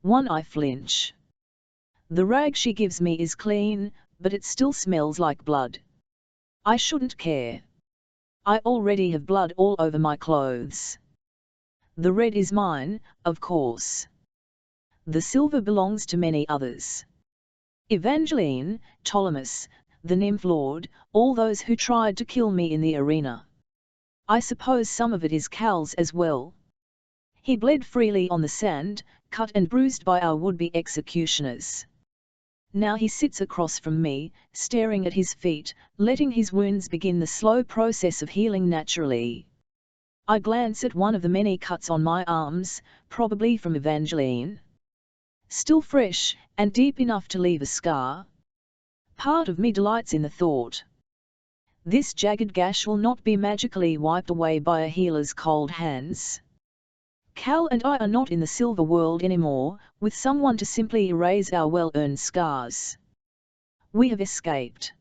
One I flinch. The rag she gives me is clean, but it still smells like blood. I shouldn't care. I already have blood all over my clothes. The red is mine, of course. The silver belongs to many others. Evangeline, Ptolemus, the nymph lord, all those who tried to kill me in the arena. I suppose some of it is Cal's as well. He bled freely on the sand, cut and bruised by our would-be executioners. Now he sits across from me, staring at his feet, letting his wounds begin the slow process of healing naturally. I glance at one of the many cuts on my arms, probably from Evangeline. Still fresh, and deep enough to leave a scar. Part of me delights in the thought. This jagged gash will not be magically wiped away by a healer's cold hands. Cal and I are not in the silver world anymore, with someone to simply erase our well-earned scars. We have escaped.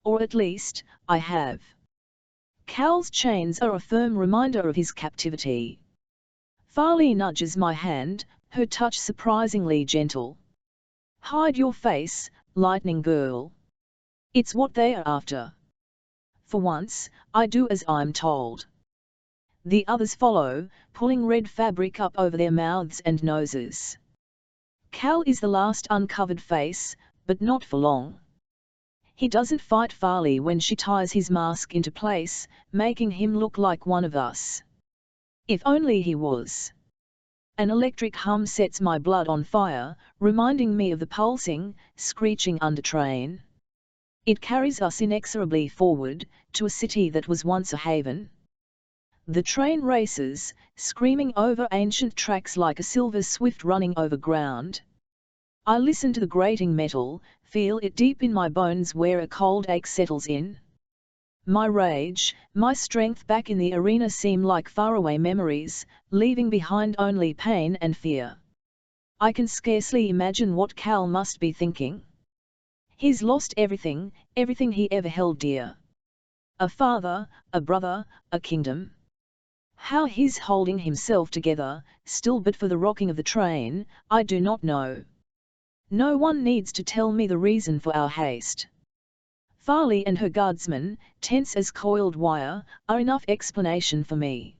Or at least, I have. Cal's chains are a firm reminder of his captivity. Farley nudges my hand, her touch surprisingly gentle. Hide your face, lightning girl. It's what they are after. For once, I do as I'm told. The others follow, pulling red fabric up over their mouths and noses. Cal is the last uncovered face, but not for long. He doesn't fight Farley when she ties his mask into place, making him look like one of us. If only he was. An electric hum sets my blood on fire, reminding me of the pulsing, screeching undertrain. It carries us inexorably forward, to a city that was once a haven. The train races, screaming over ancient tracks like a silver swift running over ground. I listen to the grating metal, feel it deep in my bones where a cold ache settles in. My rage, my strength back in the arena seem like faraway memories, leaving behind only pain and fear. I can scarcely imagine what Cal must be thinking. He's lost everything, everything he ever held dear. A father, a brother, a kingdom. How he's holding himself together, still but for the rocking of the train, I do not know. No one needs to tell me the reason for our haste. Farley and her guardsmen, tense as coiled wire, are enough explanation for me.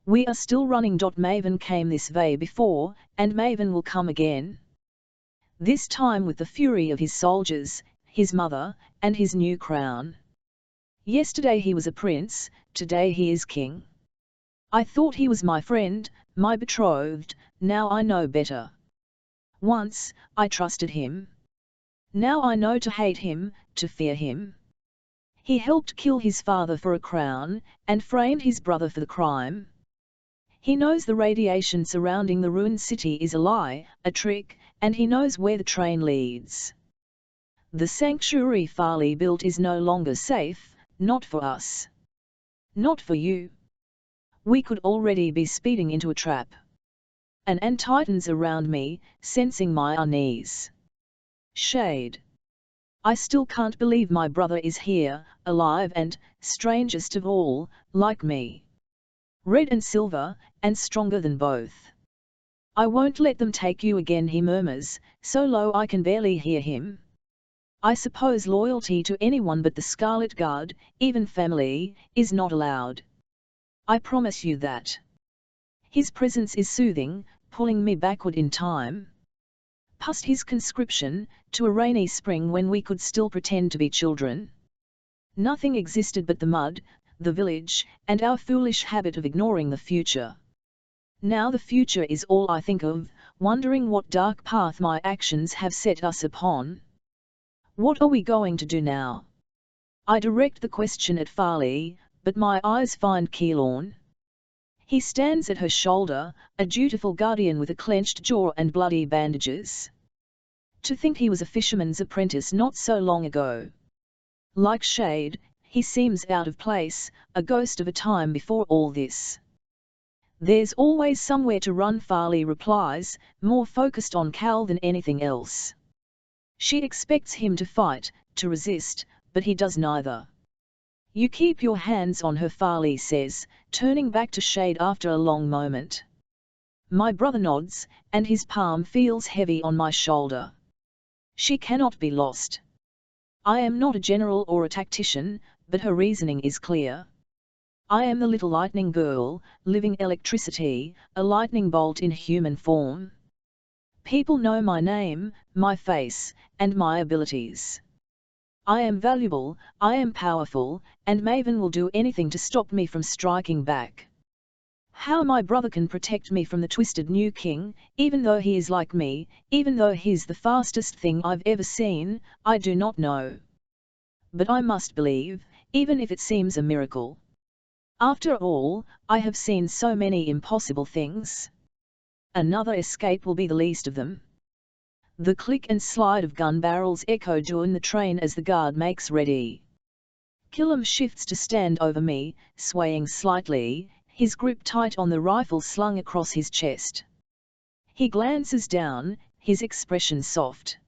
We are still running. Maven came this way before, and Maven will come again. This time with the fury of his soldiers, his mother, and his new crown. Yesterday he was a prince, today he is king. I thought he was my friend, my betrothed, now I know better. Once, I trusted him. Now I know to hate him, to fear him. He helped kill his father for a crown, and framed his brother for the crime. He knows the radiation surrounding the ruined city is a lie, a trick, and he knows where the train leads. The sanctuary Farley built is no longer safe, not for us. Not for you. We could already be speeding into a trap. An tightens around me, sensing my unease. Shade. I still can't believe my brother is here, alive and, strangest of all, like me. Red and silver, and stronger than both. I won't let them take you again, he murmurs, so low I can barely hear him. I suppose loyalty to anyone but the Scarlet Guard, even family, is not allowed. I promise you that. His presence is soothing, pulling me backward in time. Past his conscription, to a rainy spring when we could still pretend to be children. Nothing existed but the mud, the village, and our foolish habit of ignoring the future. Now the future is all I think of, wondering what dark path my actions have set us upon. What are we going to do now? I direct the question at Farley, but my eyes find Keylorn. He stands at her shoulder, a dutiful guardian with a clenched jaw and bloody bandages. To think he was a fisherman's apprentice not so long ago. Like Shade, he seems out of place, a ghost of a time before all this. There's always somewhere to run, Farley replies, more focused on Cal than anything else. She expects him to fight, to resist, but he does neither. You keep your hands on her, Farley says, turning back to Shade after a long moment. My brother nods, and his palm feels heavy on my shoulder. She cannot be lost. I am not a general or a tactician, but her reasoning is clear. I am the little lightning girl, living electricity, a lightning bolt in human form. People know my name, my face, and my abilities. I am valuable, I am powerful, and Maven will do anything to stop me from striking back. How my brother can protect me from the twisted new king, even though he is like me, even though he's the fastest thing I've ever seen, I do not know. But I must believe, even if it seems a miracle. After all, I have seen so many impossible things. Another escape will be the least of them. The click and slide of gun barrels echo during the train as the guard makes ready. Killam shifts to stand over me, swaying slightly, his grip tight on the rifle slung across his chest. He glances down, his expression soft.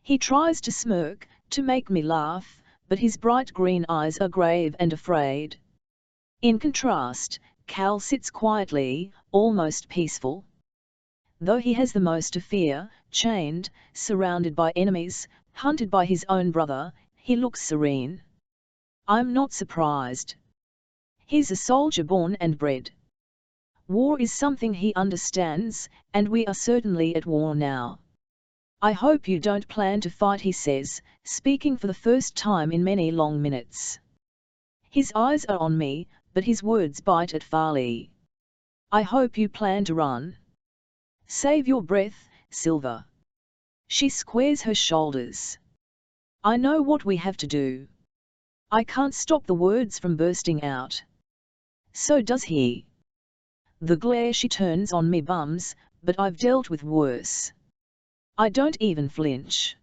He tries to smirk, to make me laugh, but his bright green eyes are grave and afraid. In contrast, Cal sits quietly, almost peaceful. Though he has the most to fear, chained, surrounded by enemies, hunted by his own brother, he looks serene. I'm not surprised. He's a soldier born and bred. War is something he understands, and we are certainly at war now. I hope you don't plan to fight, he says, speaking for the first time in many long minutes. His eyes are on me, but his words bite at Farley. I hope you plan to run. Save your breath, Silver. She squares her shoulders. I know what we have to do. I can't stop the words from bursting out. So does he. The glare she turns on me bums, but I've dealt with worse. I don't even flinch.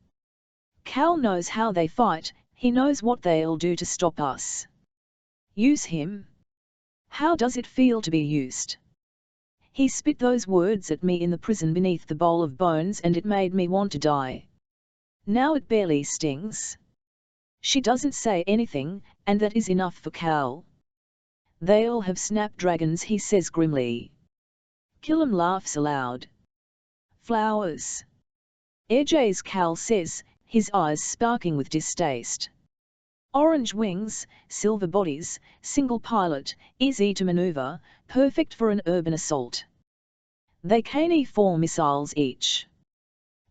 Cal knows how they fight, he knows what they'll do to stop us. Use him? How does it feel to be used? He spit those words at me in the prison beneath the bowl of bones, and it made me want to die. Now it barely stings. She doesn't say anything, and that is enough for Cal. They'll have snapdragons, he says grimly. Killam laughs aloud. Flowers. AJ's, Cal says, his eyes sparking with distaste. Orange wings, silver bodies, single pilot, easy to maneuver, perfect for an urban assault. They carry 4 missiles each.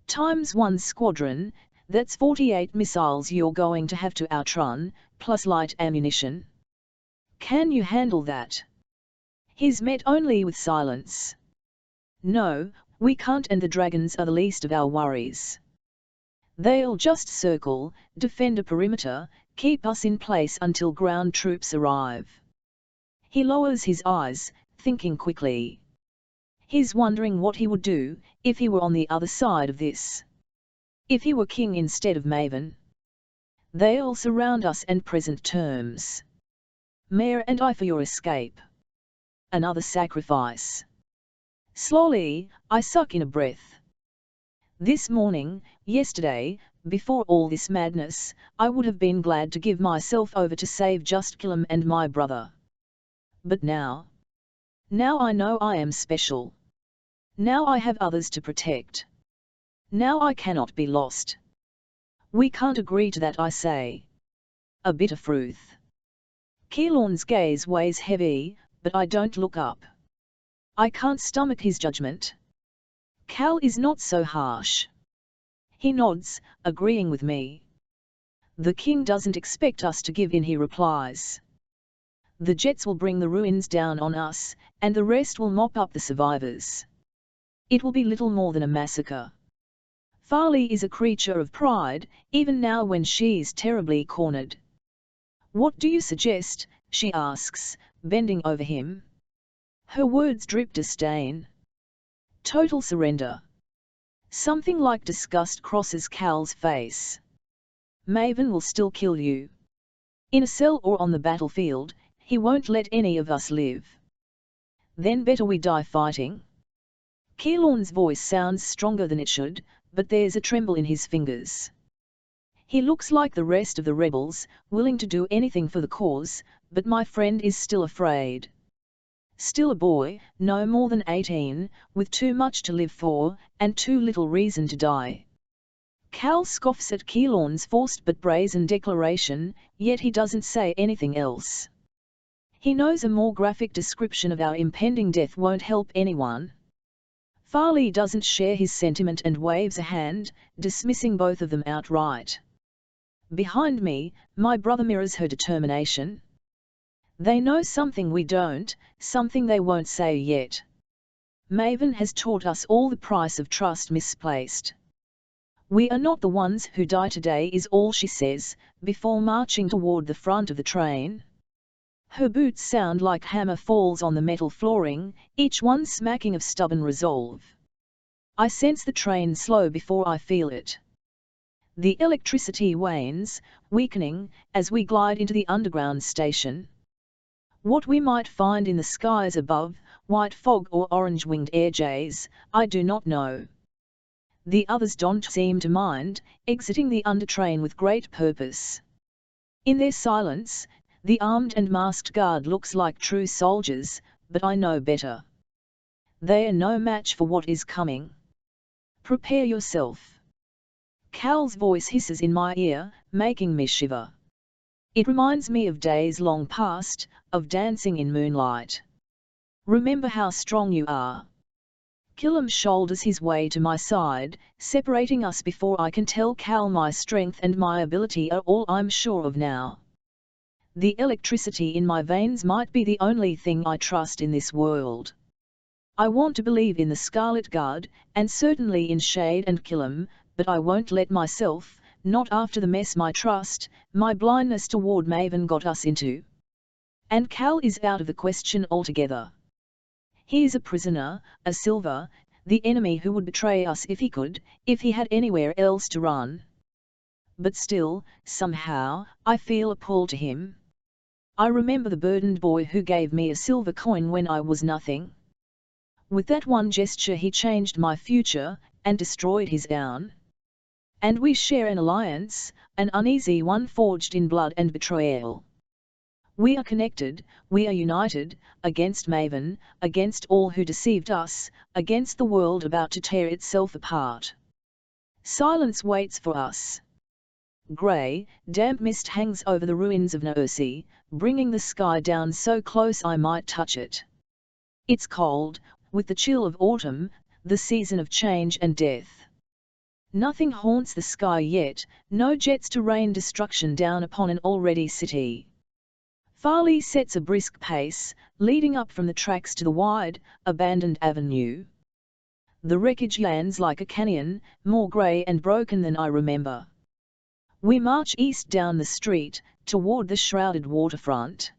Times 1 squadron, that's 48 missiles you're going to have to outrun, plus light ammunition. Can you handle that? He's met only with silence. No, we can't, and the dragons are the least of our worries. They'll just circle, defend a perimeter, keep us in place until ground troops arrive. He lowers his eyes, thinking quickly. He's wondering what he would do, if he were on the other side of this. If he were king instead of Maven. They'll surround us and present terms. Mare and I for your escape. Another sacrifice. Slowly, I suck in a breath. This morning, yesterday, before all this madness, I would have been glad to give myself over to save just Killam and my brother. But now I know I am special. Now I have others to protect. Now I cannot be lost. We can't agree to that, I say. A bitter truth. Keylorn's gaze weighs heavy, but I don't look up. I can't stomach his judgment. Cal is not so harsh. He nods, agreeing with me. The king doesn't expect us to give in, he replies. The jets will bring the ruins down on us, and the rest will mop up the survivors. It will be little more than a massacre. Farley is a creature of pride, even now when she's terribly cornered. What do you suggest? She asks, bending over him. Her words drip disdain. Total surrender. Something like disgust crosses Cal's face. Maven will still kill you. In a cell or on the battlefield, he won't let any of us live. Then better we die fighting. Keylorn's voice sounds stronger than it should, but there's a tremble in his fingers. He looks like the rest of the rebels, willing to do anything for the cause, but my friend is still afraid. Still a boy, no more than 18, with too much to live for, and too little reason to die. Cal scoffs at Keelorn's forced but brazen declaration, yet he doesn't say anything else. He knows a more graphic description of our impending death won't help anyone. Farley doesn't share his sentiment and waves a hand, dismissing both of them outright. Behind me, my brother mirrors her determination. They know something we don't, something they won't say yet. Maven has taught us all the price of trust misplaced. We are not the ones who die today is all she says, before marching toward the front of the train. Her boots sound like hammer falls on the metal flooring, each one smacking of stubborn resolve. I sense the train slow before I feel it. The electricity wanes, weakening, as we glide into the underground station. What we might find in the skies above, white fog or orange-winged air jays, I do not know. The others don't seem to mind, exiting the undertrain with great purpose. In their silence, the armed and masked guard looks like true soldiers, but I know better. They are no match for what is coming. Prepare yourself. Cal's voice hisses in my ear, making me shiver. It reminds me of days long past, of dancing in moonlight. Remember how strong you are. Killam shoulders his way to my side, separating us before I can tell Cal my strength and my ability are all I'm sure of now. The electricity in my veins might be the only thing I trust in this world. I want to believe in the Scarlet Guard, and certainly in Shade and Killam, but I won't let myself, not after the mess my trust, my blindness toward Maven got us into. And Cal is out of the question altogether. He is a prisoner, a Silver, the enemy who would betray us if he could, if he had anywhere else to run. But still, somehow, I feel a pull to him. I remember the burdened boy who gave me a silver coin when I was nothing. With that one gesture he changed my future, and destroyed his own. And we share an alliance, an uneasy one forged in blood and betrayal. We are connected, we are united, against Maven, against all who deceived us, against the world about to tear itself apart. Silence waits for us. Grey, damp mist hangs over the ruins of Noersi, bringing the sky down so close I might touch it. It's cold, with the chill of autumn, the season of change and death. Nothing haunts the sky yet, no jets to rain destruction down upon an already city. Farley sets a brisk pace, leading up from the tracks to the wide, abandoned avenue. The wreckage lands like a canyon, more grey and broken than I remember. We march east down the street, toward the shrouded waterfront.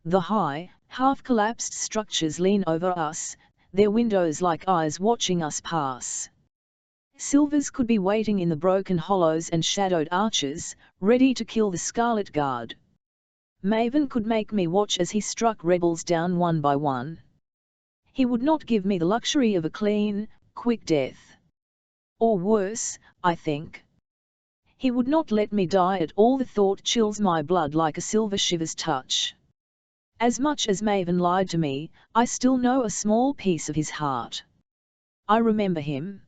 The high, half-collapsed structures lean over us, their windows like eyes watching us pass. Silvers could be waiting in the broken hollows and shadowed arches, ready to kill the Scarlet Guard. Maven could make me watch as he struck rebels down one by one. He would not give me the luxury of a clean, quick death. Or worse, I think. He would not let me die at all. The thought chills my blood like a silver shiver's touch. As much as Maven lied to me, I still know a small piece of his heart. I remember him.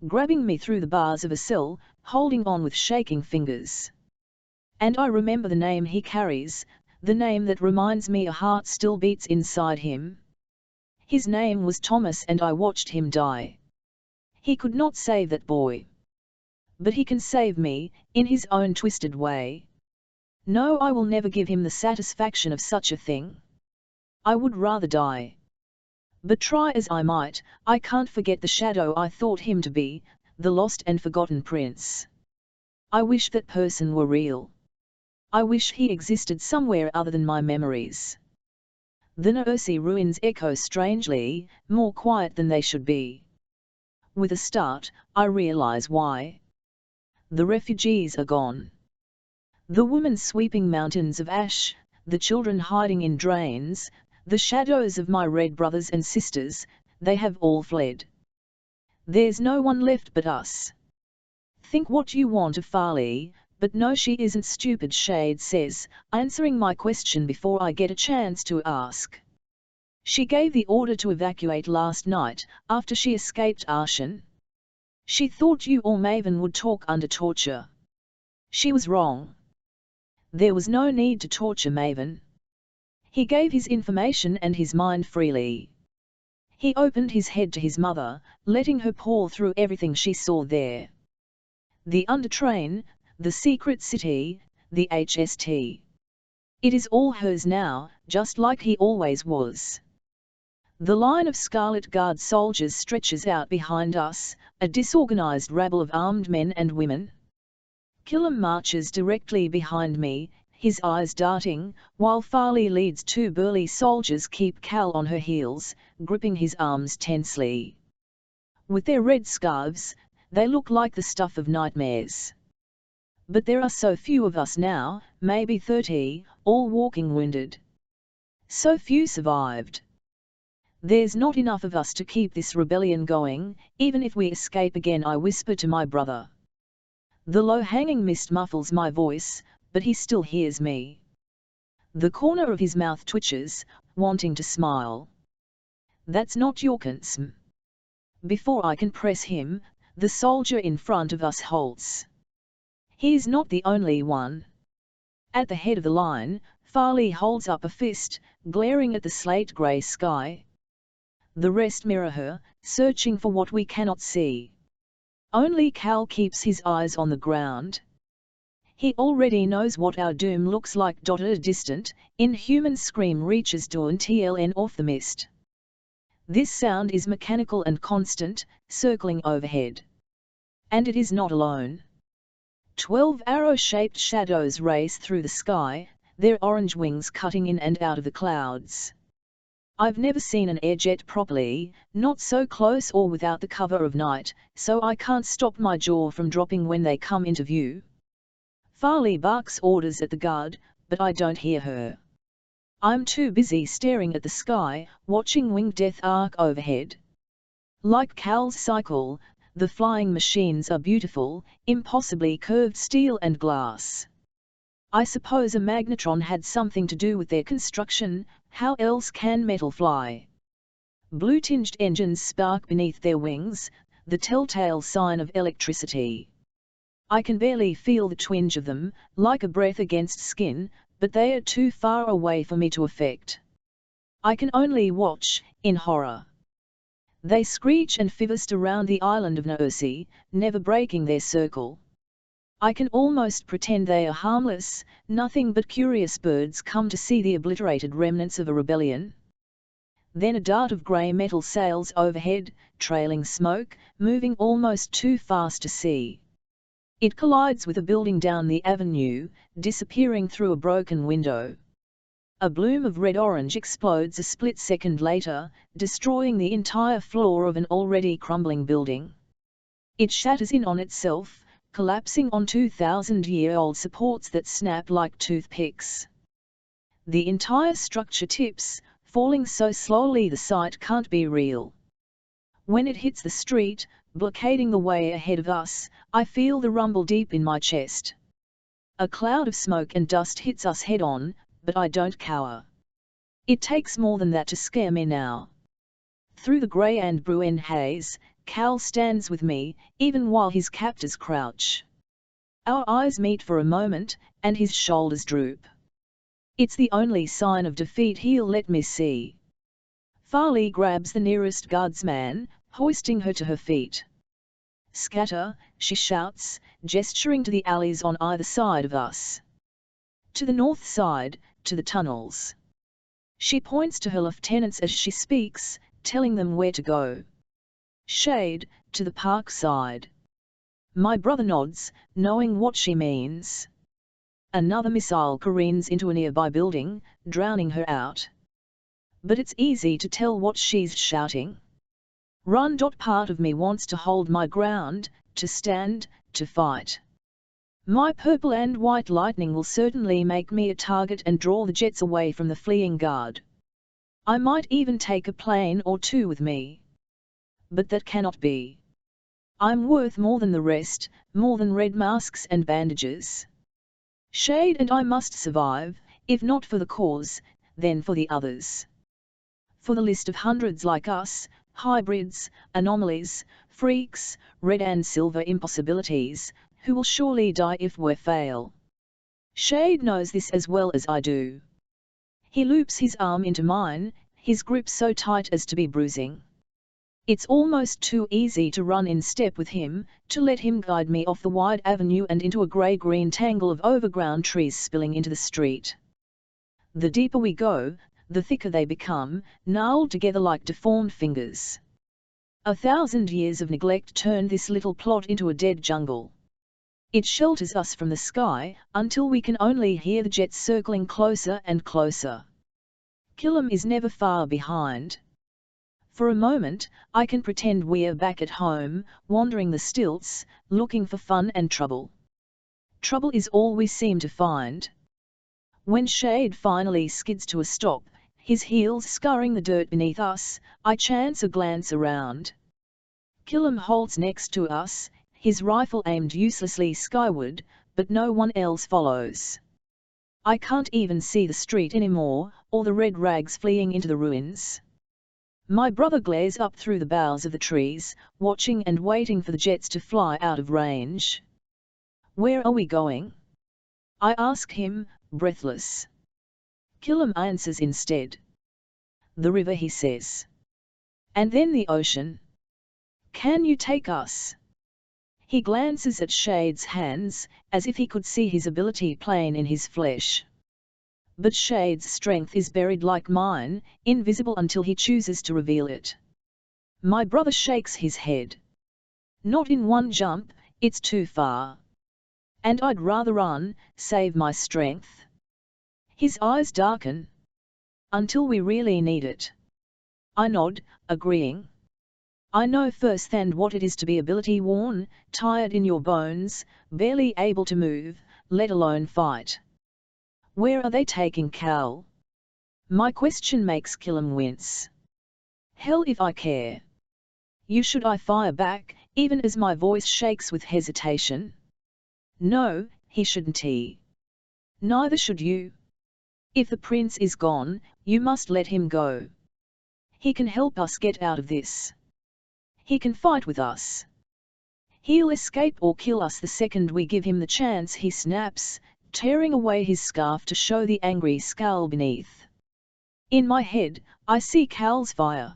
Grabbing me through the bars of a cell, holding on with shaking fingers. And I remember the name he carries, the name that reminds me a heart still beats inside him. His name was Thomas and I watched him die. He could not save that boy. But he can save me, in his own twisted way. No, I will never give him the satisfaction of such a thing. I would rather die. But try as I might, I can't forget the shadow I thought him to be, the lost and forgotten prince. I wish that person were real. I wish he existed somewhere other than my memories. The Noersi ruins echo strangely, more quiet than they should be. With a start, I realize why. The refugees are gone. The women sweeping mountains of ash, the children hiding in drains, the shadows of my red brothers and sisters, they have all fled. There's no one left but us. Think what you want of Farley, but no, she isn't stupid, Shade says, answering my question before I get a chance to ask. She gave the order to evacuate last night, after she escaped Arshan. She thought you or Maven would talk under torture. She was wrong. There was no need to torture Maven. He gave his information and his mind freely. He opened his head to his mother, letting her pour through everything she saw there. The undertrain, the secret city, the HST. It is all hers now, just like he always was. The line of Scarlet Guard soldiers stretches out behind us, a disorganized rabble of armed men and women. Killam marches directly behind me, his eyes darting, while Farley leads two burly soldiers keep Cal on her heels, gripping his arms tensely. With their red scarves, they look like the stuff of nightmares. But there are so few of us now, maybe 30, all walking wounded. So few survived. There's not enough of us to keep this rebellion going, even if we escape again, I whisper to my brother. The low-hanging mist muffles my voice, but he still hears me. The corner of his mouth twitches, wanting to smile. That's not your concern. Before I can press him, the soldier in front of us halts. He's not the only one. At the head of the line, Farley holds up a fist, glaring at the slate-grey sky. The rest mirror her, searching for what we cannot see. Only Cal keeps his eyes on the ground. He already knows what our doom looks like. A distant, inhuman scream reaches Dawn TLN off the mist. This sound is mechanical and constant, circling overhead. And it is not alone. 12 arrow-shaped shadows race through the sky, their orange wings cutting in and out of the clouds. I've never seen an airjet properly, not so close or without the cover of night, so I can't stop my jaw from dropping when they come into view. Farley barks orders at the guard, but I don't hear her. I'm too busy staring at the sky, watching winged death arc overhead. Like Cal's cycle, the flying machines are beautiful, impossibly curved steel and glass. I suppose a magnetron had something to do with their construction. How else can metal fly? Blue-tinged engines spark beneath their wings, the telltale sign of electricity. I can barely feel the twinge of them, like a breath against skin, but they are too far away for me to affect. I can only watch, in horror. They screech and fivist around the island of Naursi, never breaking their circle. I can almost pretend they are harmless, nothing but curious birds come to see the obliterated remnants of a rebellion. Then a dart of grey metal sails overhead, trailing smoke, moving almost too fast to see. It collides with a building down the avenue, disappearing through a broken window. A bloom of red-orange explodes a split second later, destroying the entire floor of an already crumbling building. It shatters in on itself, collapsing on 2,000-year-old supports that snap like toothpicks. The entire structure tips, falling so slowly the sight can't be real. When it hits the street, blockading the way ahead of us, I feel the rumble deep in my chest. A cloud of smoke and dust hits us head-on, but I don't cower. It takes more than that to scare me now. Through the grey and Bruin haze, Cal stands with me, even while his captors crouch. Our eyes meet for a moment, and his shoulders droop. It's the only sign of defeat he'll let me see. Farley grabs the nearest guardsman, hoisting her to her feet. "Scatter," she shouts, gesturing to the alleys on either side of us. "To the north side, to the tunnels." She points to her lieutenants as she speaks, telling them where to go. "Shade, to the park side." My brother nods, knowing what she means. Another missile careens into a nearby building, drowning her out. But it's easy to tell what she's shouting. "Run!" Part of me wants to hold my ground, to stand, to fight. My purple and white lightning will certainly make me a target and draw the jets away from the fleeing guard. I might even take a plane or two with me. But that cannot be. I'm worth more than the rest, more than red masks and bandages. Shade and I must survive, if not for the cause, then for the others. for the list of hundreds like us, hybrids, anomalies, freaks, red and silver impossibilities, who will surely die if we fail. Shade knows this as well as I do. He loops his arm into mine, his grip so tight as to be bruising. It's almost too easy to run in step with him, to let him guide me off the wide avenue and into a grey-green tangle of overgrown trees spilling into the street. The deeper we go, the thicker they become, gnarled together like deformed fingers. 1,000 years of neglect turned this little plot into a dead jungle. It shelters us from the sky, until we can only hear the jets circling closer and closer. Killam is never far behind. For a moment, I can pretend we're back at home, wandering the stilts, looking for fun and trouble. Trouble is all we seem to find. When Shade finally skids to a stop, his heels scouring the dirt beneath us, I chance a glance around. Killam halts next to us, his rifle aimed uselessly skyward, but no one else follows. I can't even see the street anymore, or the red rags fleeing into the ruins. My brother glares up through the boughs of the trees, watching and waiting for the jets to fly out of range. Where are we going? I ask him, breathless. Killam answers instead. The river, he says. And then the ocean. Can you take us? He glances at Shade's hands, as if he could see his ability plain in his flesh. But Shade's strength is buried like mine, invisible until he chooses to reveal it. My brother shakes his head. Not in one jump, it's too far. And I'd rather run, save my strength. His eyes darken. Until we really need it. I nod, agreeing. I know firsthand what it is to be ability worn, tired in your bones, barely able to move, let alone fight. Where are they taking Cal? My question makes Killam wince. Hell if I care. You should, I fire back, even as my voice shakes with hesitation. No, he shouldn't he. Neither should you. If the prince is gone, you must let him go. He can help us get out of this. He can fight with us. He'll escape or kill us the second we give him the chance, he snaps, tearing away his scarf to show the angry scowl beneath. In my head, I see Cal's fire.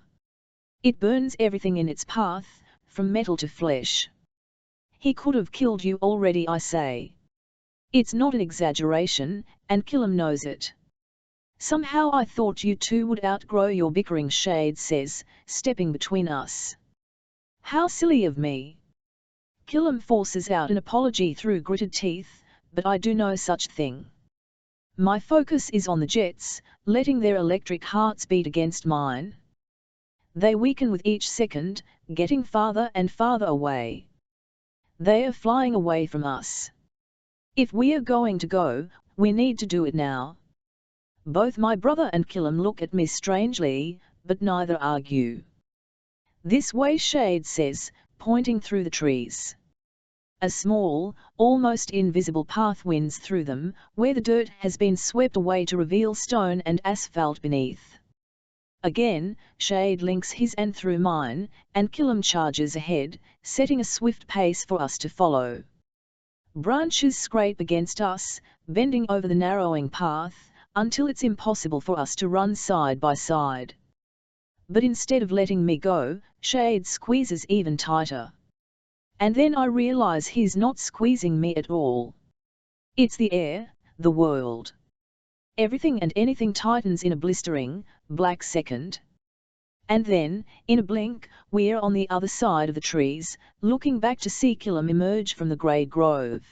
It burns everything in its path, from metal to flesh. He could have killed you already, I say. It's not an exaggeration, and Killam knows it. Somehow I thought you two would outgrow your bickering, Shade says, stepping between us. How silly of me. Killam forces out an apology through gritted teeth, but I do no such thing. My focus is on the jets, letting their electric hearts beat against mine. They weaken with each second, getting farther and farther away. They are flying away from us. If we are going to go, we need to do it now. Both my brother and Killam look at me strangely, but neither argue. This way, Shade says, pointing through the trees. A small, almost invisible path winds through them, where the dirt has been swept away to reveal stone and asphalt beneath. Again, Shade links his hand through mine, and Killam charges ahead, setting a swift pace for us to follow. Branches scrape against us, bending over the narrowing path, until it's impossible for us to run side by side. But instead of letting me go, Shade squeezes even tighter. And then I realize he's not squeezing me at all. It's the air, the world. Everything and anything tightens in a blistering, black second. And then, in a blink, we're on the other side of the trees, looking back to see Killam emerge from the grey grove.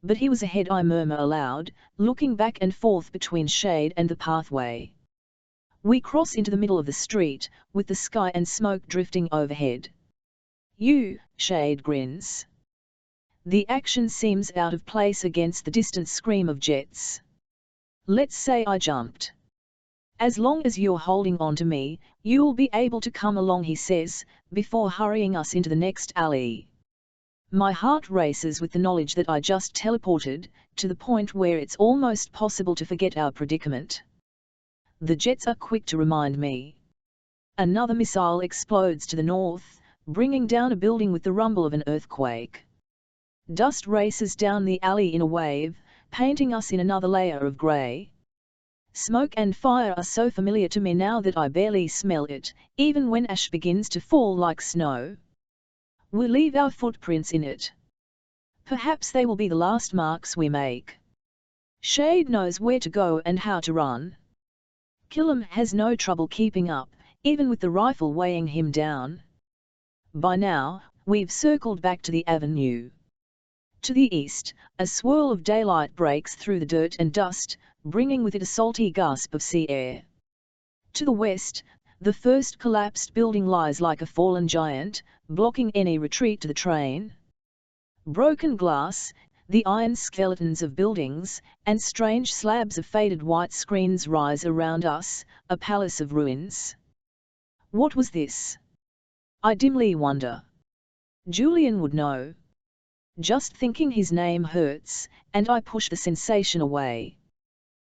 But he was ahead, I murmur aloud, looking back and forth between Shade and the pathway. We cross into the middle of the street, with the sky and smoke drifting overhead. You, Shade grins. The action seems out of place against the distant scream of jets. Let's say I jumped. As long as you're holding on to me, you'll be able to come along, he says, before hurrying us into the next alley. My heart races with the knowledge that I just teleported, to the point where it's almost possible to forget our predicament. The jets are quick to remind me. Another missile explodes to the north, bringing down a building with the rumble of an earthquake. Dust races down the alley in a wave, painting us in another layer of grey. Smoke and fire are so familiar to me now that I barely smell it, even when ash begins to fall like snow. We'll leave our footprints in it. Perhaps they will be the last marks we make. Shade knows where to go and how to run. Killam has no trouble keeping up, even with the rifle weighing him down. By now, we've circled back to the avenue. To the east, a swirl of daylight breaks through the dirt and dust, bringing with it a salty gasp of sea air. To the west, the first collapsed building lies like a fallen giant, blocking any retreat to the train. Broken glass, the iron skeletons of buildings, and strange slabs of faded white screens rise around us, a palace of ruins. What was this? I dimly wonder. Julian would know. Just thinking his name hurts, and I push the sensation away.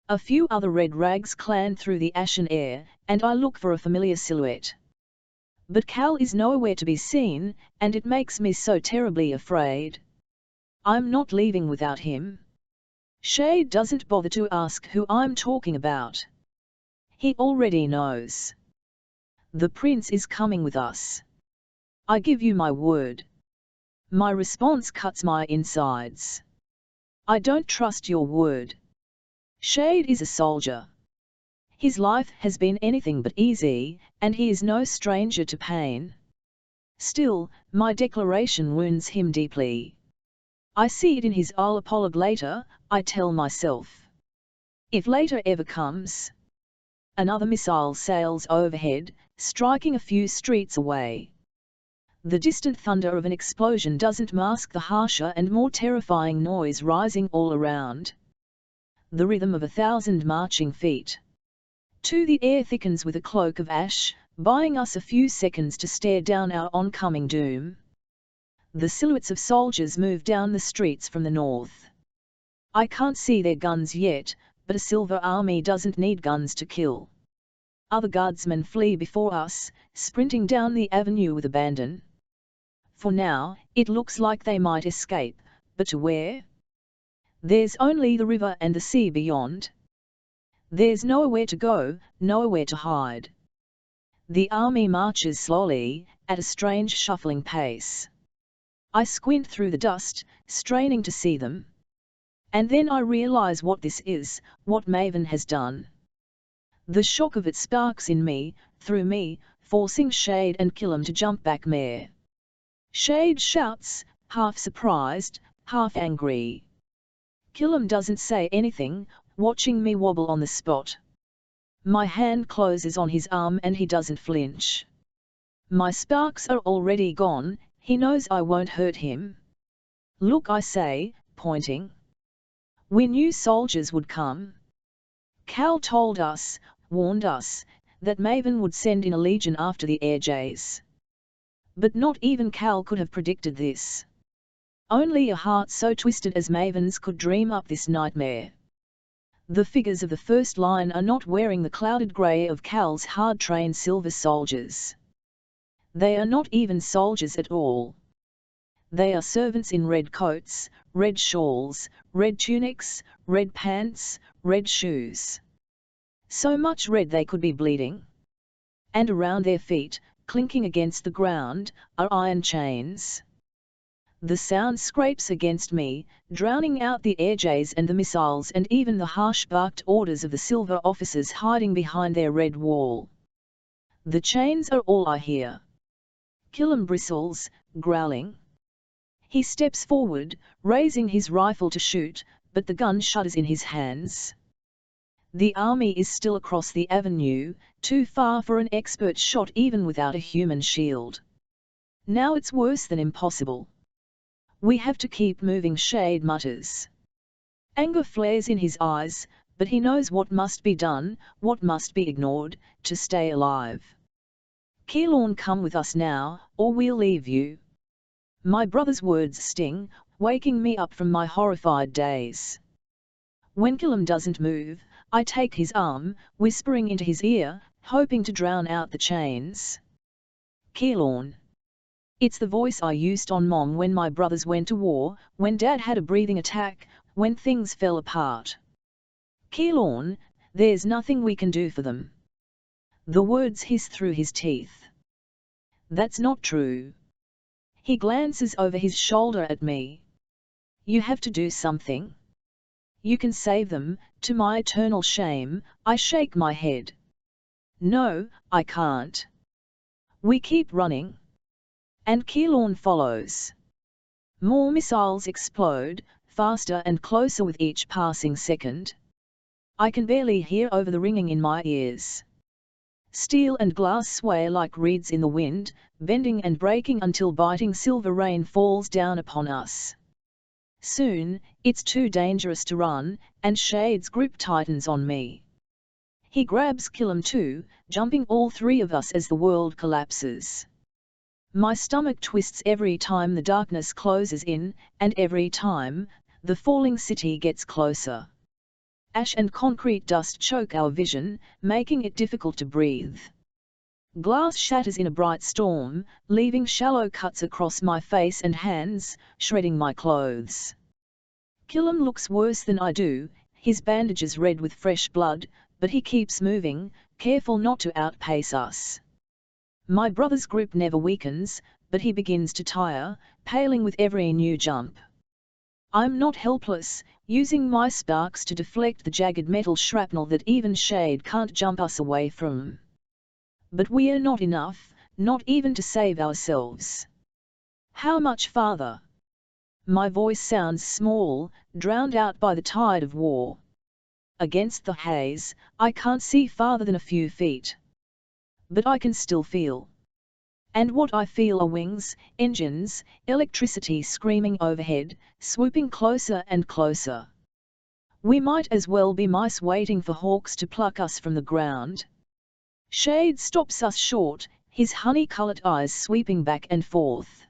A few other red rags clan through the ashen air, and I look for a familiar silhouette. But Cal is nowhere to be seen, and it makes me so terribly afraid. I'm not leaving without him. Shade doesn't bother to ask who I'm talking about. He already knows. The prince is coming with us. I give you my word. My response cuts my insides. I don't trust your word. Shade is a soldier. His life has been anything but easy, and he is no stranger to pain. Still, my declaration wounds him deeply. I see it in his I'll apologize later, I tell myself. If later ever comes. Another missile sails overhead, striking a few streets away. The distant thunder of an explosion doesn't mask the harsher and more terrifying noise rising all around. The rhythm of 1,000 marching feet. Too, the air thickens with a cloak of ash, buying us a few seconds to stare down our oncoming doom. The silhouettes of soldiers move down the streets from the north. I can't see their guns yet, but a silver army doesn't need guns to kill. Other guardsmen flee before us, sprinting down the avenue with abandon. For now, it looks like they might escape, but to where? There's only the river and the sea beyond. There's nowhere to go, nowhere to hide. The army marches slowly, at a strange shuffling pace. I squint through the dust, straining to see them. And then I realize what this is, what Maven has done. The shock of it sparks in me, through me, forcing Shade and Killam to jump back mere. Shade shouts, half surprised, half angry. Killam doesn't say anything, watching me wobble on the spot. My hand closes on his arm and he doesn't flinch. My sparks are already gone, he knows I won't hurt him. Look, I say, pointing. We knew soldiers would come. Cal told us, warned us, that Maven would send in a legion after the AirJs. But not even Cal could have predicted this. Only a heart so twisted as Maven's could dream up this nightmare. The figures of the first line are not wearing the clouded grey of Cal's hard-trained silver soldiers. They are not even soldiers at all. They are servants in red coats, red shawls, red tunics, red pants, red shoes. So much red they could be bleeding. And around their feet, clinking against the ground, are iron chains. The sound scrapes against me, drowning out the AirJs and the missiles and even the harsh barked orders of the silver officers hiding behind their red wall. The chains are all I hear. Killam bristles, growling. He steps forward, raising his rifle to shoot, but the gun shudders in his hands. The army is still across the avenue, too far for an expert shot even without a human shield. Now it's worse than impossible. We have to keep moving, Shade mutters. Anger flares in his eyes, but he knows what must be done, what must be ignored, to stay alive. Keylorn, come with us now, or we'll leave you. My brother's words sting, waking me up from my horrified daze. When Killam doesn't move, I take his arm, whispering into his ear, hoping to drown out the chains. Keelorn. It's the voice I used on Mom when my brothers went to war, when Dad had a breathing attack, when things fell apart. Keelorn, there's nothing we can do for them. The words hiss through his teeth. That's not true. He glances over his shoulder at me. You have to do something. You can save them. To my eternal shame, I shake my head. No, I can't. We keep running. And Keelorn follows. More missiles explode, faster and closer with each passing second. I can barely hear over the ringing in my ears. Steel and glass sway like reeds in the wind, bending and breaking until biting silver rain falls down upon us. Soon, it's too dangerous to run, and Shade's grip tightens on me. He grabs Killam too, jumping all three of us as the world collapses. My stomach twists every time the darkness closes in, and every time, the falling city gets closer. Ash and concrete dust choke our vision, making it difficult to breathe. Glass shatters in a bright storm, leaving shallow cuts across my face and hands, shredding my clothes. Killam looks worse than I do, his bandages red with fresh blood, but he keeps moving, careful not to outpace us. My brother's grip never weakens, but he begins to tire, paling with every new jump. I'm not helpless, using my sparks to deflect the jagged metal shrapnel that even Shade can't jump us away from. But we are not enough, not even to save ourselves. How much farther? My voice sounds small, drowned out by the tide of war. Against the haze, I can't see farther than a few feet. But I can still feel. And what I feel are wings, engines, electricity screaming overhead, swooping closer and closer. We might as well be mice waiting for hawks to pluck us from the ground. Shade stops us short, his honey-colored eyes sweeping back and forth.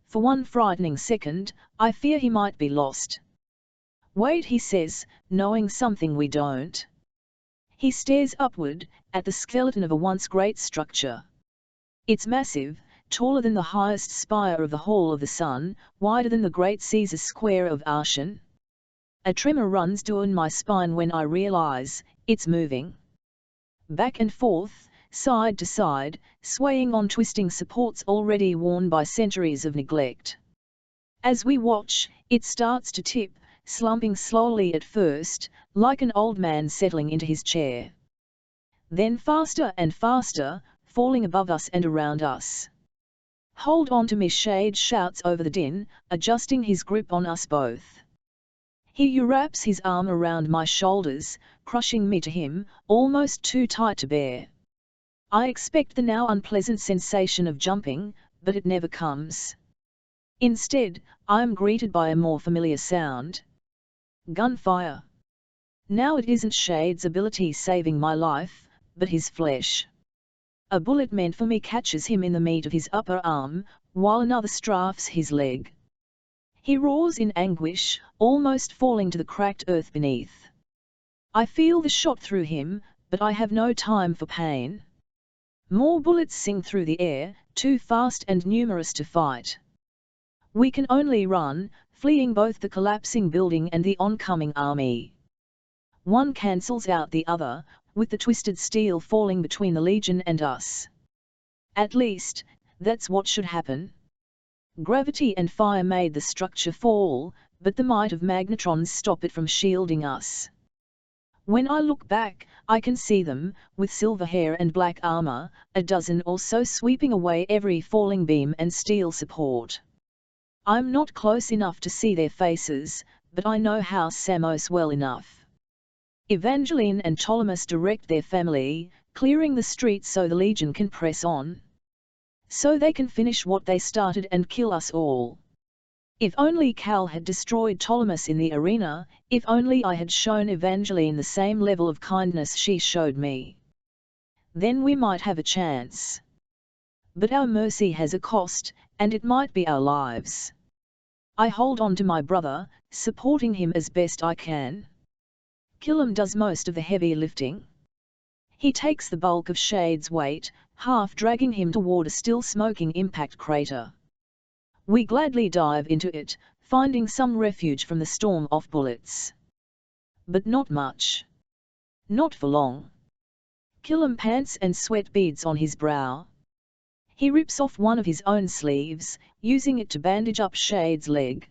For one frightening second, I fear he might be lost. Wait, he says, knowing something we don't. He stares upward, at the skeleton of a once great structure. It's massive, taller than the highest spire of the Hall of the Sun, wider than the Great Caesar Square of Aachen. A tremor runs down my spine when I realize, it's moving. Back and forth, side to side, swaying on twisting supports already worn by centuries of neglect. As we watch, it starts to tip, slumping slowly at first, like an old man settling into his chair. Then faster and faster, falling above us and around us. Hold on to me, Shade shouts over the din, adjusting his grip on us both. He wraps his arm around my shoulders, crushing me to him, almost too tight to bear. I expect the now unpleasant sensation of jumping, but it never comes. Instead, I am greeted by a more familiar sound. Gunfire. Now it isn't Shade's ability saving my life, but his flesh. A bullet meant for me catches him in the meat of his upper arm, while another strafes his leg. He roars in anguish, almost falling to the cracked earth beneath. I feel the shot through him, but I have no time for pain. More bullets sing through the air, too fast and numerous to fight. We can only run, fleeing both the collapsing building and the oncoming army. One cancels out the other, with the twisted steel falling between the Legion and us. At least, that's what should happen. Gravity and fire made the structure fall, but the might of magnetrons stop it from shielding us. When I look back, I can see them, with silver hair and black armor, a dozen or so sweeping away every falling beam and steel support. I'm not close enough to see their faces, but I know House Samos well enough. Evangeline and Ptolemus direct their family, clearing the streets so the Legion can press on. So they can finish what they started and kill us all. If only Cal had destroyed Ptolemus in the arena, if only I had shown Evangeline the same level of kindness she showed me. Then we might have a chance. But our mercy has a cost, and it might be our lives. I hold on to my brother, supporting him as best I can. Killam does most of the heavy lifting. He takes the bulk of Shade's weight, half dragging him toward a still smoking impact crater. We gladly dive into it, finding some refuge from the storm of bullets. But not much. Not for long. Killam pants and sweat beads on his brow. He rips off one of his own sleeves, using it to bandage up Shade's leg.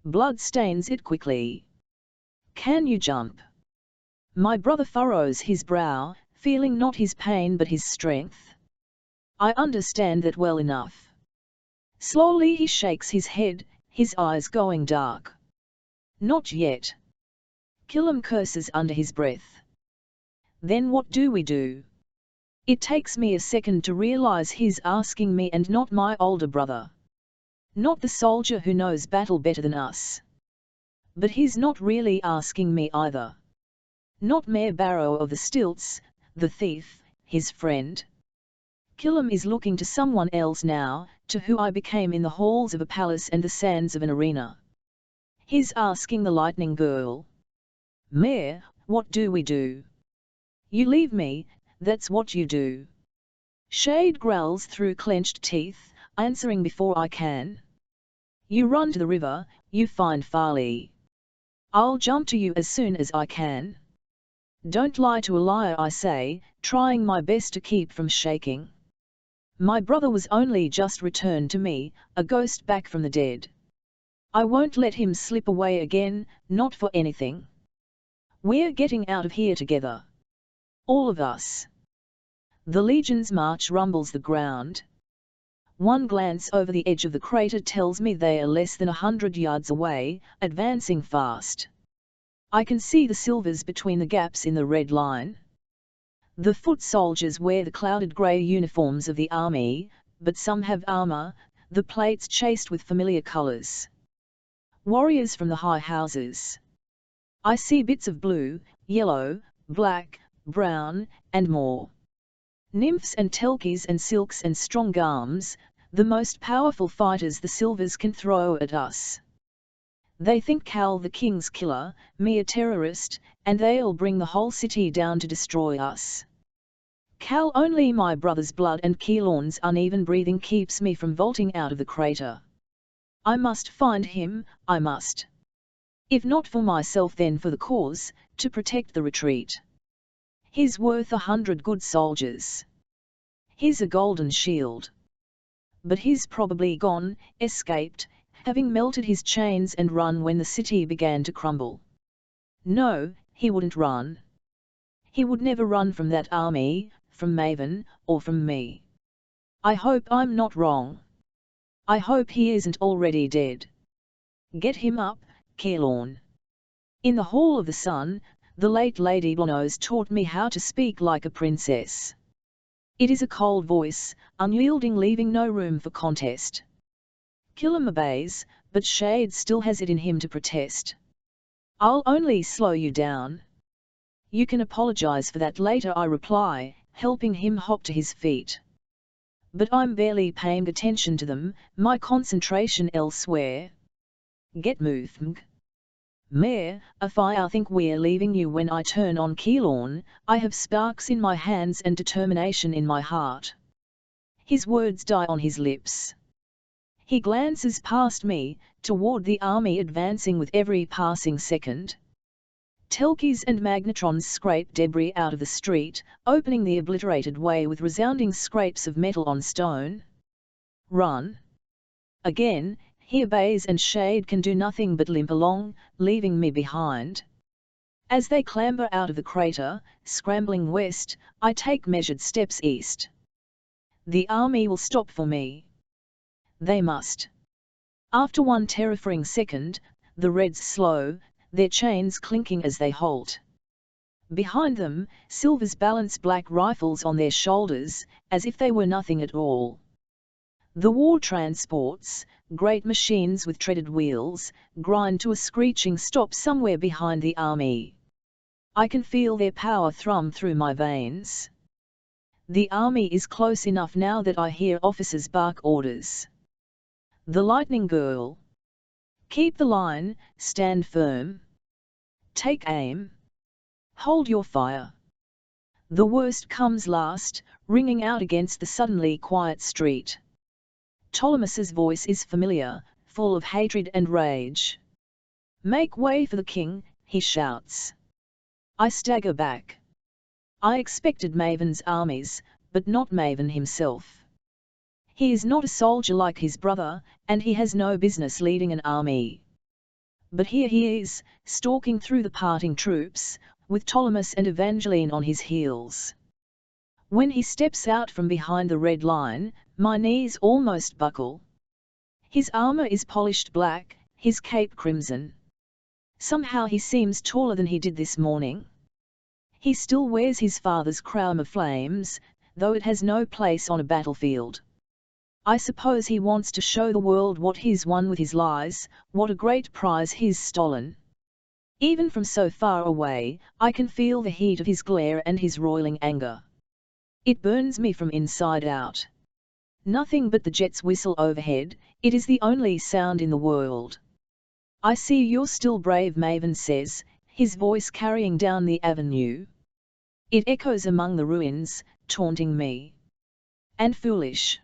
Blood stains it quickly. Can you jump? My brother furrows his brow, feeling not his pain but his strength. I understand that well enough. Slowly he shakes his head, his eyes going dark. Not yet. Killam curses under his breath. Then what do we do? It takes me a second to realize he's asking me and not my older brother. Not the soldier who knows battle better than us. But he's not really asking me either. Not Mayor Barrow of the Stilts, the thief, his friend. Killam is looking to someone else now, to who I became in the halls of a palace and the sands of an arena. He's asking the Lightning Girl. Mayor, what do we do? You leave me, that's what you do. Shade growls through clenched teeth, answering before I can. You run to the river, you find Farley. I'll jump to you as soon as I can. Don't lie to a liar, I say, trying my best to keep from shaking. My brother was only just returned to me, a ghost back from the dead. I won't let him slip away again, not for anything. We're getting out of here together. All of us. The Legion's march rumbles the ground. One glance over the edge of the crater tells me they are less than 100 yards away, advancing fast. I can see the silvers between the gaps in the red line. The foot soldiers wear the clouded grey uniforms of the army, but some have armour, the plates chased with familiar colours. Warriors from the high houses. I see bits of blue, yellow, black, brown, and more. Nymphs and telkies and silks and strong arms, the most powerful fighters the silvers can throw at us. They think Cal the king's killer, me a terrorist, and they'll bring the whole city down to destroy us. Cal only my brother's blood and Keelorn's uneven breathing keeps me from vaulting out of the crater. I must find him, I must. If not for myself then for the cause, to protect the retreat. He's worth 100 good soldiers. He's a golden shield. But he's probably gone, escaped, having melted his chains and run when the city began to crumble. No, he wouldn't run. He would never run from that army, from Maven, or from me. I hope I'm not wrong. I hope he isn't already dead. Get him up, Keelorn. In the Hall of the Sun, the late Lady Blonos taught me how to speak like a princess. It is a cold voice, unyielding, leaving no room for contest. Killam obeys, but Shade still has it in him to protest. I'll only slow you down. You can apologize for that later, I reply, helping him hop to his feet. But I'm barely paying attention to them, my concentration elsewhere. Get moving. Mayor, if I think we're leaving you when I turn on Keelorn, I have sparks in my hands and determination in my heart. His words die on his lips. He glances past me, toward the army advancing with every passing second. Telkies and magnetrons scrape debris out of the street, opening the obliterated way with resounding scrapes of metal on stone. Run. Again, he obeys and Shade can do nothing but limp along, leaving me behind. As they clamber out of the crater, scrambling west, I take measured steps east. The army will stop for me. They must. After one terrifying second, the Reds slow, their chains clinking as they halt. Behind them, Silvers balance black rifles on their shoulders, as if they were nothing at all. The war transports, great machines with treaded wheels, grind to a screeching stop somewhere behind the army. I can feel their power thrum through my veins. The army is close enough now that I hear officers bark orders. The Lightning Girl. Keep the line, stand firm. Take aim. Hold your fire. The worst comes last, ringing out against the suddenly quiet street. Ptolemais' voice is familiar, full of hatred and rage. "Make way for the king," he shouts. I stagger back. I expected Maven's armies, but not Maven himself. He is not a soldier like his brother, and he has no business leading an army. But here he is, stalking through the parting troops, with Ptolemais and Evangeline on his heels. When he steps out from behind the red line, my knees almost buckle. His armor is polished black, his cape crimson. Somehow he seems taller than he did this morning. He still wears his father's crown of flames, though it has no place on a battlefield. I suppose he wants to show the world what he's won with his lies, what a great prize he's stolen. Even from so far away, I can feel the heat of his glare and his roiling anger. It burns me from inside out. Nothing but the jet's whistle overhead, it is the only sound in the world. "I see you're still brave," Maven says, his voice carrying down the avenue. It echoes among the ruins, taunting me. And foolish.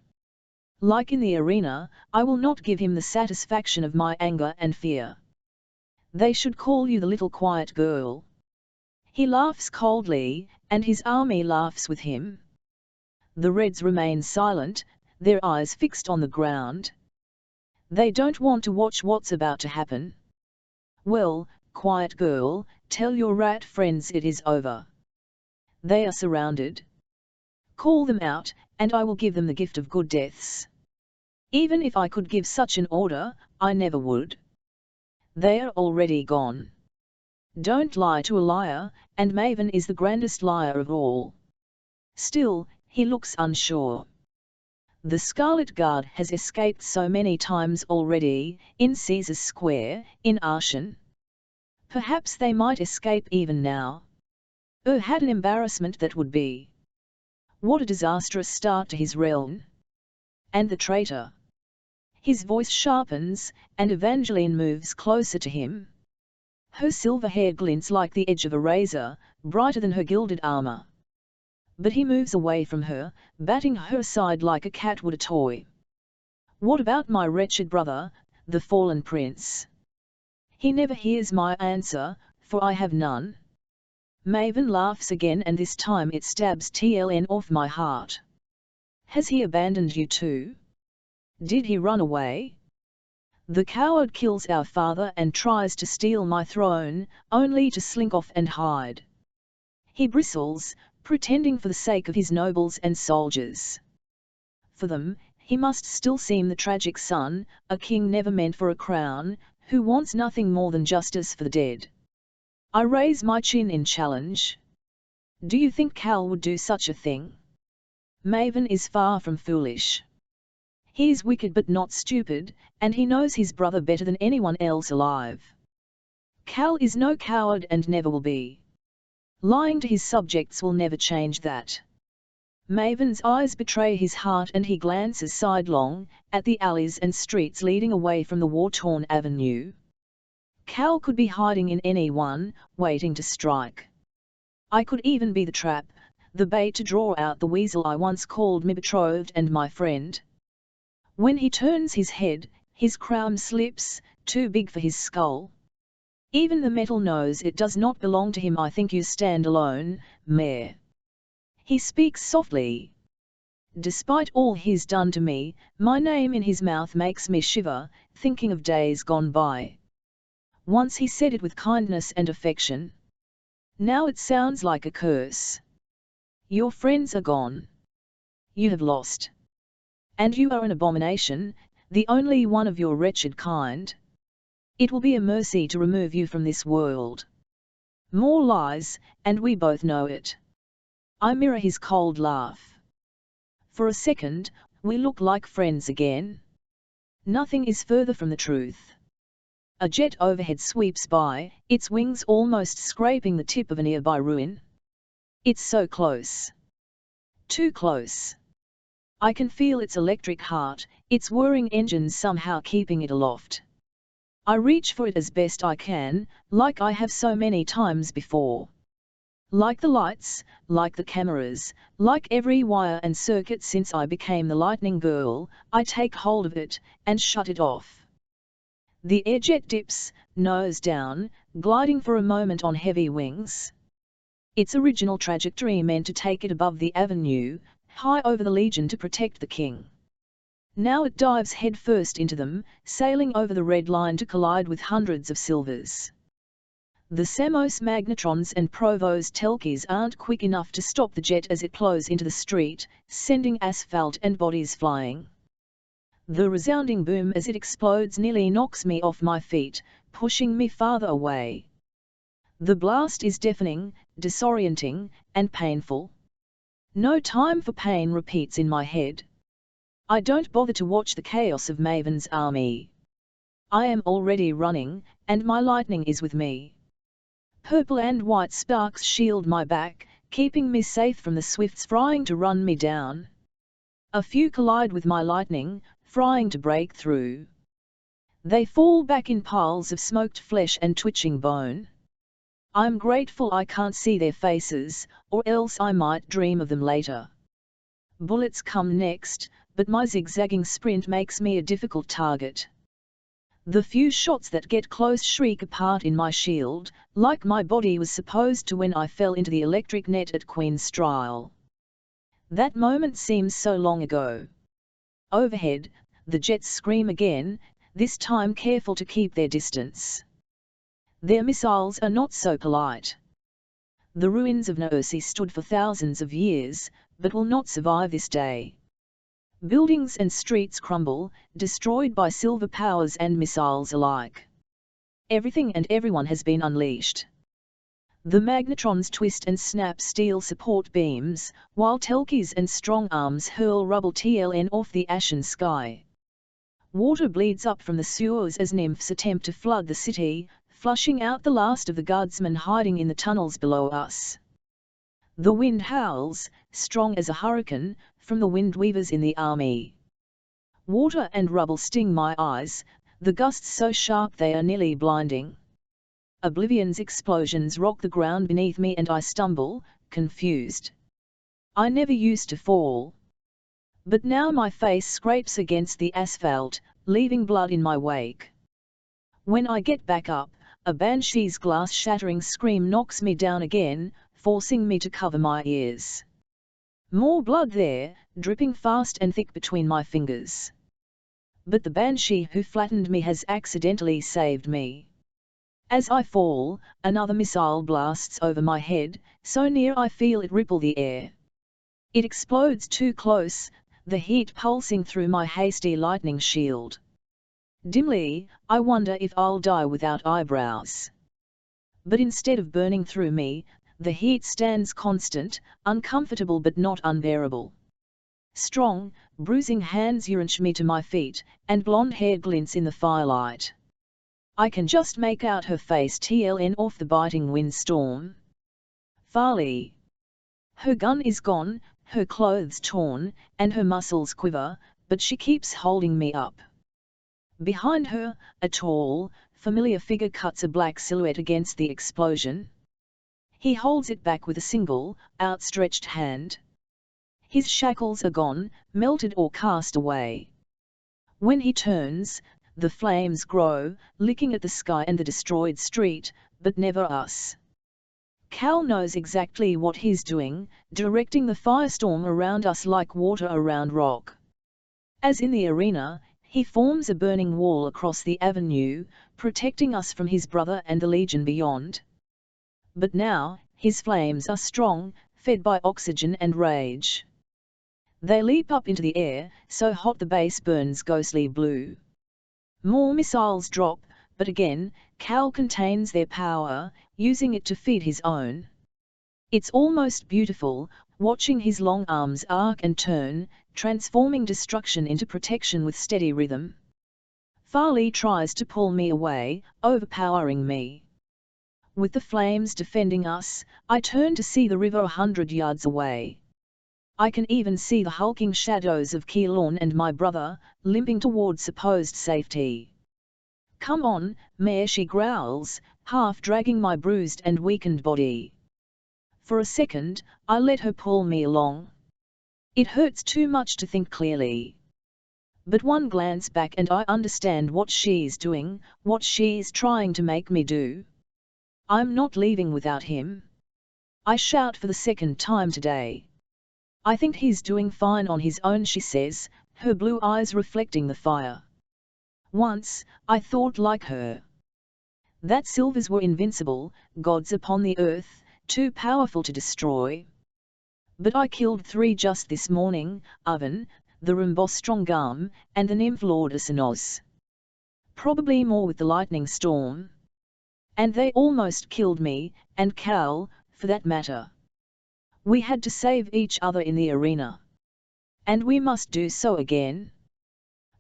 Like in the arena, I will not give him the satisfaction of my anger and fear. "They should call you the little quiet girl." He laughs coldly, and his army laughs with him. The Reds remain silent, their eyes fixed on the ground. They don't want to watch what's about to happen. "Well, quiet girl, tell your rat friends it is over. They are surrounded. Call them out, and I will give them the gift of good deaths. Even if I could give such an order, I never would. They are already gone. Don't lie to a liar, and Maven is the grandest liar of all." Still, he looks unsure. The Scarlet Guard has escaped so many times already, in Caesar's Square, in Aachen. Perhaps they might escape even now. Had an embarrassment that would be. What a disastrous start to his realm. And the traitor. His voice sharpens, and Evangeline moves closer to him. Her silver hair glints like the edge of a razor, brighter than her gilded armor. But he moves away from her, batting her aside like a cat would a toy. "What about my wretched brother, the fallen prince?" He never hears my answer, for I have none. Maven laughs again, and this time it stabs TLN off my heart. "Has he abandoned you too? Did he run away? The coward kills our father and tries to steal my throne, only to slink off and hide. He bristles, pretending for the sake of his nobles and soldiers. For them, he must still seem the tragic son, a king never meant for a crown, who wants nothing more than justice for the dead." I raise my chin in challenge. "Do you think Cal would do such a thing?" Maven is far from foolish. He is wicked but not stupid, and he knows his brother better than anyone else alive. Cal is no coward and never will be. Lying to his subjects will never change that. Maven's eyes betray his heart, and he glances sidelong, at the alleys and streets leading away from the war-torn avenue. Cal could be hiding in any one, waiting to strike. I could even be the trap, the bait to draw out the weasel I once called my betrothed and my friend. When he turns his head, his crown slips, too big for his skull. Even the metal knows it does not belong to him. "I think you stand alone, Mayor." He speaks softly. Despite all he's done to me, my name in his mouth makes me shiver, thinking of days gone by. Once he said it with kindness and affection. Now it sounds like a curse. "Your friends are gone. You have lost. And you are an abomination, the only one of your wretched kind. It will be a mercy to remove you from this world." More lies, and we both know it. I mirror his cold laugh. For a second, we look like friends again. Nothing is further from the truth. A jet overhead sweeps by, its wings almost scraping the tip of a nearby ruin. It's so close. Too close. I can feel its electric heart, its whirring engines somehow keeping it aloft. I reach for it as best I can, like I have so many times before. Like the lights, like the cameras, like every wire and circuit since I became the lightning girl, I take hold of it, and shut it off. The airjet dips, nose down, gliding for a moment on heavy wings. Its original trajectory meant to take it above the avenue, high over the Legion to protect the king. Now it dives headfirst into them, sailing over the red line to collide with hundreds of silvers. The Samos magnetrons and Provos telkis aren't quick enough to stop the jet as it plows into the street, sending asphalt and bodies flying. The resounding boom as it explodes nearly knocks me off my feet, pushing me farther away. The blast is deafening, disorienting, and painful. No time for pain repeats in my head. I don't bother to watch the chaos of Maven's army. I am already running, and my lightning is with me. Purple and white sparks shield my back, keeping me safe from the swifts frying to run me down. A few collide with my lightning, frying to break through. They fall back in piles of smoked flesh and twitching bone. I'm grateful I can't see their faces, or else I might dream of them later. Bullets come next, but my zigzagging sprint makes me a difficult target. The few shots that get close shriek apart in my shield, like my body was supposed to when I fell into the electric net at Queenstryle. That moment seems so long ago. Overhead, the jets scream again, this time careful to keep their distance. Their missiles are not so polite. The ruins of Noersi stood for thousands of years, but will not survive this day. Buildings and streets crumble, destroyed by silver powers and missiles alike. Everything and everyone has been unleashed. The magnetrons twist and snap steel support beams, while telkis and strong arms hurl rubble TLN off the ashen sky. Water bleeds up from the sewers as nymphs attempt to flood the city, flushing out the last of the guardsmen hiding in the tunnels below us. The wind howls, strong as a hurricane, from the windweavers in the army. Water and rubble sting my eyes, the gusts so sharp they are nearly blinding. Oblivion's explosions rock the ground beneath me and I stumble, confused. I never used to fall. But now my face scrapes against the asphalt, leaving blood in my wake. When I get back up, a banshee's glass-shattering scream knocks me down again, forcing me to cover my ears. More blood there, dripping fast and thick between my fingers. But the banshee who flattened me has accidentally saved me. As I fall, another missile blasts over my head, so near I feel it ripple the air. It explodes too close, the heat pulsing through my hasty lightning shield. Dimly, I wonder if I'll die without eyebrows. But instead of burning through me, the heat stands constant, uncomfortable but not unbearable. Strong, bruising hands yaunch me to my feet, and blonde hair glints in the firelight. I can just make out her face TLN off the biting windstorm. Farley. Her gun is gone, her clothes torn, and her muscles quiver, but she keeps holding me up. Behind her, a tall, familiar figure cuts a black silhouette against the explosion. He holds it back with a single, outstretched hand. His shackles are gone, melted or cast away. When he turns, the flames grow, licking at the sky and the destroyed street, but never us. Cal knows exactly what he's doing, directing the firestorm around us like water around rock. As in the arena, he forms a burning wall across the avenue, protecting us from his brother and the Legion beyond. But now, his flames are strong, fed by oxygen and rage. They leap up into the air, so hot the base burns ghostly blue. More missiles drop, but again, Cal contains their power, using it to feed his own. It's almost beautiful, watching his long arms arc and turn, transforming destruction into protection with steady rhythm. Farley tries to pull me away, overpowering me. With the flames defending us, I turn to see the river 100 yards away. I can even see the hulking shadows of Keelorn and my brother, limping towards supposed safety. "Come on, Mare," she growls, half dragging my bruised and weakened body. For a second, I let her pull me along. It hurts too much to think clearly. But one glance back and I understand what she's doing, what she's trying to make me do. I'm not leaving without him. I shout for the second time today. I think he's doing fine on his own, she says, her blue eyes reflecting the fire. Once, I thought like her. That Silvers were invincible, gods upon the earth, too powerful to destroy. But I killed 3 just this morning, Oven, the Rumbostrongam, and the nymph Lord Asanos. Probably more with the lightning storm. And they almost killed me, and Cal, for that matter. We had to save each other in the arena. And we must do so again.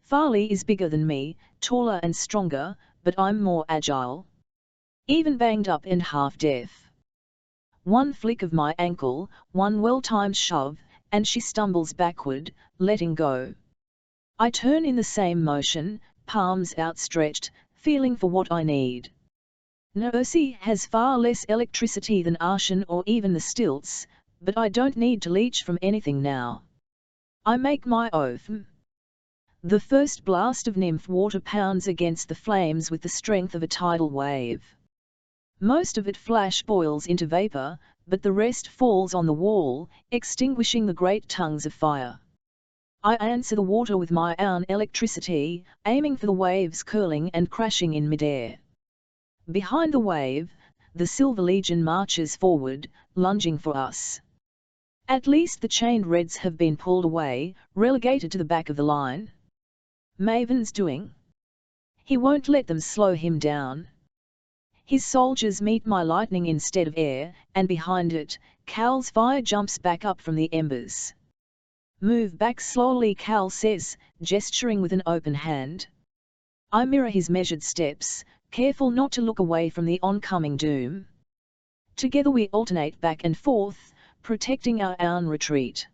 Farley is bigger than me, taller and stronger, but I'm more agile. Even banged up and half deaf. One flick of my ankle, one well-timed shove, and she stumbles backward, letting go. I turn in the same motion, palms outstretched, feeling for what I need. Nercy has far less electricity than Arshan or even the stilts, but I don't need to leech from anything now. I make my oath. The first blast of nymph water pounds against the flames with the strength of a tidal wave. Most of it flash boils into vapor, but the rest falls on the wall, extinguishing the great tongues of fire. I answer the water with my own electricity, aiming for the waves curling and crashing in midair. Behind the wave, the Silver Legion marches forward, lunging for us. At least the chained Reds have been pulled away, relegated to the back of the line. Maven's doing. He won't let them slow him down. His soldiers meet my lightning instead of air, and behind it, Cal's fire jumps back up from the embers. Move back slowly, Cal says, gesturing with an open hand. I mirror his measured steps, careful not to look away from the oncoming doom. Together we alternate back and forth, protecting our own retreat.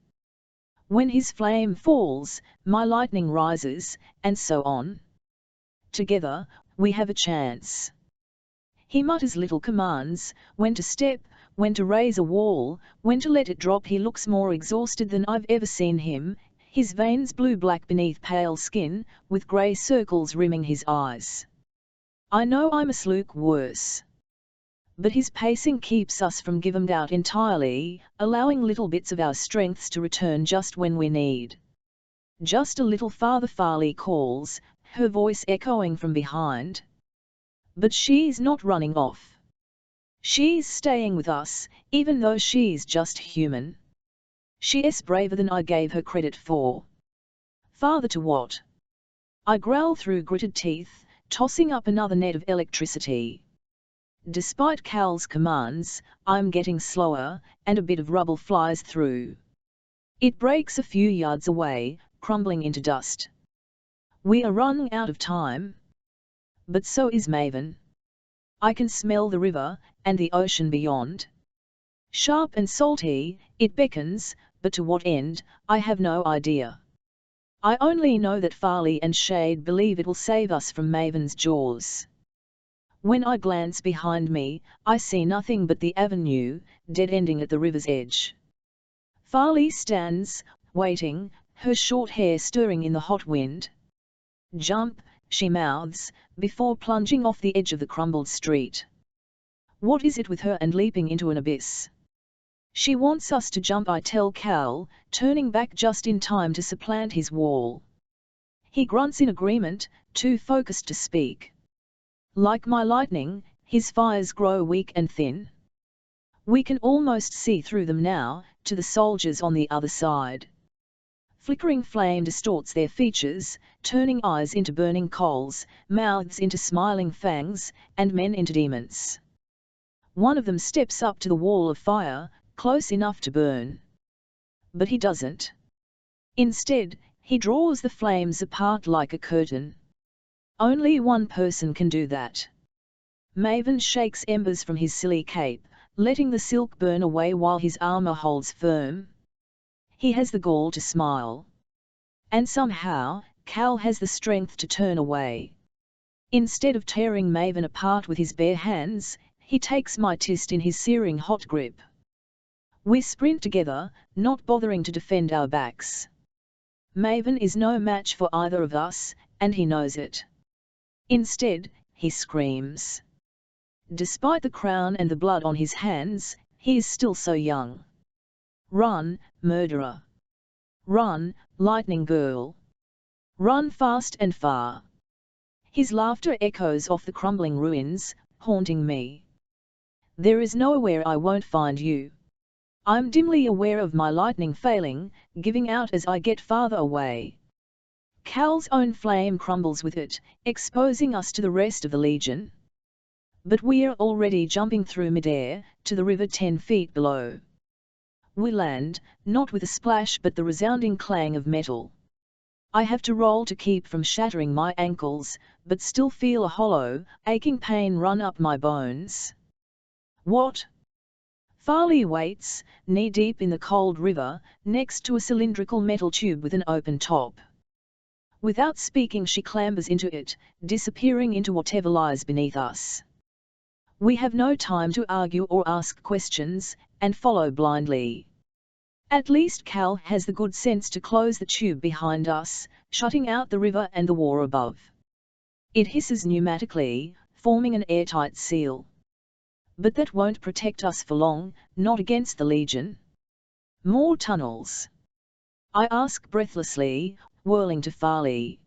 When his flame falls, my lightning rises, and so on. Together, we have a chance. He mutters little commands, when to step, when to raise a wall, when to let it drop. He looks more exhausted than I've ever seen him, his veins blue-black beneath pale skin, with grey circles rimming his eyes. I know I'm a slook worse. But his pacing keeps us from giving out entirely, allowing little bits of our strengths to return just when we need. Just a little farther, Farley calls, her voice echoing from behind. But she's not running off. She's staying with us, even though she's just human. She's braver than I gave her credit for. Farther to what? I growl through gritted teeth, tossing up another net of electricity. Despite Cal's commands, I'm getting slower, and a bit of rubble flies through. It breaks a few yards away, crumbling into dust. We are running out of time. But so is Maven. I can smell the river, and the ocean beyond. Sharp and salty, it beckons, but to what end, I have no idea. I only know that Farley and Shade believe it will save us from Maven's jaws. When I glance behind me, I see nothing but the avenue, dead-ending at the river's edge. Farley stands, waiting, her short hair stirring in the hot wind. Jump, she mouths, before plunging off the edge of the crumbled street. What is it with her and leaping into an abyss? She wants us to jump, I tell Cal, turning back just in time to supplant his wall. He grunts in agreement, too focused to speak. Like my lightning, his fires grow weak and thin. We can almost see through them now, to the soldiers on the other side. Flickering flame distorts their features, turning eyes into burning coals, mouths into smiling fangs, and men into demons. One of them steps up to the wall of fire, close enough to burn. But he doesn't. Instead, he draws the flames apart like a curtain. Only one person can do that. Maven shakes embers from his silly cape, letting the silk burn away while his armor holds firm. He has the gall to smile. And somehow, Cal has the strength to turn away. Instead of tearing Maven apart with his bare hands, he takes my fist in his searing hot grip. We sprint together, not bothering to defend our backs. Maven is no match for either of us, and he knows it. Instead, he screams. Despite the crown and the blood on his hands, he is still so young. Run, murderer! Run, lightning girl! Run fast and far! His laughter echoes off the crumbling ruins, haunting me. There is nowhere I won't find you. I'm dimly aware of my lightning failing, giving out as I get farther away. Cal's own flame crumbles with it, exposing us to the rest of the Legion. But we're already jumping through midair, to the river 10 feet below. We land, not with a splash but the resounding clang of metal. I have to roll to keep from shattering my ankles, but still feel a hollow, aching pain run up my bones. What? Farley waits, knee-deep in the cold river, next to a cylindrical metal tube with an open top. Without speaking she clambers into it, disappearing into whatever lies beneath us. We have no time to argue or ask questions, and follow blindly. At least Cal has the good sense to close the tube behind us, shutting out the river and the war above. It hisses pneumatically, forming an airtight seal. But that won't protect us for long, not against the Legion. More tunnels? I ask breathlessly, whirling to Farley.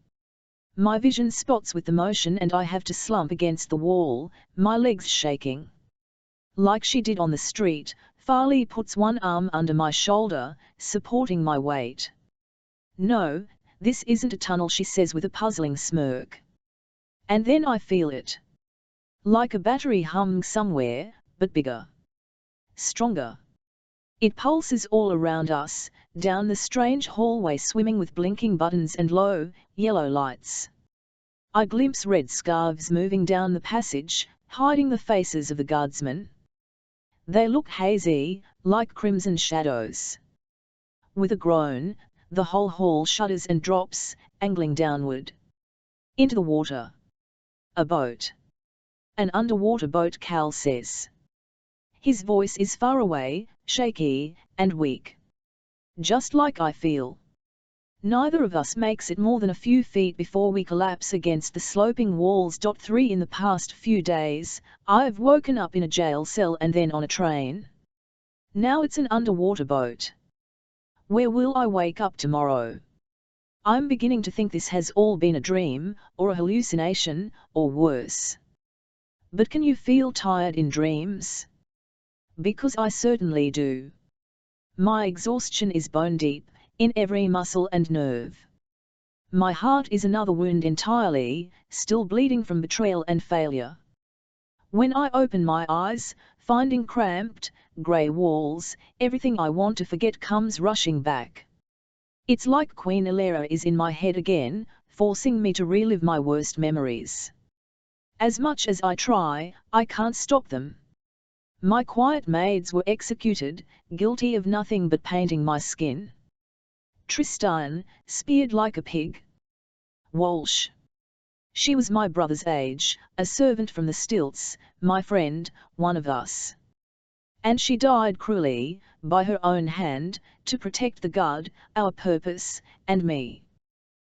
My vision spots with the motion and I have to slump against the wall, my legs shaking. Like she did on the street, Farley puts one arm under my shoulder, supporting my weight. No, this isn't a tunnel, she says with a puzzling smirk. And then I feel it. Like a battery hum somewhere, but bigger. Stronger. It pulses all around us, down the strange hallway swimming with blinking buttons and low, yellow lights. I glimpse red scarves moving down the passage, hiding the faces of the guardsmen. They look hazy, like crimson shadows. With a groan, the whole hall shudders and drops, angling downward. Into the water. A boat. An underwater boat, Cal says. His voice is far away, shaky, and weak. Just like I feel. Neither of us makes it more than a few feet before we collapse against the sloping walls. 3 In the past few days, I've woken up in a jail cell and then on a train. Now it's an underwater boat. Where will I wake up tomorrow? I'm beginning to think this has all been a dream, or a hallucination, or worse. But can you feel tired in dreams? Because I certainly do. My exhaustion is bone deep, in every muscle and nerve. My heart is another wound entirely, still bleeding from betrayal and failure. When I open my eyes, finding cramped, grey walls, everything I want to forget comes rushing back. It's like Queen Elera is in my head again, forcing me to relive my worst memories. As much as I try, I can't stop them. My quiet maids were executed, guilty of nothing but painting my skin. Tristan, speared like a pig. Walsh. She was my brother's age, a servant from the stilts, my friend, one of us. And she died cruelly, by her own hand, to protect the guard, our purpose, and me.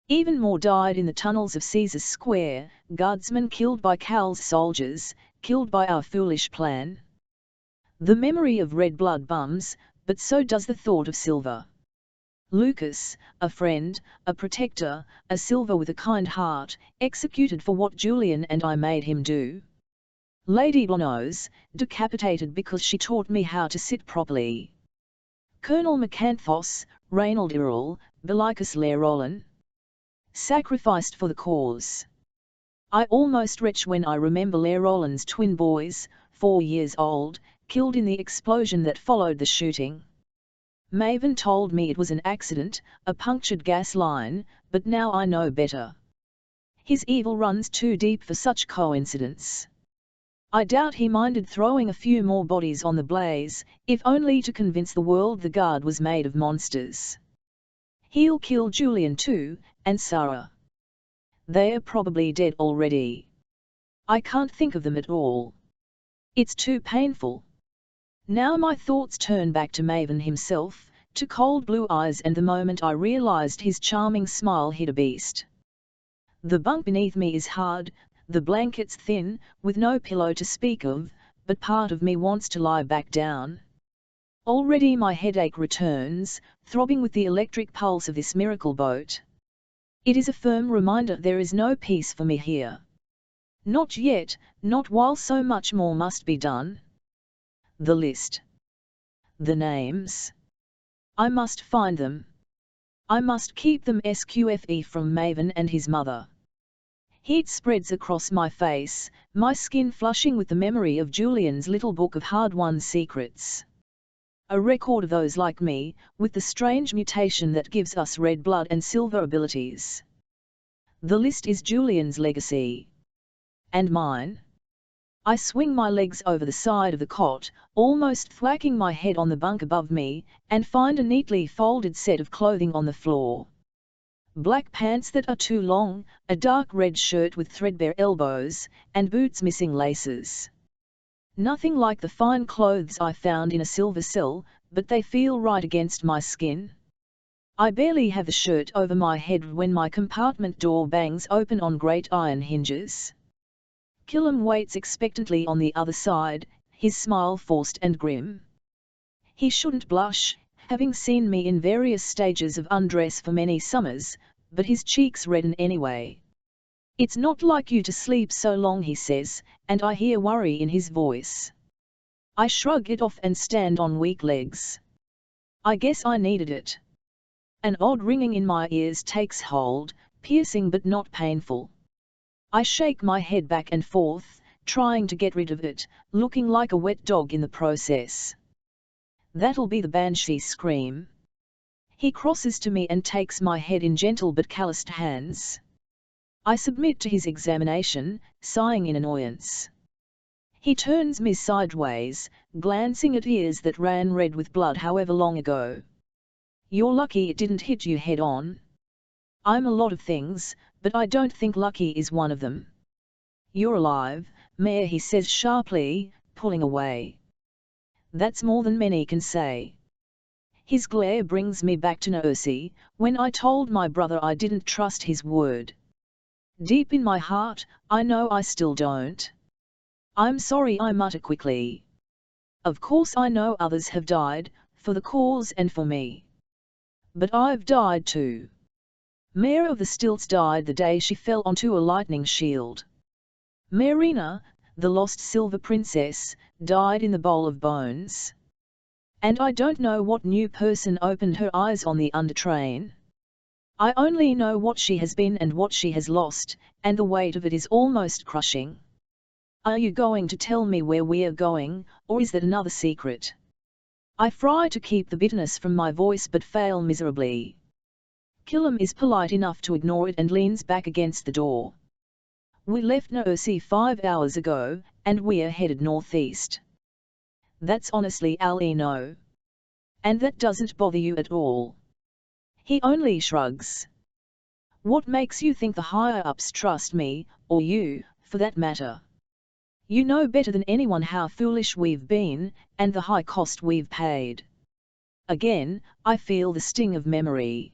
Even more died in the tunnels of Caesar's Square, guardsmen killed by Cal's soldiers, killed by our foolish plan. The memory of red blood bums, but so does the thought of Silver. Lucas, a friend, a protector, a Silver with a kind heart, executed for what Julian and I made him do. Lady Blonos, decapitated because she taught me how to sit properly. Colonel Macanthos, Reynold Irrel, Bellicus Lairolin. Sacrificed for the cause. I almost retch when I remember Lairolin's twin boys, 4 years old, killed in the explosion that followed the shooting. Maven told me it was an accident, a punctured gas line, but now I know better. His evil runs too deep for such coincidence. I doubt he minded throwing a few more bodies on the blaze, if only to convince the world the guard was made of monsters. He'll kill Julian too, and Sarah. They are probably dead already. I can't think of them at all. It's too painful. Now my thoughts turn back to Maven himself, to cold blue eyes, and the moment I realized his charming smile hid a beast. The bunk beneath me is hard, the blankets thin, with no pillow to speak of, but part of me wants to lie back down. Already my headache returns, throbbing with the electric pulse of this miracle boat. It is a firm reminder there is no peace for me here. Not yet, not while so much more must be done. The list. The names. I must find them. I must keep them SQFE from Maven and his mother. Heat spreads across my face, my skin flushing with the memory of Julian's little book of hard-won secrets. A record of those like me, with the strange mutation that gives us red blood and silver abilities. The list is Julian's legacy. And mine. I swing my legs over the side of the cot, almost thwacking my head on the bunk above me, and find a neatly folded set of clothing on the floor. Black pants that are too long, a dark red shirt with threadbare elbows, and boots missing laces. Nothing like the fine clothes I found in a silver cell, but they feel right against my skin. I barely have the shirt over my head when my compartment door bangs open on great iron hinges. Killam waits expectantly on the other side, his smile forced and grim. He shouldn't blush, having seen me in various stages of undress for many summers, but his cheeks redden anyway. "It's not like you to sleep so long," he says, and I hear worry in his voice. I shrug it off and stand on weak legs. I guess I needed it. An odd ringing in my ears takes hold, piercing but not painful. I shake my head back and forth, trying to get rid of it, looking like a wet dog in the process. That'll be the banshee scream. He crosses to me and takes my head in gentle but calloused hands. I submit to his examination, sighing in annoyance. He turns me sideways, glancing at ears that ran red with blood however long ago. "You're lucky it didn't hit you head on." "I'm a lot of things, but I don't think lucky is one of them." "You're alive, Mayor," he says sharply, pulling away. That's more than many can say. His glare brings me back to Nursey, when I told my brother I didn't trust his word. Deep in my heart, I know I still don't. "I'm sorry," I mutter quickly. "Of course I know others have died, for the cause and for me. But I've died too. Mare of the Stilts died the day she fell onto a lightning shield. Marina, the lost silver princess, died in the bowl of bones. And I don't know what new person opened her eyes on the undertrain. I only know what she has been and what she has lost, and the weight of it is almost crushing. Are you going to tell me where we're going, or is that another secret?" I try to keep the bitterness from my voice but fail miserably. Killam is polite enough to ignore it and leans back against the door. "We left Nursey 5 hours ago, and we're headed northeast." "That's honestly all no. And that doesn't bother you at all?" He only shrugs. "What makes you think the higher-ups trust me, or you, for that matter? You know better than anyone how foolish we've been, and the high cost we've paid." Again, I feel the sting of memory.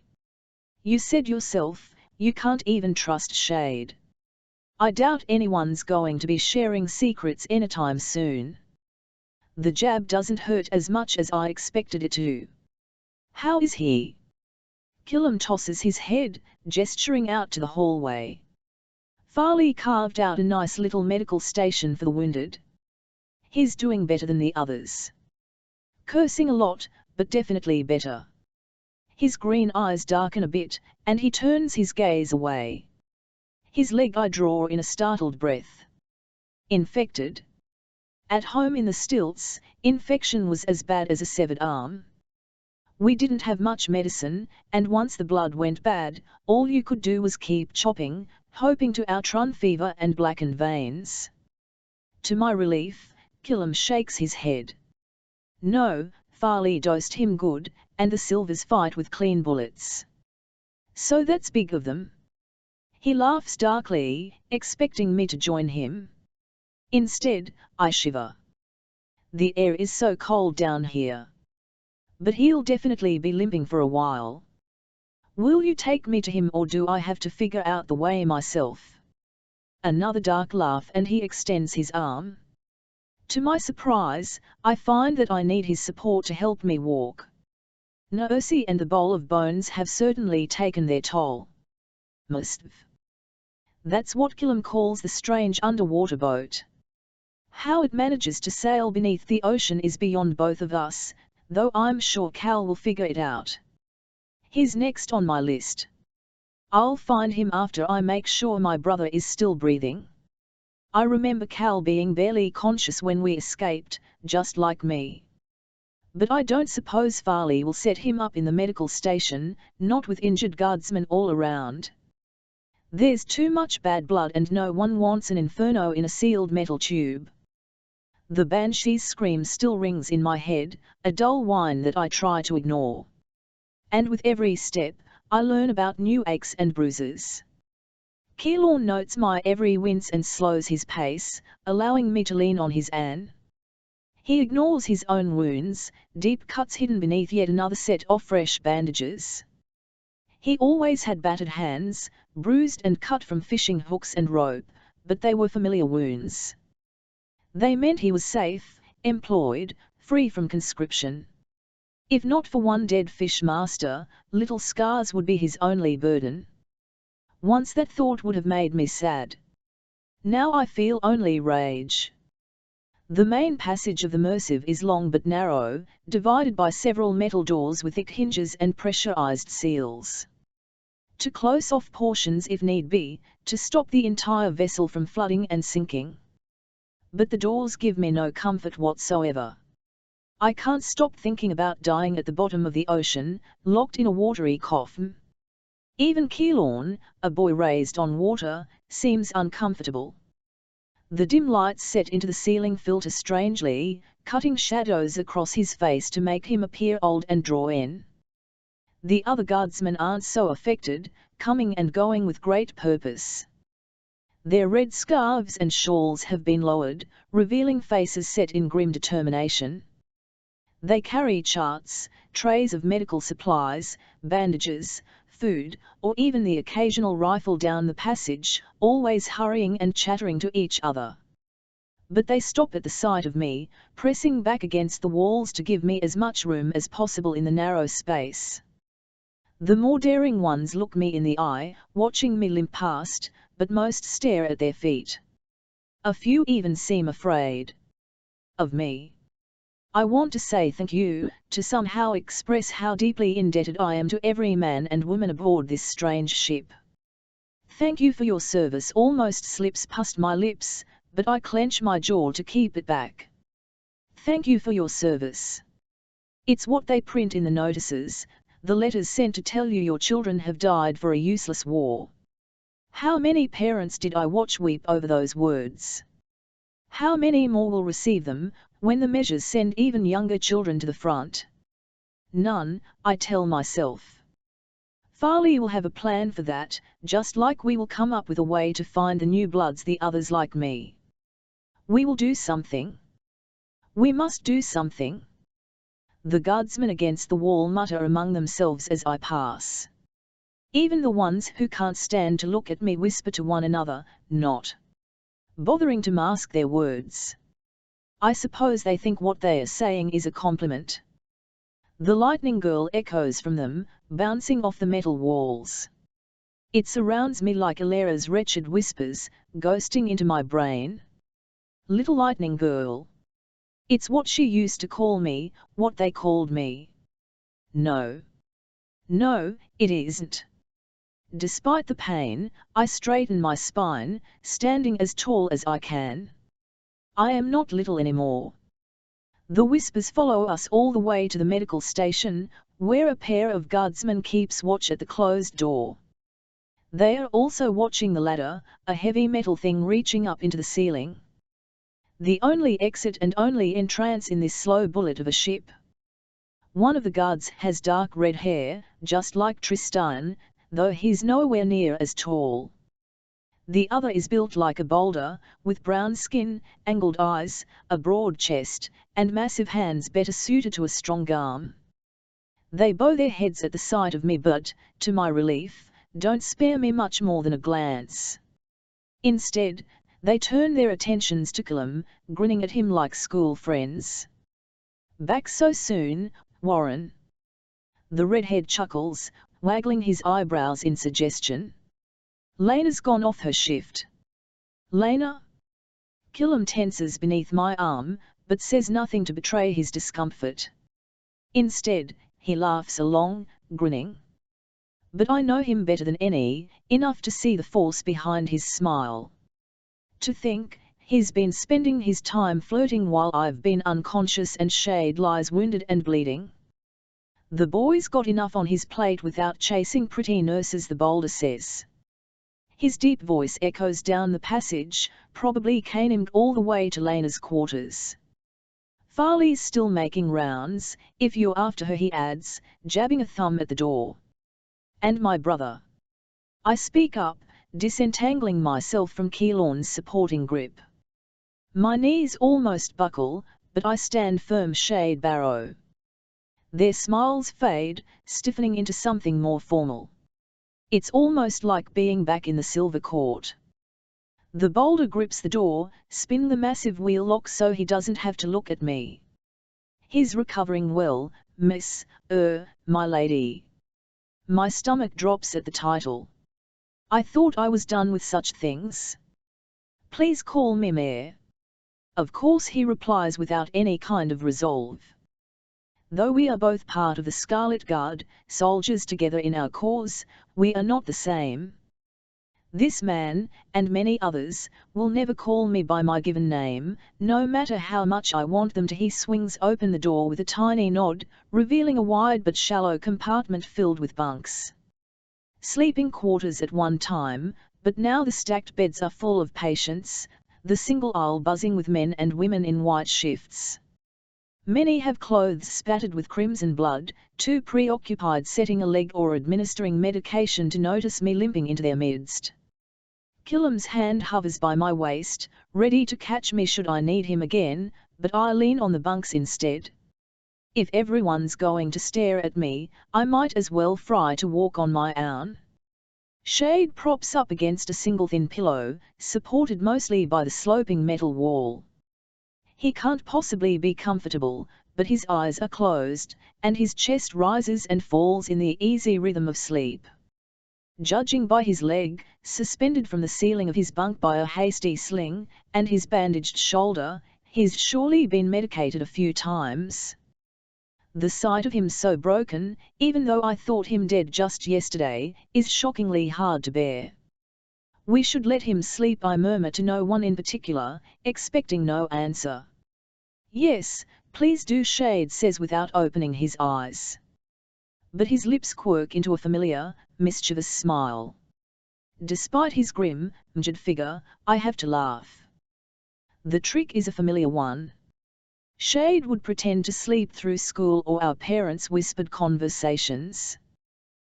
"You said yourself, you can't even trust Shade. I doubt anyone's going to be sharing secrets anytime soon." The jab doesn't hurt as much as I expected it to. "How is he?" Killam tosses his head, gesturing out to the hallway. "Farley carved out a nice little medical station for the wounded. He's doing better than the others. Cursing a lot, but definitely better." His green eyes darken a bit, and he turns his gaze away. His leg I draw in a startled breath. "Infected?" At home in the Stilts, infection was as bad as a severed arm. We didn't have much medicine, and once the blood went bad, all you could do was keep chopping, hoping to outrun fever and blackened veins. To my relief, Killam shakes his head. "No, Farley dosed him good, and the Silvers fight with clean bullets. So that's big of them." He laughs darkly, expecting me to join him. Instead, I shiver. The air is so cold down here. But he'll definitely be limping for a while. Will you take me to him, or do I have to figure out the way myself? Another dark laugh, and he extends his arm. To my surprise, I find that I need his support to help me walk. Nursey and the bowl of bones have certainly taken their toll. Mustv. That's what Killam calls the strange underwater boat. How it manages to sail beneath the ocean is beyond both of us, though I'm sure Cal will figure it out. He's next on my list. I'll find him after I make sure my brother is still breathing. I remember Cal being barely conscious when we escaped, just like me. But I don't suppose Farley will set him up in the medical station, not with injured guardsmen all around. There's too much bad blood, and no one wants an inferno in a sealed metal tube. The banshee's scream still rings in my head, a dull whine that I try to ignore. And with every step, I learn about new aches and bruises. Keylorn notes my every wince and slows his pace, allowing me to lean on his Anne. He ignores his own wounds, deep cuts hidden beneath yet another set of fresh bandages. He always had battered hands, bruised and cut from fishing hooks and rope, but they were familiar wounds. They meant he was safe, employed, free from conscription. If not for one dead fish master, little scars would be his only burden. Once that thought would have made me sad. Now I feel only rage. The main passage of the Mercive is long but narrow, divided by several metal doors with thick hinges and pressurized seals. To close off portions if need be, to stop the entire vessel from flooding and sinking. But the doors give me no comfort whatsoever. I can't stop thinking about dying at the bottom of the ocean, locked in a watery coffin. Even Keylorn, a boy raised on water, seems uncomfortable. The dim lights set into the ceiling filter strangely, cutting shadows across his face to make him appear old and drawn. The other guardsmen aren't so affected, coming and going with great purpose. Their red scarves and shawls have been lowered, revealing faces set in grim determination. They carry charts, trays of medical supplies, bandages, food, or even the occasional rifle down the passage, always hurrying and chattering to each other. But they stop at the sight of me, pressing back against the walls to give me as much room as possible in the narrow space. The more daring ones look me in the eye, watching me limp past, but most stare at their feet. A few even seem afraid of me. I want to say thank you, to somehow express how deeply indebted I am to every man and woman aboard this strange ship. Thank you for your service almost slips past my lips, but I clench my jaw to keep it back. Thank you for your service. It's what they print in the notices, the letters sent to tell you your children have died for a useless war. How many parents did I watch weep over those words? How many more will receive them, when the measures send even younger children to the front? None, I tell myself. Farley will have a plan for that, just like we will come up with a way to find the new bloods, the others like me. We will do something. We must do something. The guardsmen against the wall mutter among themselves as I pass. Even the ones who can't stand to look at me whisper to one another, not bothering to mask their words. I suppose they think what they are saying is a compliment. The lightning girl echoes from them, bouncing off the metal walls. It surrounds me like Alera's wretched whispers, ghosting into my brain. Little lightning girl. It's what she used to call me, what they called me. No. No, it isn't. Despite the pain, I straighten my spine, standing as tall as I can. I am not little anymore. The whispers follow us all the way to the medical station, where a pair of guardsmen keeps watch at the closed door. They are also watching the ladder, a heavy metal thing reaching up into the ceiling. The only exit and only entrance in this slow bullet of a ship. One of the guards has dark red hair, just like Tristan, though he's nowhere near as tall. The other is built like a boulder, with brown skin, angled eyes, a broad chest, and massive hands better suited to a strong arm. They bow their heads at the sight of me but, to my relief, don't spare me much more than a glance. Instead, they turn their attentions to Killam, grinning at him like school friends. "Back so soon, Warren?" The redhead chuckles, waggling his eyebrows in suggestion. "Lena's gone off her shift." "Lena?" Killam tenses beneath my arm, but says nothing to betray his discomfort. Instead, he laughs along, grinning. But I know him better than any, enough to see the force behind his smile. To think, he's been spending his time flirting while I've been unconscious and Shade lies wounded and bleeding. The boy's got enough on his plate without chasing pretty nurses, the boulder says. His deep voice echoes down the passage, probably caning all the way to Lena's quarters. "Farley's still making rounds, if you're after her," he adds, jabbing a thumb at the door. "And my brother." I speak up, disentangling myself from Keelan's supporting grip. My knees almost buckle, but I stand firm. Shade Barrow. Their smiles fade, stiffening into something more formal. It's almost like being back in the Silver Court. The boulder grips the door, spinning the massive wheel lock so he doesn't have to look at me. "He's recovering well, Miss, my lady." My stomach drops at the title. I thought I was done with such things. "Please call me Mayor." "Of course," he replies without any kind of resolve. Though we are both part of the Scarlet Guard, soldiers together in our cause, we are not the same. This man, and many others, will never call me by my given name, no matter how much I want them to. He swings open the door with a tiny nod, revealing a wide but shallow compartment filled with bunks. Sleeping quarters at one time, but now the stacked beds are full of patients, the single aisle buzzing with men and women in white shifts. Many have clothes spattered with crimson blood, too preoccupied setting a leg or administering medication to notice me limping into their midst. Killam's hand hovers by my waist, ready to catch me should I need him again, but I lean on the bunks instead. If everyone's going to stare at me, I might as well fry to walk on my own. Shade props up against a single thin pillow, supported mostly by the sloping metal wall. He can't possibly be comfortable, but his eyes are closed, and his chest rises and falls in the easy rhythm of sleep. Judging by his leg, suspended from the ceiling of his bunk by a hasty sling, and his bandaged shoulder, he's surely been medicated a few times. The sight of him so broken, even though I thought him dead just yesterday, is shockingly hard to bear. "We should let him sleep," I murmur to no one in particular, expecting no answer. "Yes, please do," Shade says without opening his eyes. But his lips quirk into a familiar, mischievous smile. Despite his grim, mjid figure, I have to laugh. The trick is a familiar one. Shade would pretend to sleep through school or our parents' whispered conversations.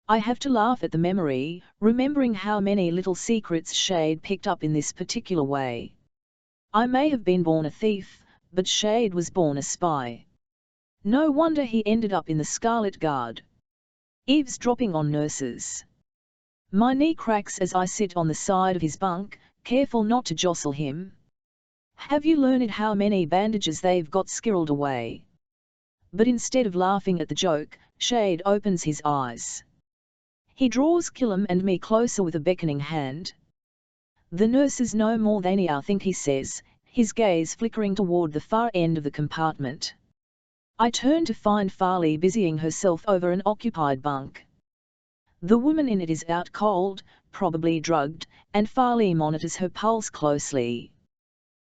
I have to laugh at the memory, remembering how many little secrets Shade picked up in this particular way. I may have been born a thief, but Shade was born a spy. No wonder he ended up in the Scarlet Guard. Eavesdropping on nurses. My knee cracks as I sit on the side of his bunk, careful not to jostle him. "Have you learned how many bandages they've got squirreled away?" But instead of laughing at the joke, Shade opens his eyes. He draws Killam and me closer with a beckoning hand. "The nurses know more than you think," he says, his gaze flickering toward the far end of the compartment. I turn to find Farley busying herself over an occupied bunk. The woman in it is out cold, probably drugged, and Farley monitors her pulse closely.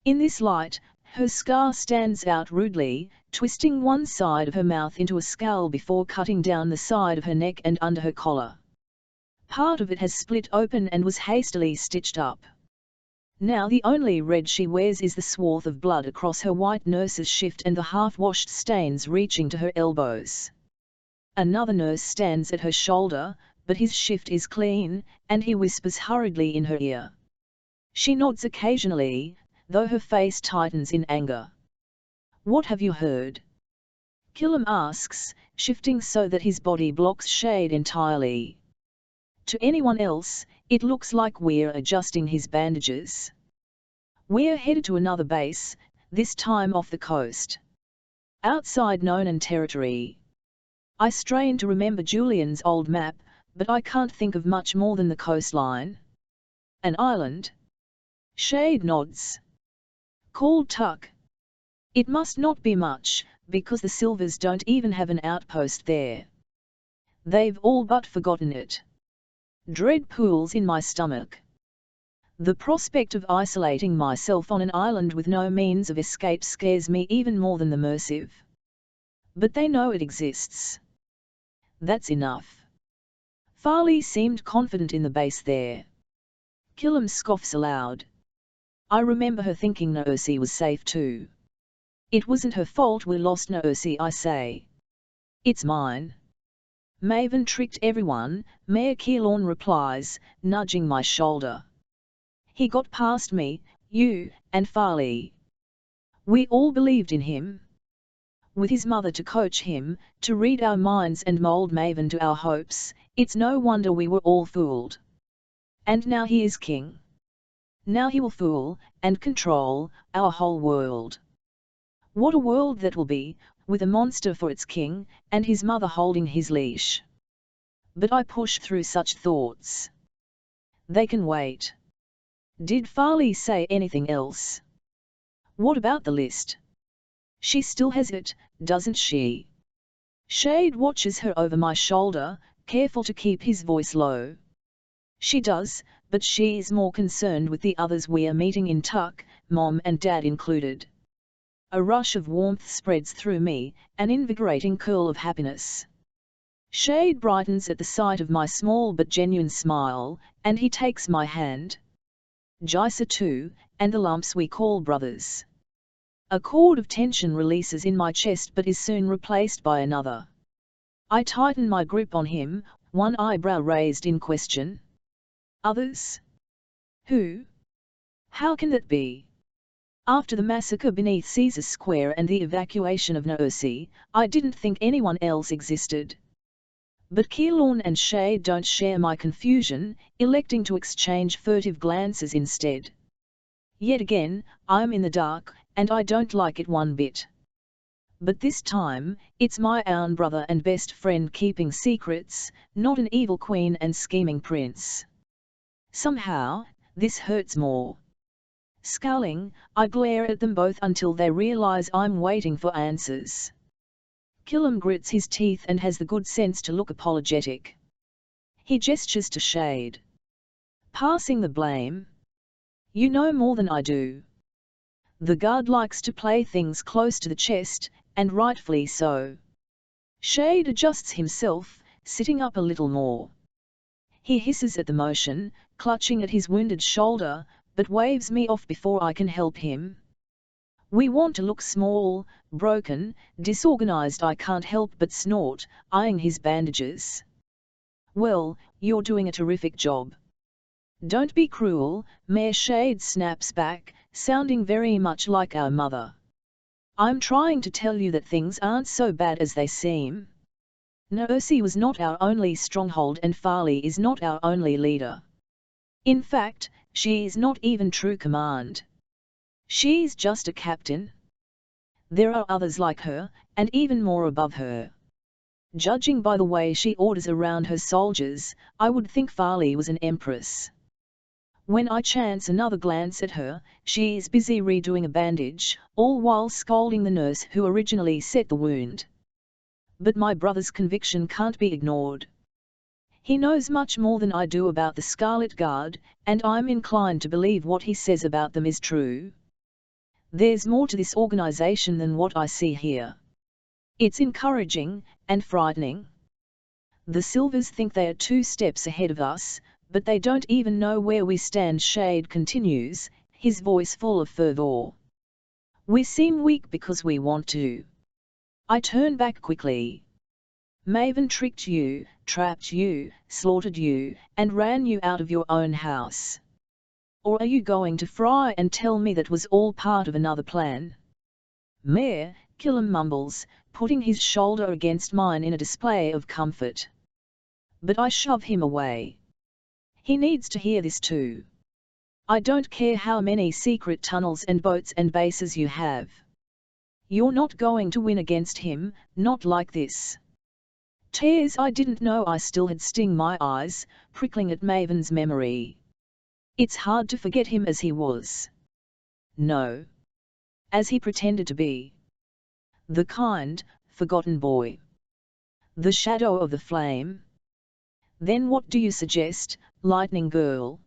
In this light, her scar stands out rudely, twisting one side of her mouth into a scowl before cutting down the side of her neck and under her collar. Part of it has split open and was hastily stitched up. Now the only red she wears is the swath of blood across her white nurse's shift and the half-washed stains reaching to her elbows. Another nurse stands at her shoulder, but his shift is clean, and he whispers hurriedly in her ear. She nods occasionally, though her face tightens in anger. What have you heard? Killam asks, shifting so that his body blocks Shade entirely. To anyone else, it looks like we're adjusting his bandages. We're headed to another base, this time off the coast. Outside Nonan territory. I strain to remember Julian's old map, but I can't think of much more than the coastline. An island? Shade nods. Called Tuck. It must not be much, because the Silvers don't even have an outpost there. They've all but forgotten it. Dread pools in my stomach. The prospect of isolating myself on an island with no means of escape scares me even more than the Merciv. But they know it exists. That's enough. Farley seemed confident in the base there. Killam scoffs aloud. I remember her thinking Noersi was safe too. It wasn't her fault we lost Noersi, I say. It's mine. Maven tricked everyone, Mayor Keelorn replies, nudging my shoulder. He got past me, you, and Farley. We all believed in him. With his mother to coach him, to read our minds and mold Maven to our hopes, it's no wonder we were all fooled. And now he is king. Now he will fool, and control, our whole world. What a world that will be, with a monster for its king, and his mother holding his leash. But I push through such thoughts. They can wait. Did Farley say anything else? What about the list? She still has it, doesn't she? Shade watches her over my shoulder, careful to keep his voice low. She does, but she is more concerned with the others we are meeting in Tuck, Mom and Dad included. A rush of warmth spreads through me, an invigorating curl of happiness. Shade brightens at the sight of my small but genuine smile, and he takes my hand. Jaisa too, and the lumps we call brothers. A cord of tension releases in my chest but is soon replaced by another. I tighten my grip on him, one eyebrow raised in question. Others? Who? How can that be? After the massacre beneath Caesar Square and the evacuation of Noersi, I didn't think anyone else existed. But Keelorn and Shade don't share my confusion, electing to exchange furtive glances instead. Yet again, I'm in the dark, and I don't like it one bit. But this time, it's my own brother and best friend keeping secrets, not an evil queen and scheming prince. Somehow, this hurts more. Scowling, I glare at them both until they realize I'm waiting for answers. Killam grits his teeth and has the good sense to look apologetic. He gestures to Shade. Passing the blame. You know more than I do. The guard likes to play things close to the chest, and rightfully so. Shade adjusts himself, sitting up a little more. He hisses at the motion, clutching at his wounded shoulder, but waves me off before I can help him. We want to look small, broken, disorganized. I can't help but snort, eyeing his bandages. Well, you're doing a terrific job. Don't be cruel, Mayor Shade snaps back, sounding very much like our mother. I'm trying to tell you that things aren't so bad as they seem. Noersi was not our only stronghold and Farley is not our only leader. In fact, she is not even true command. She's just a captain. There are others like her, and even more above her. Judging by the way she orders around her soldiers, I would think Farley was an empress. When I chance another glance at her, she is busy redoing a bandage, all while scolding the nurse who originally set the wound. But my brother's conviction can't be ignored. He knows much more than I do about the Scarlet Guard, and I'm inclined to believe what he says about them is true. There's more to this organization than what I see here. It's encouraging, and frightening. The Silvers think they are 2 steps ahead of us, but they don't even know where we stand. Shade continues, his voice full of fervor. We seem weak because we want to. I turn back quickly. Maven tricked you, trapped you, slaughtered you, and ran you out of your own house. Or are you going to fry and tell me that was all part of another plan? Mayor, Killam mumbles, putting his shoulder against mine in a display of comfort. But I shove him away. He needs to hear this too. I don't care how many secret tunnels and boats and bases you have. You're not going to win against him, not like this. Tears I didn't know I still had sting my eyes, prickling at Maven's memory. It's hard to forget him as he was. No. As he pretended to be. The kind, forgotten boy. The shadow of the flame. Then what do you suggest, Lightning Girl?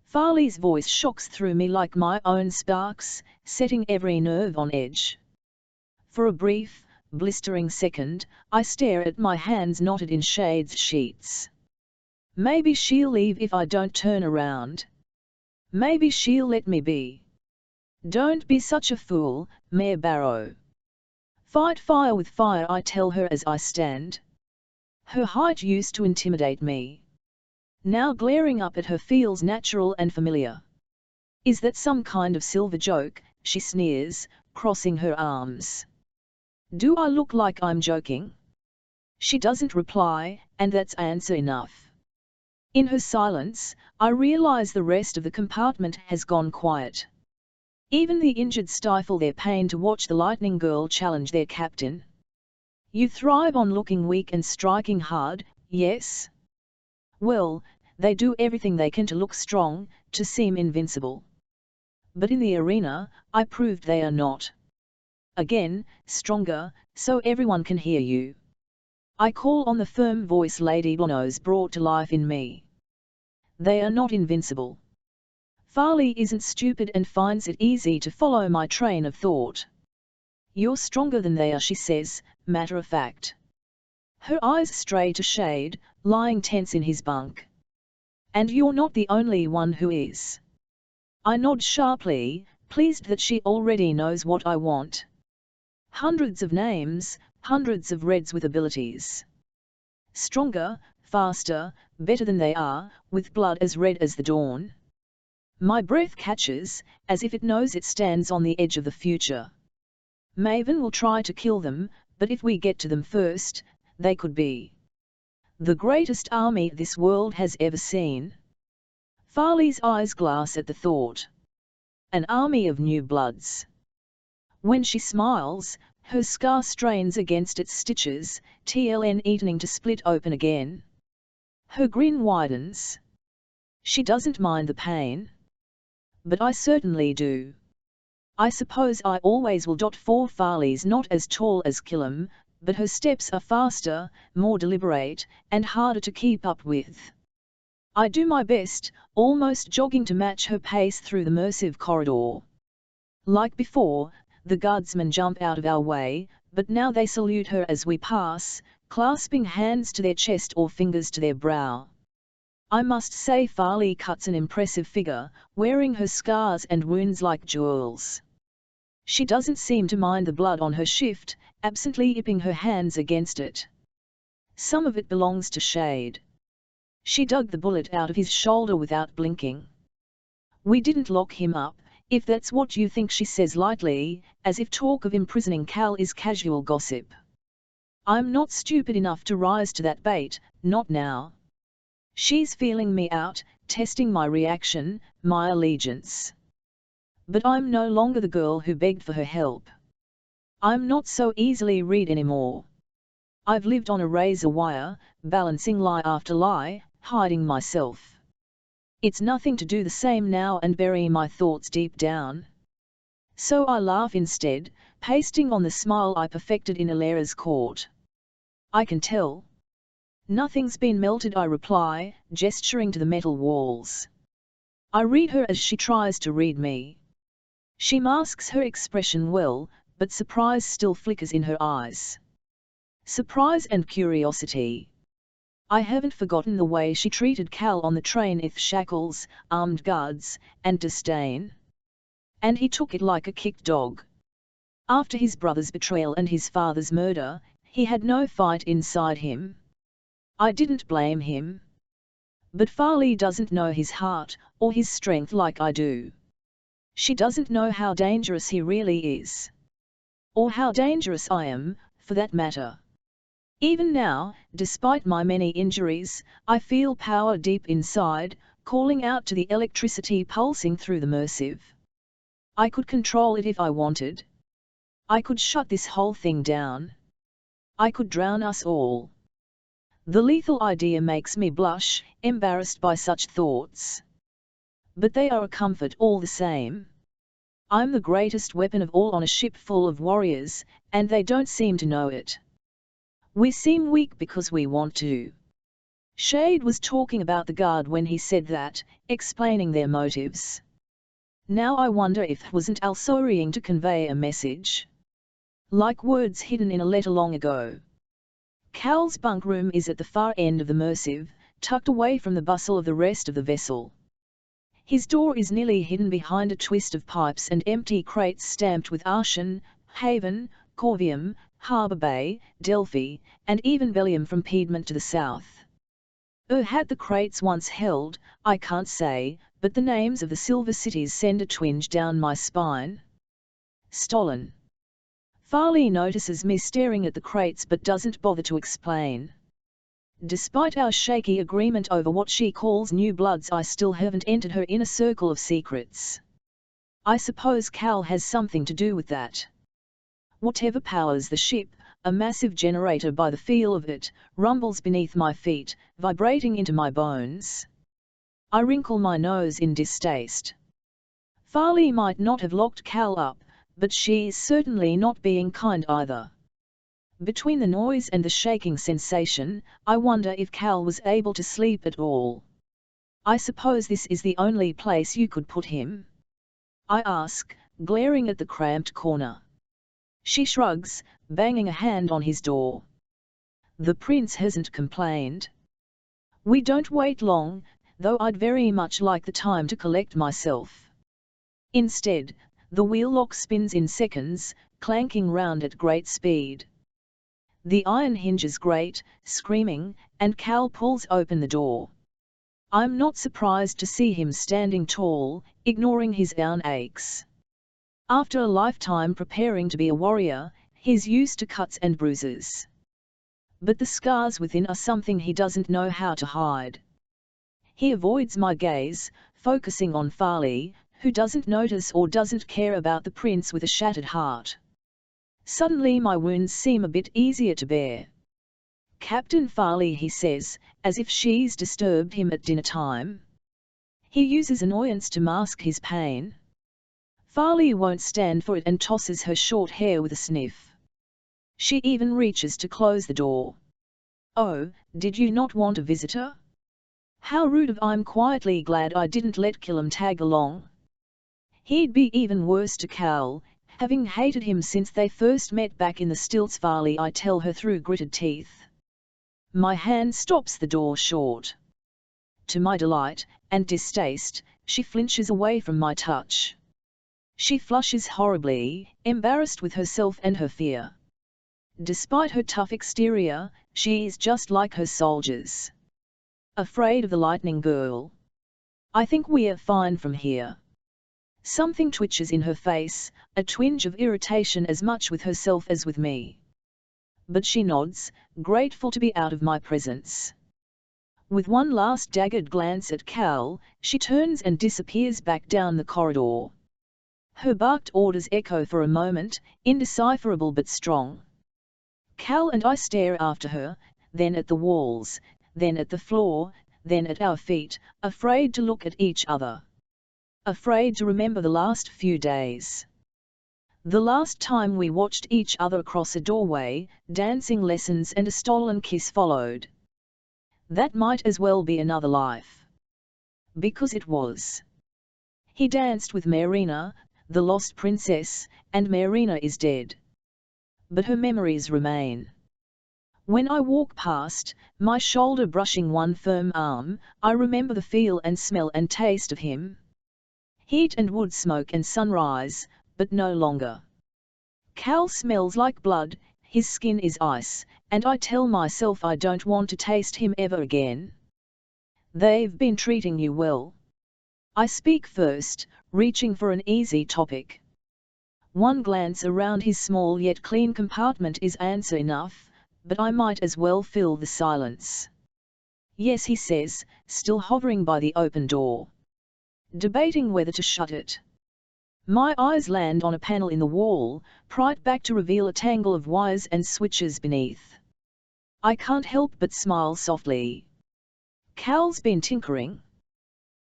Farley's voice shocks through me like my own sparks, setting every nerve on edge. For a brief, blistering second, I stare at my hands knotted in shades sheets. Maybe she'll leave if I don't turn around. Maybe she'll let me be. Don't be such a fool, Mayor Barrow. Fight fire with fire, I tell her as I stand. Her height used to intimidate me. Now glaring up at her feels natural and familiar. Is that some kind of silver joke, she sneers, crossing her arms. Do I look like I'm joking? She doesn't reply, and that's answer enough. In her silence, I realize the rest of the compartment has gone quiet. Even the injured stifle their pain to watch the Lightning Girl challenge their captain. You thrive on looking weak and striking hard, yes? Well, they do everything they can to look strong, to seem invincible. But in the arena, I proved they are not. Again, stronger, so everyone can hear you. I call on the firm voice Lady Blonose brought to life in me. They are not invincible. Farley isn't stupid and finds it easy to follow my train of thought. You're stronger than they are, she says, matter of fact. Her eyes stray to Shade, lying tense in his bunk. And you're not the only one who is. I nod sharply, pleased that she already knows what I want. Hundreds of names, hundreds of Reds with abilities. Stronger, faster, better than they are, with blood as red as the dawn. My breath catches, as if it knows it stands on the edge of the future. Maven will try to kill them, but if we get to them first, they could be the greatest army this world has ever seen. Farley's eyes glass at the thought. An army of new bloods. When she smiles, her scar strains against its stitches, TLN eating to split open again. Her grin widens. She doesn't mind the pain. But I certainly do. I suppose I always will. For Farley's not as tall as Killam, but her steps are faster, more deliberate, and harder to keep up with. I do my best, almost jogging to match her pace through the immersive corridor. Like before, the guardsmen jump out of our way, but now they salute her as we pass, clasping hands to their chest or fingers to their brow. I must say Farley cuts an impressive figure, wearing her scars and wounds like jewels. She doesn't seem to mind the blood on her shift, absently yipping her hands against it. Some of it belongs to Shade. She dug the bullet out of his shoulder without blinking. We didn't lock him up, if that's what you think, she says lightly, as if talk of imprisoning Cal is casual gossip. I'm not stupid enough to rise to that bait, not now. She's feeling me out, testing my reaction, my allegiance. But I'm no longer the girl who begged for her help. I'm not so easily read anymore. I've lived on a razor wire, balancing lie after lie, hiding myself. It's nothing to do the same now and bury my thoughts deep down. So I laugh instead, pasting on the smile I perfected in Alera's court. I can tell. Nothing's been melted, I reply, gesturing to the metal walls. I read her as she tries to read me. She masks her expression well, but surprise still flickers in her eyes. Surprise and curiosity. I haven't forgotten the way she treated Cal on the train with shackles, armed guards, and disdain. And he took it like a kicked dog. After his brother's betrayal and his father's murder, he had no fight inside him. I didn't blame him. But Farley doesn't know his heart, or his strength like I do. She doesn't know how dangerous he really is. Or how dangerous I am, for that matter. Even now, despite my many injuries, I feel power deep inside, calling out to the electricity pulsing through the Mersive. I could control it if I wanted. I could shut this whole thing down. I could drown us all. The lethal idea makes me blush, embarrassed by such thoughts. But they are a comfort all the same. I'm the greatest weapon of all on a ship full of warriors, and they don't seem to know it. We seem weak because we want to. Shade was talking about the guard when he said that, explaining their motives. Now I wonder if wasn't Alsorying to convey a message. Like words hidden in a letter long ago. Cal's bunk room is at the far end of the Mersive, tucked away from the bustle of the rest of the vessel. His door is nearly hidden behind a twist of pipes and empty crates stamped with Aachen, Haven, Corvium, Harbour Bay, Delphi, and even Bellium from Piedmont to the south. Had the crates once held, I can't say, but the names of the silver cities send a twinge down my spine. Stolen. Farley notices me staring at the crates but doesn't bother to explain. Despite our shaky agreement over what she calls new bloods, I still haven't entered her inner circle of secrets. I suppose Cal has something to do with that. Whatever powers the ship, a massive generator by the feel of it, rumbles beneath my feet, vibrating into my bones. I wrinkle my nose in distaste. Farley might not have locked Cal up, but she is certainly not being kind either. Between the noise and the shaking sensation, I wonder if Cal was able to sleep at all. I suppose this is the only place you could put him? I ask, glaring at the cramped corner. She shrugs, banging a hand on his door. The prince hasn't complained. We don't wait long, though I'd very much like the time to collect myself. Instead, the wheel lock spins in seconds, clanking round at great speed. The iron hinges grate, screaming, and Cal pulls open the door. I'm not surprised to see him standing tall, ignoring his own aches. After a lifetime preparing to be a warrior, he's used to cuts and bruises. But the scars within are something he doesn't know how to hide. He avoids my gaze, focusing on Farley, who doesn't notice or doesn't care about the prince with a shattered heart. Suddenly my wounds seem a bit easier to bear. Captain Farley, he says, as if she's disturbed him at dinner time. He uses annoyance to mask his pain. Farley won't stand for it and tosses her short hair with a sniff. She even reaches to close the door. Oh, did you not want a visitor? How rude of I'm quietly glad I didn't let Killam tag along. He'd be even worse to Cal, having hated him since they first met back in the stilts. Farley, I tell her through gritted teeth. My hand stops the door short. To my delight, and distaste, she flinches away from my touch. She flushes horribly, embarrassed with herself and her fear. Despite her tough exterior, she is just like her soldiers. Afraid of the lightning girl. I think we're fine from here. Something twitches in her face, a twinge of irritation as much with herself as with me. But she nods, grateful to be out of my presence. With one last daggered glance at Cal, she turns and disappears back down the corridor. Her barked orders echo for a moment, indecipherable but strong. Cal and I stare after her, then at the walls, then at the floor, then at our feet, afraid to look at each other. Afraid to remember the last few days. The last time we watched each other across a doorway, dancing lessons and a stolen kiss followed. That might as well be another life. Because it was. He danced with Marina, the lost princess, and Marina is dead. But her memories remain. When I walk past, my shoulder brushing one firm arm, I remember the feel and smell and taste of him. Heat and wood smoke and sunrise, but no longer. Cal smells like blood, his skin is ice, and I tell myself I don't want to taste him ever again. They've been treating you well. I speak first, reaching for an easy topic. One glance around his small yet clean compartment is answer enough, but I might as well fill the silence. Yes, he says, still hovering by the open door. Debating whether to shut it. My eyes land on a panel in the wall, pried back to reveal a tangle of wires and switches beneath. I can't help but smile softly. Cal's been tinkering.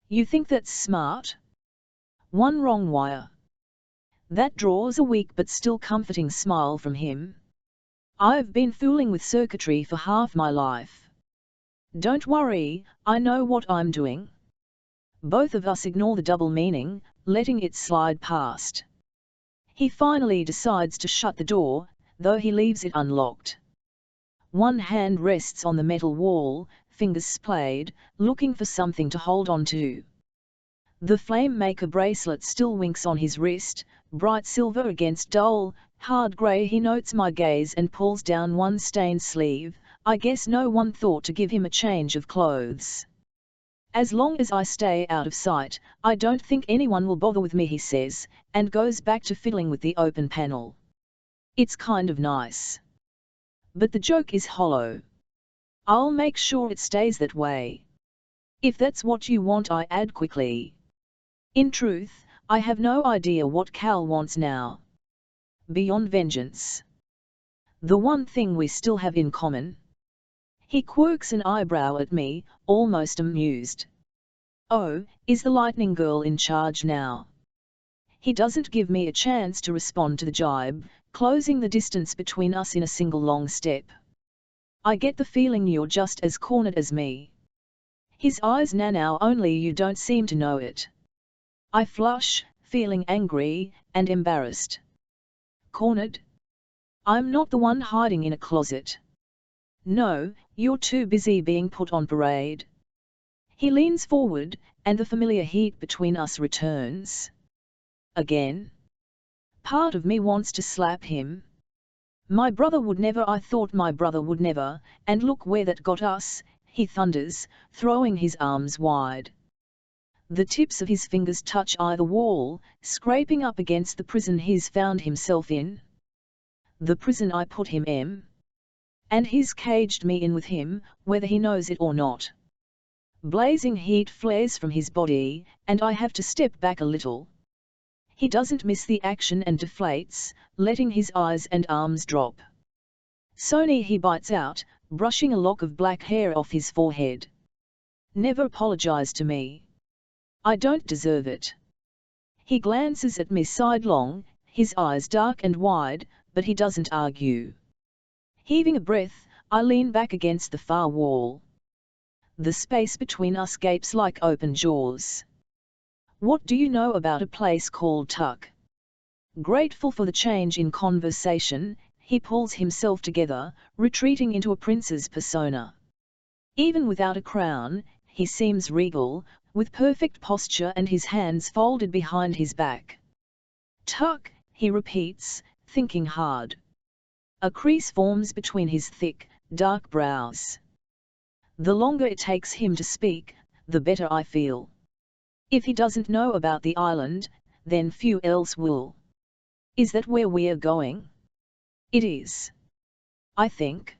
You think that's smart? One wrong wire. That draws a weak but still comforting smile from him. I've been fooling with circuitry for half my life. Don't worry, I know what I'm doing. Both of us ignore the double meaning, letting it slide past. He finally decides to shut the door, though he leaves it unlocked. One hand rests on the metal wall, fingers splayed, looking for something to hold on to. The Flame Maker bracelet still winks on his wrist, bright silver against dull, hard grey. He notes my gaze and pulls down one stained sleeve. I guess no one thought to give him a change of clothes. As long as I stay out of sight, I don't think anyone will bother with me, he says, and goes back to fiddling with the open panel. It's kind of nice. But the joke is hollow. I'll make sure it stays that way. If that's what you want, I add quickly. In truth, I have no idea what Cal wants now. Beyond vengeance. The one thing we still have in common. He quirks an eyebrow at me, almost amused. Oh, is the Lightning Girl in charge now? He doesn't give me a chance to respond to the jibe, closing the distance between us in a single long step. I get the feeling you're just as cornered as me. His eyes now, only you don't seem to know it. I flush, feeling angry and embarrassed. Cornered? I'm not the one hiding in a closet. No, you're too busy being put on parade. He leans forward, and the familiar heat between us returns. Again? Part of me wants to slap him. My brother would never, I thought my brother would never, and look where that got us, he thunders, throwing his arms wide. The tips of his fingers touch either wall, scraping up against the prison he's found himself in. The prison I put him in. And he's caged me in with him, whether he knows it or not. Blazing heat flares from his body, and I have to step back a little. He doesn't miss the action and deflates, letting his eyes and arms drop. Sony, he bites out, brushing a lock of black hair off his forehead. Never apologize to me. I don't deserve it. He glances at me sidelong, his eyes dark and wide, but he doesn't argue. Heaving a breath, I lean back against the far wall. The space between us gapes like open jaws. What do you know about a place called Tuck? Grateful for the change in conversation, he pulls himself together, retreating into a prince's persona. Even without a crown, he seems regal, with perfect posture and his hands folded behind his back. Tuck, he repeats, thinking hard. A crease forms between his thick, dark brows. The longer it takes him to speak, the better I feel. If he doesn't know about the island, then few else will. Is that where we're going? It is. I think.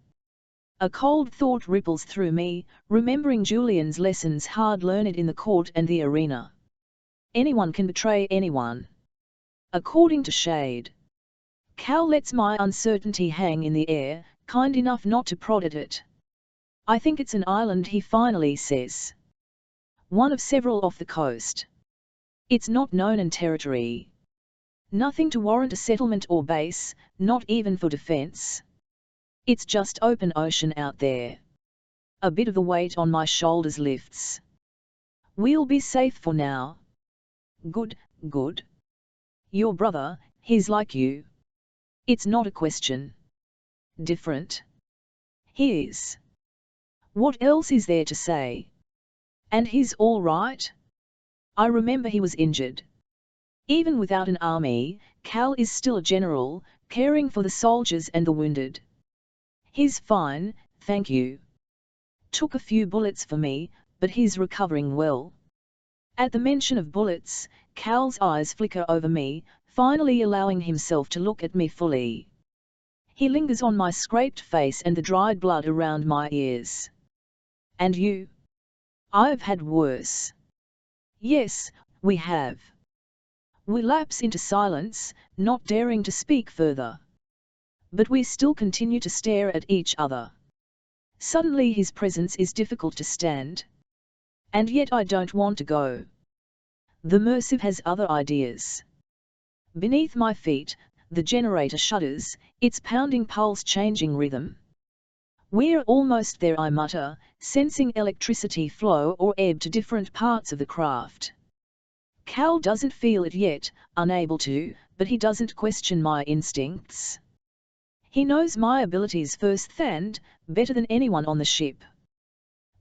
A cold thought ripples through me, remembering Julian's lessons hard-learned in the court and the arena. Anyone can betray anyone. According to Shade. Cal lets my uncertainty hang in the air, kind enough not to prod at it. I think it's an island, he finally says. One of several off the coast. It's not known territory. Nothing to warrant a settlement or base, not even for defense. It's just open ocean out there. A bit of the weight on my shoulders lifts. We'll be safe for now. Good, good. Your brother, he's like you. It's not a question. Different. He is. What else is there to say? And he's all right? I remember he was injured. Even without an army, Cal is still a general, caring for the soldiers and the wounded. He's fine, thank you. Took a few bullets for me, but he's recovering well. At the mention of bullets, Cal's eyes flicker over me, finally allowing himself to look at me fully. He lingers on my scraped face and the dried blood around my ears. And you? I've had worse. Yes, we have. We lapse into silence, not daring to speak further. But we still continue to stare at each other. Suddenly his presence is difficult to stand. And yet I don't want to go. The Merciv has other ideas. Beneath my feet, the generator shudders, its pounding pulse changing rhythm. We're almost there, I mutter, sensing electricity flow or ebb to different parts of the craft. Cal doesn't feel it yet, unable to, but he doesn't question my instincts. He knows my abilities firsthand, better than anyone on the ship.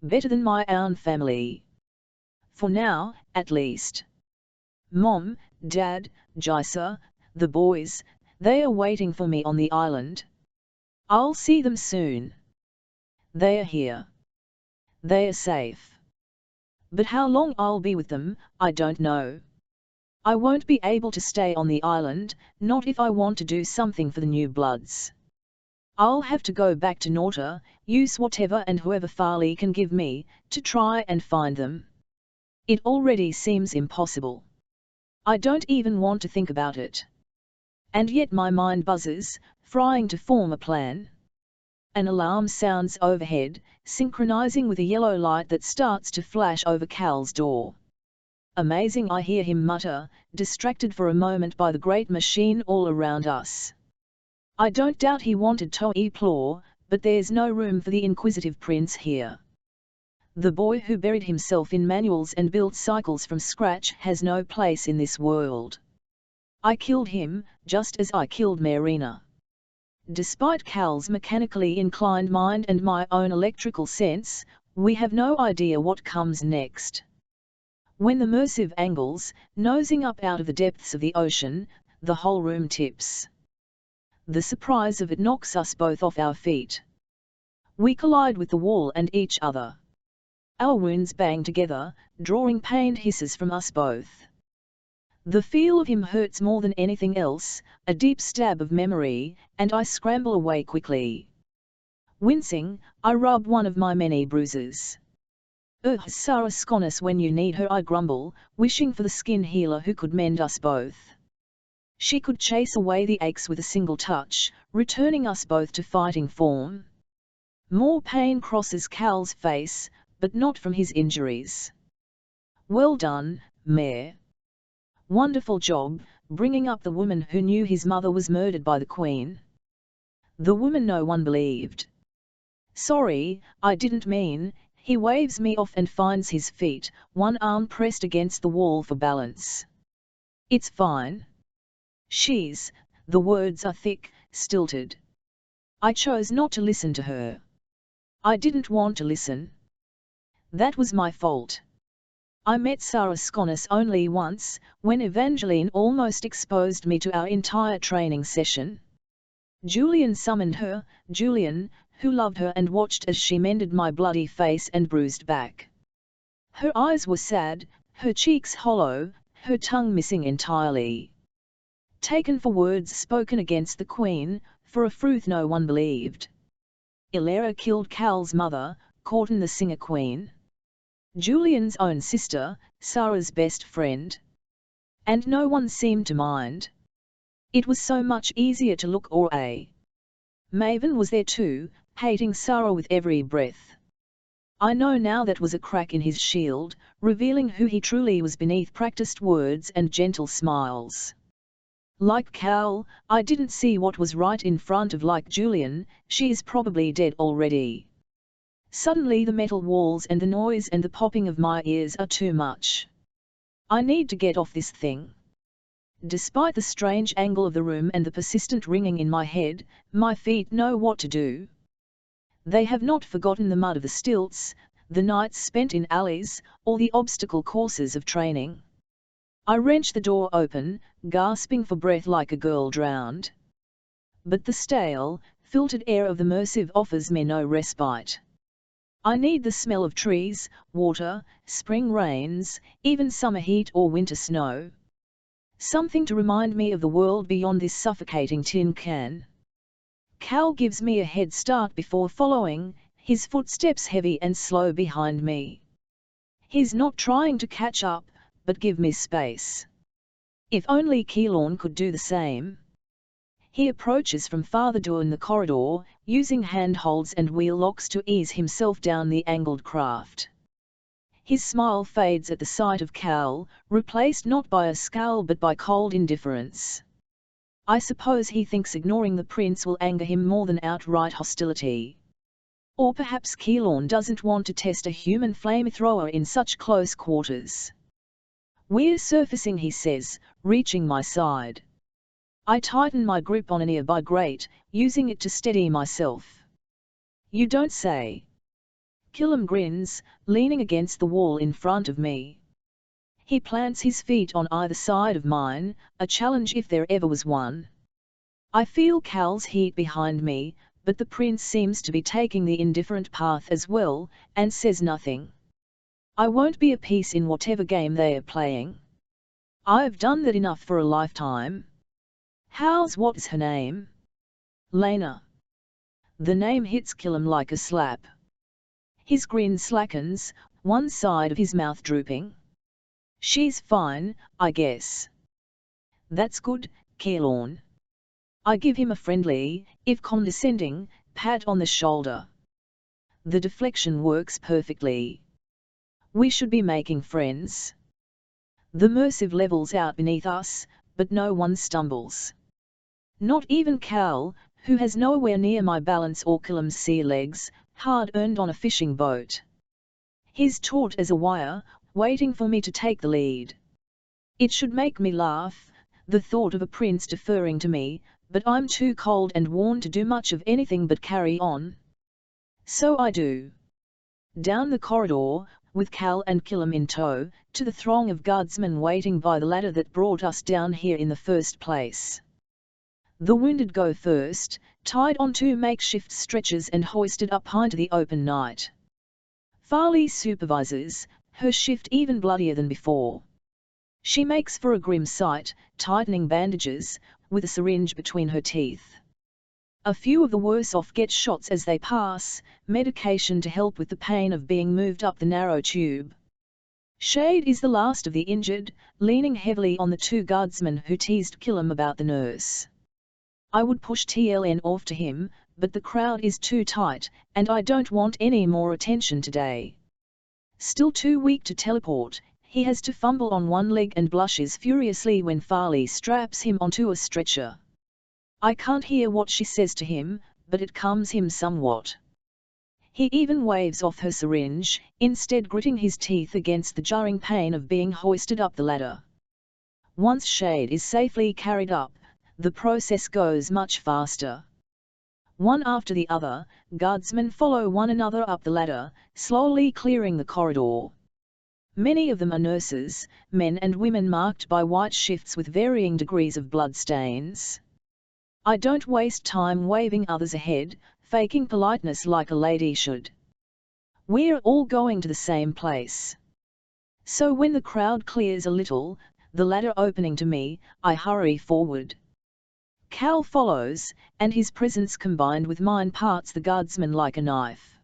Better than my own family. For now, at least. Mom, Dad, Jaisa, the boys, they are waiting for me on the island. I'll see them soon. They are here. They are safe. But how long I'll be with them, I don't know. I won't be able to stay on the island, not if I want to do something for the new bloods. I'll have to go back to Norta, use whatever and whoever Farley can give me, to try and find them. It already seems impossible. I don't even want to think about it. And yet my mind buzzes, trying to form a plan. An alarm sounds overhead, synchronizing with a yellow light that starts to flash over Cal's door. Amazing, I hear him mutter, distracted for a moment by the great machine all around us. I don't doubt he wanted Toiplor, but there's no room for the inquisitive prince here. The boy who buried himself in manuals and built cycles from scratch has no place in this world. I killed him, just as I killed Marina. Despite Cal's mechanically inclined mind and my own electrical sense, we have no idea what comes next. When the Merciv angles, nosing up out of the depths of the ocean, the whole room tips. The surprise of it knocks us both off our feet. We collide with the wall and each other. Our wounds bang together, drawing pained hisses from us both. The feel of him hurts more than anything else, a deep stab of memory, and I scramble away quickly. Wincing, I rub one of my many bruises. Sarah Sconis, when you need her, I grumble, wishing for the skin healer who could mend us both. She could chase away the aches with a single touch, returning us both to fighting form. More pain crosses Cal's face, but not from his injuries. Well done, Mayor. Wonderful job, bringing up the woman who knew his mother was murdered by the Queen. The woman no one believed. Sorry, I didn't mean. He waves me off and finds his feet, one arm pressed against the wall for balance. It's fine. The words are thick, stilted. I chose not to listen to her. I didn't want to listen. That was my fault. I met Sarah Sconis only once, when Evangeline almost exposed me to our entire training session. Julian summoned her, Julian, who loved her and watched as she mended my bloody face and bruised back. Her eyes were sad, her cheeks hollow, her tongue missing entirely. Taken for words spoken against the Queen, for a truth no one believed. Ilera killed Cal's mother, Corton the Singer Queen. Julian's own sister, Sarah's best friend. And no one seemed to mind. It was so much easier to look away. Maven was there too, hating Sarah with every breath. I know now that was a crack in his shield, revealing who he truly was beneath practiced words and gentle smiles. Like Cal, I didn't see what was right in front of. Like Julian, she's probably dead already. Suddenly the metal walls and the noise and the popping of my ears are too much. I need to get off this thing. Despite the strange angle of the room and the persistent ringing in my head, my feet know what to do. They have not forgotten the mud of the stilts, the nights spent in alleys, or the obstacle courses of training. I wrench the door open, gasping for breath like a girl drowned. But the stale, filtered air of the Merciv offers me no respite. I need the smell of trees, water, spring rains, even summer heat or winter snow. Something to remind me of the world beyond this suffocating tin can. Cal gives me a head start before following, his footsteps heavy and slow behind me. He's not trying to catch up, but give me space. If only Keylorn could do the same. He approaches from farther down the corridor, using handholds and wheel locks to ease himself down the angled craft. His smile fades at the sight of Cal, replaced not by a scowl but by cold indifference. I suppose he thinks ignoring the prince will anger him more than outright hostility. Or perhaps Keylorn doesn't want to test a human flamethrower in such close quarters. "We're surfacing," he says, reaching my side. I tighten my grip on a nearby grate, using it to steady myself. "You don't say." Killam grins, leaning against the wall in front of me. He plants his feet on either side of mine, a challenge if there ever was one. I feel Cal's heat behind me, but the prince seems to be taking the indifferent path as well, and says nothing. I won't be a piece in whatever game they are playing. I've done that enough for a lifetime. What's her name?" "Lena." The name hits Killam like a slap. His grin slackens, one side of his mouth drooping. "She's fine, I guess." "That's good, Keylorn." I give him a friendly, if condescending, pat on the shoulder. The deflection works perfectly. We should be making friends. The Merciv levels out beneath us, but no one stumbles. Not even Cal, who has nowhere near my balance or Killam's sea legs, hard-earned on a fishing boat. He's taut as a wire, waiting for me to take the lead. It should make me laugh, the thought of a prince deferring to me, but I'm too cold and worn to do much of anything but carry on. So I do. Down the corridor, with Cal and Killam in tow, to the throng of guardsmen waiting by the ladder that brought us down here in the first place. The wounded go first, tied onto makeshift stretchers and hoisted up high into the open night. Farley supervises, her shift even bloodier than before. She makes for a grim sight, tightening bandages, with a syringe between her teeth. A few of the worse off get shots as they pass, medication to help with the pain of being moved up the narrow tube. Shade is the last of the injured, leaning heavily on the two guardsmen who teased Killam about the nurse. I would push TLN off to him, but the crowd is too tight, and I don't want any more attention today. Still too weak to teleport, he has to fumble on one leg and blushes furiously when Farley straps him onto a stretcher. I can't hear what she says to him, but it calms him somewhat. He even waves off her syringe, instead gritting his teeth against the jarring pain of being hoisted up the ladder. Once Shade is safely carried up, the process goes much faster. One after the other, guardsmen follow one another up the ladder, slowly clearing the corridor. Many of them are nurses, men and women marked by white shifts with varying degrees of blood stains. I don't waste time waving others ahead, faking politeness like a lady should. We're all going to the same place. So when the crowd clears a little, the ladder opening to me, I hurry forward. Cal follows, and his presence combined with mine parts the guardsmen like a knife.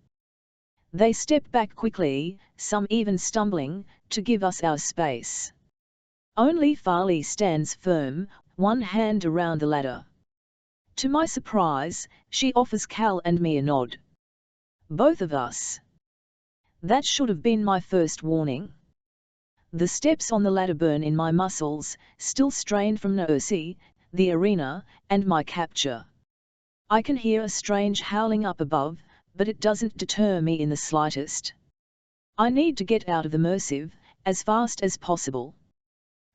They step back quickly, some even stumbling, to give us our space. Only Farley stands firm, one hand around the ladder. To my surprise, she offers Cal and me a nod. Both of us. That should have been my first warning. The steps on the ladder burn in my muscles, still strained from Nercy, the arena, and my capture. I can hear a strange howling up above, but it doesn't deter me in the slightest. I need to get out of the Merciv, as fast as possible.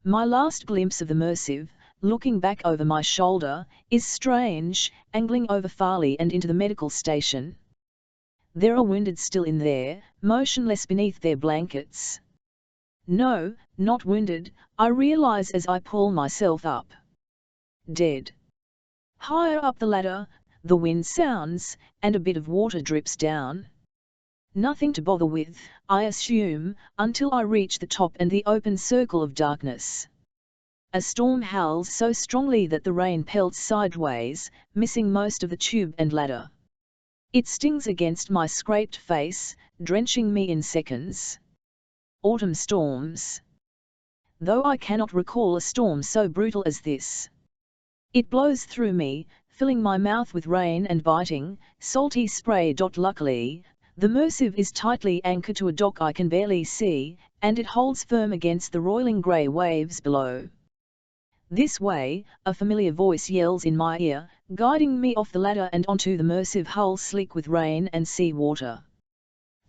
My last glimpse of the Merciv, looking back over my shoulder, is strange, angling over Farley and into the medical station. There are wounded still in there, motionless beneath their blankets. No, not wounded, I realize as I pull myself up. Dead. Higher up the ladder, the wind sounds, and a bit of water drips down. Nothing to bother with, I assume, until I reach the top and the open circle of darkness. A storm howls so strongly that the rain pelts sideways, missing most of the tube and ladder. It stings against my scraped face, drenching me in seconds. Autumn storms. Though I cannot recall a storm so brutal as this. It blows through me, filling my mouth with rain and biting, salty spray. Luckily, the Mersive is tightly anchored to a dock I can barely see, and it holds firm against the roiling grey waves below. This way, a familiar voice yells in my ear, guiding me off the ladder and onto the Mersive hull slick with rain and sea water.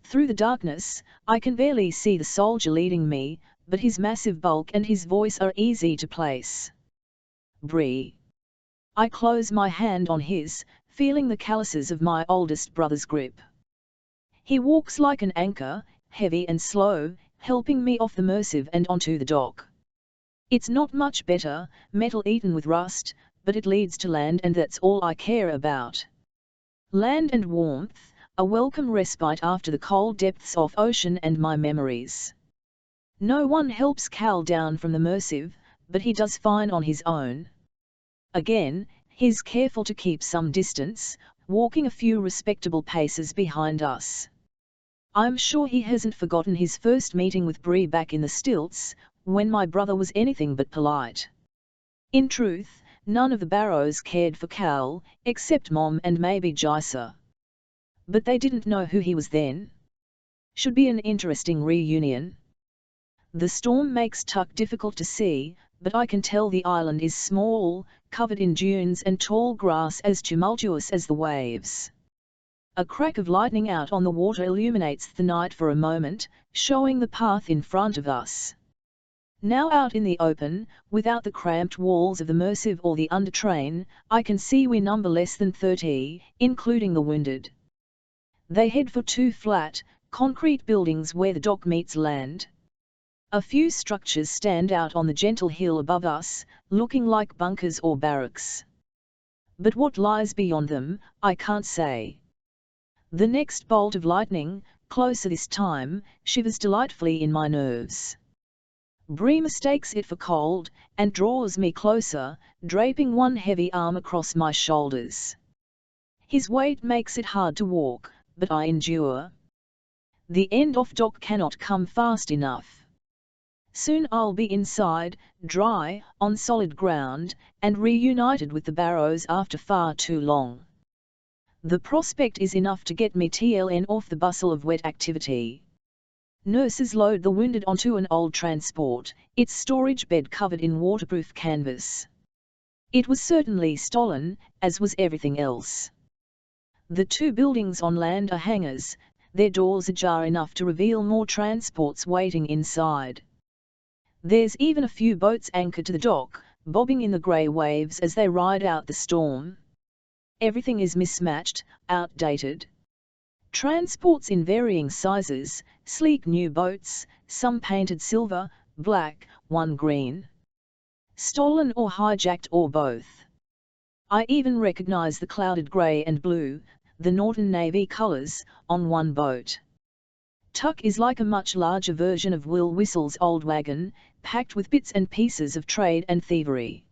Through the darkness, I can barely see the soldier leading me, but his massive bulk and his voice are easy to place. Bree. I close my hand on his, feeling the calluses of my oldest brother's grip. He walks like an anchor, heavy and slow, helping me off the Mersive and onto the dock. It's not much better, metal eaten with rust, but it leads to land and that's all I care about. Land and warmth, a welcome respite after the cold depths of ocean and my memories. No one helps Cal down from the Mersive, but he does fine on his own. Again, he's careful to keep some distance, walking a few respectable paces behind us. I'm sure he hasn't forgotten his first meeting with Bree back in the stilts, when my brother was anything but polite. In truth, none of the Barrows cared for Cal, except Mom and maybe Jisa. But they didn't know who he was then. Should be an interesting reunion. The storm makes Tuck difficult to see, but I can tell the island is small, covered in dunes and tall grass as tumultuous as the waves. A crack of lightning out on the water illuminates the night for a moment, showing the path in front of us. Now out in the open, without the cramped walls of the Mersive or the undertrain, I can see we number less than 30, including the wounded. They head for 2 flat, concrete buildings where the dock meets land. A few structures stand out on the gentle hill above us, looking like bunkers or barracks. But what lies beyond them, I can't say. The next bolt of lightning, closer this time, shivers delightfully in my nerves. Bree mistakes it for cold, and draws me closer, draping one heavy arm across my shoulders. His weight makes it hard to walk, but I endure. The end off dock cannot come fast enough. Soon I'll be inside, dry, on solid ground, and reunited with the Barrows after far too long. The prospect is enough to get me TLN off the bustle of wet activity. Nurses load the wounded onto an old transport, its storage bed covered in waterproof canvas. It was certainly stolen, as was everything else. The 2 buildings on land are hangars, their doors ajar enough to reveal more transports waiting inside. There's even a few boats anchored to the dock, bobbing in the grey waves as they ride out the storm. Everything is mismatched, outdated. Transports in varying sizes, sleek new boats, some painted silver, black, one green. Stolen or hijacked or both. I even recognize the clouded grey and blue, the Norton Navy colours, on one boat. Tuck is like a much larger version of Will Whistle's old wagon, packed with bits and pieces of trade and thievery.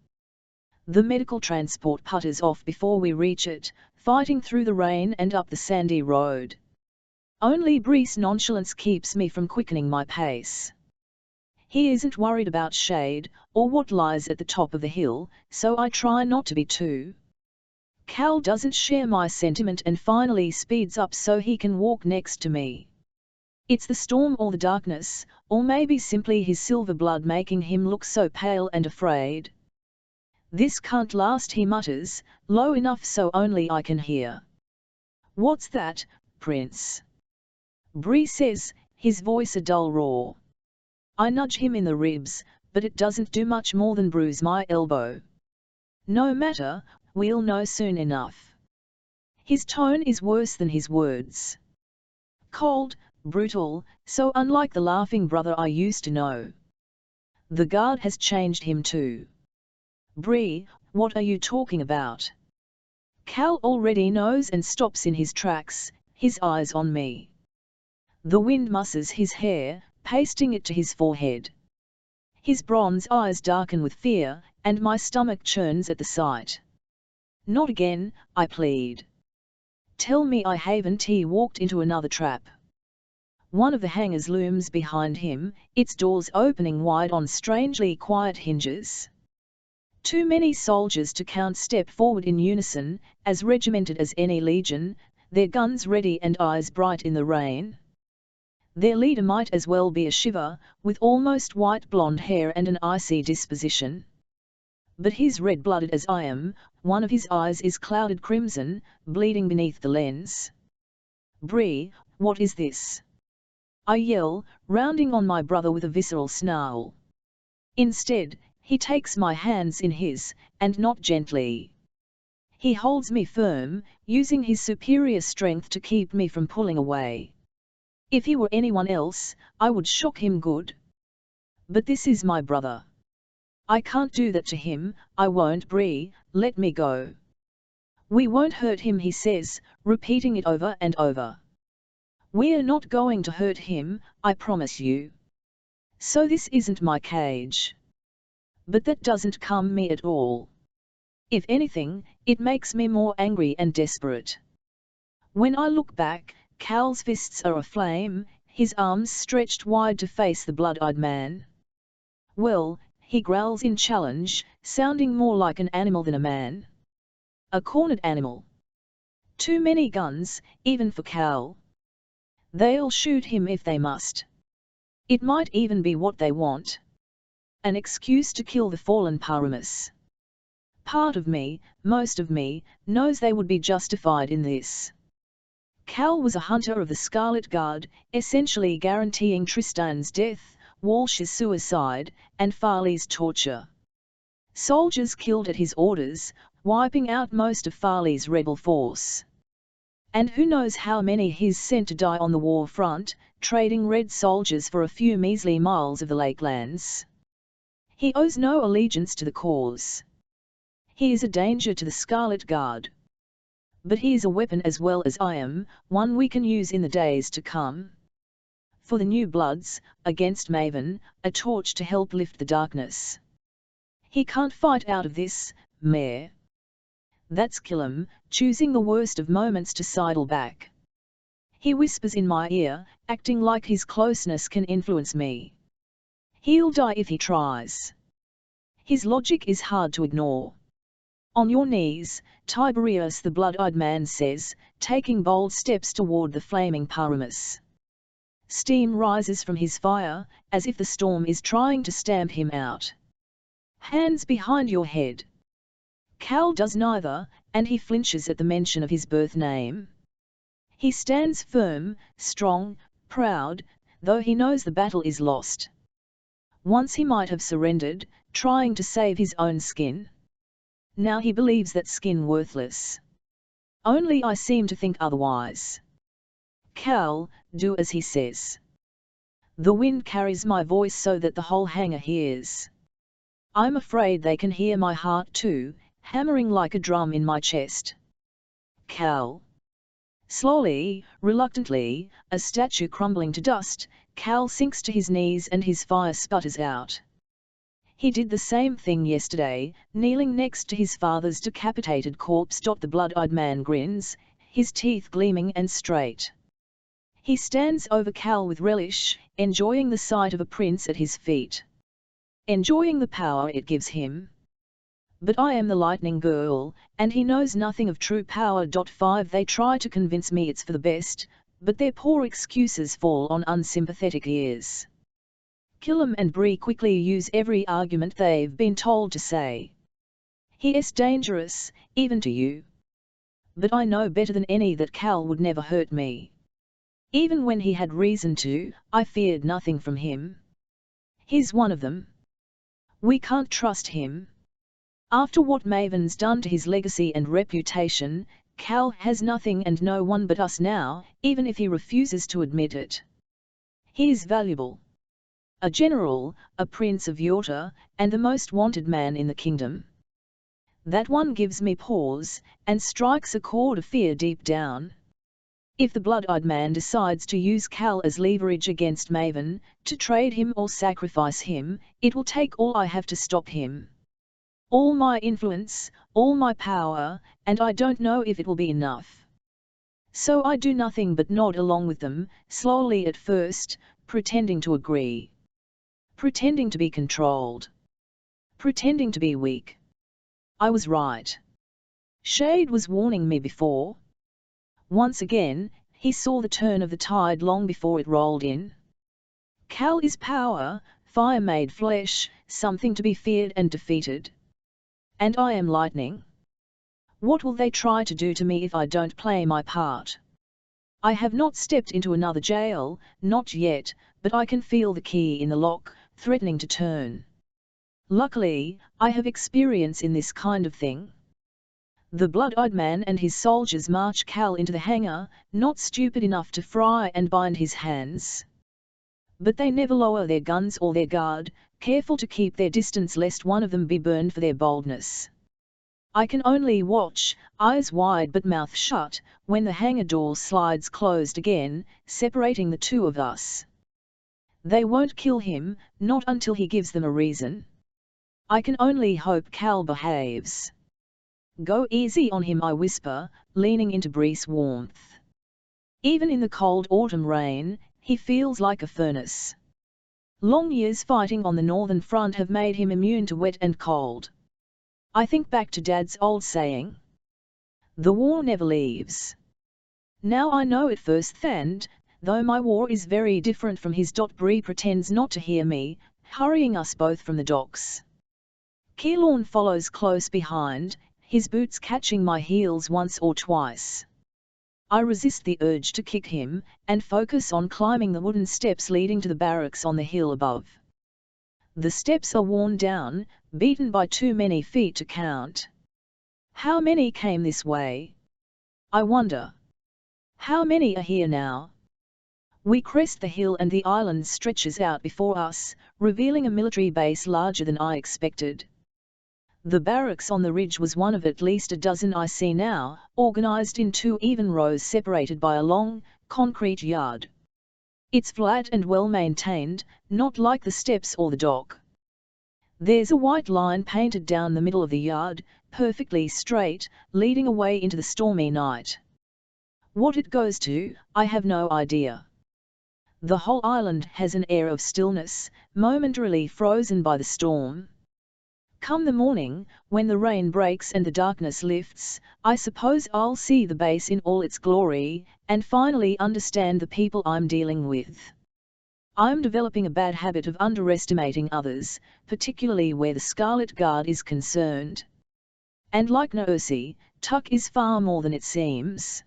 The medical transport putters off before we reach it, fighting through the rain and up the sandy road. Only Bree's nonchalance keeps me from quickening my pace. He isn't worried about shade, or what lies at the top of the hill, so I try not to be too. Cal doesn't share my sentiment and finally speeds up so he can walk next to me. It's the storm or the darkness, or maybe simply his silver blood making him look so pale and afraid. This can't last, he mutters, low enough so only I can hear. What's that, Prince? Bree says, his voice a dull roar. I nudge him in the ribs, but it doesn't do much more than bruise my elbow. No matter, we'll know soon enough. His tone is worse than his words. Cold, brutal, so unlike the laughing brother I used to know. The guard has changed him too. Bree, what are you talking about? Cal already knows and stops in his tracks, his eyes on me. The wind musses his hair, pasting it to his forehead. His bronze eyes darken with fear, and my stomach churns at the sight. Not again, I plead. Tell me I haven't walked into another trap. One of the hangars looms behind him, its doors opening wide on strangely quiet hinges. Too many soldiers to count step forward in unison, as regimented as any legion, their guns ready and eyes bright in the rain. Their leader might as well be a shiver, with almost white blonde hair and an icy disposition. But he's red-blooded as I am, one of his eyes is clouded crimson, bleeding beneath the lens. Bree, what is this? I yell, rounding on my brother with a visceral snarl. Instead, he takes my hands in his, and not gently. He holds me firm, using his superior strength to keep me from pulling away. If he were anyone else, I would shock him good. But this is my brother. I can't do that to him, I won't. Bree, let me go. We won't hurt him, he says, repeating it over and over. We're not going to hurt him, I promise you. So this isn't my cage. But that doesn't calm me at all. If anything, it makes me more angry and desperate. When I look back, Cal's fists are aflame, his arms stretched wide to face the blood-eyed man. Well, he growls in challenge, sounding more like an animal than a man. A cornered animal. Too many guns, even for Cal. They'll shoot him if they must. It might even be what they want. An excuse to kill the fallen Paramus. Part of me, most of me, knows they would be justified in this. Cal was a hunter of the Scarlet Guard, essentially guaranteeing Tristan's death, Walsh's suicide, and Farley's torture. Soldiers killed at his orders, wiping out most of Farley's rebel force. And who knows how many he's sent to die on the war front, trading red soldiers for a few measly miles of the Lakelands. He owes no allegiance to the cause. He is a danger to the Scarlet Guard. But he is a weapon as well as I am, one we can use in the days to come. For the New Bloods, against Maven, a torch to help lift the darkness. He can't fight out of this, Mayor. That's Killam, choosing the worst of moments to sidle back. He whispers in my ear, acting like his closeness can influence me. He'll die if he tries. His logic is hard to ignore. On your knees, Tiberius, the blood-eyed man says, taking bold steps toward the flaming Paramus. Steam rises from his fire, as if the storm is trying to stamp him out. Hands behind your head. Cal does neither, and he flinches at the mention of his birth name. He stands firm, strong, proud, though he knows the battle is lost. Once he might have surrendered, trying to save his own skin. Now he believes that skin worthless. Only I seem to think otherwise. Cal, do as he says. The wind carries my voice so that the whole hangar hears. I'm afraid they can hear my heart too, hammering like a drum in my chest. Cal. Slowly, reluctantly, a statue crumbling to dust, Cal sinks to his knees and his fire sputters out. He did the same thing yesterday, kneeling next to his father's decapitated corpse. The blood-eyed man grins, his teeth gleaming and straight. He stands over Cal with relish, enjoying the sight of a prince at his feet. Enjoying the power it gives him. But I am the lightning girl, and he knows nothing of true power. 5 They try to convince me it's for the best, but their poor excuses fall on unsympathetic ears. Killam and Bree quickly use every argument they've been told to say. He is dangerous, even to you. But I know better than any that Cal would never hurt me. Even when he had reason to, I feared nothing from him. He's one of them. We can't trust him. After what Maven's done to his legacy and reputation, Cal has nothing and no one but us now, even if he refuses to admit it. He is valuable. A general, a prince of Yorta, and the most wanted man in the kingdom. That one gives me pause, and strikes a chord of fear deep down. If the blood-eyed man decides to use Cal as leverage against Maven, to trade him or sacrifice him, it will take all I have to stop him. All my influence, all my power, and I don't know if it will be enough. So I do nothing but nod along with them, slowly at first, pretending to agree. Pretending to be controlled. Pretending to be weak. I was right. Shade was warning me before. Once again, he saw the turn of the tide long before it rolled in. Cal is power, fire made flesh, something to be feared and defeated. And I am lightning. What will they try to do to me if I don't play my part? I have not stepped into another jail, not yet, but I can feel the key in the lock, threatening to turn. Luckily, I have experience in this kind of thing. The blood-eyed man and his soldiers march Cal into the hangar, not stupid enough to fry and bind his hands. But they never lower their guns or their guard, careful to keep their distance lest one of them be burned for their boldness. I can only watch, eyes wide but mouth shut, when the hangar door slides closed again, separating the two of us. They won't kill him, not until he gives them a reason. I can only hope Cal behaves. Go easy on him, I whisper, leaning into Bree's warmth. Even in the cold autumn rain, he feels like a furnace. Long years fighting on the northern front have made him immune to wet and cold. I think back to Dad's old saying. The war never leaves. Now I know it firsthand, though my war is very different from his. Bree pretends not to hear me, hurrying us both from the docks. Keylorn follows close behind, his boots catching my heels once or twice. I resist the urge to kick him, and focus on climbing the wooden steps leading to the barracks on the hill above. The steps are worn down, beaten by too many feet to count. How many came this way? I wonder. How many are here now? We crest the hill and the island stretches out before us, revealing a military base larger than I expected. The barracks on the ridge was one of at least a dozen I see now, organized in two even rows separated by a long, concrete yard. It's flat and well maintained, not like the steps or the dock. There's a white line painted down the middle of the yard, perfectly straight, leading away into the stormy night. What it goes to, I have no idea. The whole island has an air of stillness, momentarily frozen by the storm. Come the morning, when the rain breaks and the darkness lifts, I suppose I'll see the base in all its glory, and finally understand the people I'm dealing with. I'm developing a bad habit of underestimating others, particularly where the Scarlet Guard is concerned. And like Nursey, Tuck is far more than it seems.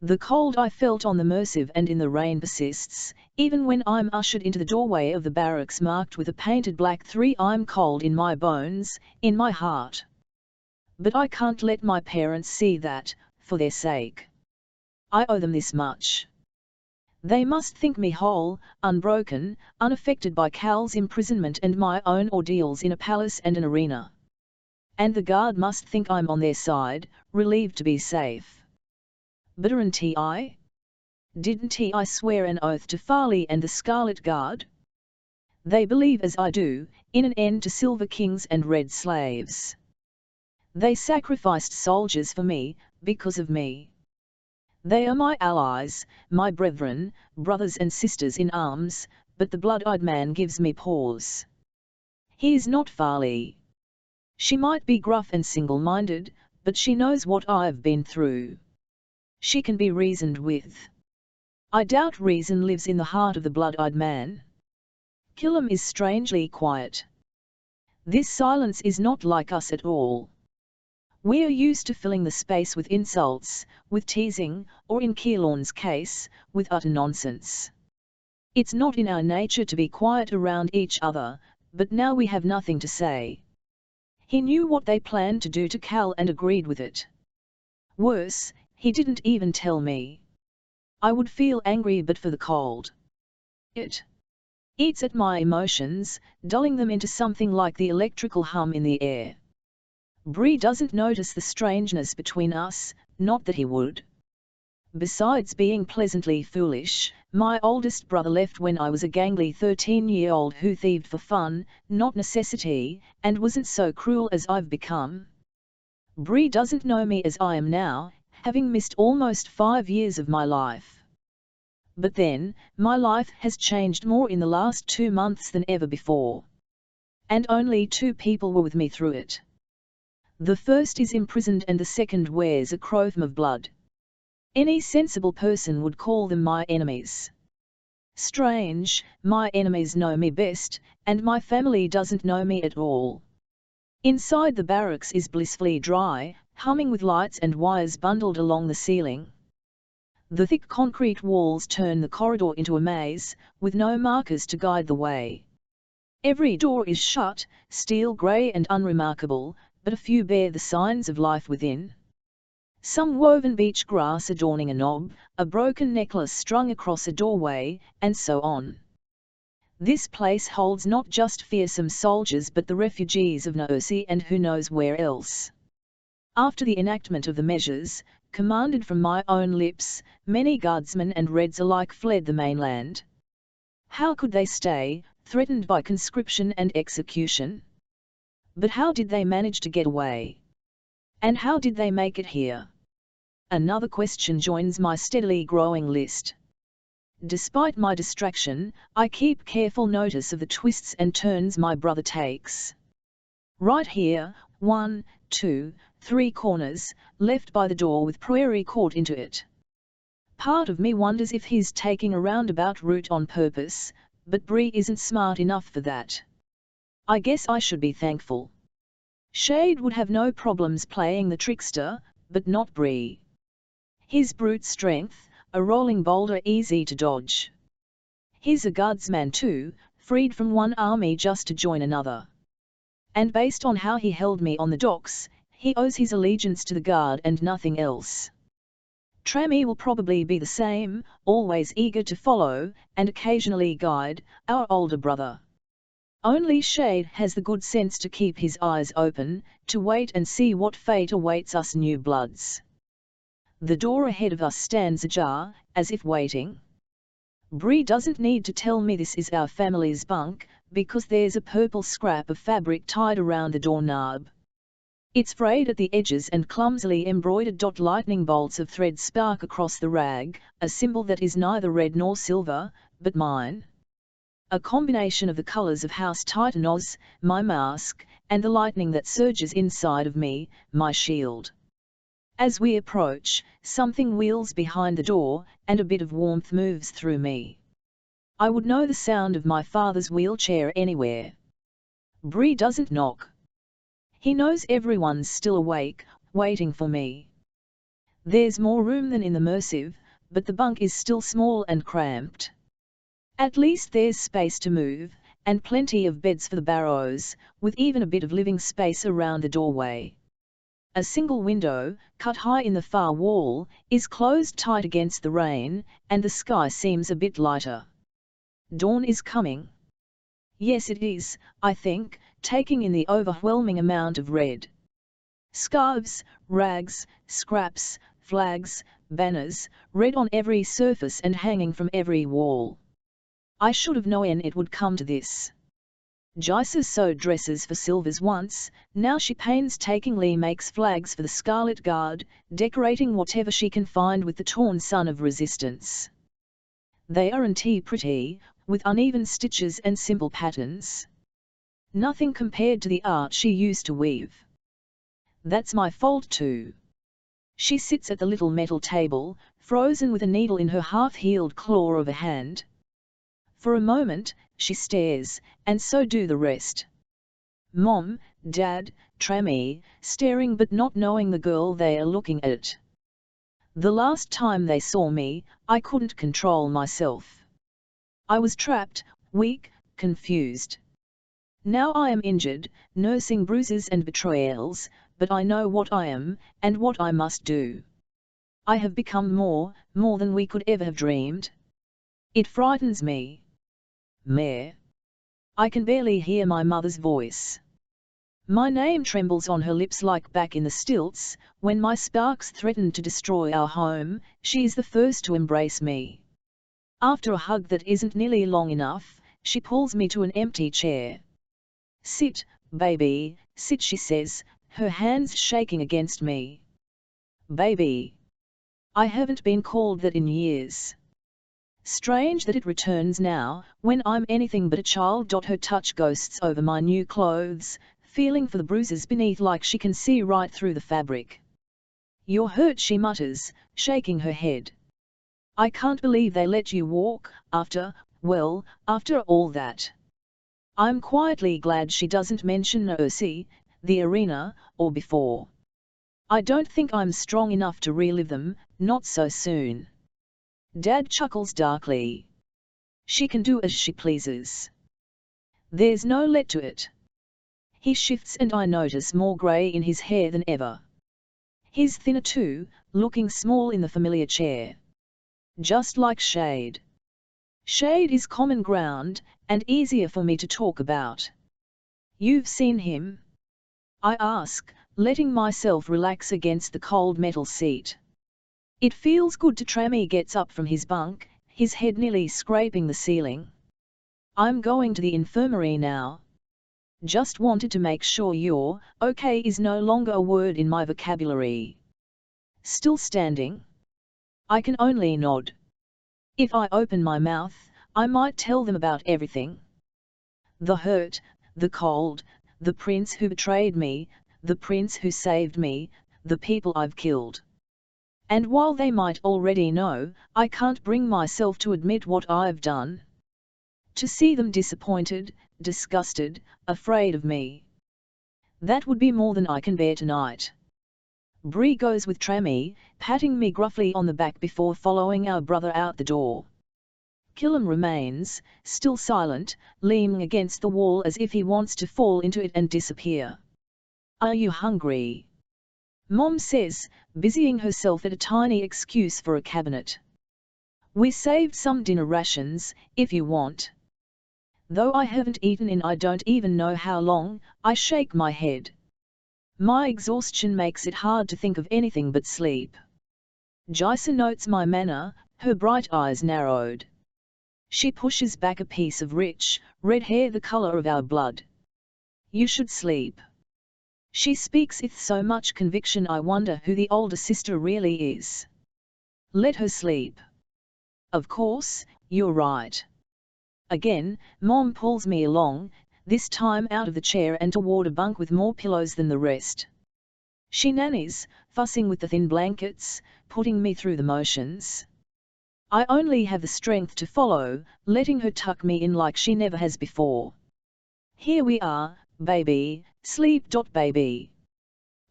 The cold I felt on the Mercive and in the rain persists, even when I'm ushered into the doorway of the barracks marked with a painted black 3. I'm cold in my bones, in my heart. But I can't let my parents see that, for their sake. I owe them this much. They must think me whole, unbroken, unaffected by Cal's imprisonment and my own ordeals in a palace and an arena. And the guard must think I'm on their side, relieved to be safe. But aren't I? Didn't I swear an oath to Farley and the Scarlet Guard? They believe as I do, in an end to silver kings and red slaves. They sacrificed soldiers for me, because of me. They are my allies, my brethren, brothers and sisters in arms, but the blood-eyed man gives me pause. He is not Farley. She might be gruff and single-minded, but she knows what I've been through. She can be reasoned with. I doubt reason lives in the heart of the blood-eyed man. Killam is strangely quiet. This silence is not like us at all. We are used to filling the space with insults, with teasing, or in Keylorn's case, with utter nonsense. It's not in our nature to be quiet around each other, but now we have nothing to say. He knew what they planned to do to Cal and agreed with it. Worse, he didn't even tell me. I would feel angry but for the cold. It eats at my emotions, dulling them into something like the electrical hum in the air. Bree doesn't notice the strangeness between us, not that he would. Besides being pleasantly foolish, my oldest brother left when I was a gangly 13-year-old who thieved for fun, not necessity, and wasn't so cruel as I've become. Bree doesn't know me as I am now, having missed almost 5 years of my life. But then, my life has changed more in the last 2 months than ever before. And only 2 people were with me through it. The first is imprisoned and the second wears a crown of blood. Any sensible person would call them my enemies. Strange, my enemies know me best, and my family doesn't know me at all. Inside the barracks is blissfully dry, humming with lights and wires bundled along the ceiling. The thick concrete walls turn the corridor into a maze, with no markers to guide the way. Every door is shut, steel grey and unremarkable, but a few bear the signs of life within. Some woven beach grass adorning a knob, a broken necklace strung across a doorway, and so on. This place holds not just fearsome soldiers but the refugees of Naursi and who knows where else. After the enactment of the measures, commanded from my own lips, many guardsmen and Reds alike fled the mainland. How could they stay, threatened by conscription and execution? But how did they manage to get away? And how did they make it here? Another question joins my steadily growing list. Despite my distraction, I keep careful notice of the twists and turns my brother takes. Right here, 1, 2, 3 corners, left by the door with Prairie Court into it. Part of me wonders if he's taking a roundabout route on purpose, but Bree isn't smart enough for that. I guess I should be thankful. Shade would have no problems playing the trickster, but not Bree. His brute strength, a rolling boulder easy to dodge. He's a guardsman too, freed from one army just to join another. And based on how he held me on the docks, he owes his allegiance to the guard and nothing else. Trammy will probably be the same, always eager to follow, and occasionally guide, our older brother. Only Shade has the good sense to keep his eyes open, to wait and see what fate awaits us new bloods. The door ahead of us stands ajar, as if waiting. Bree doesn't need to tell me this is our family's bunk, because there's a purple scrap of fabric tied around the doorknob. It's frayed at the edges and clumsily embroidered. Lightning bolts of thread spark across the rag, a symbol that is neither red nor silver, but mine. A combination of the colors of House Titanos, my mask, and the lightning that surges inside of me, my shield. As we approach, something wheels behind the door, and a bit of warmth moves through me. I would know the sound of my father's wheelchair anywhere. Bree doesn't knock. He knows everyone's still awake, waiting for me. There's more room than in the Mersive, but the bunk is still small and cramped. At least there's space to move, and plenty of beds for the barrows, with even a bit of living space around the doorway. A single window, cut high in the far wall, is closed tight against the rain, and the sky seems a bit lighter. Dawn is coming. Yes, it is, I think, taking in the overwhelming amount of red. Scarves, rags, scraps, flags, banners, red on every surface and hanging from every wall. I should have known it would come to this. Jysa sewed dresses for Silvers once, now she painstakingly makes flags for the Scarlet Guard, decorating whatever she can find with the torn son of resistance. They aren't pretty, with uneven stitches and simple patterns. Nothing compared to the art she used to weave. That's my fault too. She sits at the little metal table, frozen with a needle in her half-healed claw of a hand. For a moment, she stares, and so do the rest. Mom, Dad, Trammy, staring but not knowing the girl they are looking at. The last time they saw me, I couldn't control myself. I was trapped, weak, confused. Now I am injured, nursing bruises and betrayals, but I know what I am, and what I must do. I have become more than we could ever have dreamed. It frightens me. Mare. I can barely hear my mother's voice. My name trembles on her lips like back in the stilts, when my sparks threaten to destroy our home, she is the first to embrace me. After a hug that isn't nearly long enough, she pulls me to an empty chair. "Sit, baby, sit," she says, her hands shaking against me. Baby. I haven't been called that in years. Strange that it returns now, when I'm anything but a child. Her touch ghosts over my new clothes, feeling for the bruises beneath like she can see right through the fabric. "You're hurt," she mutters, shaking her head. "I can't believe they let you walk, after all that." I'm quietly glad she doesn't mention Ursi, the arena, or before. I don't think I'm strong enough to relive them, not so soon. Dad chuckles darkly. She can do as she pleases. There's no let to it. He shifts and I notice more grey in his hair than ever. He's thinner too, looking small in the familiar chair. Just like Shade. Shade is common ground, and easier for me to talk about. "You've seen him?" I ask, letting myself relax against the cold metal seat. It feels good to Trammy gets up from his bunk, his head nearly scraping the ceiling. "I'm going to the infirmary now. Just wanted to make sure you're okay" is no longer a word in my vocabulary. Still standing? I can only nod. If I open my mouth, I might tell them about everything. The hurt, the cold, the prince who betrayed me, the prince who saved me, the people I've killed. And while they might already know, I can't bring myself to admit what I've done. To see them disappointed, disgusted, afraid of me. That would be more than I can bear tonight. Bree goes with Trammy, patting me gruffly on the back before following our brother out the door. Killam remains, still silent, leaning against the wall as if he wants to fall into it and disappear. "Are you hungry?" Mom says, busying herself at a tiny excuse for a cabinet. "We saved some dinner rations, if you want." Though I haven't eaten in I don't even know how long, I shake my head. My exhaustion makes it hard to think of anything but sleep. Jaisa notes my manner, her bright eyes narrowed. She pushes back a piece of rich, red hair the color of our blood. "You should sleep." She speaks with so much conviction I wonder who the older sister really is. Let her sleep. Of course, you're right. Again, Mom pulls me along, this time out of the chair and toward a bunk with more pillows than the rest. She nannies, fussing with the thin blankets, putting me through the motions. I only have the strength to follow, letting her tuck me in like she never has before. "Here we are, baby, sleep. Baby.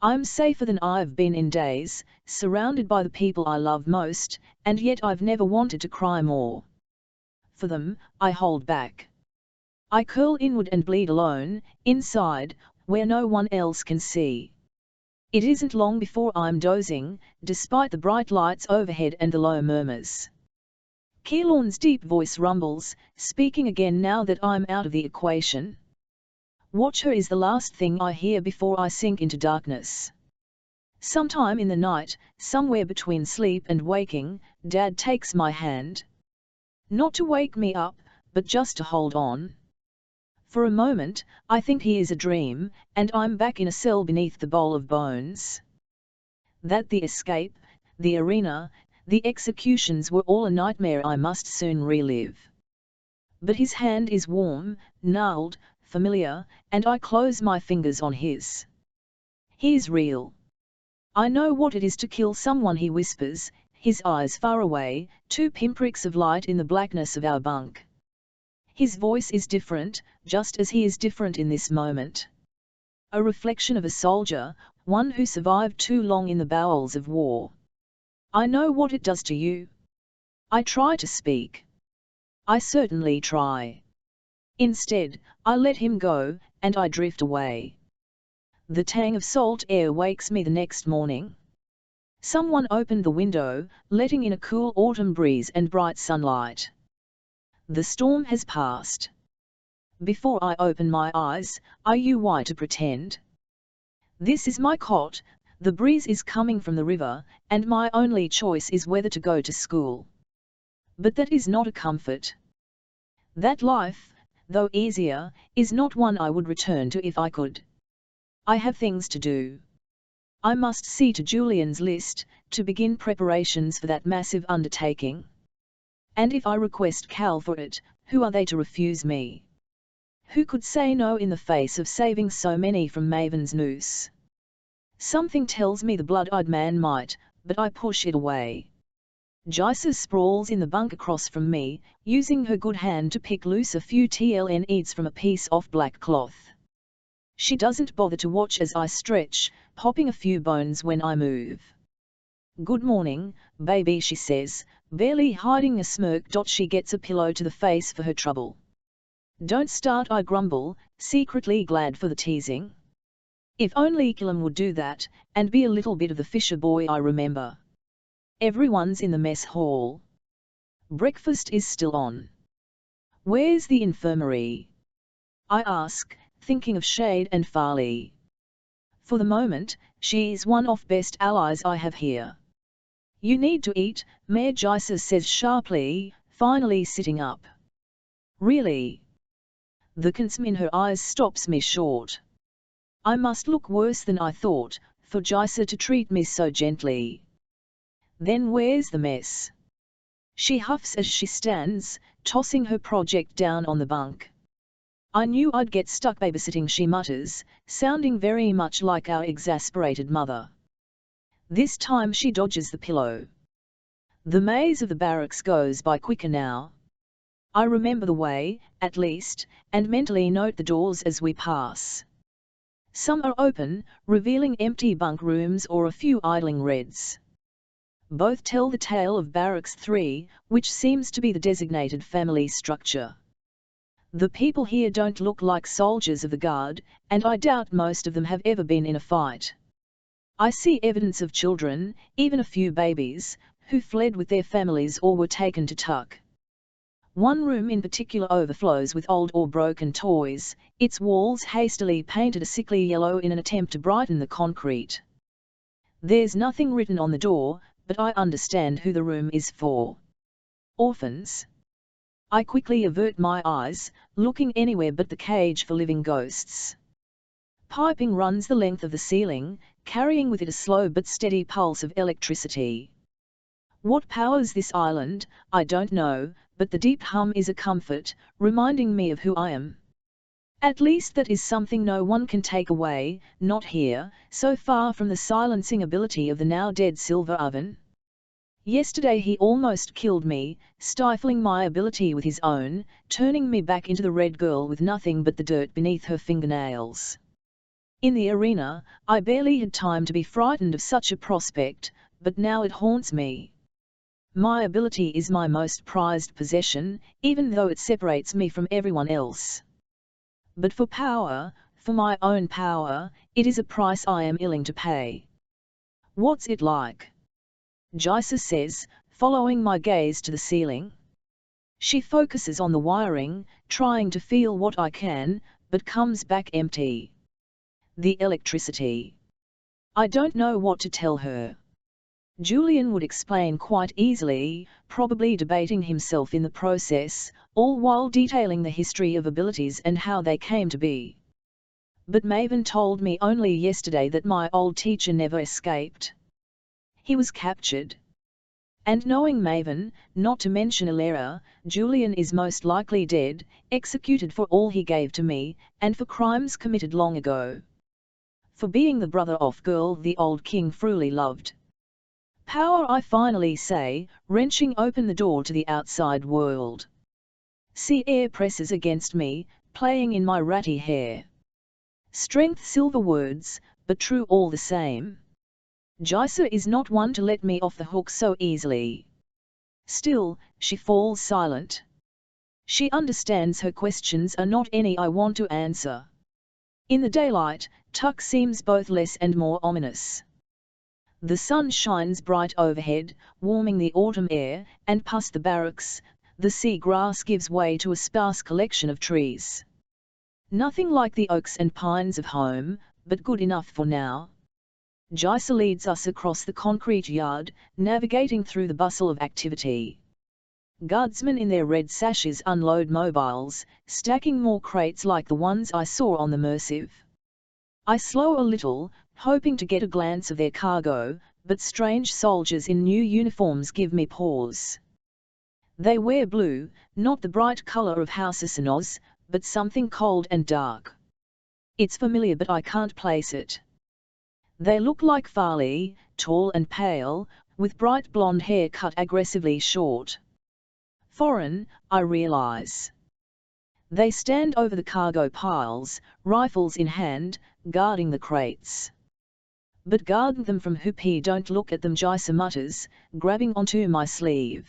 I'm safer than I've been in days, surrounded by the people I love most, and yet I've never wanted to cry more. For them, I hold back. I curl inward and bleed alone, inside, where no one else can see. It isn't long before I'm dozing, despite the bright lights overhead and the low murmurs. Keelan's deep voice rumbles, speaking again now that I'm out of the equation. "Watch her" is the last thing I hear before I sink into darkness. Sometime in the night, somewhere between sleep and waking, Dad takes my hand. Not to wake me up, but just to hold on. For a moment, I think he is a dream, and I'm back in a cell beneath the bowl of bones. That the escape, the arena, the executions were all a nightmare I must soon relive. But his hand is warm, gnarled, familiar, and I close my fingers on his. He's real. "I know what it is to kill someone," he whispers, his eyes far away, 2 pinpricks of light in the blackness of our bunk. His voice is different, just as he is different in this moment. A reflection of a soldier, one who survived too long in the bowels of war. "I know what it does to you." I try to speak. I certainly try. Instead, I let him go, and I drift away. The tang of salt air wakes me the next morning. Someone opened the window, letting in a cool autumn breeze and bright sunlight. The storm has passed. Before I open my eyes, are you why to pretend? This is my cot, the breeze is coming from the river, and my only choice is whether to go to school. But that is not a comfort. That life, though easier, is not one I would return to if I could. I have things to do. I must see to Julian's list, to begin preparations for that massive undertaking. And if I request Cal for it, who are they to refuse me? Who could say no in the face of saving so many from Maven's noose? Something tells me the blood-eyed man might, but I push it away. Gisa sprawls in the bunk across from me, using her good hand to pick loose a few TLNEs from a piece of black cloth. She doesn't bother to watch as I stretch, popping a few bones when I move. "Good morning, baby," she says, barely hiding a smirk. She gets a pillow to the face for her trouble. "Don't start," I grumble, secretly glad for the teasing. If only Killam would do that, and be a little bit of the Fisher boy I remember. Everyone's in the mess hall. Breakfast is still on. "Where's the infirmary?" I ask, thinking of Shade and Farley. For the moment, she's one of best allies I have here. "You need to eat," Mayor Gisa says sharply, finally sitting up. "Really?" The concern in her eyes stops me short. I must look worse than I thought, for Gisa to treat me so gently. "Then where's the mess?" She huffs as she stands, tossing her project down on the bunk. "I knew I'd get stuck babysitting," she mutters, sounding very much like our exasperated mother. This time she dodges the pillow. The maze of the barracks goes by quicker now. I remember the way, at least, and mentally note the doors as we pass. Some are open, revealing empty bunk rooms or a few idling Reds. Both tell the tale of Barracks 3, which seems to be the designated family structure. The people here don't look like soldiers of the guard, and I doubt most of them have ever been in a fight. I see evidence of children, even a few babies, who fled with their families or were taken to tuck. One room in particular overflows with old or broken toys, its walls hastily painted a sickly yellow in an attempt to brighten the concrete. There's nothing written on the door, but I understand who the room is for. Orphans. I quickly avert my eyes, looking anywhere but the cage for living ghosts. Piping runs the length of the ceiling, carrying with it a slow but steady pulse of electricity. What powers this island, I don't know, but the deep hum is a comfort, reminding me of who I am. At least that is something no one can take away, not here, so far from the silencing ability of the now dead silver oven. Yesterday he almost killed me, stifling my ability with his own, turning me back into the red girl with nothing but the dirt beneath her fingernails. In the arena, I barely had time to be frightened of such a prospect, but now it haunts me. My ability is my most prized possession, even though it separates me from everyone else. But for power, for my own power, it is a price I am willing to pay. "What's it like?" Gisa says, following my gaze to the ceiling. She focuses on the wiring, trying to feel what I can, but comes back empty. The electricity. I don't know what to tell her. Julian would explain quite easily, probably debating himself in the process, all while detailing the history of abilities and how they came to be. But Maven told me only yesterday that my old teacher never escaped. He was captured. And knowing Maven, not to mention Ilera, Julian is most likely dead, executed for all he gave to me, and for crimes committed long ago. For being the brother of girl the old king truly loved. Power, I finally say, wrenching open the door to the outside world. Sea air presses against me, playing in my ratty hair. Strength, silver words, but true all the same. Gisa is not one to let me off the hook so easily. Still, she falls silent. She understands her questions are not any I want to answer. In the daylight, Tuck seems both less and more ominous. The sun shines bright overhead, warming the autumn air, and past the barracks, the sea grass gives way to a sparse collection of trees. Nothing like the oaks and pines of home, but good enough for now. Jaisa leads us across the concrete yard, navigating through the bustle of activity. Guardsmen in their red sashes unload mobiles, stacking more crates like the ones I saw on the Mersive. I slow a little, hoping to get a glance of their cargo, but strange soldiers in new uniforms give me pause. They wear blue, not the bright color of Hausasanos, but something cold and dark. It's familiar but I can't place it. They look like Farley, tall and pale, with bright blonde hair cut aggressively short. Foreign, I realize. They stand over the cargo piles, rifles in hand, guarding the crates. But guarding them from Hupi, don't look at them, Jaisa mutters, grabbing onto my sleeve.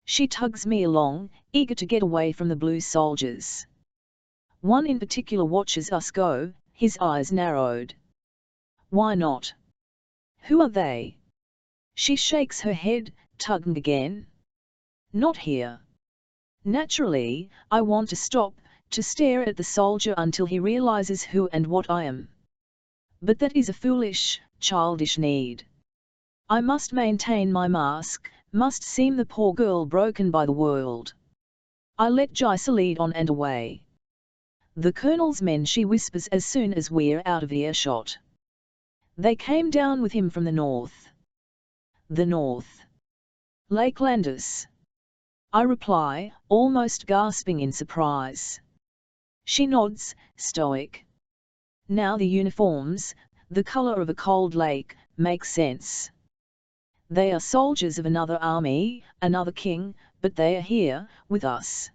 She tugs me along, eager to get away from the blue soldiers. One in particular watches us go, his eyes narrowed. Why not? Who are they? She shakes her head, tugging again. Not here. Naturally, I want to stop, to stare at the soldier until he realizes who and what I am. But that is a foolish, childish need. I must maintain my mask, must seem the poor girl broken by the world. I let Jaisa lead on and away. The Colonel's men, she whispers as soon as we're out of earshot. They came down with him from the north. The north. Lake Landis. I reply, almost gasping in surprise. She nods, stoic. Now the uniforms, the color of a cold lake, make sense. They are soldiers of another army, another king, but they are here, with us.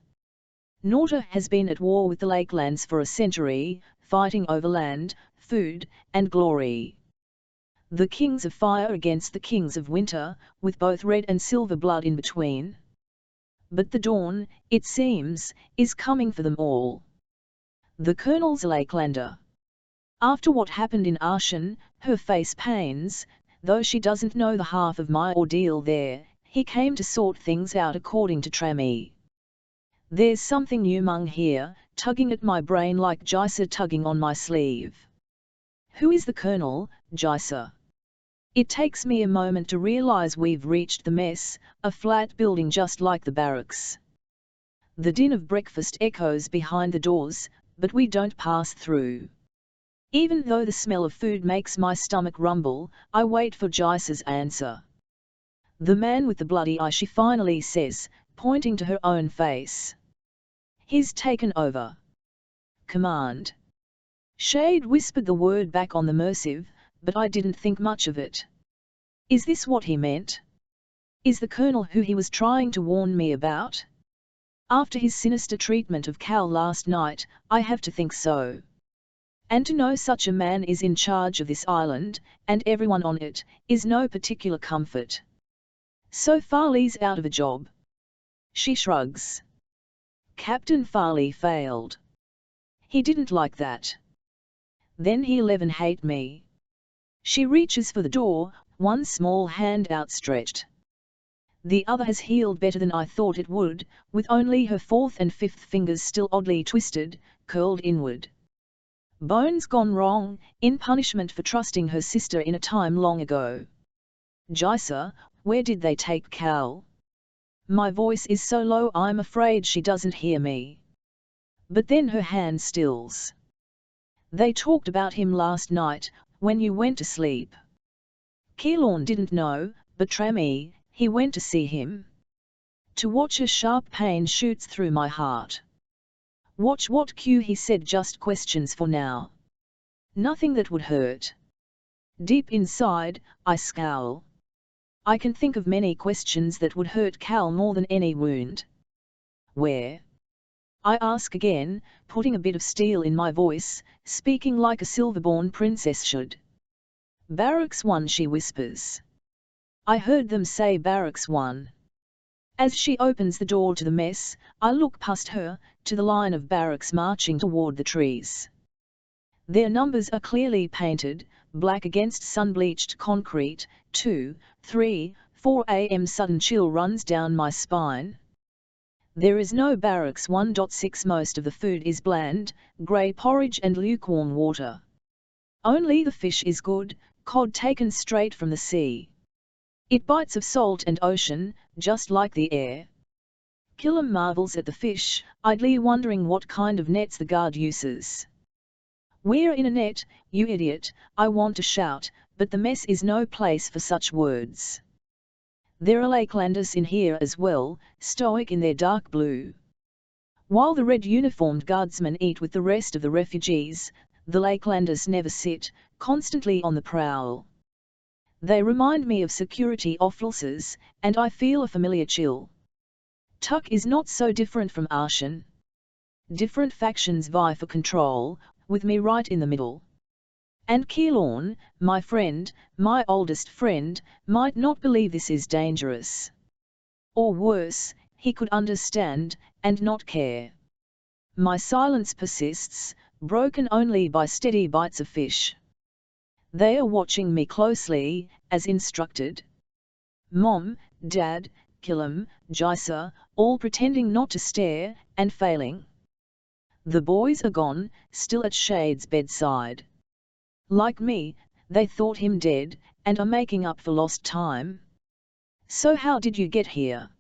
Norta has been at war with the Lakelands for a century, fighting over land, food, and glory. The kings of fire against the kings of winter, with both red and silver blood in between. But the dawn, it seems, is coming for them all. The Colonel's a Lakelander. After what happened in Arshan, her face pains, though she doesn't know the half of my ordeal there. He came to sort things out according to Trami. There's something new mung here, tugging at my brain like Jaisa tugging on my sleeve. Who is the Colonel, Jaisa? It takes me a moment to realize we've reached the mess, a flat building just like the barracks. The din of breakfast echoes behind the doors, but we don't pass through. Even though the smell of food makes my stomach rumble, I wait for Jaisa's answer. The man with the bloody eye, she finally says, pointing to her own face. He's taken over. Command. Shade whispered the word back on the Mersive, but I didn't think much of it. Is this what he meant? Is the Colonel who he was trying to warn me about? After his sinister treatment of Cal last night, I have to think so. And to know such a man is in charge of this island, and everyone on it, is no particular comfort. So Farley's out of a job. She shrugs. Captain Farley failed. He didn't like that. Then he'll even hate me. She reaches for the door, one small hand outstretched. The other has healed better than I thought it would, with only her fourth and fifth fingers still oddly twisted, curled inward. Bones gone wrong, in punishment for trusting her sister in a time long ago. Jaisa, where did they take Cal? My voice is so low I'm afraid she doesn't hear me. But then her hand stills. They talked about him last night, when you went to sleep. Keelan didn't know, but Trami, he went to see him. To watch a sharp pain shoots through my heart. Watch what Q, he said, just questions for now. Nothing that would hurt. Deep inside, I scowl. I can think of many questions that would hurt Cal more than any wound. Where? I ask again, putting a bit of steel in my voice, speaking like a silverborn princess should. Barracks 1, she whispers. I heard them say Barracks 1. As she opens the door to the mess, I look past her, to the line of barracks marching toward the trees. Their numbers are clearly painted, black against sun-bleached concrete. 2, 3, 4 a.m. Sudden chill runs down my spine. There is no barracks. 1.6 Most of the food is bland, grey porridge and lukewarm water. Only the fish is good, cod taken straight from the sea. It bites of salt and ocean, just like the air. Killam marvels at the fish, idly wondering what kind of nets the guard uses. We're in a net, you idiot, I want to shout, but the mess is no place for such words. There are Lakelanders in here as well, stoic in their dark blue. While the red uniformed guardsmen eat with the rest of the refugees, the Lakelanders never sit, constantly on the prowl. They remind me of security officers, and I feel a familiar chill. Tuck is not so different from Arshan. Different factions vie for control, with me right in the middle. And Keelorn, my friend, my oldest friend, might not believe this is dangerous. Or worse, he could understand, and not care. My silence persists, broken only by steady bites of fish. They are watching me closely, as instructed. Mom, Dad, Killam, Jaisa, all pretending not to stare, and failing. The boys are gone, still at Shade's bedside. Like me, they thought him dead, and are making up for lost time. So how did you get here?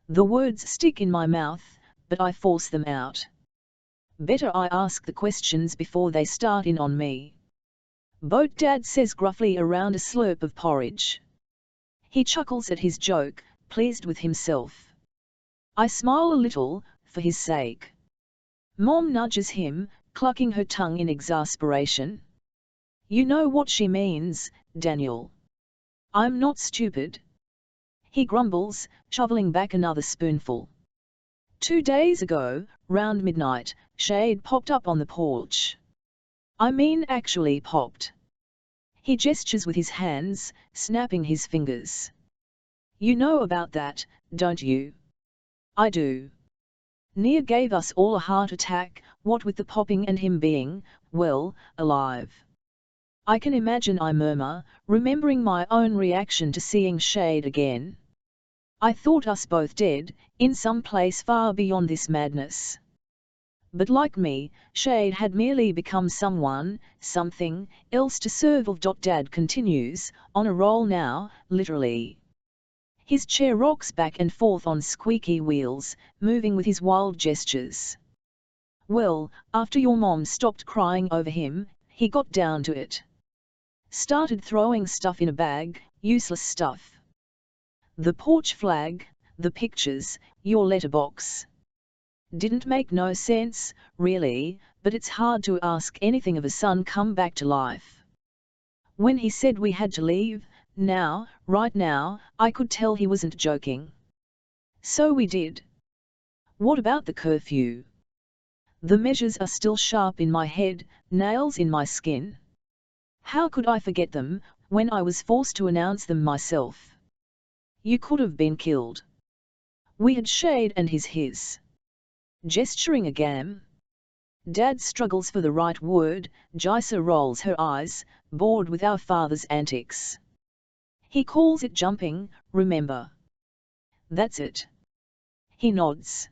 The words stick in my mouth, but I force them out. Better I ask the questions before they start in on me. Boat, Dad says gruffly around a slurp of porridge. He chuckles at his joke, pleased with himself. I smile a little, for his sake. Mom nudges him, clucking her tongue in exasperation. You know what she means, Daniel. I'm not stupid. He grumbles, shoveling back another spoonful. 2 days ago, round midnight, Shade popped up on the porch. I mean actually popped. He gestures with his hands, snapping his fingers. You know about that, don't you? I do. Nia gave us all a heart attack, what with the popping and him being, well, alive. I can imagine, I murmur, remembering my own reaction to seeing Shade again. I thought us both dead, in some place far beyond this madness. But like me, Shade had merely become someone, something, else to serve of. Dad continues, on a roll now, literally. His chair rocks back and forth on squeaky wheels, moving with his wild gestures. Well, after your mom stopped crying over him, he got down to it. Started throwing stuff in a bag, useless stuff. The porch flag, the pictures, your letterbox. Didn't make no sense, really, but it's hard to ask anything of a son come back to life. When he said we had to leave, now, right now, I could tell he wasn't joking. So we did. What about the curfew? The measures are still sharp in my head, nails in my skin. How could I forget them, when I was forced to announce them myself? You could have been killed. We had Shade and his. Gesturing again. Dad struggles for the right word, Jaisa rolls her eyes, bored with our father's antics. He calls it jumping, remember? That's it. He nods.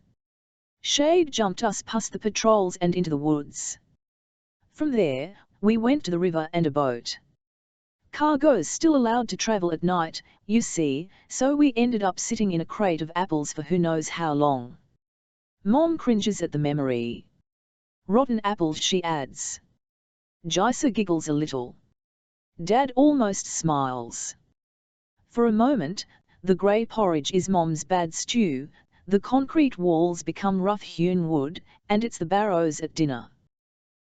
Shade jumped us past the patrols and into the woods. From there, we went to the river and a boat. Cargo's still allowed to travel at night, you see, so we ended up sitting in a crate of apples for who knows how long. Mom cringes at the memory. Rotten apples, she adds. Jaisa giggles a little. Dad almost smiles. For a moment, the grey porridge is Mom's bad stew, the concrete walls become rough-hewn wood, and it's the Barrows at dinner.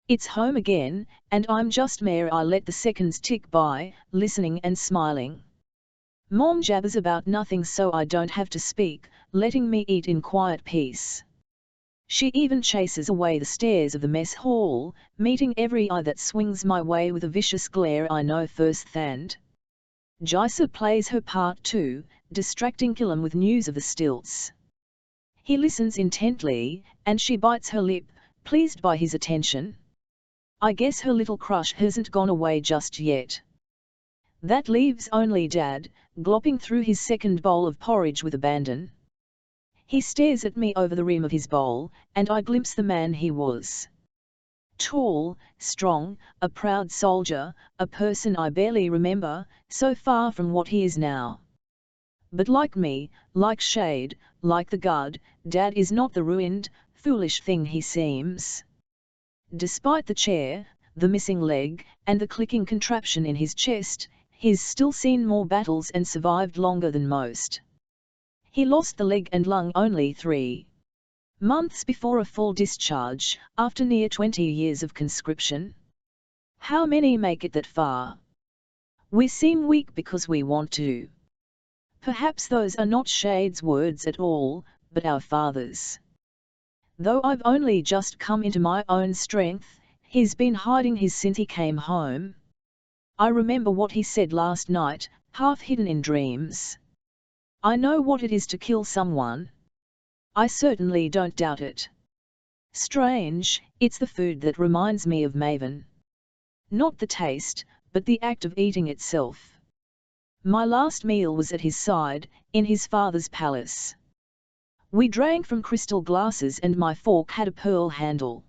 It's home again, and I'm just mere. I let the seconds tick by, listening and smiling. Mom jabbers about nothing so I don't have to speak, letting me eat in quiet peace. She even chases away the stares of the mess hall, meeting every eye that swings my way with a vicious glare I know firsthand. Jaisa plays her part too, distracting Killam with news of the stilts. He listens intently, and she bites her lip, pleased by his attention. I guess her little crush hasn't gone away just yet. That leaves only Dad, glopping through his second bowl of porridge with abandon. He stares at me over the rim of his bowl, and I glimpse the man he was. Tall, strong, a proud soldier, a person I barely remember, so far from what he is now. But like me, like Shade, like the god, Dad is not the ruined, foolish thing he seems. Despite the chair, the missing leg, and the clicking contraption in his chest, he's still seen more battles and survived longer than most. He lost the leg and lung only 3 months before a full discharge, after near 20 years of conscription. How many make it that far? We seem weak because we want to. Perhaps those are not Shade's words at all, but our father's. Though I've only just come into my own strength, he's been hiding his since he came home. I remember what he said last night, half hidden in dreams. I know what it is to kill someone. I certainly don't doubt it. Strange, it's the food that reminds me of Maven. Not the taste, but the act of eating itself. My last meal was at his side, in his father's palace. We drank from crystal glasses and my fork had a pearl handle.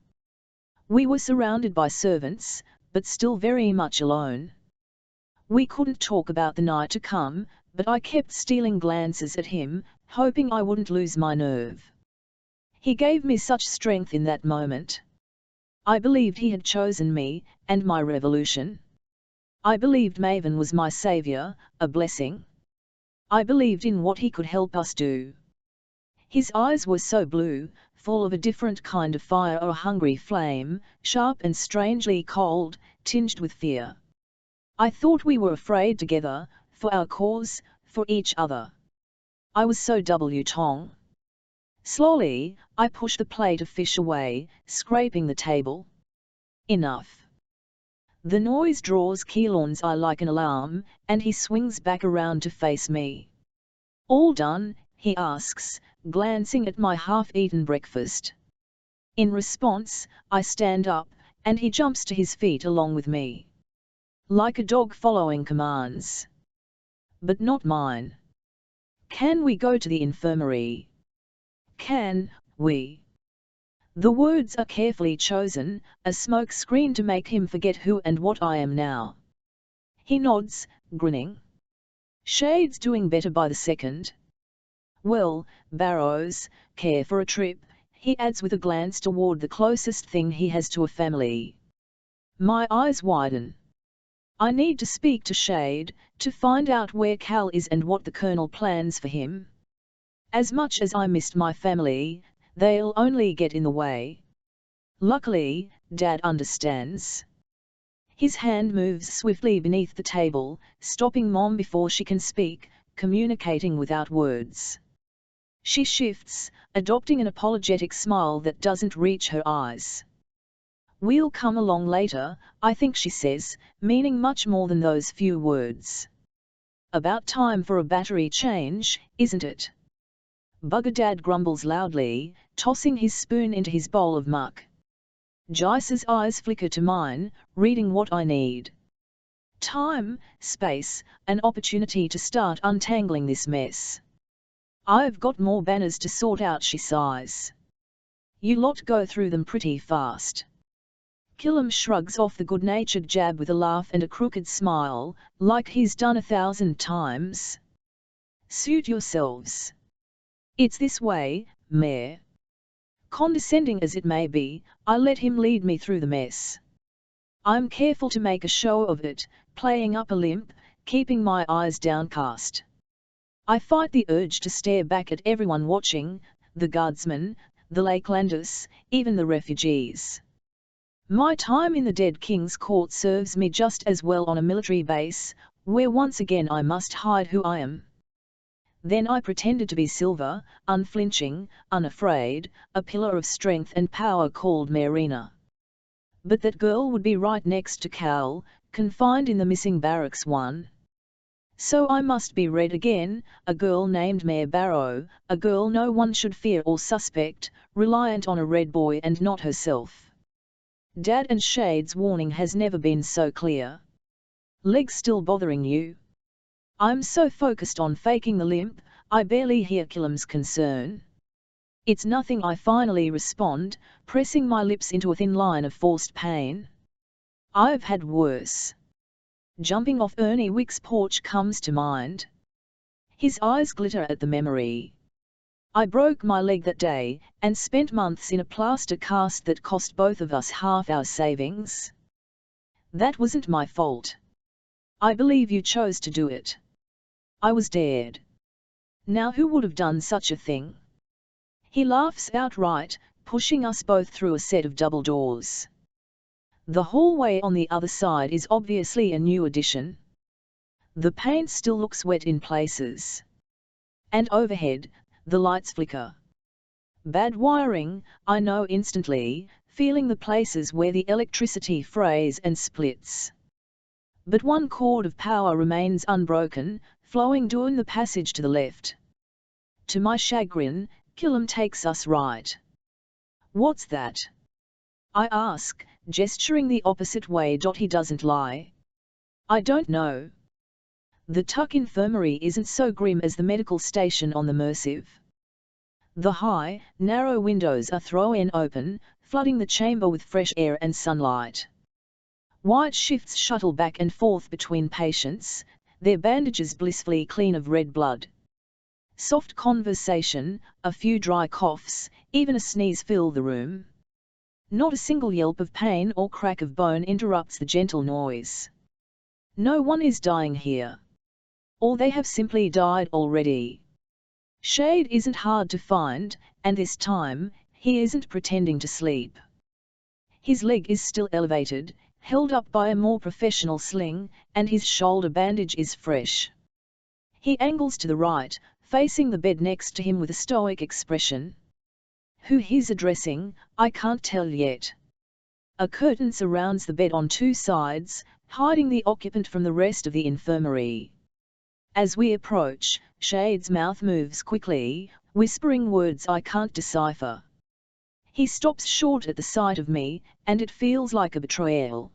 We were surrounded by servants, but still very much alone. We couldn't talk about the night to come, but I kept stealing glances at him, hoping I wouldn't lose my nerve. He gave me such strength in that moment. I believed he had chosen me, and my revolution. I believed Maven was my savior, a blessing. I believed in what he could help us do. His eyes were so blue, full of a different kind of fire or hungry flame, sharp and strangely cold, tinged with fear. I thought we were afraid together, for our cause, for each other. I was so Tong. Slowly, I pushed the plate of fish away, scraping the table. Enough. The noise draws Keelan's eye like an alarm, and he swings back around to face me. All done? He asks, glancing at my half-eaten breakfast. In response, I stand up, and he jumps to his feet along with me. Like a dog following commands. But not mine. Can we go to the infirmary? Can we? The words are carefully chosen, a smoke screen to make him forget who and what I am now. He nods, grinning. Shade's doing better by the second. Well, Barrows, care for a trip, he adds with a glance toward the closest thing he has to a family. My eyes widen. I need to speak to Shade, to find out where Cal is and what the Colonel plans for him. As much as I missed my family, they'll only get in the way. Luckily, Dad understands. His hand moves swiftly beneath the table, stopping Mom before she can speak, communicating without words. She shifts, adopting an apologetic smile that doesn't reach her eyes. We'll come along later, I think she says, meaning much more than those few words. About time for a battery change, isn't it? Bugger Dad grumbles loudly, tossing his spoon into his bowl of muck. Jice's eyes flicker to mine, reading what I need. Time, space, an opportunity to start untangling this mess. I've got more banners to sort out, she sighs. You lot go through them pretty fast. Killam shrugs off the good-natured jab with a laugh and a crooked smile, like he's done 1,000 times. Suit yourselves. It's this way, Mayor. Condescending as it may be, I let him lead me through the mess. I'm careful to make a show of it, playing up a limp, keeping my eyes downcast. I fight the urge to stare back at everyone watching, the guardsmen, the Lakelanders, even the refugees. My time in the Dead King's Court serves me just as well on a military base, where once again I must hide who I am. Then I pretended to be Silver, unflinching, unafraid, a pillar of strength and power called Marina. But that girl would be right next to Cal, confined in the missing barracks 1. So I must be Red again, a girl named Mayor Barrow, a girl no one should fear or suspect, reliant on a red boy and not herself. Dad and Shade's warning has never been so clear. Legs still bothering you? I'm so focused on faking the limp, I barely hear Killam's concern. It's nothing, I finally respond, pressing my lips into a thin line of forced pain. I've had worse. Jumping off Ernie Wick's porch comes to mind. His eyes glitter at the memory. I broke my leg that day, and spent months in a plaster cast that cost both of us half our savings. That wasn't my fault. I believe you chose to do it. I was dared. Now who would have done such a thing? He laughs outright, pushing us both through a set of double doors. The hallway on the other side is obviously a new addition. The paint still looks wet in places. And overhead, the lights flicker. Bad wiring, I know instantly, feeling the places where the electricity frays and splits. But one cord of power remains unbroken, flowing down the passage to the left. To my chagrin, Killam takes us right. What's that? I ask, gesturing the opposite way. He doesn't lie. I don't know. The Tuck Infirmary isn't so grim as the medical station on the Mercive. The high, narrow windows are thrown open, flooding the chamber with fresh air and sunlight. White shifts shuttle back and forth between patients, their bandages blissfully clean of red blood. Soft conversation, a few dry coughs, even a sneeze fill the room. Not a single yelp of pain or crack of bone interrupts the gentle noise. No one is dying here. Or they have simply died already. Shade isn't hard to find, and this time, he isn't pretending to sleep. His leg is still elevated, held up by a more professional sling, and his shoulder bandage is fresh. He angles to the right, facing the bed next to him with a stoic expression. Who he's addressing, I can't tell yet. A curtain surrounds the bed on two sides, hiding the occupant from the rest of the infirmary. As we approach, Shade's mouth moves quickly, whispering words I can't decipher. He stops short at the sight of me, and it feels like a betrayal.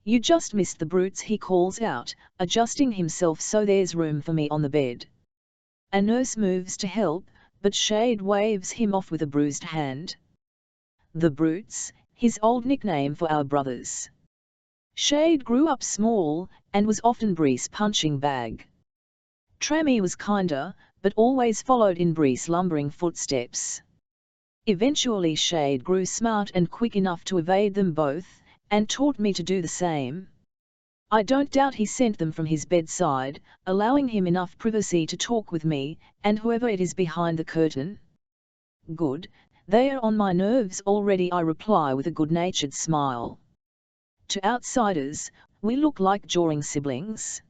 You just missed the brutes, he calls out, adjusting himself so there's room for me on the bed. A nurse moves to help, but Shade waves him off with a bruised hand. The brutes, his old nickname for our brothers. Shade grew up small, and was often Bree's punching bag. Trammy was kinder, but always followed in Bree's lumbering footsteps. Eventually Shade grew smart and quick enough to evade them both, and taught me to do the same. I don't doubt he sent them from his bedside, allowing him enough privacy to talk with me, and whoever it is behind the curtain. Good, they are on my nerves already, I reply with a good-natured smile. To outsiders, we look like jawing siblings.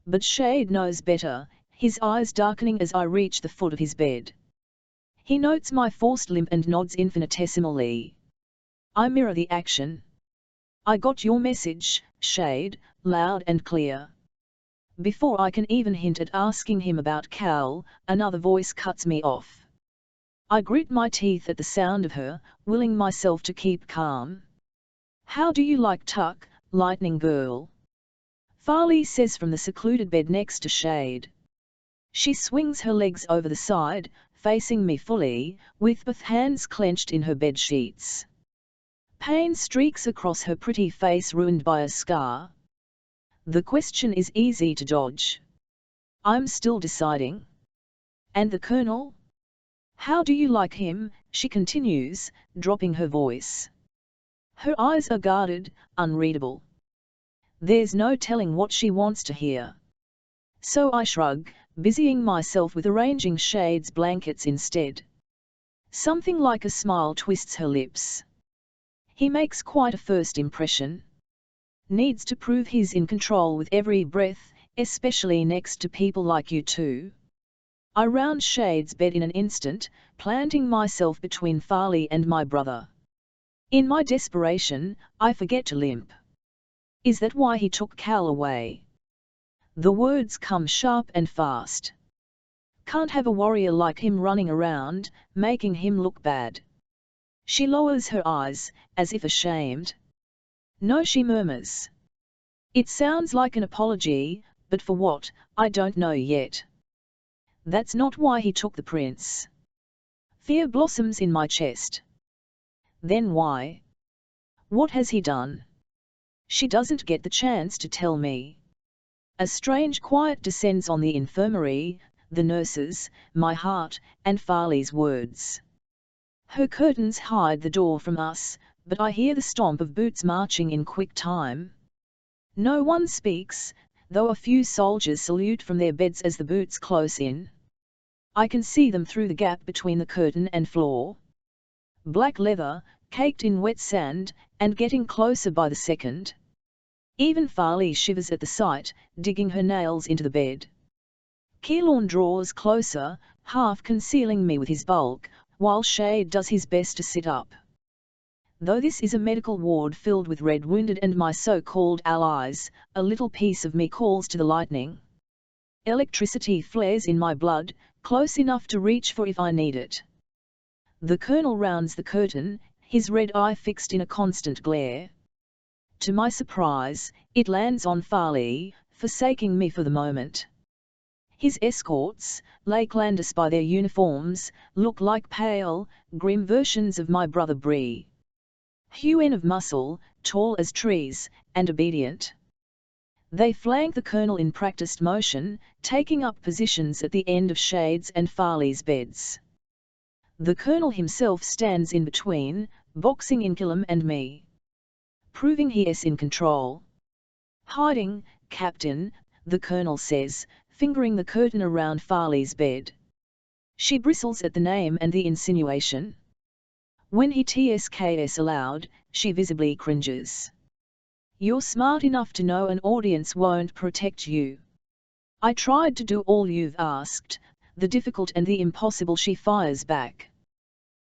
But Shade knows better, his eyes darkening as I reach the foot of his bed. He notes my forced limp and nods infinitesimally. I mirror the action. I got your message, Shade, loud and clear. Before I can even hint at asking him about Cal, another voice cuts me off. I grit my teeth at the sound of her, willing myself to keep calm. How do you like Tuck, Lightning Girl? Farley says from the secluded bed next to Shade. She swings her legs over the side, facing me fully, with both hands clenched in her bed sheets. Pain streaks across her pretty face ruined by a scar. The question is easy to dodge. I'm still deciding. And the Colonel? How do you like him? She continues, dropping her voice. Her eyes are guarded, unreadable. There's no telling what she wants to hear. So I shrug, busying myself with arranging Shade's blankets instead. Something like a smile twists her lips. He makes quite a first impression. Needs to prove he's in control with every breath, especially next to people like you two. I round Shade's bed in an instant, planting myself between Farley and my brother. In my desperation, I forget to limp. Is that why he took Cal away? The words come sharp and fast. Can't have a warrior like him running around, making him look bad. She lowers her eyes, as if ashamed. No, she murmurs. It sounds like an apology, but for what, I don't know yet. That's not why he took the prince. Fear blossoms in my chest. Then why? What has he done? She doesn't get the chance to tell me. A strange quiet descends on the infirmary, the nurses, my heart, and Farley's words. Her curtains hide the door from us, but I hear the stomp of boots marching in quick time. No one speaks, though a few soldiers salute from their beds as the boots close in. I can see them through the gap between the curtain and floor. Black leather, caked in wet sand, and getting closer by the second. Even Farley shivers at the sight, digging her nails into the bed. Keylorn draws closer, half concealing me with his bulk, while Shade does his best to sit up. Though this is a medical ward filled with red wounded and my so-called allies, a little piece of me calls to the lightning. Electricity flares in my blood, close enough to reach for if I need it. The Colonel rounds the curtain, his red eye fixed in a constant glare. To my surprise, it lands on Farley, forsaking me for the moment. His escorts, Lakelanders by their uniforms, look like pale, grim versions of my brother Bree. Hewn of muscle, tall as trees, and obedient. They flank the Colonel in practiced motion, taking up positions at the end of Shade's and Farley's beds. The Colonel himself stands in between, boxing Inkilam and me. Proving he is in control. Hiding, Captain, the Colonel says, fingering the curtain around Farley's bed. She bristles at the name and the insinuation. When he tsks aloud, she visibly cringes. You're smart enough to know an audience won't protect you. I tried to do all you've asked, the difficult and the impossible, she fires back.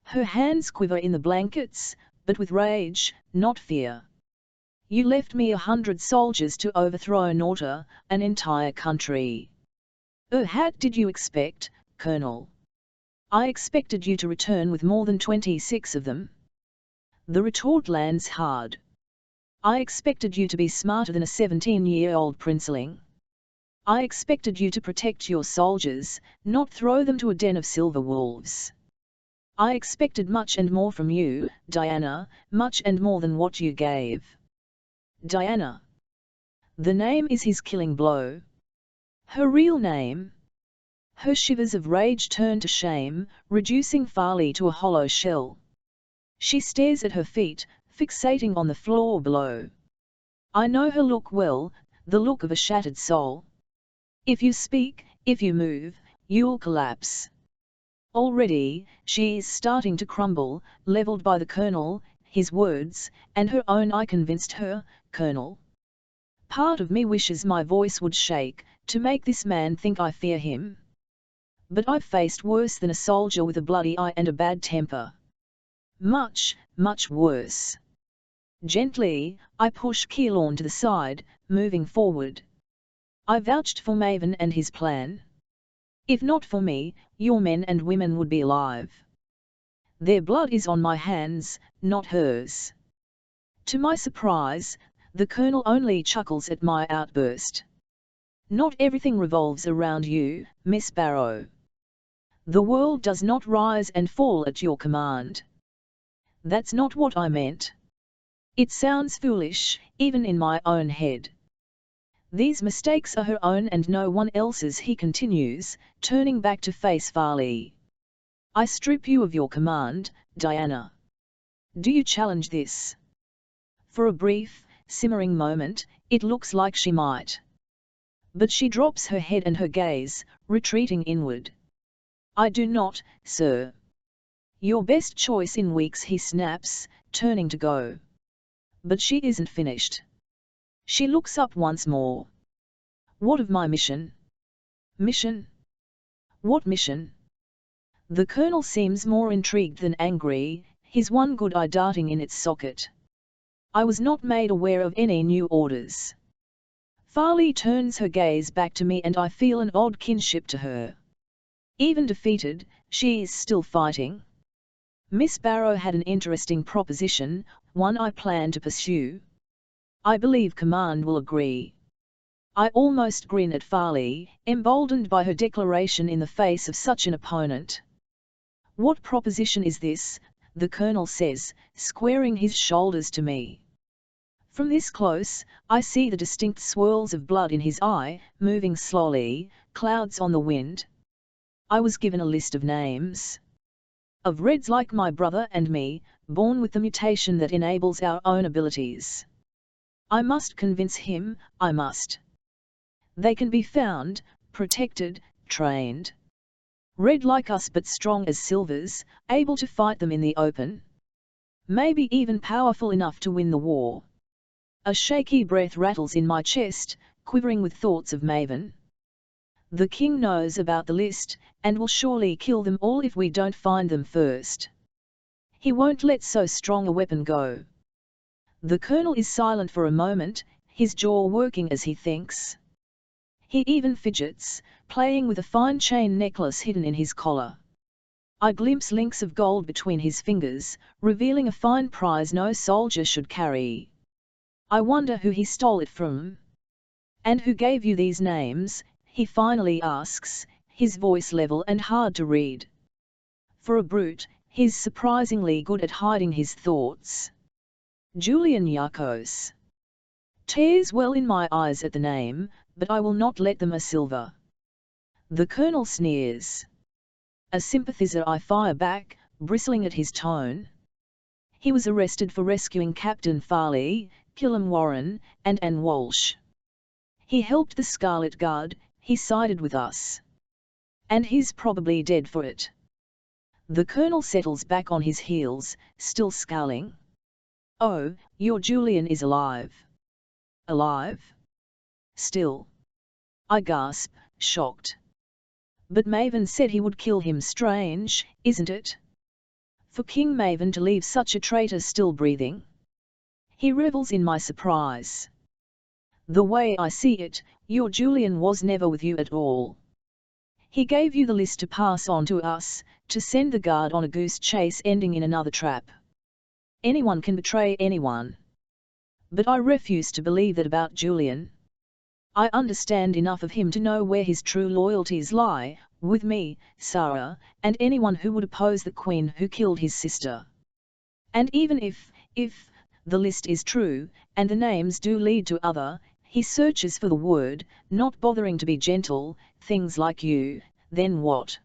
Her hands quiver in the blankets, but with rage, not fear. You left me 100 soldiers to overthrow Norta, an entire country. What did you expect, Colonel? I expected you to return with more than 26 of them. The retort lands hard. I expected you to be smarter than a 17-year-old princeling. I expected you to protect your soldiers, not throw them to a den of silver wolves. I expected much and more from you, Diana, much and more than what you gave. Diana. The name is his killing blow. Her real name. Her shivers of rage turn to shame, reducing Farley to a hollow shell. She stares at her feet, fixating on the floor below. I know her look well, the look of a shattered soul. If you speak, if you move, you'll collapse. Already, she is starting to crumble, leveled by the Colonel, his words, and her own. I convinced her, Colonel. Part of me wishes my voice would shake, to make this man think I fear him. But I've faced worse than a soldier with a bloody eye and a bad temper. Much, much worse. Gently, I push Keylorn to the side, moving forward. I vouched for Maven and his plan. If not for me, your men and women would be alive. Their blood is on my hands, not hers. To my surprise, the Colonel only chuckles at my outburst. Not everything revolves around you, Miss Barrow. The world does not rise and fall at your command. That's not what I meant. It sounds foolish, even in my own head. These mistakes are her own and no one else's, he continues, turning back to face Farley. I strip you of your command, Diana. Do you challenge this? For a brief, simmering moment, it looks like she might. But she drops her head and her gaze, retreating inward. I do not, sir. Your best choice in weeks, he snaps, turning to go. But she isn't finished. She looks up once more. What of my mission? Mission? What mission? The Colonel seems more intrigued than angry, his one good eye darting in its socket. I was not made aware of any new orders. Farley turns her gaze back to me and I feel an odd kinship to her. Even defeated, she is still fighting. Miss Barrow had an interesting proposition, one I plan to pursue. I believe command will agree. I almost grin at Farley, emboldened by her declaration in the face of such an opponent. What proposition is this? The colonel says, squaring his shoulders to me. From this close, I see the distinct swirls of blood in his eye, moving slowly, clouds on the wind. I was given a list of names. Of Reds like my brother and me, born with the mutation that enables our own abilities. I must convince him, I must. They can be found, protected, trained. Red like us but strong as Silvers, able to fight them in the open. Maybe even powerful enough to win the war. A shaky breath rattles in my chest, quivering with thoughts of Maven. The king knows about the list, and will surely kill them all if we don't find them first. He won't let so strong a weapon go. The colonel is silent for a moment, his jaw working as he thinks. He even fidgets, playing with a fine chain necklace hidden in his collar. I glimpse links of gold between his fingers, revealing a fine prize no soldier should carry. I wonder who he stole it from. And who gave you these names? He finally asks, his voice level and hard to read. For a brute, he's surprisingly good at hiding his thoughts. Julian Yakos. Tears well in my eyes at the name, but I will not let them a silver. The colonel sneers. A sympathizer, I fire back, bristling at his tone. He was arrested for rescuing Captain Farley, Killam Warren, and Anne Walsh. He helped the Scarlet Guard, he sided with us. And he's probably dead for it. The colonel settles back on his heels, still scowling. Oh, your Julian is alive. Alive? Still. I gasp, shocked. But Maven said he would kill him. Strange, isn't it? For King Maven to leave such a traitor still breathing. He revels in my surprise. The way I see it, your Julian was never with you at all. He gave you the list to pass on to us, to send the guard on a goose chase ending in another trap. Anyone can betray anyone. But I refuse to believe that about Julian. I understand enough of him to know where his true loyalties lie, with me, Sarah, and anyone who would oppose the queen who killed his sister. And even if the list is true, and the names do lead to other, he searches for the word, not bothering to be gentle, things like you, then what?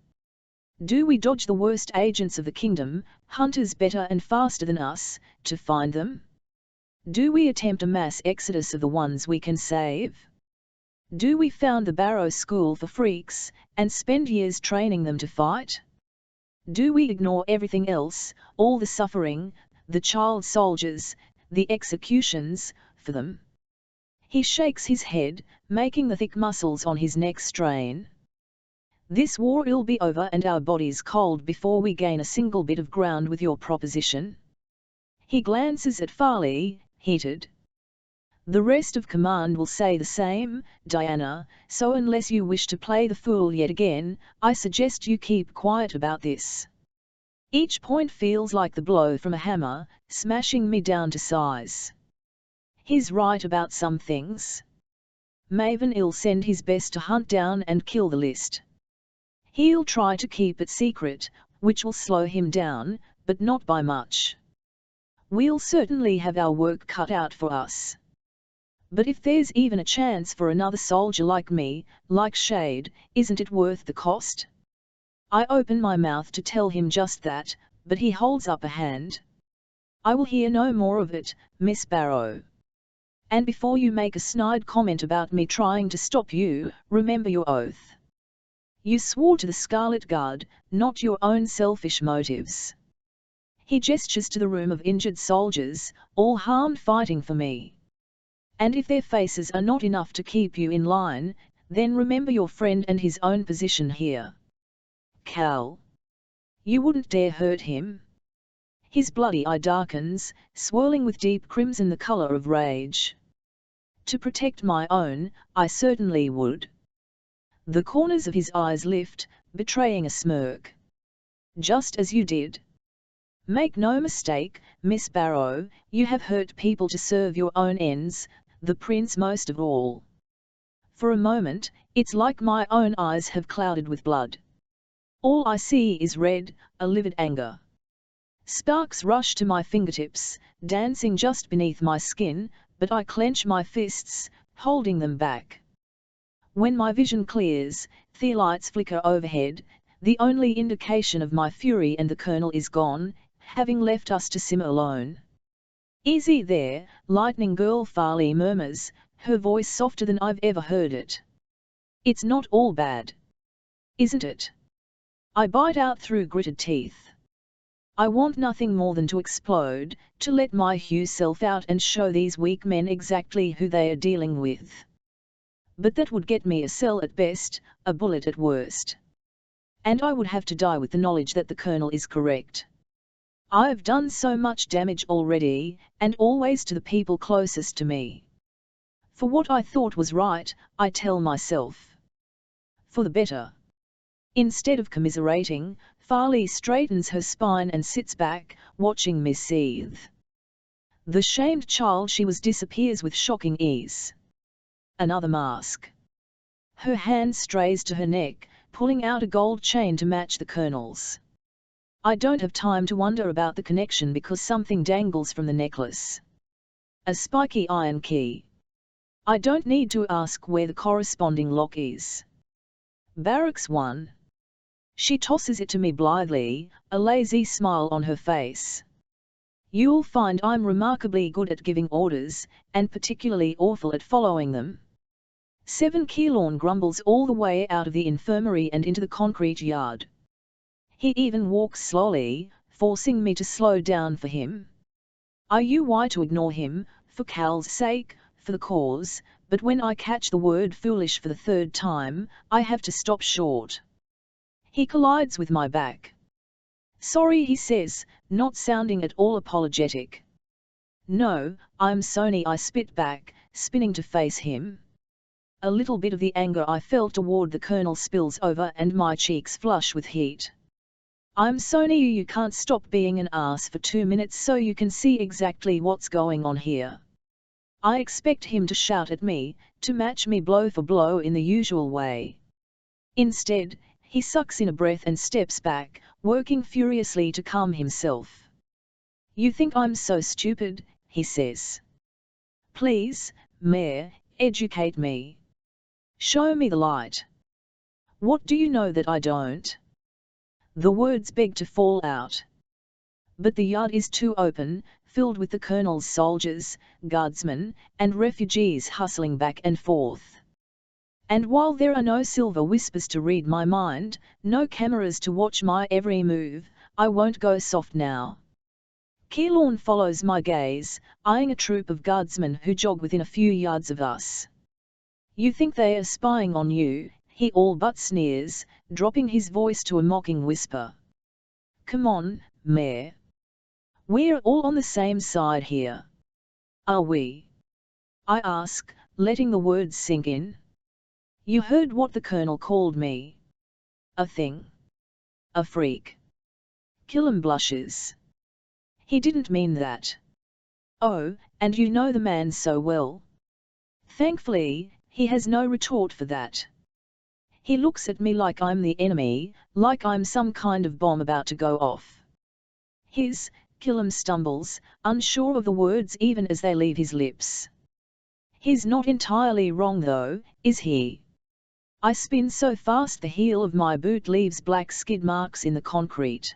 Do we dodge the worst agents of the kingdom, hunters better and faster than us, to find them? Do we attempt a mass exodus of the ones we can save? Do we found the Barrow School for freaks, and spend years training them to fight? Do we ignore everything else, all the suffering, the child soldiers, the executions, for them? He shakes his head, making the thick muscles on his neck strain. This war will be over and our bodies cold before we gain a single bit of ground with your proposition. He glances at Farley, heated. The rest of command will say the same, Diana, so unless you wish to play the fool yet again, I suggest you keep quiet about this. Each point feels like the blow from a hammer, smashing me down to size. He's right about some things. Maven'll send his best to hunt down and kill the list. He'll try to keep it secret, which will slow him down, but not by much. We'll certainly have our work cut out for us. But if there's even a chance for another soldier like me, like Shade, isn't it worth the cost? I open my mouth to tell him just that, but he holds up a hand. I will hear no more of it, Miss Barrow. And before you make a snide comment about me trying to stop you, remember your oath. You swore to the Scarlet Guard, not your own selfish motives. He gestures to the room of injured soldiers, all harmed fighting for me. And if their faces are not enough to keep you in line, then remember your friend and his own position here. Cal. You wouldn't dare hurt him? His bloody eye darkens, swirling with deep crimson, the color of rage. To protect my own, I certainly would. The corners of his eyes lift, betraying a smirk. Just as you did. Make no mistake, Miss Barrow, you have hurt people to serve your own ends, the prince most of all. For a moment, it's like my own eyes have clouded with blood. All I see is red, a livid anger. Sparks rush to my fingertips, dancing just beneath my skin, but I clench my fists, holding them back. When my vision clears, theolights flicker overhead, the only indication of my fury, and the Colonel is gone, having left us to simmer alone. "Easy there, Lightning Girl," Farley murmurs, her voice softer than I've ever heard it. "It's not all bad. Isn't it?" I bite out through gritted teeth. I want nothing more than to explode, to let my Hugh self out and show these weak men exactly who they are dealing with. But that would get me a cell at best, a bullet at worst. And I would have to die with the knowledge that the Colonel is correct. I've done so much damage already, and always to the people closest to me. For what I thought was right, I tell myself. For the better. Instead of commiserating, Farley straightens her spine and sits back, watching me seethe. The shamed child she was disappears with shocking ease. Another mask. Her hand strays to her neck, pulling out a gold chain to match the Colonel's. I don't have time to wonder about the connection because something dangles from the necklace. A spiky iron key. I don't need to ask where the corresponding lock is. Barracks 1. She tosses it to me blithely, a lazy smile on her face. "You'll find I'm remarkably good at giving orders, and particularly awful at following them." 7. Keylorn grumbles all the way out of the infirmary and into the concrete yard. He even walks slowly, forcing me to slow down for him. I try to ignore him, for Cal's sake, for the cause, but when I catch the word foolish for the third time, I have to stop short. He collides with my back. "Sorry," he says, not sounding at all apologetic. "No, I'm Sony," I spit back, spinning to face him. A little bit of the anger I felt toward the Colonel spills over and my cheeks flush with heat. "I'm Sony, you can't stop being an ass for 2 minutes so you can see exactly what's going on here." I expect him to shout at me, to match me blow for blow in the usual way. Instead, he sucks in a breath and steps back, working furiously to calm himself. "You think I'm so stupid?" he says. "Please, Mayor, educate me. Show me the light. What do you know that I don't?" The words beg to fall out. But the yard is too open, filled with the Colonel's soldiers, guardsmen, and refugees hustling back and forth. And while there are no silver whispers to read my mind, no cameras to watch my every move, I won't go soft now. Keylorn follows my gaze, eyeing a troop of guardsmen who jog within a few yards of us. "You think they are spying on you?" he all but sneers, dropping his voice to a mocking whisper. "Come on, Mayor. We're all on the same side here." "Are we?" I ask, letting the words sink in. "You heard what the Colonel called me. A thing. A freak." Killam blushes. "He didn't mean that." "Oh, and you know the man so well." Thankfully, he has no retort for that. He looks at me like I'm the enemy, like I'm some kind of bomb about to go off. Killam stumbles, unsure of the words even as they leave his lips. "He's not entirely wrong though, is he?" I spin so fast the heel of my boot leaves black skid marks in the concrete.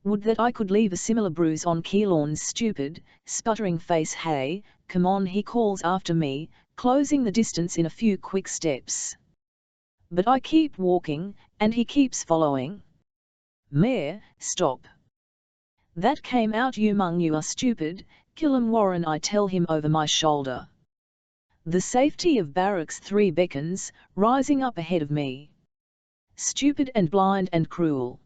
Would that I could leave a similar bruise on Keylorn's stupid, sputtering face. "Hey, come on," he calls after me, closing the distance in a few quick steps. But I keep walking, and he keeps following. "Mayor, stop. That came out you mung, you are stupid," Killam Warren, I tell him over my shoulder. The safety of Barracks 3 beckons, rising up ahead of me. "Stupid and blind and cruel.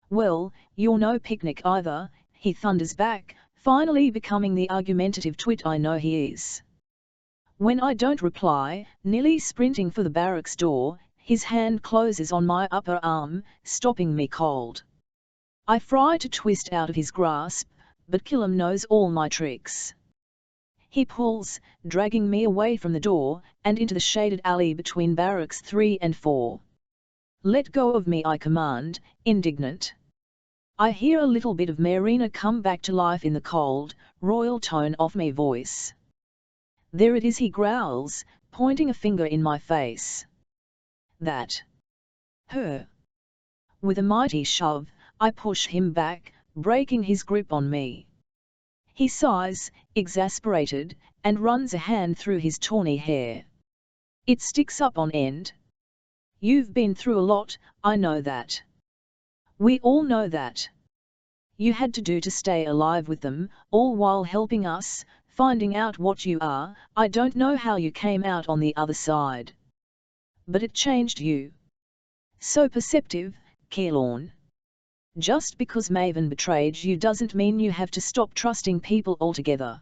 Well, you're no picnic either," he thunders back, finally becoming the argumentative twit I know he is. When I don't reply, nearly sprinting for the barracks door, his hand closes on my upper arm, stopping me cold. I try to twist out of his grasp, but Killam knows all my tricks. He pulls, dragging me away from the door, and into the shaded alley between Barracks 3 and 4. Let go of me, I command, indignant. I hear a little bit of Marina come back to life in the cold, royal tone of my voice. There it is, he growls, pointing a finger in my face. That. Her. With a mighty shove, I push him back, breaking his grip on me. He sighs, exasperated, and runs a hand through his tawny hair. It sticks up on end. You've been through a lot, I know that. We all know that. You had to do to stay alive with them, all while helping us, finding out what you are. I don't know how you came out on the other side. But it changed you. So perceptive, Keylorn. Just because Maven betrayed you doesn't mean you have to stop trusting people altogether.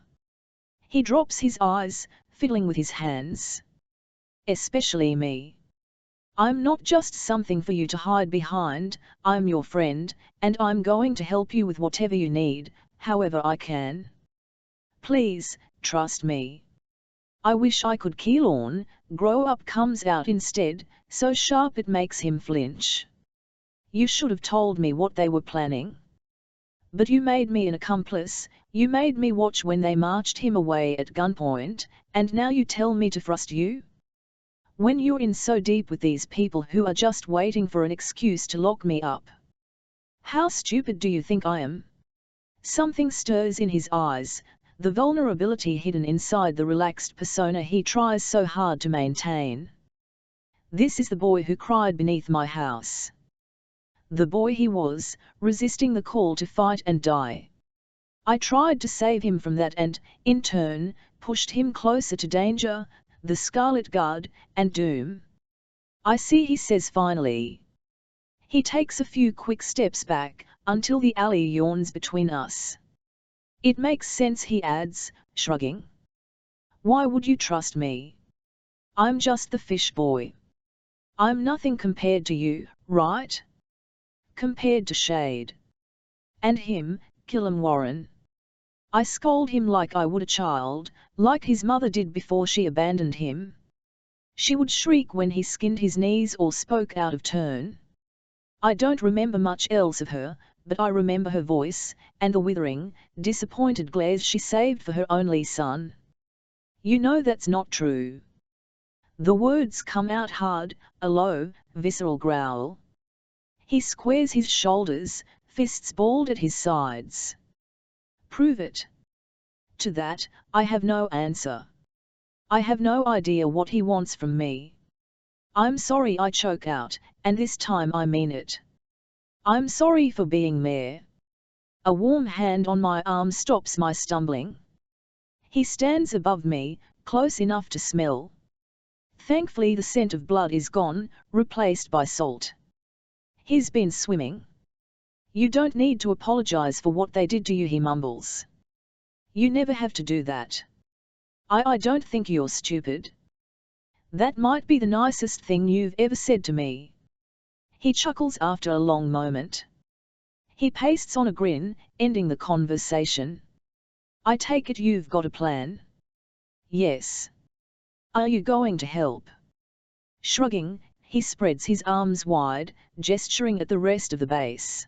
He drops his eyes, fiddling with his hands. Especially me. I'm not just something for you to hide behind, I'm your friend, and I'm going to help you with whatever you need, however I can. Please, trust me. I wish I could. Keylorn, grow up comes out instead, so sharp it makes him flinch. You should have told me what they were planning. But you made me an accomplice, you made me watch when they marched him away at gunpoint, and now you tell me to trust you? When you're in so deep with these people who are just waiting for an excuse to lock me up. How stupid do you think I am? Something stirs in his eyes, the vulnerability hidden inside the relaxed persona he tries so hard to maintain. This is the boy who cried beneath my house. The boy he was, resisting the call to fight and die. I tried to save him from that and, in turn, pushed him closer to danger, the Scarlet Guard, and doom. I see, he says finally. He takes a few quick steps back, until the alley yawns between us. It makes sense, he adds, shrugging. Why would you trust me? I'm just the fish boy. I'm nothing compared to you, right? Compared to Shade. And him, Killam Warren. I scold him like I would a child, like his mother did before she abandoned him. She would shriek when he skinned his knees or spoke out of turn. I don't remember much else of her, but I remember her voice, and the withering, disappointed glares she saved for her only son. You know that's not true. The words come out hard, a low, visceral growl. He squares his shoulders, fists balled at his sides. Prove it. To that, I have no answer. I have no idea what he wants from me. I'm sorry, I choke out, and this time I mean it. I'm sorry for being Mayor. A warm hand on my arm stops my stumbling. He stands above me, close enough to smell. Thankfully the scent of blood is gone, replaced by salt. He's been swimming. You don't need to apologize for what they did to you, he mumbles. You never have to do that. I don't think you're stupid. That might be the nicest thing you've ever said to me. He chuckles after a long moment. He pastes on a grin, ending the conversation. I take it you've got a plan? Yes. Are you going to help? Shrugging, he spreads his arms wide, gesturing at the rest of the base.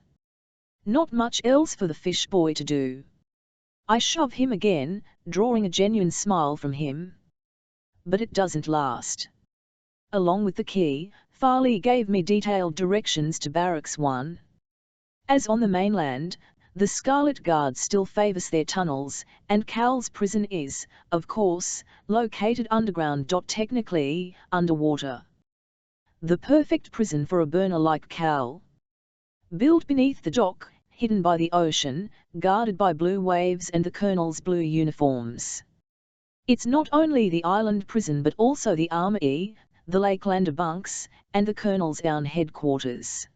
Not much else for the fish boy to do. I shove him again, drawing a genuine smile from him. But it doesn't last. Along with the key, Farley gave me detailed directions to Barracks 1. As on the mainland, the Scarlet Guard still favors their tunnels, and Cal's prison is, of course, located underground. Technically, underwater. The perfect prison for a burner like Cal. Built beneath the dock, hidden by the ocean, guarded by blue waves and the Colonel's blue uniforms. It's not only the island prison but also the Armory, the Lakelander bunks, and the Colonel's down headquarters.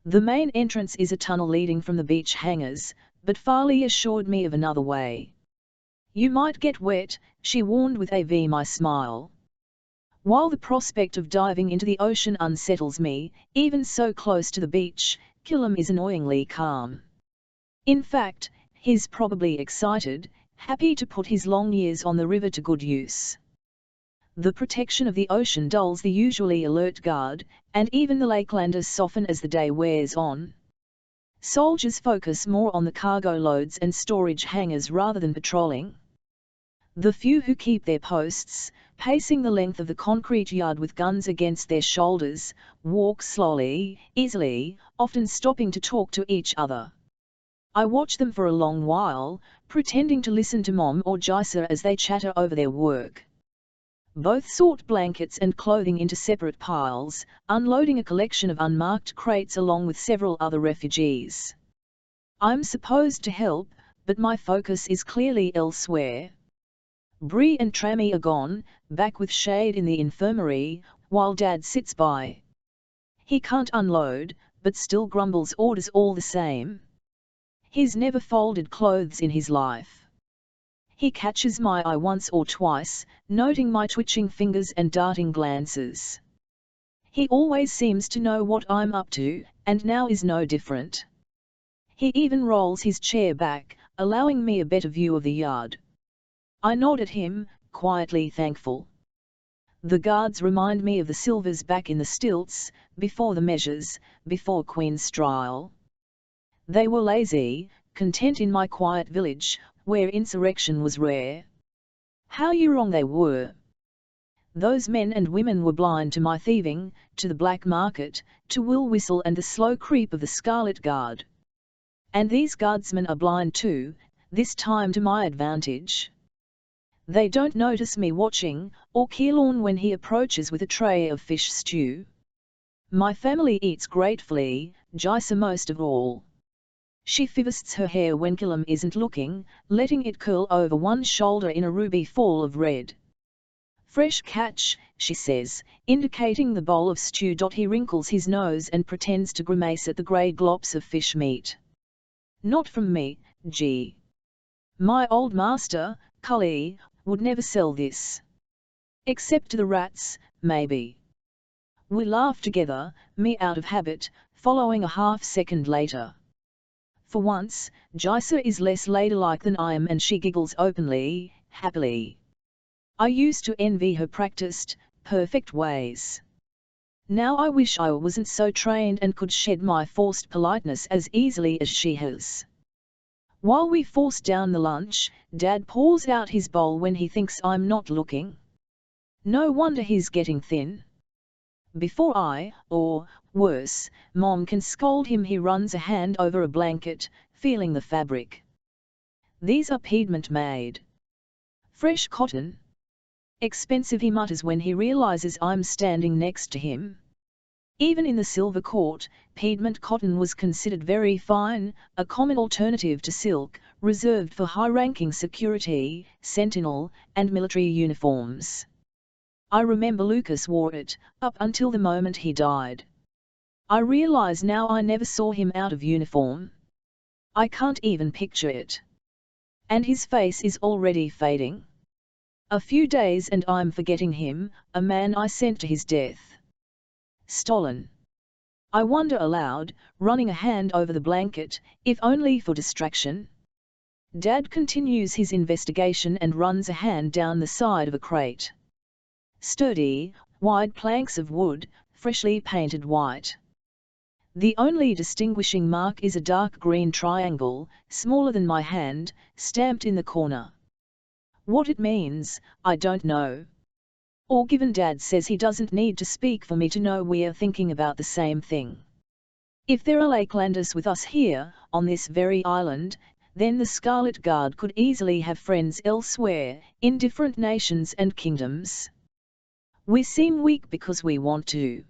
The main entrance is a tunnel leading from the beach hangars, but Farley assured me of another way. You might get wet, she warned with my smile. While the prospect of diving into the ocean unsettles me, even so close to the beach, Killam is annoyingly calm. In fact, he's probably excited, happy to put his long years on the river to good use. The protection of the ocean dulls the usually alert guard, and even the Lakelanders soften as the day wears on. Soldiers focus more on the cargo loads and storage hangars rather than patrolling. The few who keep their posts, pacing the length of the concrete yard with guns against their shoulders, walk slowly, easily, often stopping to talk to each other. I watch them for a long while, pretending to listen to Mom or Jaisa as they chatter over their work. Both sort blankets and clothing into separate piles, unloading a collection of unmarked crates along with several other refugees. I'm supposed to help, but my focus is clearly elsewhere. Bree and Trammy are gone, back with Shade in the infirmary, while Dad sits by. He can't unload, but still grumbles orders all the same. He's never folded clothes in his life. He catches my eye once or twice, noting my twitching fingers and darting glances. He always seems to know what I'm up to, and now is no different. He even rolls his chair back, allowing me a better view of the yard. I nod at him, quietly thankful. The guards remind me of the Silvers back in the stilts, before the measures, before Queen's trial. They were lazy, content in my quiet village, where insurrection was rare. How wrong they were. Those men and women were blind to my thieving, to the black market, to Will Whistle and the slow creep of the Scarlet Guard. And these guardsmen are blind too, this time to my advantage. They don't notice me watching, or Keelorn when he approaches with a tray of fish stew. My family eats gratefully, Jaisa most of all. She fivests her hair when Killam isn't looking, letting it curl over one shoulder in a ruby fall of red. Fresh catch, she says, indicating the bowl of stew. He wrinkles his nose and pretends to grimace at the grey glops of fish meat. Not from me, gee. My old master, Cully, would never sell this. Except to the rats, maybe. We laugh together, me out of habit, following a half-second later. For once, Jaisa is less ladylike than I am and she giggles openly, happily. I used to envy her practiced, perfect ways. Now I wish I wasn't so trained and could shed my forced politeness as easily as she has. While we force down the lunch, Dad pours out his bowl when he thinks I'm not looking. No wonder he's getting thin. Before I, or, worse, Mom can scold him, he runs a hand over a blanket, feeling the fabric. These are Piedmont made. Fresh cotton. Expensive, he mutters when he realizes I'm standing next to him. Even in the Silver Court, Piedmont cotton was considered very fine, a common alternative to silk, reserved for high-ranking security, sentinel, and military uniforms. I remember Lucas wore it, up until the moment he died. I realize now I never saw him out of uniform. I can't even picture it. And his face is already fading. A few days and I'm forgetting him, a man I sent to his death. Stolen. I wonder aloud, running a hand over the blanket, if only for distraction. Dad continues his investigation and runs a hand down the side of a crate. Sturdy, wide planks of wood, freshly painted white. The only distinguishing mark is a dark green triangle, smaller than my hand, stamped in the corner. What it means, I don't know. Or given Dad says he doesn't need to speak for me to know we're thinking about the same thing. If there are Lakelanders with us here, on this very island, then the Scarlet Guard could easily have friends elsewhere, in different nations and kingdoms. We seem weak because we want to.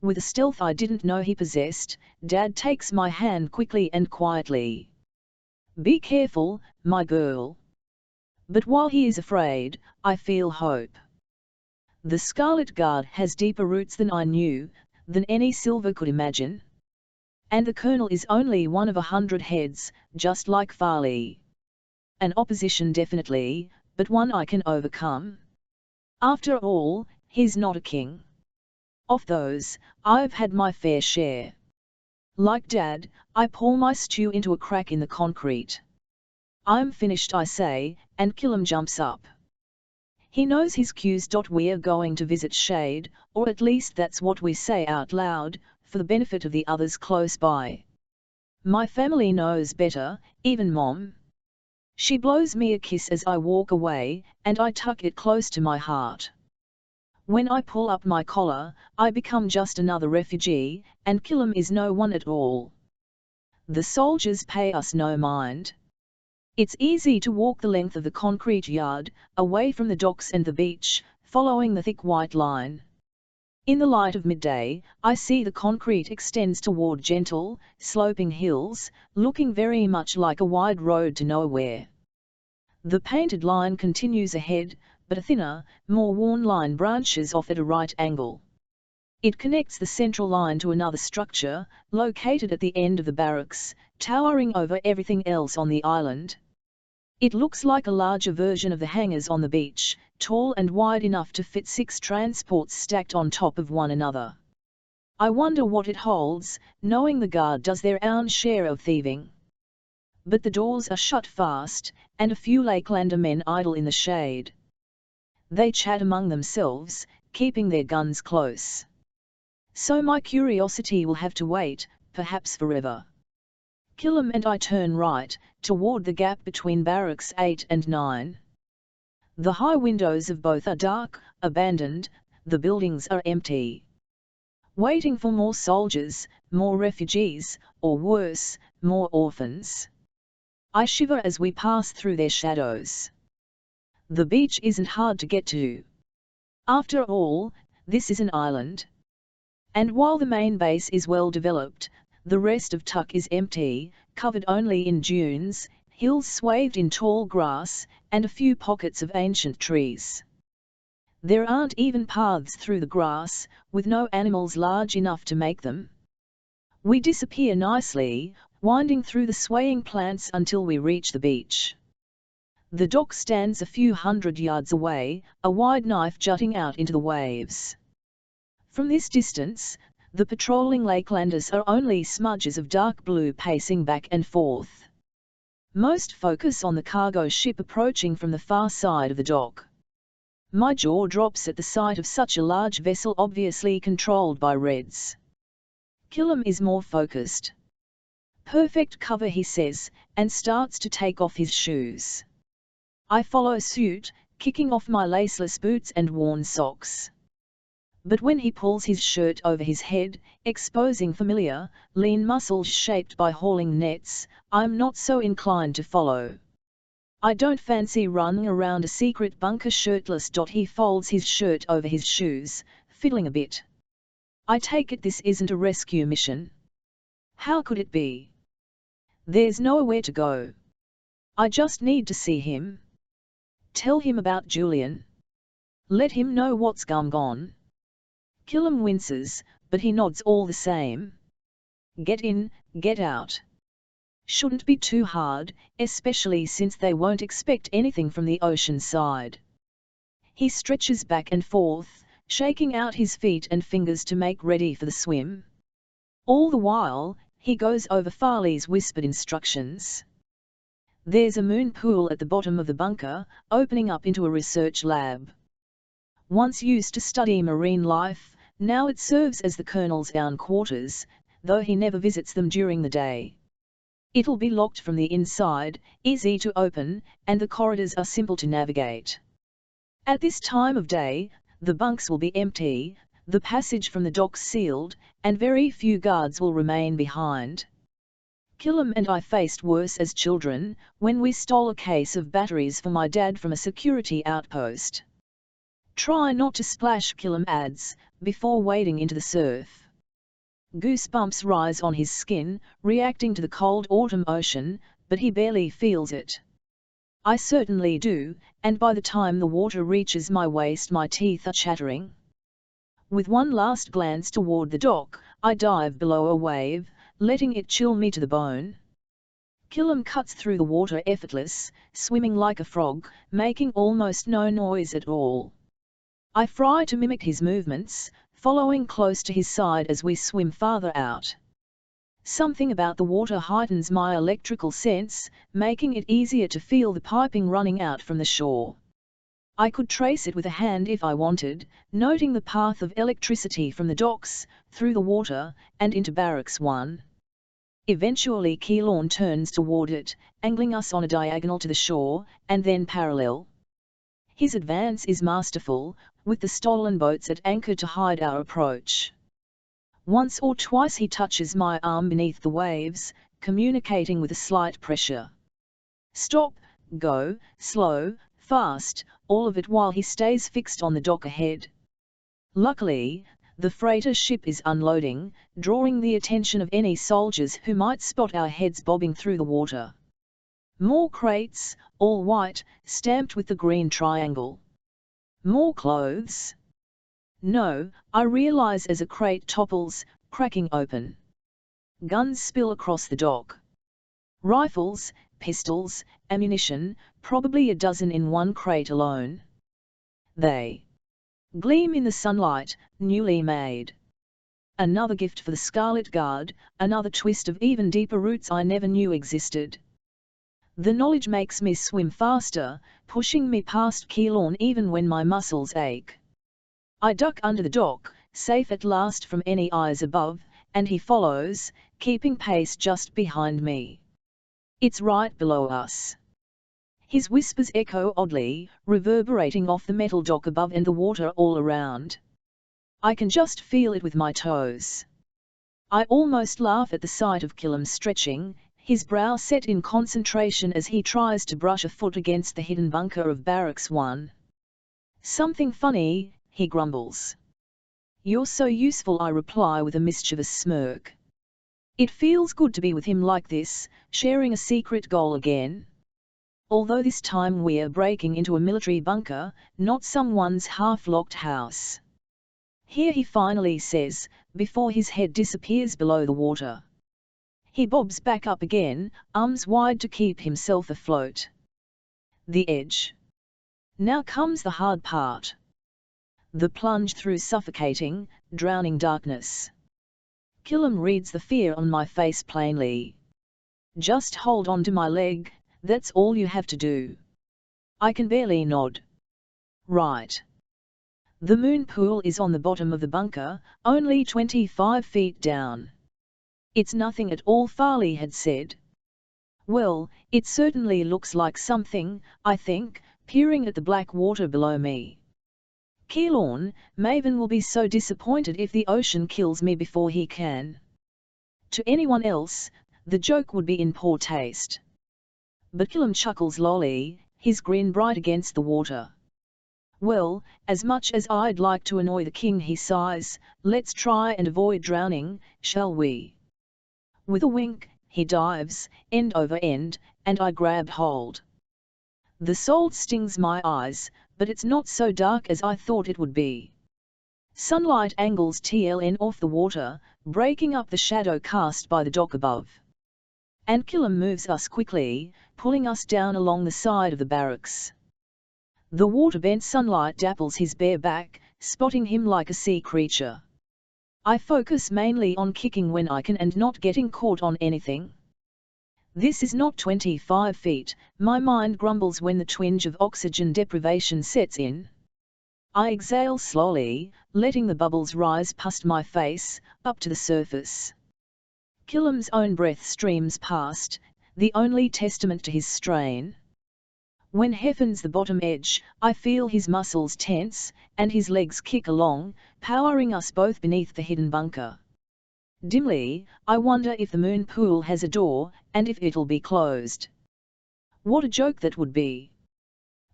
With a stealth I didn't know he possessed, Dad takes my hand quickly and quietly. Be careful, my girl. But while he is afraid, I feel hope. The Scarlet Guard has deeper roots than I knew, than any Silver could imagine. And the Colonel is only one of 100 heads, just like Farley. An opposition definitely, but one I can overcome. After all, he's not a king. Of those, I've had my fair share. Like Dad, I pour my stew into a crack in the concrete. I'm finished, I say, and Killam jumps up. He knows his cues. We're going to visit Shade, or at least that's what we say out loud, for the benefit of the others close by. My family knows better, even Mom. She blows me a kiss as I walk away, and I tuck it close to my heart. When I pull up my collar, I become just another refugee, and Killam is no one at all. The soldiers pay us no mind. It's easy to walk the length of the concrete yard, away from the docks and the beach, following the thick white line. In the light of midday, I see the concrete extends toward gentle, sloping hills, looking very much like a wide road to nowhere. The painted line continues ahead, but a thinner, more worn line branches off at a right angle. It connects the central line to another structure, located at the end of the barracks, towering over everything else on the island. It looks like a larger version of the hangars on the beach, tall and wide enough to fit 6 transports stacked on top of one another. I wonder what it holds, knowing the guard does their own share of thieving. But the doors are shut fast, and a few Lakelander men idle in the shade. They chat among themselves, keeping their guns close. So my curiosity will have to wait, perhaps forever. Killam and I turn right, toward the gap between barracks 8 and 9. The high windows of both are dark, abandoned, the buildings are empty. Waiting for more soldiers, more refugees, or worse, more orphans. I shiver as we pass through their shadows. The beach isn't hard to get to. After all, this is an island. And while the main base is well developed, the rest of Tuck is empty, covered only in dunes, hills swathed in tall grass, and a few pockets of ancient trees. There aren't even paths through the grass, with no animals large enough to make them. We disappear nicely, winding through the swaying plants until we reach the beach. The dock stands a few hundred yards away, a wide knife jutting out into the waves. From this distance, the patrolling Lakelanders are only smudges of dark blue pacing back and forth. Most focus on the cargo ship approaching from the far side of the dock. My jaw drops at the sight of such a large vessel obviously controlled by Reds. Killam is more focused. Perfect cover, he says, and starts to take off his shoes. I follow suit, kicking off my laceless boots and worn socks. But when he pulls his shirt over his head, exposing familiar, lean muscles shaped by hauling nets, I'm not so inclined to follow. I don't fancy running around a secret bunker shirtless. He folds his shirt over his shoes, fiddling a bit. I take it this isn't a rescue mission. How could it be? There's nowhere to go. I just need to see him. Tell him about Julian. Let him know what's going on. Killam winces, but he nods all the same. Get in, get out. Shouldn't be too hard, especially since they won't expect anything from the ocean side. He stretches back and forth, shaking out his feet and fingers to make ready for the swim. All the while, he goes over Farley's whispered instructions. There's a moon pool at the bottom of the bunker, opening up into a research lab. Once used to study marine life, now it serves as the Colonel's own quarters, though he never visits them during the day. It'll be locked from the inside, easy to open, and the corridors are simple to navigate. At this time of day, the bunks will be empty, the passage from the docks sealed, and very few guards will remain behind. Killam and I faced worse as children, when we stole a case of batteries for my dad from a security outpost. Try not to splash, Killam adds, before wading into the surf. Goosebumps rise on his skin, reacting to the cold autumn ocean, but he barely feels it. I certainly do, and by the time the water reaches my waist my teeth are chattering. With one last glance toward the dock, I dive below a wave, letting it chill me to the bone. Killam cuts through the water effortless, swimming like a frog, making almost no noise at all. I try to mimic his movements, following close to his side as we swim farther out. Something about the water heightens my electrical sense, making it easier to feel the piping running out from the shore. I could trace it with a hand if I wanted, noting the path of electricity from the docks, through the water, and into Barracks 1. Eventually Keylorn turns toward it, angling us on a diagonal to the shore, and then parallel. His advance is masterful, with the stolen boats at anchor to hide our approach. Once or twice he touches my arm beneath the waves, communicating with a slight pressure. Stop, go, slow, fast, all of it while he stays fixed on the dock ahead. Luckily, the freighter ship is unloading, drawing the attention of any soldiers who might spot our heads bobbing through the water. More crates, all white, stamped with the green triangle. More clothes? No, I realize as a crate topples, cracking open. Guns spill across the dock. Rifles, pistols, ammunition, probably a dozen in one crate alone. They gleam in the sunlight, newly made. Another gift for the Scarlet Guard, another twist of even deeper roots I never knew existed. The knowledge makes me swim faster, pushing me past Keylorn even when my muscles ache. I duck under the dock, safe at last from any eyes above, and he follows, keeping pace just behind me. It's right below us. His whispers echo oddly, reverberating off the metal dock above and the water all around. I can just feel it with my toes. I almost laugh at the sight of Killam stretching, his brow set in concentration as he tries to brush a foot against the hidden bunker of Barracks 1. Something funny, he grumbles. You're so useful, I reply with a mischievous smirk. It feels good to be with him like this, sharing a secret goal again. Although this time we're breaking into a military bunker, not someone's half-locked house. Here he finally says, before his head disappears below the water. He bobs back up again, arms wide to keep himself afloat. The edge. Now comes the hard part. The plunge through suffocating, drowning darkness. Killam reads the fear on my face plainly. Just hold on to my leg, that's all you have to do. I can barely nod. Right. The moon pool is on the bottom of the bunker, only 25 feet down. It's nothing at all, Farley had said. Well, it certainly looks like something, I think, peering at the black water below me. Keylorn, Maven will be so disappointed if the ocean kills me before he can. To anyone else, the joke would be in poor taste. But Killam chuckles lolly, his grin bright against the water. Well, as much as I'd like to annoy the king, he sighs, let's try and avoid drowning, shall we? With a wink, he dives, end over end, and I grab hold. The salt stings my eyes, but it's not so dark as I thought it would be. Sunlight angles TLN off the water, breaking up the shadow cast by the dock above. And Killam moves us quickly, pulling us down along the side of the barracks. The water-bent sunlight dapples his bare back, spotting him like a sea creature. I focus mainly on kicking when I can and not getting caught on anything. This is not 25 feet, my mind grumbles when the twinge of oxygen deprivation sets in. I exhale slowly, letting the bubbles rise past my face, up to the surface. Killam's own breath streams past, the only testament to his strain. When Heffen's the bottom edge, I feel his muscles tense, and his legs kick along, powering us both beneath the hidden bunker. Dimly, I wonder if the moon pool has a door, and if it'll be closed. What a joke that would be.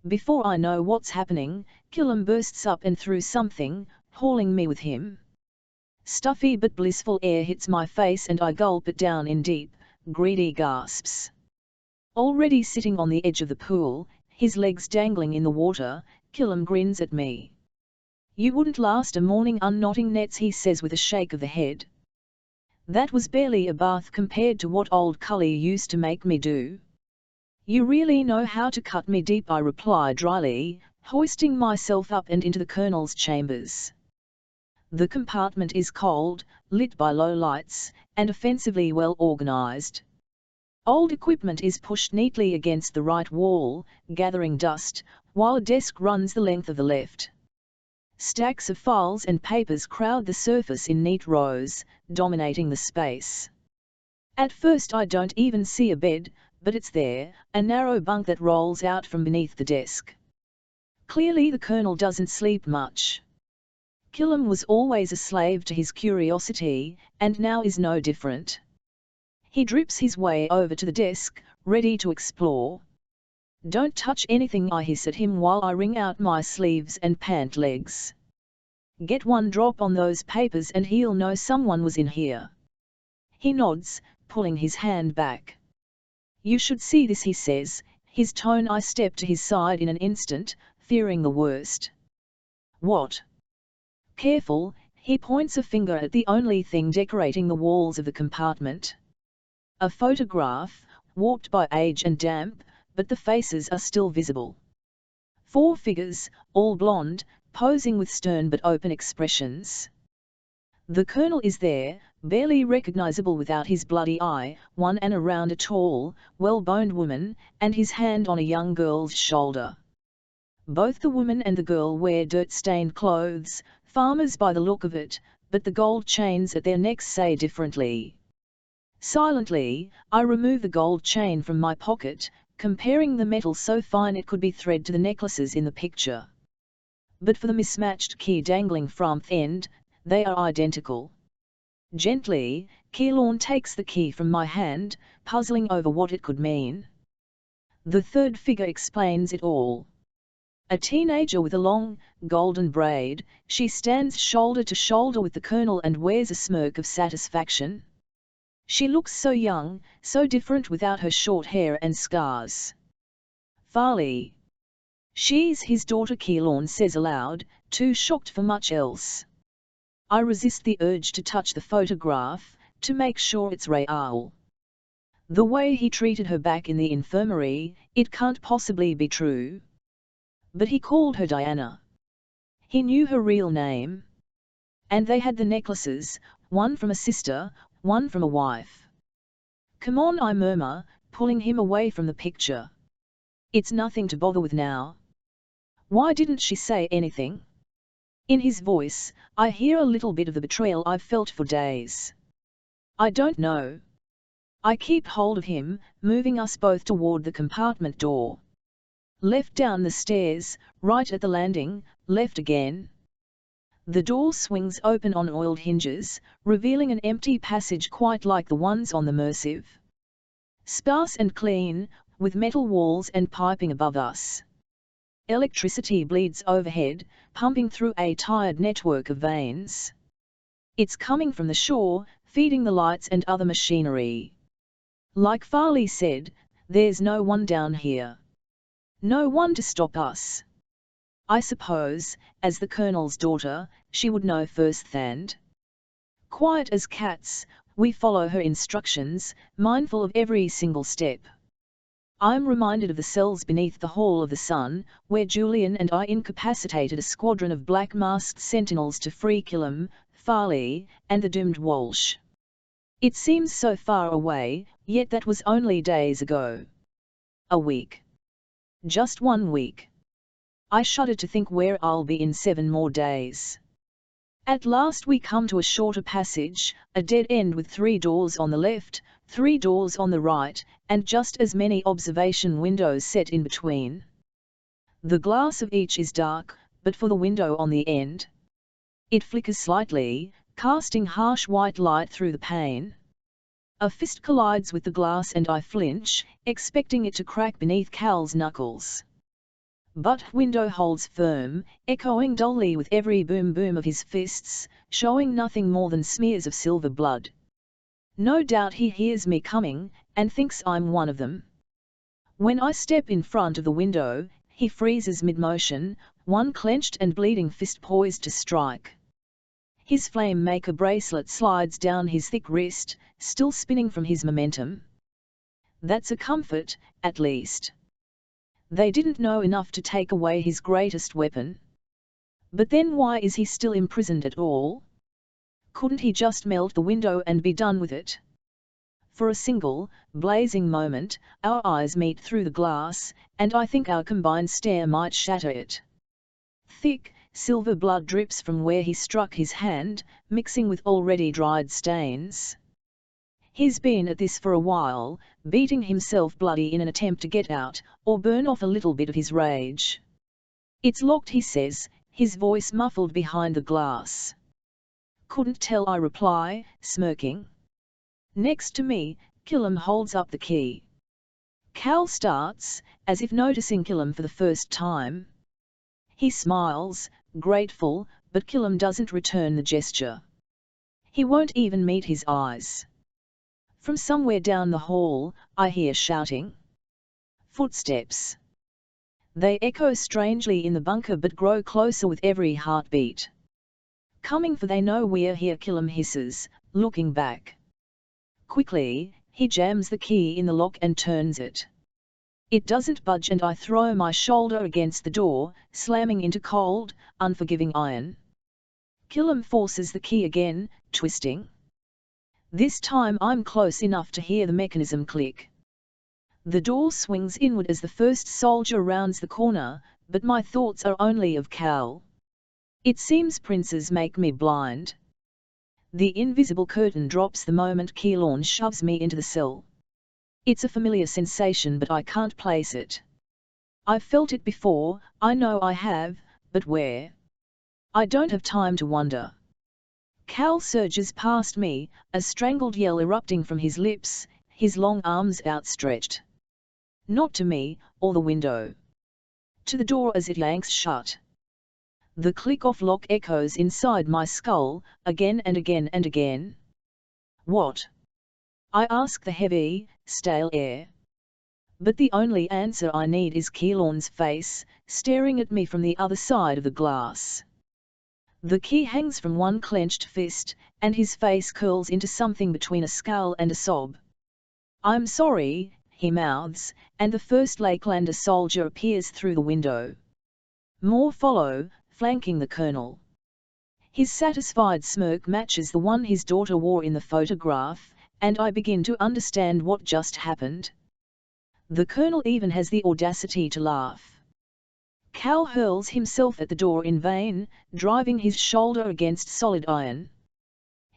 Before I know what's happening, Killam bursts up and through something, hauling me with him. Stuffy but blissful air hits my face and I gulp it down in deep, greedy gasps. Already sitting on the edge of the pool, his legs dangling in the water, Killam grins at me. You wouldn't last a morning unknotting nets, he says with a shake of the head. That was barely a bath compared to what old Cully used to make me do. You really know how to cut me deep, I reply dryly, hoisting myself up and into the colonel's chambers. The compartment is cold, lit by low lights, and offensively well organized. Old equipment is pushed neatly against the right wall, gathering dust, while a desk runs the length of the left. Stacks of files and papers crowd the surface in neat rows, dominating the space. At first I don't even see a bed, but it's there, a narrow bunk that rolls out from beneath the desk. Clearly the Colonel doesn't sleep much. Killam was always a slave to his curiosity, and now is no different. He drips his way over to the desk, ready to explore. "Don't touch anything," I hiss at him while I wring out my sleeves and pant legs. "Get one drop on those papers and he'll know someone was in here." He nods, pulling his hand back. "You should see this," he says, his tone. I step to his side in an instant, fearing the worst. "What?" "Careful," he points a finger at the only thing decorating the walls of the compartment. A photograph, warped by age and damp, but the faces are still visible. 4 figures, all blonde, posing with stern but open expressions. The Colonel is there, barely recognizable without his bloody eye, one and around a tall, well-boned woman, and his hand on a young girl's shoulder. Both the woman and the girl wear dirt-stained clothes, farmers by the look of it, but the gold chains at their necks say differently. Silently, I remove the gold chain from my pocket, comparing the metal so fine it could be thread to the necklaces in the picture. But for the mismatched key dangling from the end, they are identical. Gently, Keylorn takes the key from my hand, puzzling over what it could mean. The third figure explains it all. A teenager with a long, golden braid, she stands shoulder to shoulder with the Colonel and wears a smirk of satisfaction. She looks so young, so different without her short hair and scars. "Farley." "She's his daughter," Keylorn says aloud, too shocked for much else. I resist the urge to touch the photograph, to make sure it's real. The way he treated her back in the infirmary, it can't possibly be true. But he called her Diana. He knew her real name. And they had the necklaces, one from a sister, one from a wife. "Come on," I murmur, pulling him away from the picture. "It's nothing to bother with now." "Why didn't she say anything?" In his voice, I hear a little bit of the betrayal I've felt for days. "I don't know." I keep hold of him, moving us both toward the compartment door. Left down the stairs, right at the landing, left again. The door swings open on oiled hinges, revealing an empty passage quite like the ones on the Mercive. Sparse and clean, with metal walls and piping above us. Electricity bleeds overhead, pumping through a tired network of veins. It's coming from the shore, feeding the lights and other machinery. Like Farley said, there's no one down here. No one to stop us. I suppose, as the Colonel's daughter, she would know firsthand. Quiet as cats, we follow her instructions, mindful of every single step. I'm reminded of the cells beneath the Hall of the Sun, where Julian and I incapacitated a squadron of black-masked sentinels to free Killam, Farley, and the doomed Walsh. It seems so far away, yet that was only days ago. A week. Just 1 week. I shudder to think where I'll be in 7 more days. At last we come to a shorter passage, a dead end with 3 doors on the left, 3 doors on the right, and just as many observation windows set in between. The glass of each is dark, but for the window on the end, it flickers slightly, casting harsh white light through the pane. A fist collides with the glass and I flinch, expecting it to crack beneath Cal's knuckles. But window holds firm, echoing dully with every boom-boom of his fists, showing nothing more than smears of silver blood. No doubt he hears me coming, and thinks I'm one of them. When I step in front of the window, he freezes mid-motion, one clenched and bleeding fist poised to strike. His flame-maker bracelet slides down his thick wrist, still spinning from his momentum. That's a comfort, at least. They didn't know enough to take away his greatest weapon. But then why is he still imprisoned at all? Couldn't he just melt the window and be done with it? For a single, blazing moment, our eyes meet through the glass, and I think our combined stare might shatter it. Thick, silver blood drips from where he struck his hand, mixing with already dried stains. He's been at this for a while, beating himself bloody in an attempt to get out, or burn off a little bit of his rage. "It's locked," he says, his voice muffled behind the glass. "Couldn't tell," I reply, smirking. Next to me, Killam holds up the key. Cal starts, as if noticing Killam for the first time. He smiles, grateful, but Killam doesn't return the gesture. He won't even meet his eyes. From somewhere down the hall, I hear shouting. Footsteps. They echo strangely in the bunker but grow closer with every heartbeat. "Coming for they know we're here," Killam hisses, looking back. Quickly, he jams the key in the lock and turns it. It doesn't budge and I throw my shoulder against the door, slamming into cold, unforgiving iron. Killam forces the key again, twisting. This time I'm close enough to hear the mechanism click. The door swings inward as the first soldier rounds the corner, but my thoughts are only of Cal. It seems princes make me blind. The invisible curtain drops the moment Keylorn shoves me into the cell. It's a familiar sensation but I can't place it. I've felt it before, I know I have, but where? I don't have time to wonder. Cal surges past me, a strangled yell erupting from his lips, his long arms outstretched. Not to me, or the window. To the door as it yanks shut. The click-off lock echoes inside my skull, again and again and again. What? I ask the heavy, stale air. But the only answer I need is Keylorn's face, staring at me from the other side of the glass. The key hangs from one clenched fist, and his face curls into something between a scowl and a sob. "I'm sorry," he mouths, and the first Lakelander soldier appears through the window. More follow, flanking the colonel. His satisfied smirk matches the one his daughter wore in the photograph, and I begin to understand what just happened. The colonel even has the audacity to laugh. Cal hurls himself at the door in vain, driving his shoulder against solid iron.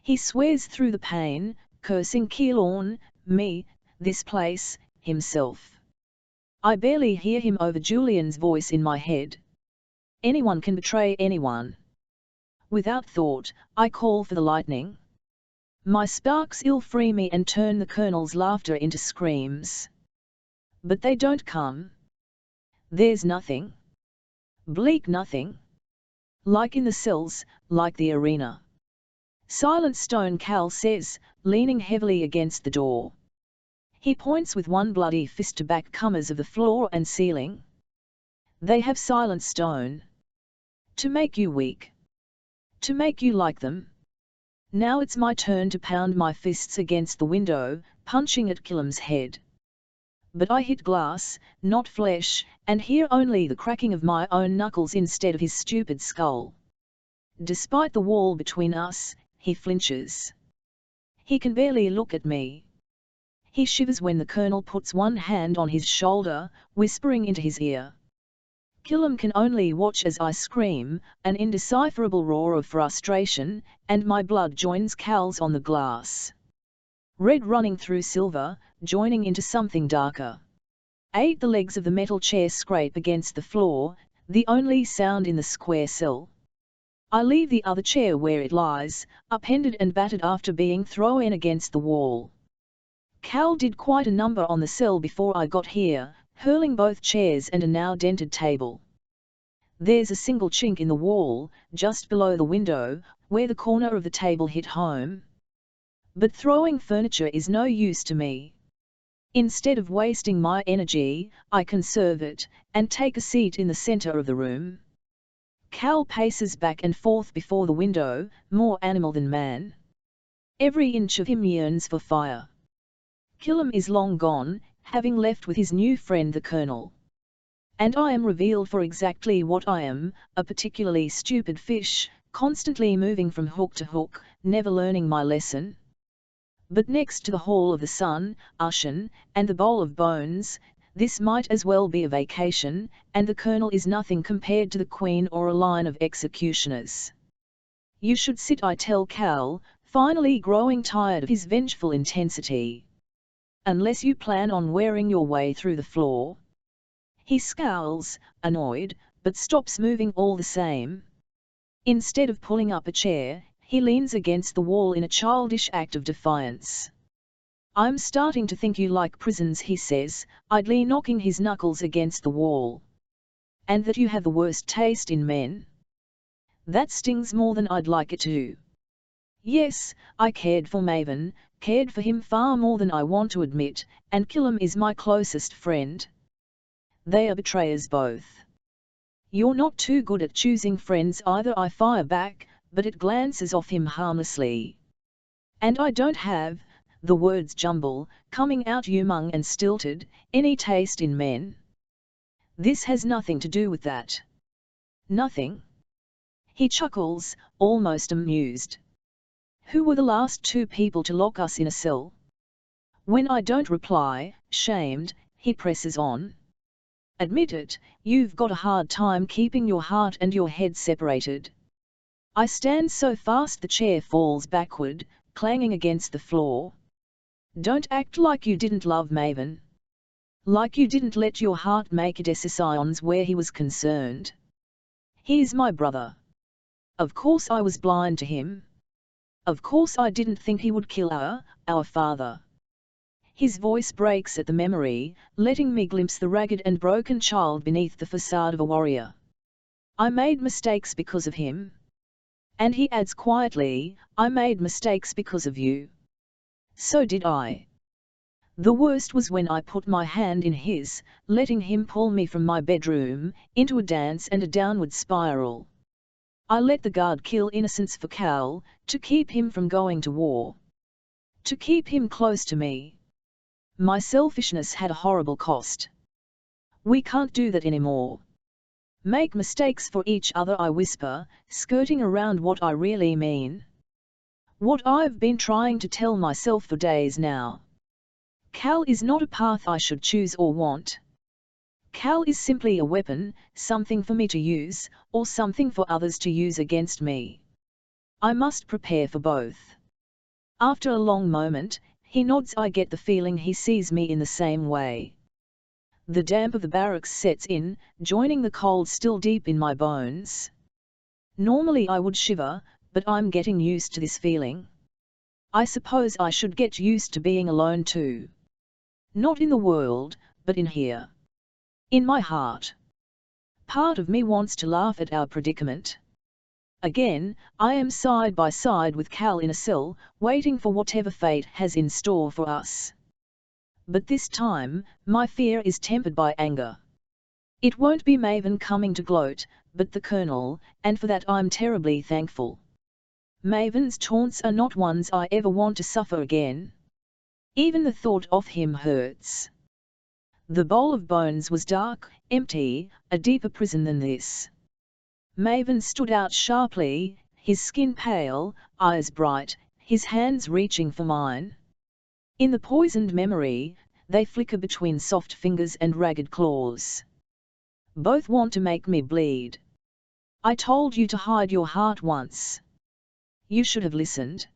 He swears through the pain, cursing Keylorn, me, this place, himself. I barely hear him over Julian's voice in my head. Anyone can betray anyone. Without thought, I call for the lightning. My sparks ill-free me and turn the colonel's laughter into screams. But they don't come. There's nothing. Bleak nothing. Like in the cells, like the arena. "Silent stone," Cal says, leaning heavily against the door. He points with one bloody fist to back comers of the floor and ceiling. They have silent stone. To make you weak. To make you like them. Now it's my turn to pound my fists against the window, punching at Killam's head. But I hit glass, not flesh, and hear only the cracking of my own knuckles instead of his stupid skull. Despite the wall between us, he flinches. He can barely look at me. He shivers when the colonel puts one hand on his shoulder, whispering into his ear. Killam can only watch as I scream, an indecipherable roar of frustration, and my blood joins Cal's on the glass. Red running through silver, joining into something darker. 8. The legs of the metal chair scrape against the floor, the only sound in the square cell. I leave the other chair where it lies, upended and battered after being thrown against the wall. Cal did quite a number on the cell before I got here, hurling both chairs and a now dented table. There's a single chink in the wall, just below the window, where the corner of the table hit home. But throwing furniture is no use to me. Instead of wasting my energy, I conserve it, and take a seat in the center of the room. Cal paces back and forth before the window, more animal than man. Every inch of him yearns for fire. Killam is long gone, having left with his new friend the colonel. And I am revealed for exactly what I am, a particularly stupid fish, constantly moving from hook to hook, never learning my lesson. But next to the Hall of the Sun, Ushan, and the Bowl of Bones, this might as well be a vacation, and the Colonel is nothing compared to the Queen or a line of executioners. You should sit, I tell Cal, finally growing tired of his vengeful intensity. Unless you plan on wearing your way through the floor. He scowls, annoyed, but stops moving all the same. Instead of pulling up a chair, he leans against the wall in a childish act of defiance. I'm starting to think you like prisons, he says, idly knocking his knuckles against the wall. And that you have the worst taste in men. That stings more than I'd like it to. Yes, I cared for Maven, cared for him far more than I want to admit, and Killam is my closest friend. They are betrayers both. You're not too good at choosing friends either, I fire back, but it glances off him harmlessly. And I don't have, the words jumble, coming out young and stilted, any taste in men. This has nothing to do with that. Nothing. He chuckles, almost amused. Who were the last two people to lock us in a cell? When I don't reply, shamed, he presses on. Admit it, you've got a hard time keeping your heart and your head separated. I stand so fast the chair falls backward, clanging against the floor. Don't act like you didn't love Maven. Like you didn't let your heart make decisions where he was concerned. He's my brother. Of course I was blind to him. Of course I didn't think he would kill our father. His voice breaks at the memory, letting me glimpse the ragged and broken child beneath the facade of a warrior. I made mistakes because of him. And he adds quietly, I made mistakes because of you. So did I. The worst was when I put my hand in his, letting him pull me from my bedroom, into a dance and a downward spiral. I let the guard kill innocents for Cal, to keep him from going to war. To keep him close to me. My selfishness had a horrible cost. We can't do that anymore. Make mistakes for each other, I whisper, skirting around what I really mean. What I've been trying to tell myself for days now. Cal is not a path I should choose or want. Cal is simply a weapon, something for me to use, or something for others to use against me. I must prepare for both. After a long moment, he nods. I get the feeling he sees me in the same way. The damp of the barracks sets in, joining the cold still deep in my bones. Normally I would shiver, but I'm getting used to this feeling. I suppose I should get used to being alone too. Not in the world, but in here. In my heart. Part of me wants to laugh at our predicament. Again, I am side by side with Cal in a cell, waiting for whatever fate has in store for us. But this time, my fear is tempered by anger. It won't be Maven coming to gloat, but the Colonel, and for that I'm terribly thankful. Maven's taunts are not ones I ever want to suffer again. Even the thought of him hurts. The Bowl of Bones was dark, empty, a deeper prison than this. Maven stood out sharply, his skin pale, eyes bright, his hands reaching for mine. In the poisoned memory, they flicker between soft fingers and ragged claws. Both want to make me bleed. I told you to hide your heart once. You should have listened.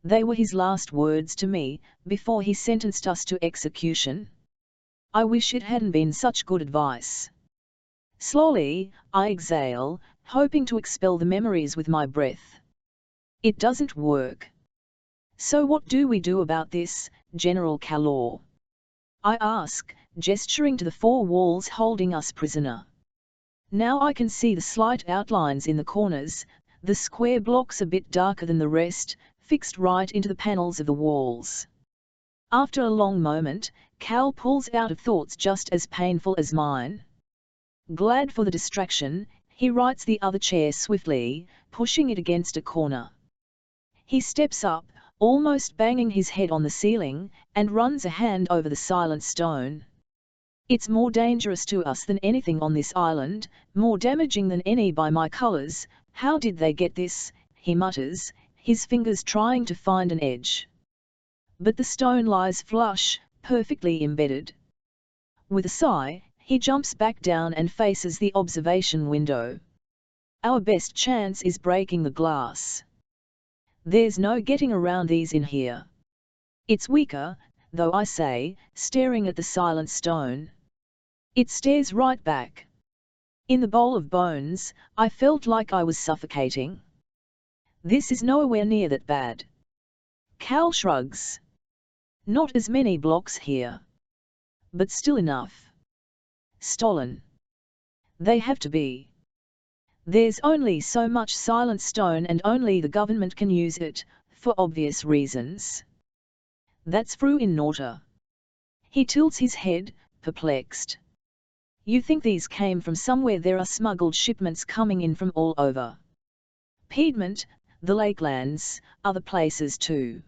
They were his last words to me, before he sentenced us to execution. I wish it hadn't been such good advice. Slowly, I exhale, hoping to expel the memories with my breath. It doesn't work. So what do we do about this, General Calor? I ask, gesturing to the four walls holding us prisoner. Now I can see the slight outlines in the corners, the square blocks a bit darker than the rest, fixed right into the panels of the walls. After a long moment, Cal pulls out of thoughts just as painful as mine. Glad for the distraction, he rights the other chair swiftly, pushing it against a corner. He steps up, almost banging his head on the ceiling, and runs a hand over the silent stone. It's more dangerous to us than anything on this island, more damaging than any by my colors. How did they get this? He mutters, his fingers trying to find an edge. But the stone lies flush, perfectly embedded. With a sigh, he jumps back down and faces the observation window. Our best chance is breaking the glass. There's no getting around these in here. It's weaker, though, I say, staring at the silent stone. It stares right back. In the bowl of bones, I felt like I was suffocating. This is nowhere near that bad. Cal shrugs. Not as many blocks here. But still enough. Stolen. They have to be. There's only so much silent stone and only the government can use it, for obvious reasons. That's Fru in Norta. He tilts his head, perplexed. You think these came from somewhere? There are smuggled shipments coming in from all over. Piedmont, the Lakelands, other places too.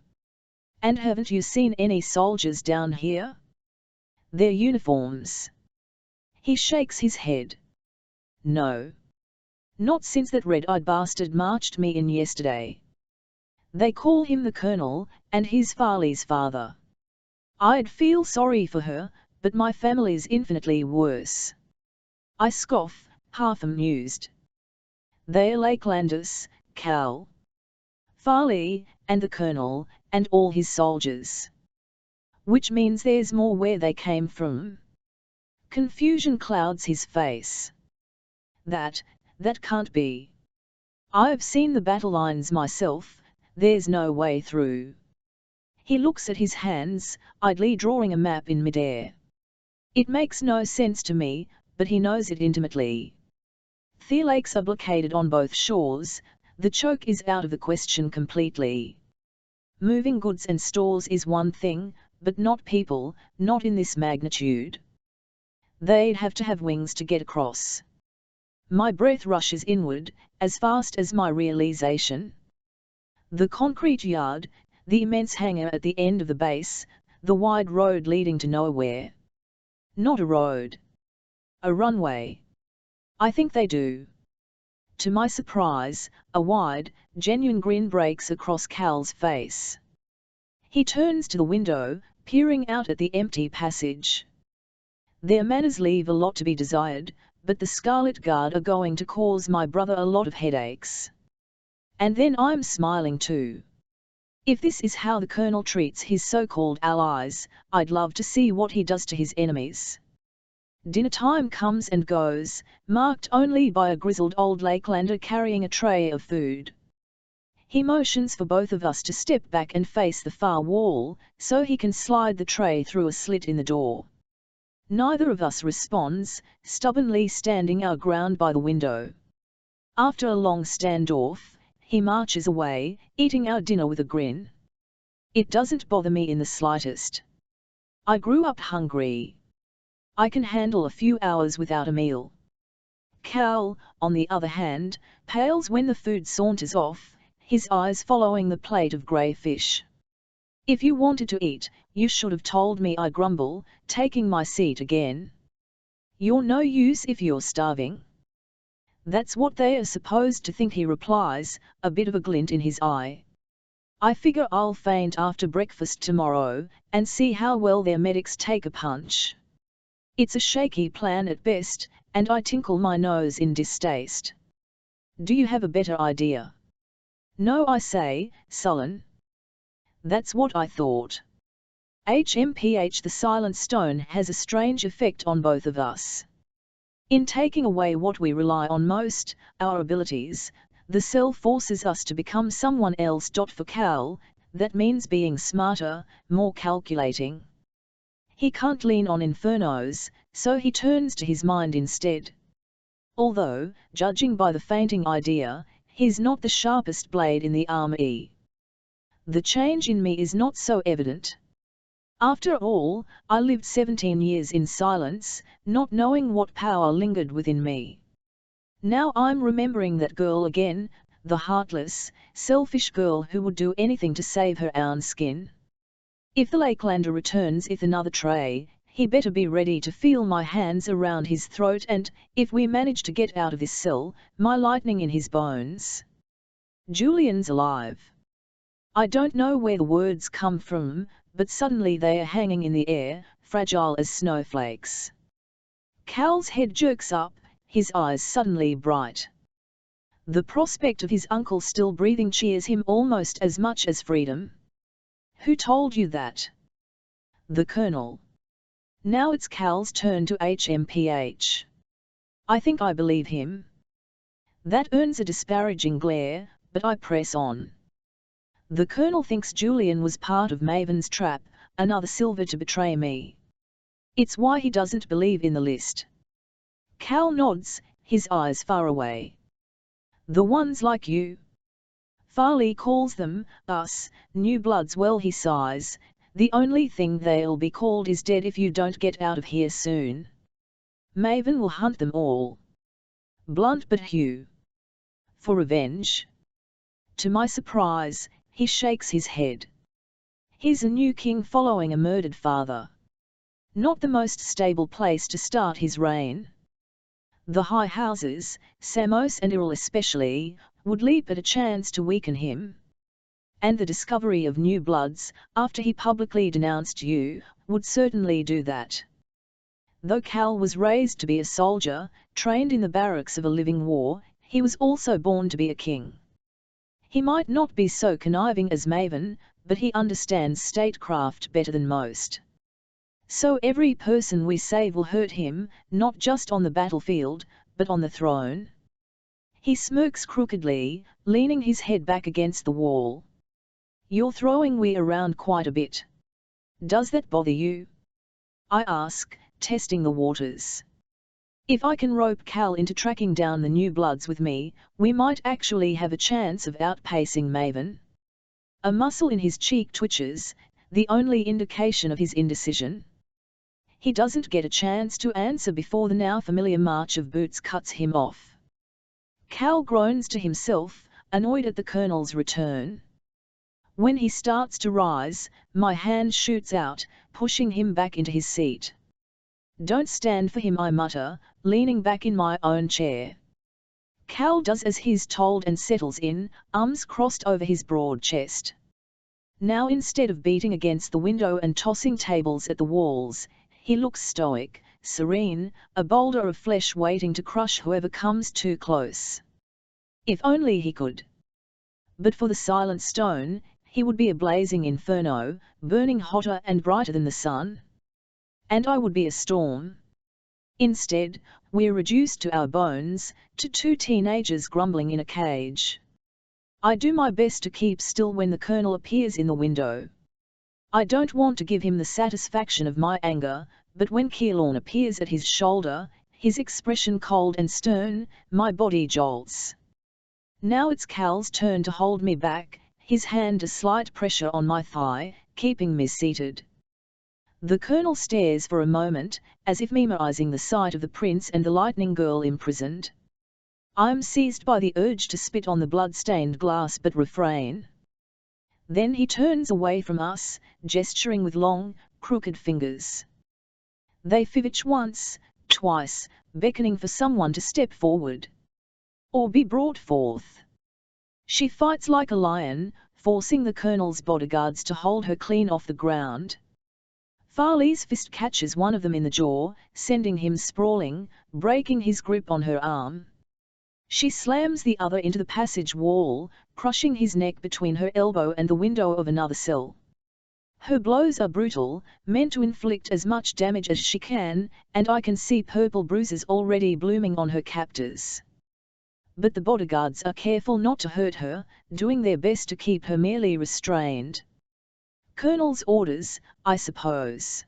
And haven't you seen any soldiers down here? Their uniforms. He shakes his head. No. Not since that red-eyed bastard marched me in yesterday. They call him the Colonel, and he's Farley's father. I'd feel sorry for her, but my family's infinitely worse. I scoff, half amused. They're Lakelanders, Cal. Farley, and the Colonel, and all his soldiers. Which means there's more where they came from. Confusion clouds his face. That can't be. I've seen the battle lines myself, there's no way through. He looks at his hands, idly drawing a map in midair. It makes no sense to me, but he knows it intimately. The lakes are blockaded on both shores, the choke is out of the question completely. Moving goods and stores is one thing, but not people, not in this magnitude. They'd have to have wings to get across. My breath rushes inward, as fast as my realization. The concrete yard, the immense hangar at the end of the base, the wide road leading to nowhere. Not a road. A runway. I think they do. To my surprise, a wide, genuine grin breaks across Cal's face. He turns to the window, peering out at the empty passage. Their manners leave a lot to be desired, but the Scarlet Guard are going to cause my brother a lot of headaches. And then I'm smiling too. If this is how the Colonel treats his so-called allies, I'd love to see what he does to his enemies. Dinner time comes and goes, marked only by a grizzled old Lakelander carrying a tray of food. He motions for both of us to step back and face the far wall, so he can slide the tray through a slit in the door. Neither of us responds, stubbornly standing our ground by the window. After a long standoff, he marches away, eating our dinner with a grin. It doesn't bother me in the slightest. I grew up hungry. I can handle a few hours without a meal. Cal, on the other hand, pales when the food saunters off, his eyes following the plate of grey fish. If you wanted to eat, you should have told me, I grumble, taking my seat again. You're no use if you're starving. That's what they are supposed to think, he replies, a bit of a glint in his eye. I figure I'll faint after breakfast tomorrow, and see how well their medics take a punch. It's a shaky plan at best, and I tinkle my nose in distaste. Do you have a better idea? No, I say, sullen. That's what I thought. HMPH, the silent stone has a strange effect on both of us. In taking away what we rely on most, our abilities, the cell forces us to become someone else. For Cal, that means being smarter, more calculating. He can't lean on infernos, so he turns to his mind instead. Although, judging by the fainting idea, he's not the sharpest blade in the army. The change in me is not so evident. After all, I lived 17 years in silence, not knowing what power lingered within me. Now I'm remembering that girl again, the heartless, selfish girl who would do anything to save her own skin. If the Lakelander returns with another tray, he better be ready to feel my hands around his throat, and, if we manage to get out of this cell, my lightning in his bones. Julian's alive. I don't know where the words come from, but suddenly they are hanging in the air, fragile as snowflakes. Cal's head jerks up, his eyes suddenly bright. The prospect of his uncle still breathing cheers him almost as much as freedom. Who told you that? The Colonel. Now it's Cal's turn to HMPH. I think I believe him. That earns a disparaging glare, but I press on. The Colonel thinks Julian was part of Maven's trap, another Silver to betray me. It's why he doesn't believe in the list. Cal nods, his eyes far away. The ones like you. Farley calls them, us, new bloods. Well, he sighs, the only thing they'll be called is dead if you don't get out of here soon. Maven will hunt them all. Blunt but Hugh. For revenge? To my surprise, he shakes his head. He's a new king following a murdered father. Not the most stable place to start his reign. The high houses, Samos and Iril especially, would leap at a chance to weaken him. And the discovery of new bloods, after he publicly denounced you, would certainly do that. Though Cal was raised to be a soldier, trained in the barracks of a living war, he was also born to be a king. He might not be so conniving as Maven, but he understands statecraft better than most. So every person we save will hurt him, not just on the battlefield, but on the throne. He smirks crookedly, leaning his head back against the wall. You're throwing we around quite a bit. Does that bother you? I ask, testing the waters. If I can rope Cal into tracking down the new bloods with me, we might actually have a chance of outpacing Maven. A muscle in his cheek twitches, the only indication of his indecision. He doesn't get a chance to answer before the now familiar march of boots cuts him off. Cal groans to himself, annoyed at the Colonel's return. When he starts to rise, my hand shoots out, pushing him back into his seat. Don't stand for him, I mutter, leaning back in my own chair. Cal does as he's told and settles in, arms crossed over his broad chest. Now instead of beating against the window and tossing tables at the walls, he looks stoic, serene, a boulder of flesh waiting to crush whoever comes too close. If only he could. But for the silent stone, he would be a blazing inferno, burning hotter and brighter than the sun. And I would be a storm. Instead, we're reduced to our bones, to two teenagers grumbling in a cage. I do my best to keep still when the Colonel appears in the window. I don't want to give him the satisfaction of my anger, but when Keelorn appears at his shoulder, his expression cold and stern, my body jolts. Now it's Cal's turn to hold me back, his hand a slight pressure on my thigh, keeping me seated. The Colonel stares for a moment, as if memorizing the sight of the prince and the lightning girl imprisoned. I'm seized by the urge to spit on the blood-stained glass but refrain. Then he turns away from us, gesturing with long, crooked fingers. They fivich once, twice, beckoning for someone to step forward. Or be brought forth. She fights like a lion, forcing the Colonel's bodyguards to hold her clean off the ground. Farley's fist catches one of them in the jaw, sending him sprawling, breaking his grip on her arm. She slams the other into the passage wall, crushing his neck between her elbow and the window of another cell. Her blows are brutal, meant to inflict as much damage as she can, and I can see purple bruises already blooming on her captors. But the bodyguards are careful not to hurt her, doing their best to keep her merely restrained. Colonel's orders, I suppose.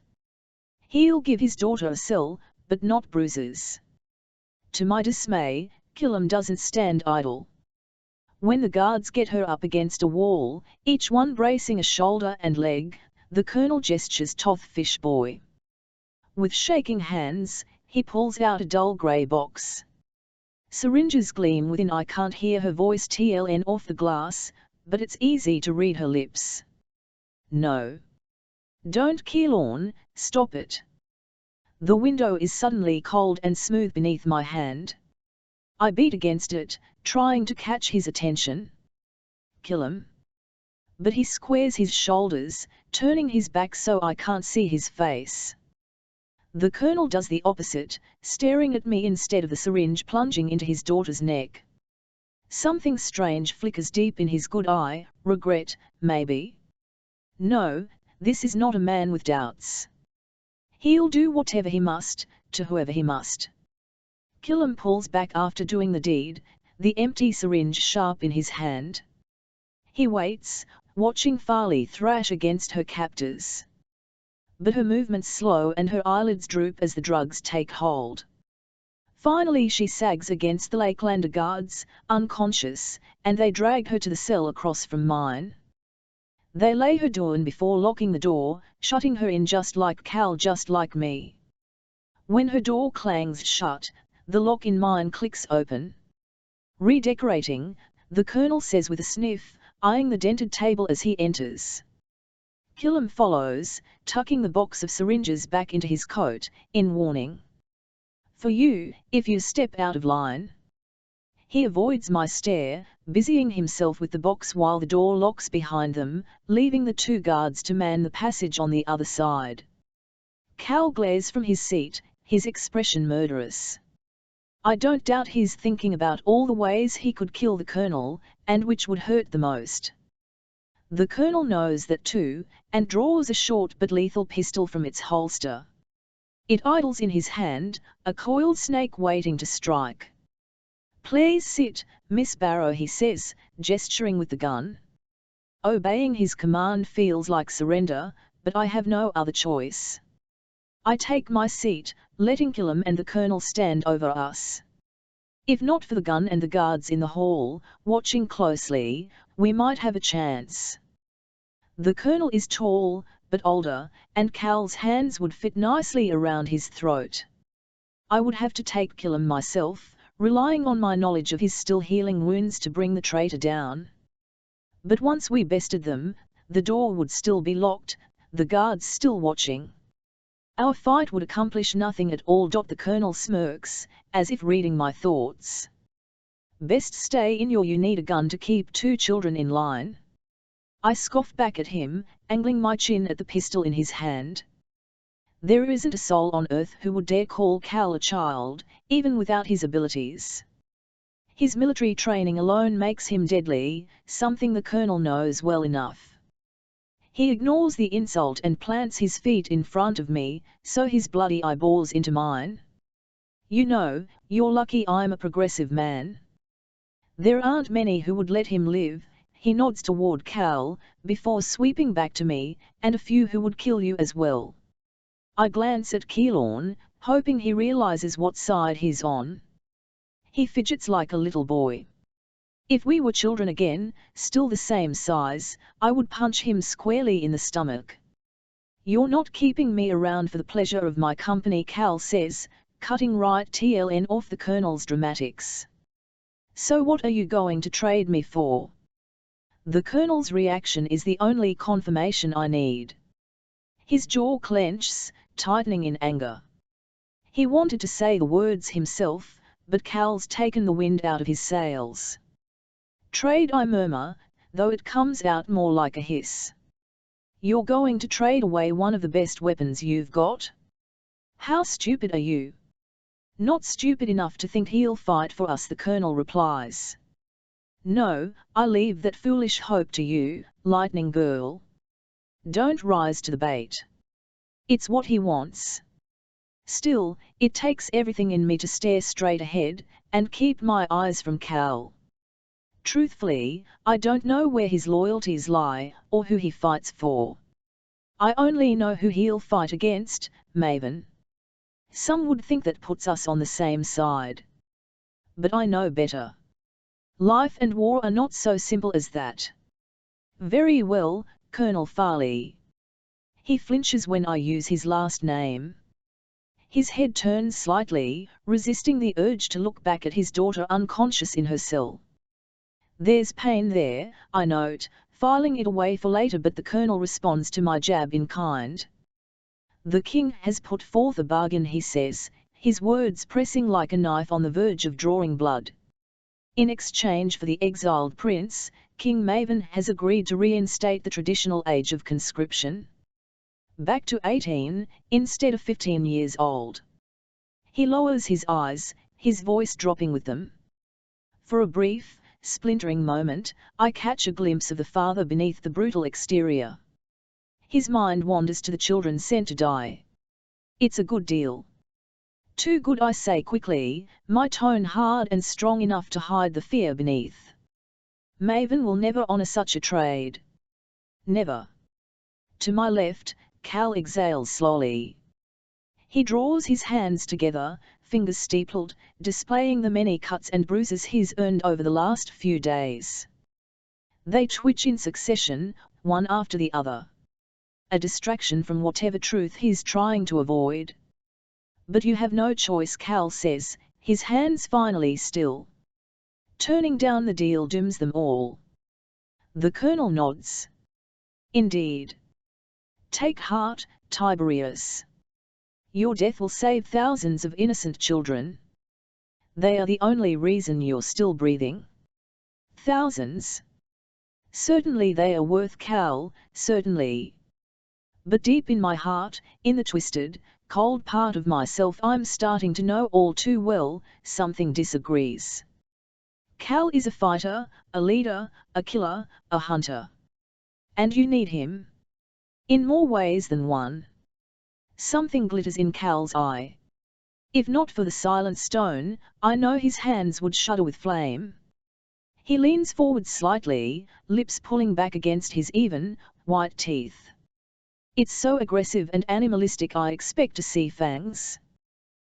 He'll give his daughter a cell, but not bruises. To my dismay, Killam doesn't stand idle. When the guards get her up against a wall, each one bracing a shoulder and leg, the Colonel gestures Toth Fish Boy. With shaking hands, he pulls out a dull grey box. Syringes gleam within. I can't hear her voice TLN off the glass, but it's easy to read her lips. No. Don't, Keelorn, stop it. The window is suddenly cold and smooth beneath my hand. I beat against it, trying to catch his attention. Killam. but he squares his shoulders, turning his back so I can't see his face. The colonel does the opposite, staring at me instead of the syringe plunging into his daughter's neck. Something strange flickers deep in his good eye, regret, maybe? No, this is not a man with doubts. He'll do whatever he must, to whoever he must. Killam pulls back after doing the deed, the empty syringe sharp in his hand. He waits, watching Farley thrash against her captors. But her movements slow and her eyelids droop as the drugs take hold. Finally she sags against the Lakelander guards, unconscious, and they drag her to the cell across from mine. They lay her down before locking the door, shutting her in just like Cal, just like me. When her door clangs shut, the lock in mine clicks open. Redecorating, the colonel says with a sniff, eyeing the dented table as he enters. Killam follows, tucking the box of syringes back into his coat, in warning. For you, if you step out of line. He avoids my stare, busying himself with the box while the door locks behind them, leaving the two guards to man the passage on the other side. Cal glares from his seat, his expression murderous. I don't doubt he's thinking about all the ways he could kill the colonel, and which would hurt the most. The colonel knows that too, and draws a short but lethal pistol from its holster. It idles in his hand, a coiled snake waiting to strike. Please sit, Miss Barrow, he says, gesturing with the gun. Obeying his command feels like surrender, but I have no other choice. I take my seat, letting Killam and the colonel stand over us. If not for the gun and the guards in the hall, watching closely, we might have a chance. The colonel is tall, but older, and Cal's hands would fit nicely around his throat. I would have to take Killam myself, relying on my knowledge of his still healing wounds to bring the traitor down. But once we bested them, the door would still be locked, the guards still watching. Our fight would accomplish nothing at all. The colonel smirks, as if reading my thoughts. Best stay in you need a gun to keep two children in line. I scoff back at him, angling my chin at the pistol in his hand. There isn't a soul on earth who would dare call Cal a child, even without his abilities. His military training alone makes him deadly, something the colonel knows well enough. He ignores the insult and plants his feet in front of me, so his bloody eye bores into mine. You know, you're lucky I'm a progressive man. There aren't many who would let him live, he nods toward Cal, before sweeping back to me, and a few who would kill you as well. I glance at Keylorn, hoping he realizes what side he's on. He fidgets like a little boy. If we were children again, still the same size, I would punch him squarely in the stomach. You're not keeping me around for the pleasure of my company, Cal says, cutting right TLN off the colonel's dramatics. So what are you going to trade me for? The colonel's reaction is the only confirmation I need. His jaw clenches, tightening in anger. He wanted to say the words himself, but Cal's taken the wind out of his sails. Trade, I murmur, though it comes out more like a hiss. You're going to trade away one of the best weapons you've got? How stupid are you? Not stupid enough to think he'll fight for us, the colonel replies. No, I leave that foolish hope to you, lightning girl. Don't rise to the bait. It's what he wants. Still, it takes everything in me to stare straight ahead, and keep my eyes from Cal. Truthfully, I don't know where his loyalties lie, or who he fights for. I only know who he'll fight against, Maven. Some would think that puts us on the same side. But I know better. Life and war are not so simple as that. Very well, Colonel Farley. He flinches when I use his last name. His head turns slightly, resisting the urge to look back at his daughter unconscious in her cell. There's pain there, I note, filing it away for later, but the colonel responds to my jab in kind. The king has put forth a bargain, he says, his words pressing like a knife on the verge of drawing blood. In exchange for the exiled prince, King Maven has agreed to reinstate the traditional age of conscription back to 18, instead of 15 years old. He lowers his eyes, his voice dropping with them. For a brief, splintering moment, I catch a glimpse of the father beneath the brutal exterior. His mind wanders to the children sent to die. It's a good deal. Too good, I say quickly, my tone hard and strong enough to hide the fear beneath. Maven will never honor such a trade. Never. To my left, Cal exhales slowly. He draws his hands together, fingers steepled, displaying the many cuts and bruises he's earned over the last few days. They twitch in succession, one after the other. A distraction from whatever truth he's trying to avoid. But you have no choice, Cal says, his hands finally still. Turning down the deal dooms them all. The colonel nods. Indeed. Take heart, Tiberius. Your death will save thousands of innocent children. They are the only reason you're still breathing. Thousands. Certainly they are worth, Cal, certainly. But deep in my heart, in the twisted, cold part of myself, I'm starting to know all too well, something disagrees. Cal is a fighter, a leader, a killer, a hunter. And you need him. In more ways than one. Something glitters in Cal's eye. If not for the silent stone, I know his hands would shudder with flame. He leans forward slightly, lips pulling back against his even, white teeth. It's so aggressive and animalistic, I expect to see fangs.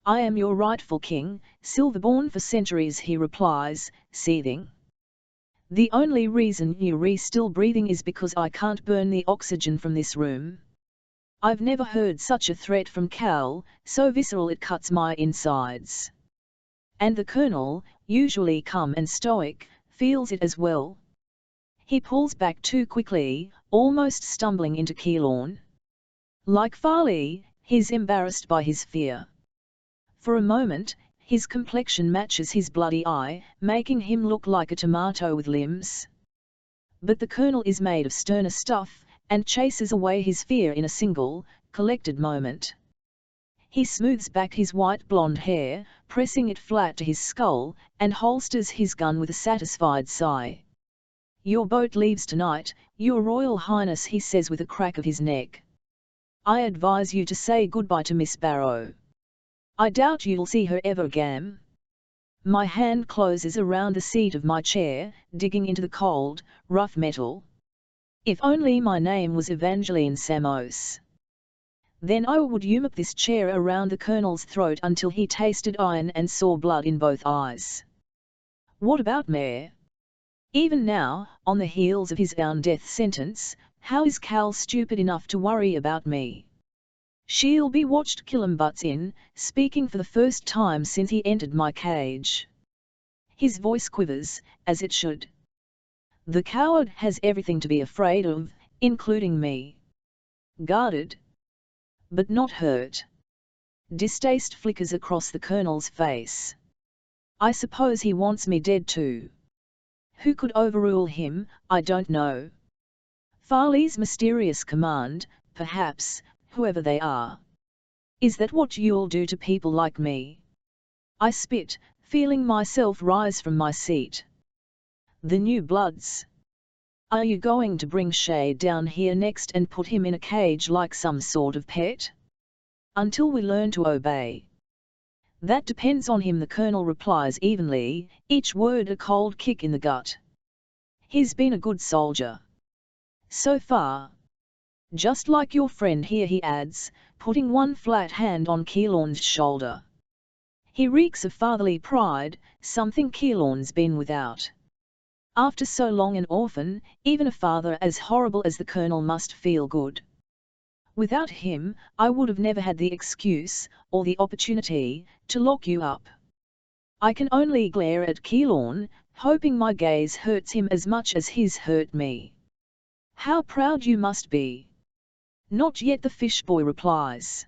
I am your rightful king, Silverborn for centuries, he replies, seething. The only reason you're still breathing is because I can't burn the oxygen from this room. I've never heard such a threat from Cal, so visceral it cuts my insides. And the colonel, usually calm and stoic, feels it as well. He pulls back too quickly, almost stumbling into Keylorn. Like Farley, he's embarrassed by his fear. For a moment, his complexion matches his bloody eye, making him look like a tomato with limbs. But the colonel is made of sterner stuff, and chases away his fear in a single, collected moment. He smooths back his white blonde hair, pressing it flat to his skull, and holsters his gun with a satisfied sigh. Your boat leaves tonight, Your Royal Highness, he says with a crack of his neck. I advise you to say goodbye to Miss Barrow. I doubt you'll see her ever again. My hand closes around the seat of my chair, digging into the cold, rough metal. If only my name was Evangeline Samos. Then I would up this chair around the colonel's throat until he tasted iron and saw blood in both eyes. What about Mare? Even now, on the heels of his own death sentence, how is Cal stupid enough to worry about me? She'll be watched, Killam butts in, speaking for the first time since he entered my cage. His voice quivers, as it should. The coward has everything to be afraid of, including me. Guarded. But not hurt. Distaste flickers across the colonel's face. I suppose he wants me dead too. Who could overrule him, I don't know. Farley's mysterious command, perhaps, whoever they are. Is that what you'll do to people like me? I spit, feeling myself rise from my seat. The new bloods. Are you going to bring Shay down here next and put him in a cage like some sort of pet? Until we learn to obey. That depends on him, the colonel replies evenly, each word a cold kick in the gut. He's been a good soldier. So far. Just like your friend here, he adds, putting one flat hand on Keylorn's shoulder. He reeks of fatherly pride, something Keylorn's been without. After so long an orphan, even a father as horrible as the colonel must feel good. Without him, I would have never had the excuse, or the opportunity, to lock you up. I can only glare at Keylorn, hoping my gaze hurts him as much as his hurt me. How proud you must be. Not yet, the fish boy replies.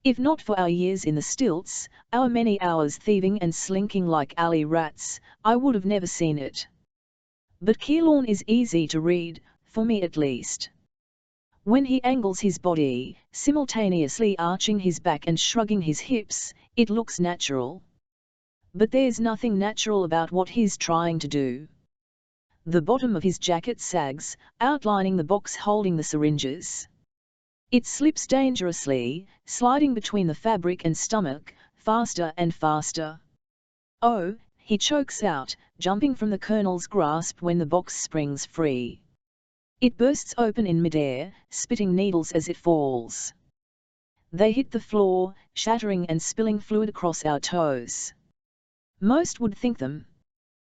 If not for our years in the stilts, our many hours thieving and slinking like alley rats, I would have never seen it. But Keylorn is easy to read, for me at least. When he angles his body, simultaneously arching his back and shrugging his hips, it looks natural. But there's nothing natural about what he's trying to do. The bottom of his jacket sags, outlining the box holding the syringes. It slips dangerously, sliding between the fabric and stomach, faster and faster. Oh, he chokes out, jumping from the Colonel's grasp when the box springs free. It bursts open in midair, spitting needles as it falls. They hit the floor, shattering and spilling fluid across our toes. Most would think them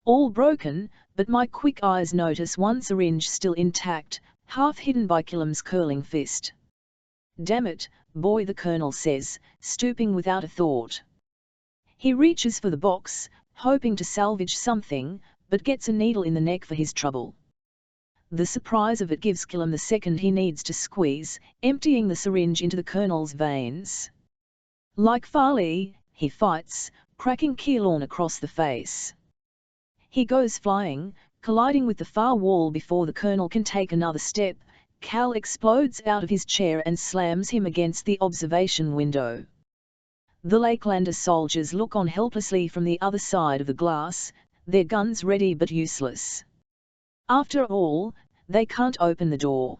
all broken, but my quick eyes notice one syringe still intact, half hidden by Killam's curling fist. "Damn it, boy," the Colonel says, stooping without a thought. He reaches for the box, hoping to salvage something, but gets a needle in the neck for his trouble. The surprise of it gives Killam the second he needs to squeeze, emptying the syringe into the Colonel's veins. Like Farley, he fights, cracking Keylorn across the face. He goes flying, colliding with the far wall before the Colonel can take another step. Cal explodes out of his chair and slams him against the observation window. The Lakelander soldiers look on helplessly from the other side of the glass, their guns ready but useless. After all, they can't open the door.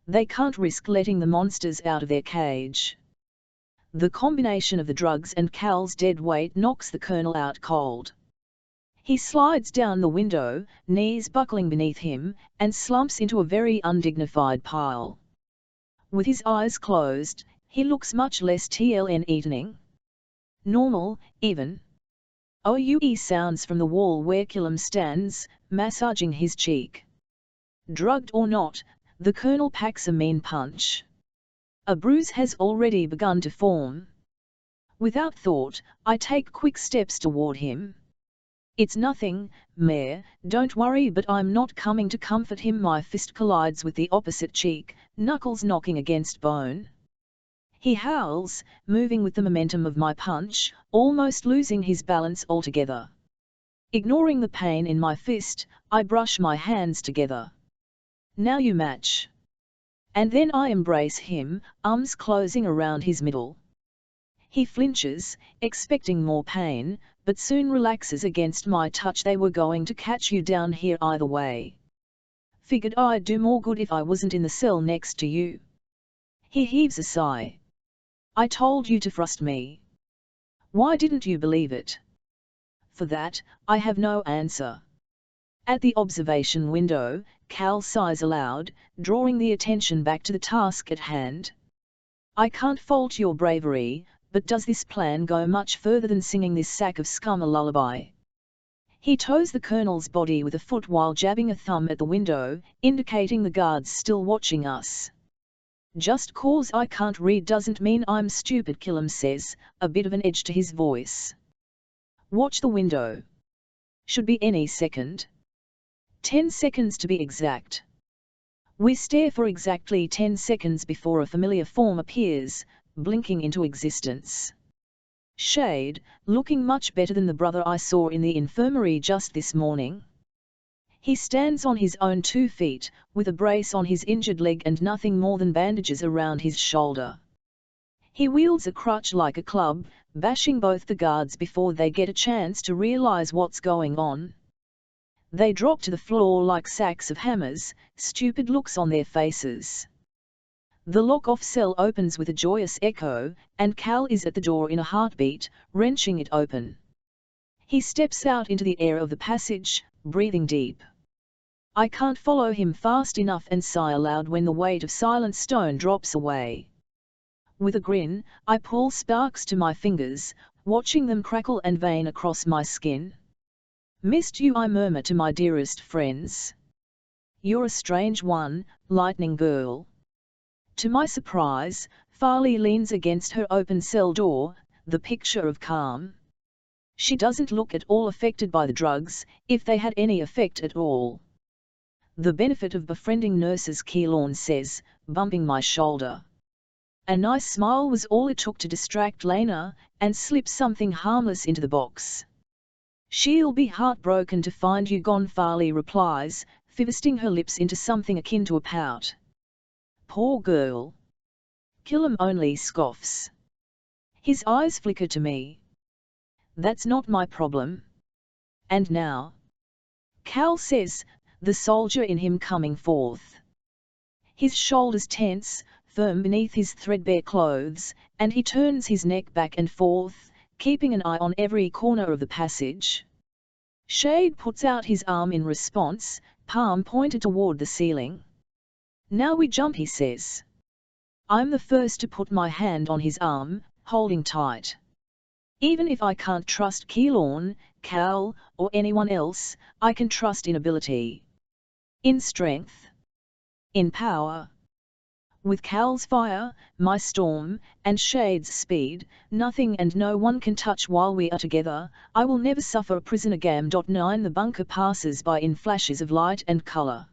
They can't risk letting the monsters out of their cage. The combination of the drugs and Cal's dead weight knocks the Colonel out cold. He slides down the window, knees buckling beneath him, and slumps into a very undignified pile. With his eyes closed, he looks much less TLN-eatening. Normal, even. OUE sounds from the wall where Killam stands, massaging his cheek. Drugged or not, the Colonel packs a mean punch. A bruise has already begun to form. Without thought, I take quick steps toward him. "It's nothing, Mayor, don't worry," but I'm not coming to comfort him. My fist collides with the opposite cheek, knuckles knocking against bone. He howls, moving with the momentum of my punch, almost losing his balance altogether. Ignoring the pain in my fist, I brush my hands together. "Now you match." And then I embrace him, arms closing around his middle. He flinches, expecting more pain, but soon relaxes against my touch. "They were going to catch you down here either way. Figured I'd do more good if I wasn't in the cell next to you." He heaves a sigh. "I told you to trust me. Why didn't you believe it?" For that, I have no answer. At the observation window, Cal sighs aloud, drawing the attention back to the task at hand. "I can't fault your bravery, but does this plan go much further than singing this sack of scum a lullaby?" He toes the Colonel's body with a foot while jabbing a thumb at the window, indicating the guards still watching us. "Just cause I can't read doesn't mean I'm stupid," Killam says, a bit of an edge to his voice. "Watch the window. Should be any second. 10 seconds to be exact." We stare for exactly 10 seconds before a familiar form appears, blinking into existence. Shade, looking much better than the brother I saw in the infirmary just this morning. He stands on his own 2 feet, with a brace on his injured leg and nothing more than bandages around his shoulder. He wields a crutch like a club, bashing both the guards before they get a chance to realize what's going on. They drop to the floor like sacks of hammers, stupid looks on their faces. The lock-off cell opens with a joyous echo, and Cal is at the door in a heartbeat, wrenching it open. He steps out into the air of the passage, breathing deep. I can't follow him fast enough and sigh aloud when the weight of Silent Stone drops away. With a grin, I pull sparks to my fingers, watching them crackle and vein across my skin. "Missed you," I murmur to my dearest friends. "You're a strange one, Lightning Girl." To my surprise, Farley leans against her open cell door, the picture of calm. She doesn't look at all affected by the drugs, if they had any effect at all. "The benefit of befriending nurses," Keylorn says, bumping my shoulder. A nice smile was all it took to distract Lena, and slip something harmless into the box. She'll be heartbroken to find you gone, Farley replies, twisting her lips into something akin to a pout. Poor girl. Killam only scoffs. His eyes flicker to me. That's not my problem. And now? Cal says, the soldier in him coming forth. His shoulders tense, firm beneath his threadbare clothes, and he turns his neck back and forth, keeping an eye on every corner of the passage. Shade puts out his arm in response, palm pointed toward the ceiling. Now we jump, he says. I'm the first to put my hand on his arm, holding tight. Even if I can't trust Keylorn, Cal, or anyone else, I can trust in ability. In strength. In power. With Cal's fire, my storm, and Shade's speed, nothing and no one can touch while we are together. I will never suffer a prisoner. Gam.9 The bunker passes by in flashes of light and color.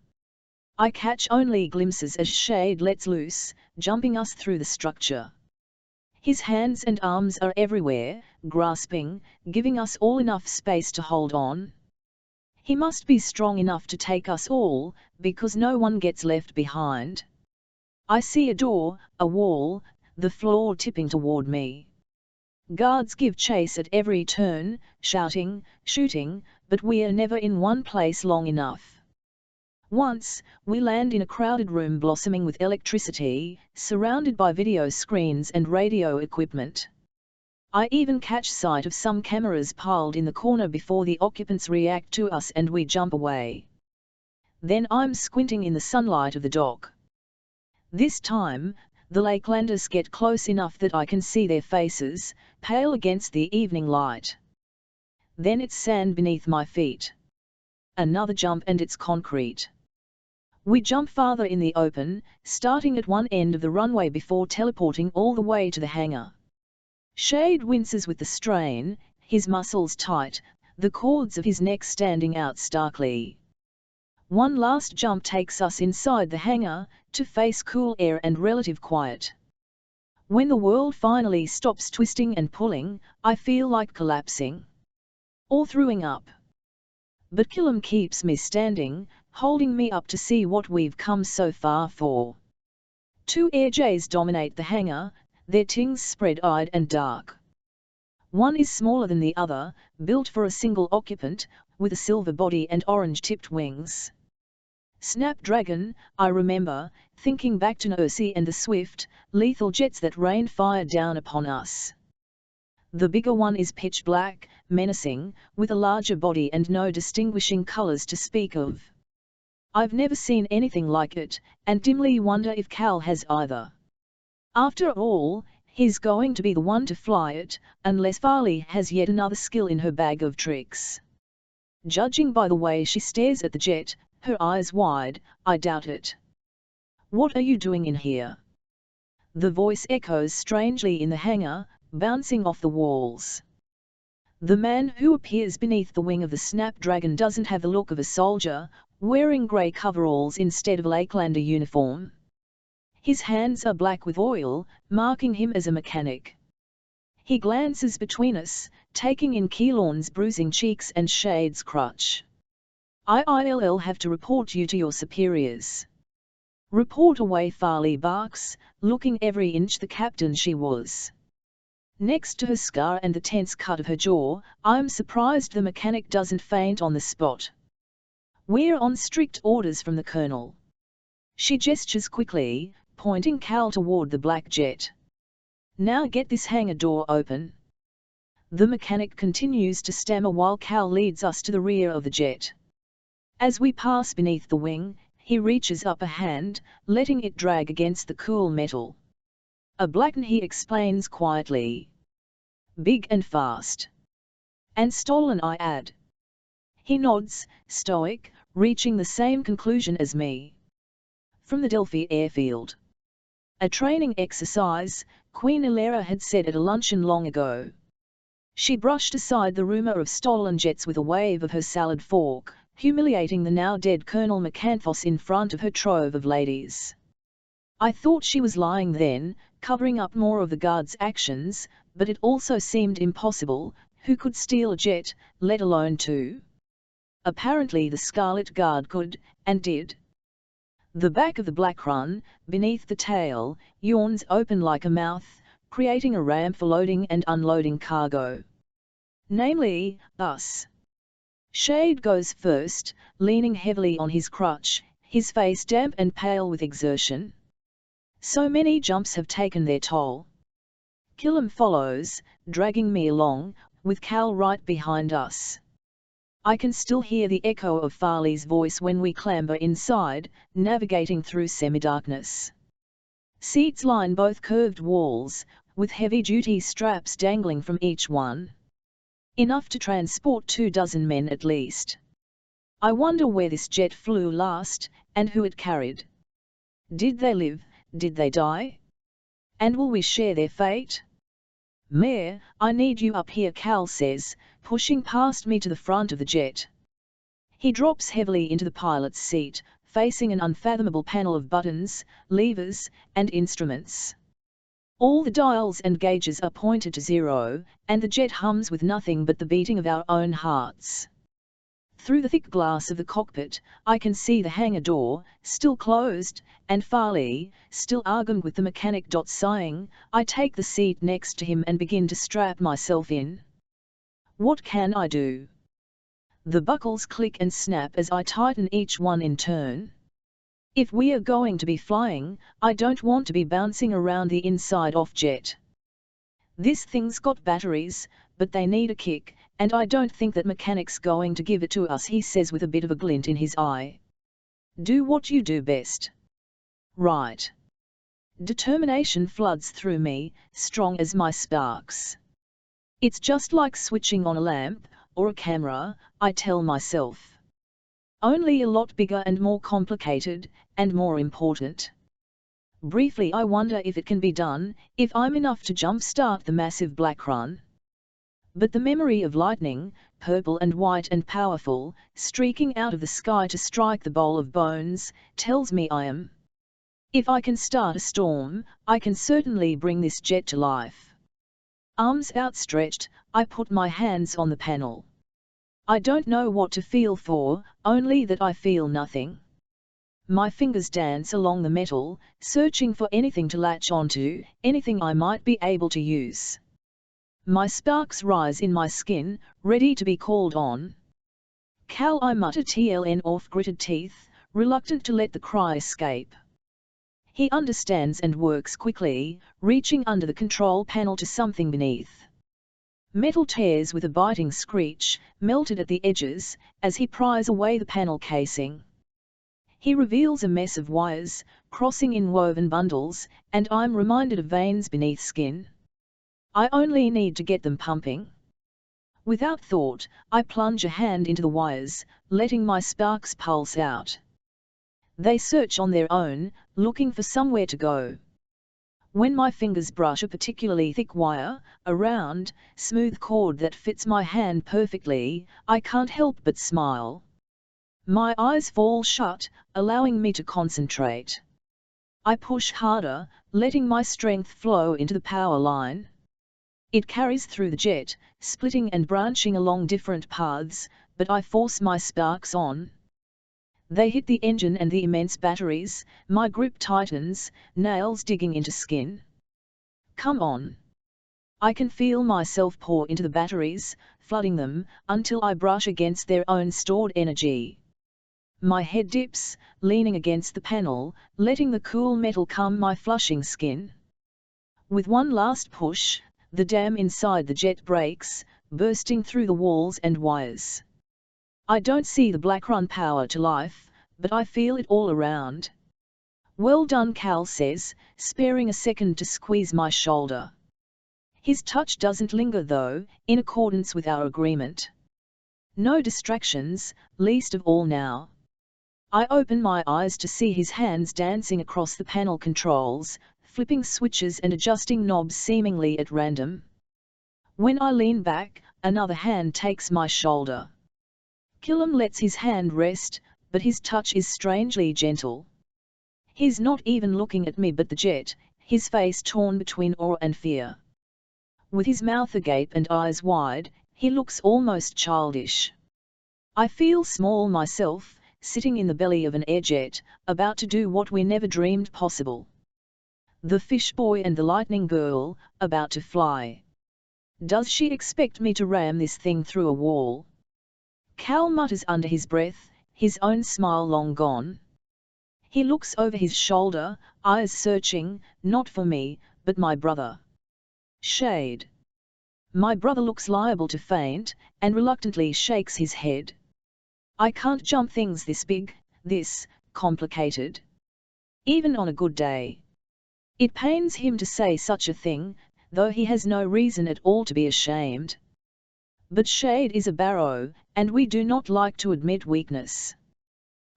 I catch only glimpses as Shade lets loose, jumping us through the structure. His hands and arms are everywhere, grasping, giving us all enough space to hold on. He must be strong enough to take us all, because no one gets left behind. I see a door, a wall, the floor tipping toward me. Guards give chase at every turn, shouting, shooting, but we are never in one place long enough. Once, we land in a crowded room blossoming with electricity, surrounded by video screens and radio equipment. I even catch sight of some cameras piled in the corner before the occupants react to us and we jump away. Then I'm squinting in the sunlight of the dock. This time, the Lakelanders get close enough that I can see their faces, pale against the evening light. Then it's sand beneath my feet. Another jump and it's concrete. We jump farther in the open, starting at one end of the runway before teleporting all the way to the hangar. Shade winces with the strain, his muscles tight, the cords of his neck standing out starkly. One last jump takes us inside the hangar, to face cool air and relative quiet. When the world finally stops twisting and pulling, I feel like collapsing. Or throwing up. But Killam keeps me standing, holding me up to see what we've come so far for. 2 AirJs dominate the hangar, their tings spread-eyed and dark. One is smaller than the other, built for a single occupant, with a silver body and orange-tipped wings. Snapdragon, I remember, thinking back to Nursey and the swift, lethal jets that rained fire down upon us. The bigger one is pitch black, menacing, with a larger body and no distinguishing colors to speak of. I've never seen anything like it, and dimly wonder if Cal has either. After all, he's going to be the one to fly it, unless Farley has yet another skill in her bag of tricks. Judging by the way she stares at the jet, her eyes wide, I doubt it. What are you doing in here? The voice echoes strangely in the hangar, bouncing off the walls. The man who appears beneath the wing of the Snapdragon doesn't have the look of a soldier, wearing grey coveralls instead of a Lakelander uniform. His hands are black with oil, marking him as a mechanic. He glances between us, taking in Keylorn's bruising cheeks and Shade's crutch. I'll have to report you to your superiors. Report away, Farley barks, looking every inch the captain she was. Next to her scar and the tense cut of her jaw, I'm surprised the mechanic doesn't faint on the spot. We're on strict orders from the colonel. She gestures quickly, pointing Cal toward the black jet. Now get this hangar door open. The mechanic continues to stammer while Cal leads us to the rear of the jet. As we pass beneath the wing, he reaches up a hand, letting it drag against the cool metal. A Blackton, he explains quietly. Big and fast. And stolen, I add. He nods, stoic, reaching the same conclusion as me. From the Delphi airfield. A training exercise, Queen Ilera had said at a luncheon long ago. She brushed aside the rumor of stolen jets with a wave of her salad fork, humiliating the now-dead Colonel Macanthos in front of her trove of ladies. I thought she was lying then, covering up more of the guard's actions, but it also seemed impossible. Who could steal a jet, let alone two? Apparently the Scarlet Guard could, and did. The back of the Blackrun, beneath the tail, yawns open like a mouth, creating a ramp for loading and unloading cargo. Namely, us. Shade goes first, leaning heavily on his crutch, his face damp and pale with exertion. So many jumps have taken their toll. Killam follows, dragging me along, with Cal right behind us. I can still hear the echo of Farley's voice when we clamber inside, navigating through semi-darkness. Seats line both curved walls, with heavy-duty straps dangling from each one. Enough to transport 24 men at least. I wonder where this jet flew last, and who it carried. Did they live, did they die? And will we share their fate? Mayor, I need you up here, Cal says, pushing past me to the front of the jet. He drops heavily into the pilot's seat, facing an unfathomable panel of buttons, levers, and instruments. All the dials and gauges are pointed to 0, and the jet hums with nothing but the beating of our own hearts. Through the thick glass of the cockpit, I can see the hangar door, still closed, and Farley, still arguing with the mechanic. Sighing, I take the seat next to him and begin to strap myself in. What can I do? The buckles click and snap as I tighten each one in turn. If we are going to be flying, I don't want to be bouncing around the inside off jet. This thing's got batteries, but they need a kick, and I don't think that mechanic's going to give it to us, he says with a bit of a glint in his eye. Do what you do best. Right. Determination floods through me, strong as my sparks. It's just like switching on a lamp, or a camera, I tell myself. Only a lot bigger and more complicated, and more important. Briefly I wonder if it can be done, if I'm enough to jump-start the massive Blackrun. But the memory of lightning, purple and white and powerful, streaking out of the sky to strike the bowl of bones, tells me I am. If I can start a storm, I can certainly bring this jet to life. Arms outstretched, I put my hands on the panel. I don't know what to feel for, only that I feel nothing. My fingers dance along the metal, searching for anything to latch onto, anything I might be able to use. My sparks rise in my skin, ready to be called on. Cal, I mutter TLN off gritted teeth, reluctant to let the cry escape. He understands and works quickly, reaching under the control panel to something beneath. Metal tears with a biting screech, melted at the edges, as he pries away the panel casing. He reveals a mess of wires, crossing in woven bundles, and I'm reminded of veins beneath skin. I only need to get them pumping. Without thought, I plunge a hand into the wires, letting my sparks pulse out. They search on their own, looking for somewhere to go. When my fingers brush a particularly thick wire, a round, smooth cord that fits my hand perfectly, I can't help but smile. My eyes fall shut, allowing me to concentrate. I push harder, letting my strength flow into the power line. It carries through the jet, splitting and branching along different paths, but I force my sparks on. They hit the engine and the immense batteries, my grip tightens, nails digging into skin. Come on. I can feel myself pour into the batteries, flooding them, until I brush against their own stored energy. My head dips, leaning against the panel, letting the cool metal calm my flushing skin. With one last push, the dam inside the jet breaks, bursting through the walls and wires. I don't see the Blackrun power to life, but I feel it all around. Well done, Cal says, sparing a second to squeeze my shoulder. His touch doesn't linger though, in accordance with our agreement. No distractions, least of all now. I open my eyes to see his hands dancing across the panel controls, flipping switches and adjusting knobs seemingly at random. When I lean back, another hand takes my shoulder. Killam lets his hand rest, but his touch is strangely gentle. He's not even looking at me but the jet, his face torn between awe and fear. With his mouth agape and eyes wide, He looks almost childish. I feel small myself, sitting in the belly of an airjet, about to do what we never dreamed possible. The fish boy and the lightning girl, about to fly. Does she expect me to ram this thing through a wall? Cal mutters under his breath, his own smile long gone. He looks over his shoulder, eyes searching, not for me, but my brother. Shade. My brother looks liable to faint, and reluctantly shakes his head. I can't jump things this big, this complicated. Even on a good day. It pains him to say such a thing, though he has no reason at all to be ashamed. But Shade is a barrow, and we do not like to admit weakness.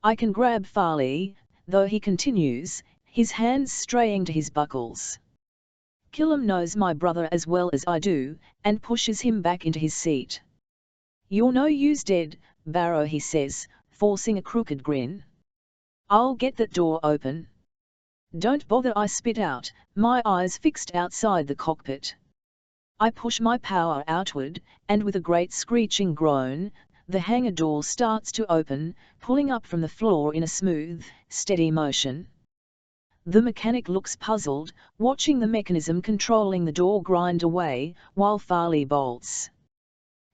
I can grab Farley, though he continues, his hands straying to his buckles. Killam knows my brother as well as I do, and pushes him back into his seat. You're no use dead, Barrow, he says, forcing a crooked grin. I'll get that door open. Don't bother, I spit out, my eyes fixed outside the cockpit. I push my power outward, and with a great screeching groan, the hangar door starts to open, pulling up from the floor in a smooth, steady motion. The mechanic looks puzzled, watching the mechanism controlling the door grind away, while Farley bolts.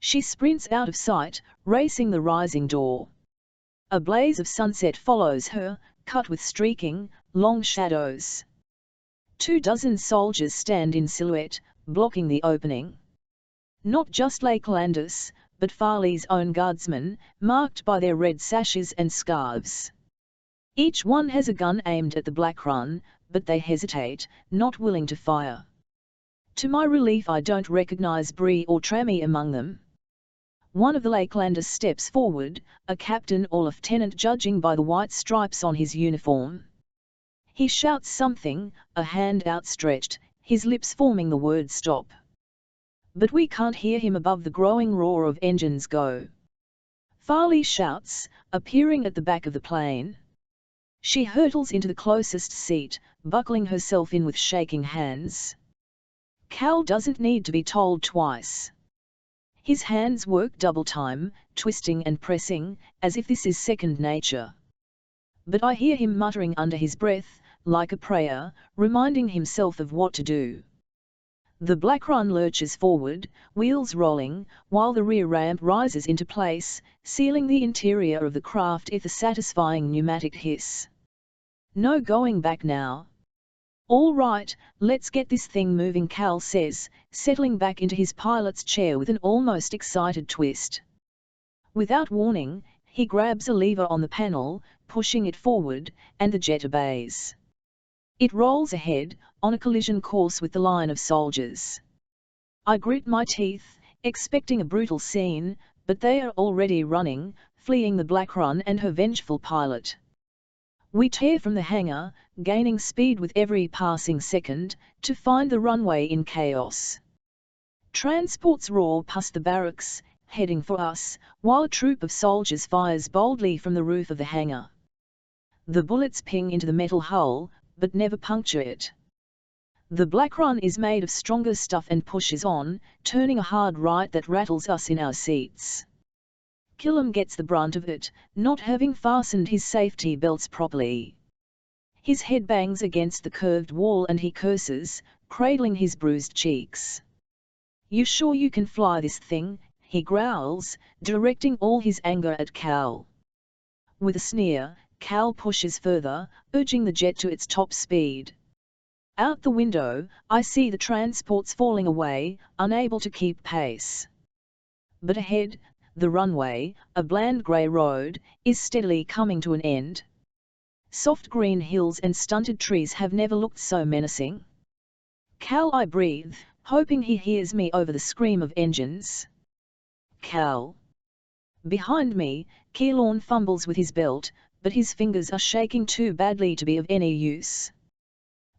She sprints out of sight, racing the rising door. A blaze of sunset follows her, cut with streaking, long shadows. 24 soldiers stand in silhouette, blocking the opening. Not just Lake Landis, but Farley's own guardsmen, marked by their red sashes and scarves. Each one has a gun aimed at the Black Run, but they hesitate, not willing to fire. To my relief, I don't recognize Bree or Trammy among them. One of the Lakelanders steps forward, a captain or lieutenant, judging by the white stripes on his uniform. He shouts something, a hand outstretched, his lips forming the word stop. But we can't hear him above the growing roar of engines go. Farley shouts, appearing at the back of the plane. She hurtles into the closest seat, buckling herself in with shaking hands. Cal doesn't need to be told twice. His hands work double time, twisting and pressing, as if this is second nature. But I hear him muttering under his breath, like a prayer, reminding himself of what to do. The Black Run lurches forward, wheels rolling, while the rear ramp rises into place, sealing the interior of the craft with a satisfying pneumatic hiss. No going back now. All right, let's get this thing moving, Cal says, settling back into his pilot's chair with an almost excited twist. Without warning, he grabs a lever on the panel, pushing it forward, and the jet obeys. It rolls ahead, on a collision course with the line of soldiers. I grit my teeth, expecting a brutal scene, but they are already running, fleeing the Black Run and her vengeful pilot. We tear from the hangar, gaining speed with every passing second, to find the runway in chaos. Transports roar past the barracks, heading for us, while a troop of soldiers fires boldly from the roof of the hangar. The bullets ping into the metal hull, but never puncture it. The Black Run is made of stronger stuff and pushes on, turning a hard right that rattles us in our seats. Killam gets the brunt of it, not having fastened his safety belts properly. His head bangs against the curved wall and he curses, cradling his bruised cheeks. You sure you can fly this thing? He growls, directing all his anger at Cal. With a sneer, Cal pushes further, urging the jet to its top speed. Out the window, I see the transports falling away, unable to keep pace. But ahead, the runway, a bland grey road, is steadily coming to an end. Soft green hills and stunted trees have never looked so menacing. Cal, I breathe, hoping he hears me over the scream of engines. Cal. Behind me, Keylorn fumbles with his belt, but his fingers are shaking too badly to be of any use.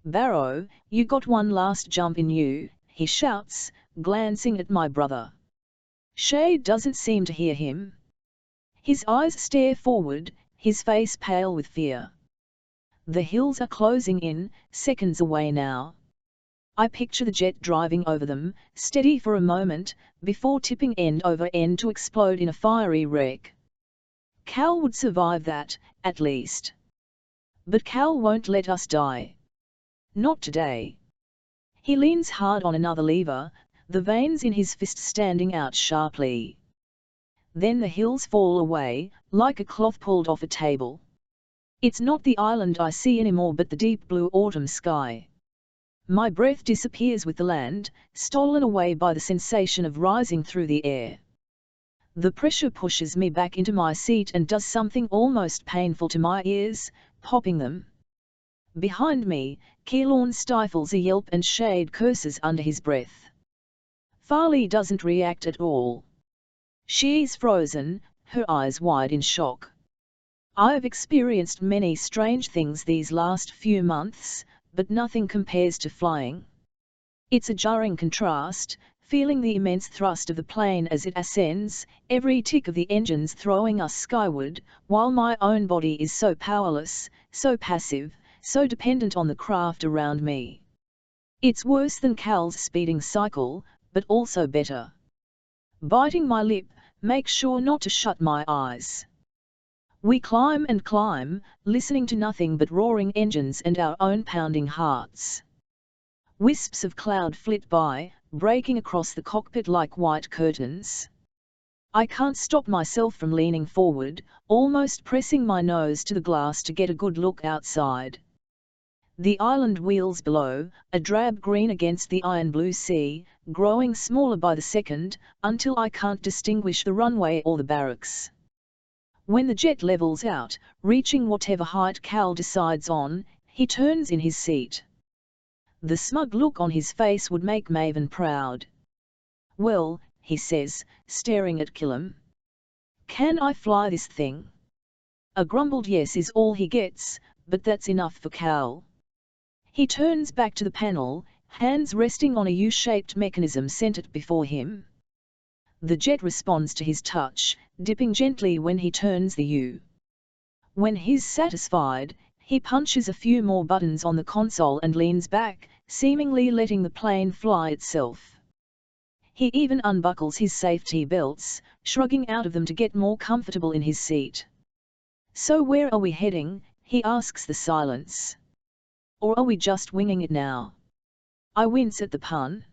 Barrow, you got one last jump in you, he shouts, glancing at my brother. Shade doesn't seem to hear him. His eyes stare forward, his face pale with fear. The hills are closing in, seconds away now. I picture the jet driving over them, steady for a moment, before tipping end over end to explode in a fiery wreck. Cal would survive that, at least. But Cal won't let us die. Not today. He leans hard on another lever, the veins in his fist standing out sharply. Then the hills fall away, like a cloth pulled off a table. It's not the island I see anymore but the deep blue autumn sky. My breath disappears with the land, stolen away by the sensation of rising through the air. The pressure pushes me back into my seat and does something almost painful to my ears, popping them. Behind me, Keylorn stifles a yelp and Shade curses under his breath. Farley doesn't react at all. She's frozen, her eyes wide in shock. I've experienced many strange things these last few months, but nothing compares to flying. It's a jarring contrast, feeling the immense thrust of the plane as it ascends, every tick of the engines throwing us skyward, while my own body is so powerless, so passive, so dependent on the craft around me. It's worse than Cal's speeding cycle, but also better. Biting my lip, make sure not to shut my eyes. We climb and climb, listening to nothing but roaring engines and our own pounding hearts. Wisps of cloud flit by, breaking across the cockpit like white curtains. I can't stop myself from leaning forward, almost pressing my nose to the glass to get a good look outside. The island wheels below, a drab green against the iron blue sea, growing smaller by the second, until I can't distinguish the runway or the barracks. When the jet levels out, reaching whatever height Cal decides on, he turns in his seat. The smug look on his face would make Maven proud. "Well," he says, staring at Killam. "Can I fly this thing?" A grumbled yes is all he gets, but that's enough for Cal. He turns back to the panel, hands resting on a U-shaped mechanism centered before him. The jet responds to his touch, dipping gently when he turns the U. When he's satisfied, he punches a few more buttons on the console and leans back, seemingly letting the plane fly itself. He even unbuckles his safety belts, shrugging out of them to get more comfortable in his seat. "So where are we heading?" he asks the silence. "Or are we just winging it now?" I wince at the pun.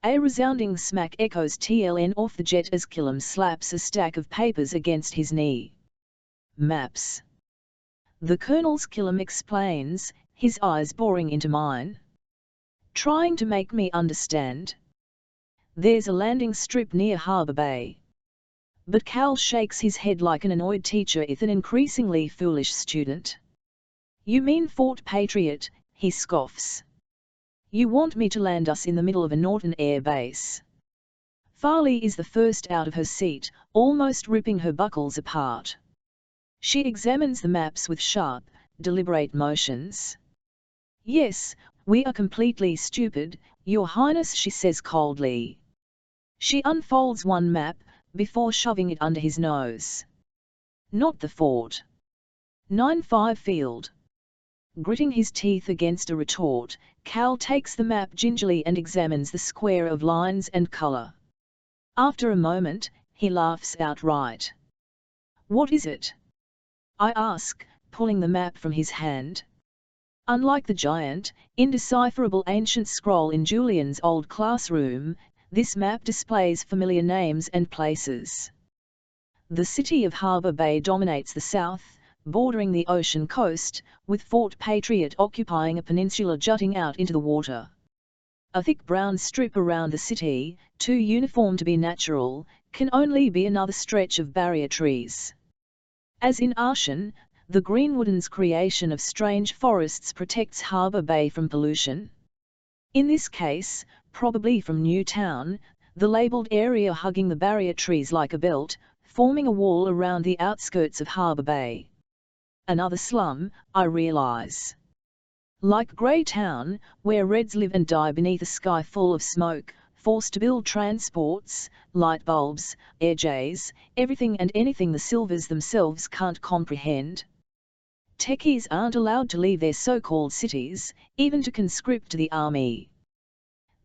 A resounding smack echoes TLN off the jet as Killam slaps a stack of papers against his knee. "Maps." The Colonel's Killam explains, his eyes boring into mine. Trying to make me understand. "There's a landing strip near Harbour Bay." But Cal shakes his head like an annoyed teacher with an increasingly foolish student. "You mean Fort Patriot," he scoffs. "You want me to land us in the middle of a Norton Air Base?" Farley is the first out of her seat, almost ripping her buckles apart. She examines the maps with sharp, deliberate motions. "Yes, we are completely stupid, Your Highness," she says coldly. She unfolds one map, before shoving it under his nose. "Not the fort. 9-5 Field." Gritting his teeth against a retort, Cal takes the map gingerly and examines the square of lines and color. After a moment, he laughs outright. "What is it?" I ask, pulling the map from his hand. Unlike the giant, indecipherable ancient scroll in Julian's old classroom, this map displays familiar names and places. The city of Harbour Bay dominates the south, bordering the ocean coast, with Fort Patriot occupying a peninsula jutting out into the water. A thick brown strip around the city, too uniform to be natural, can only be another stretch of barrier trees. As in Arshan, the Greenwoodens' creation of strange forests protects Harbour Bay from pollution. In this case, probably from Newtown, the labelled area hugging the barrier trees like a belt, forming a wall around the outskirts of Harbour Bay. Another slum, I realise. Like Greytown, where Reds live and die beneath a sky full of smoke, forced to build transports, light bulbs, airjays, everything and anything the Silvers themselves can't comprehend. Techies aren't allowed to leave their so-called cities, even to conscript to the army.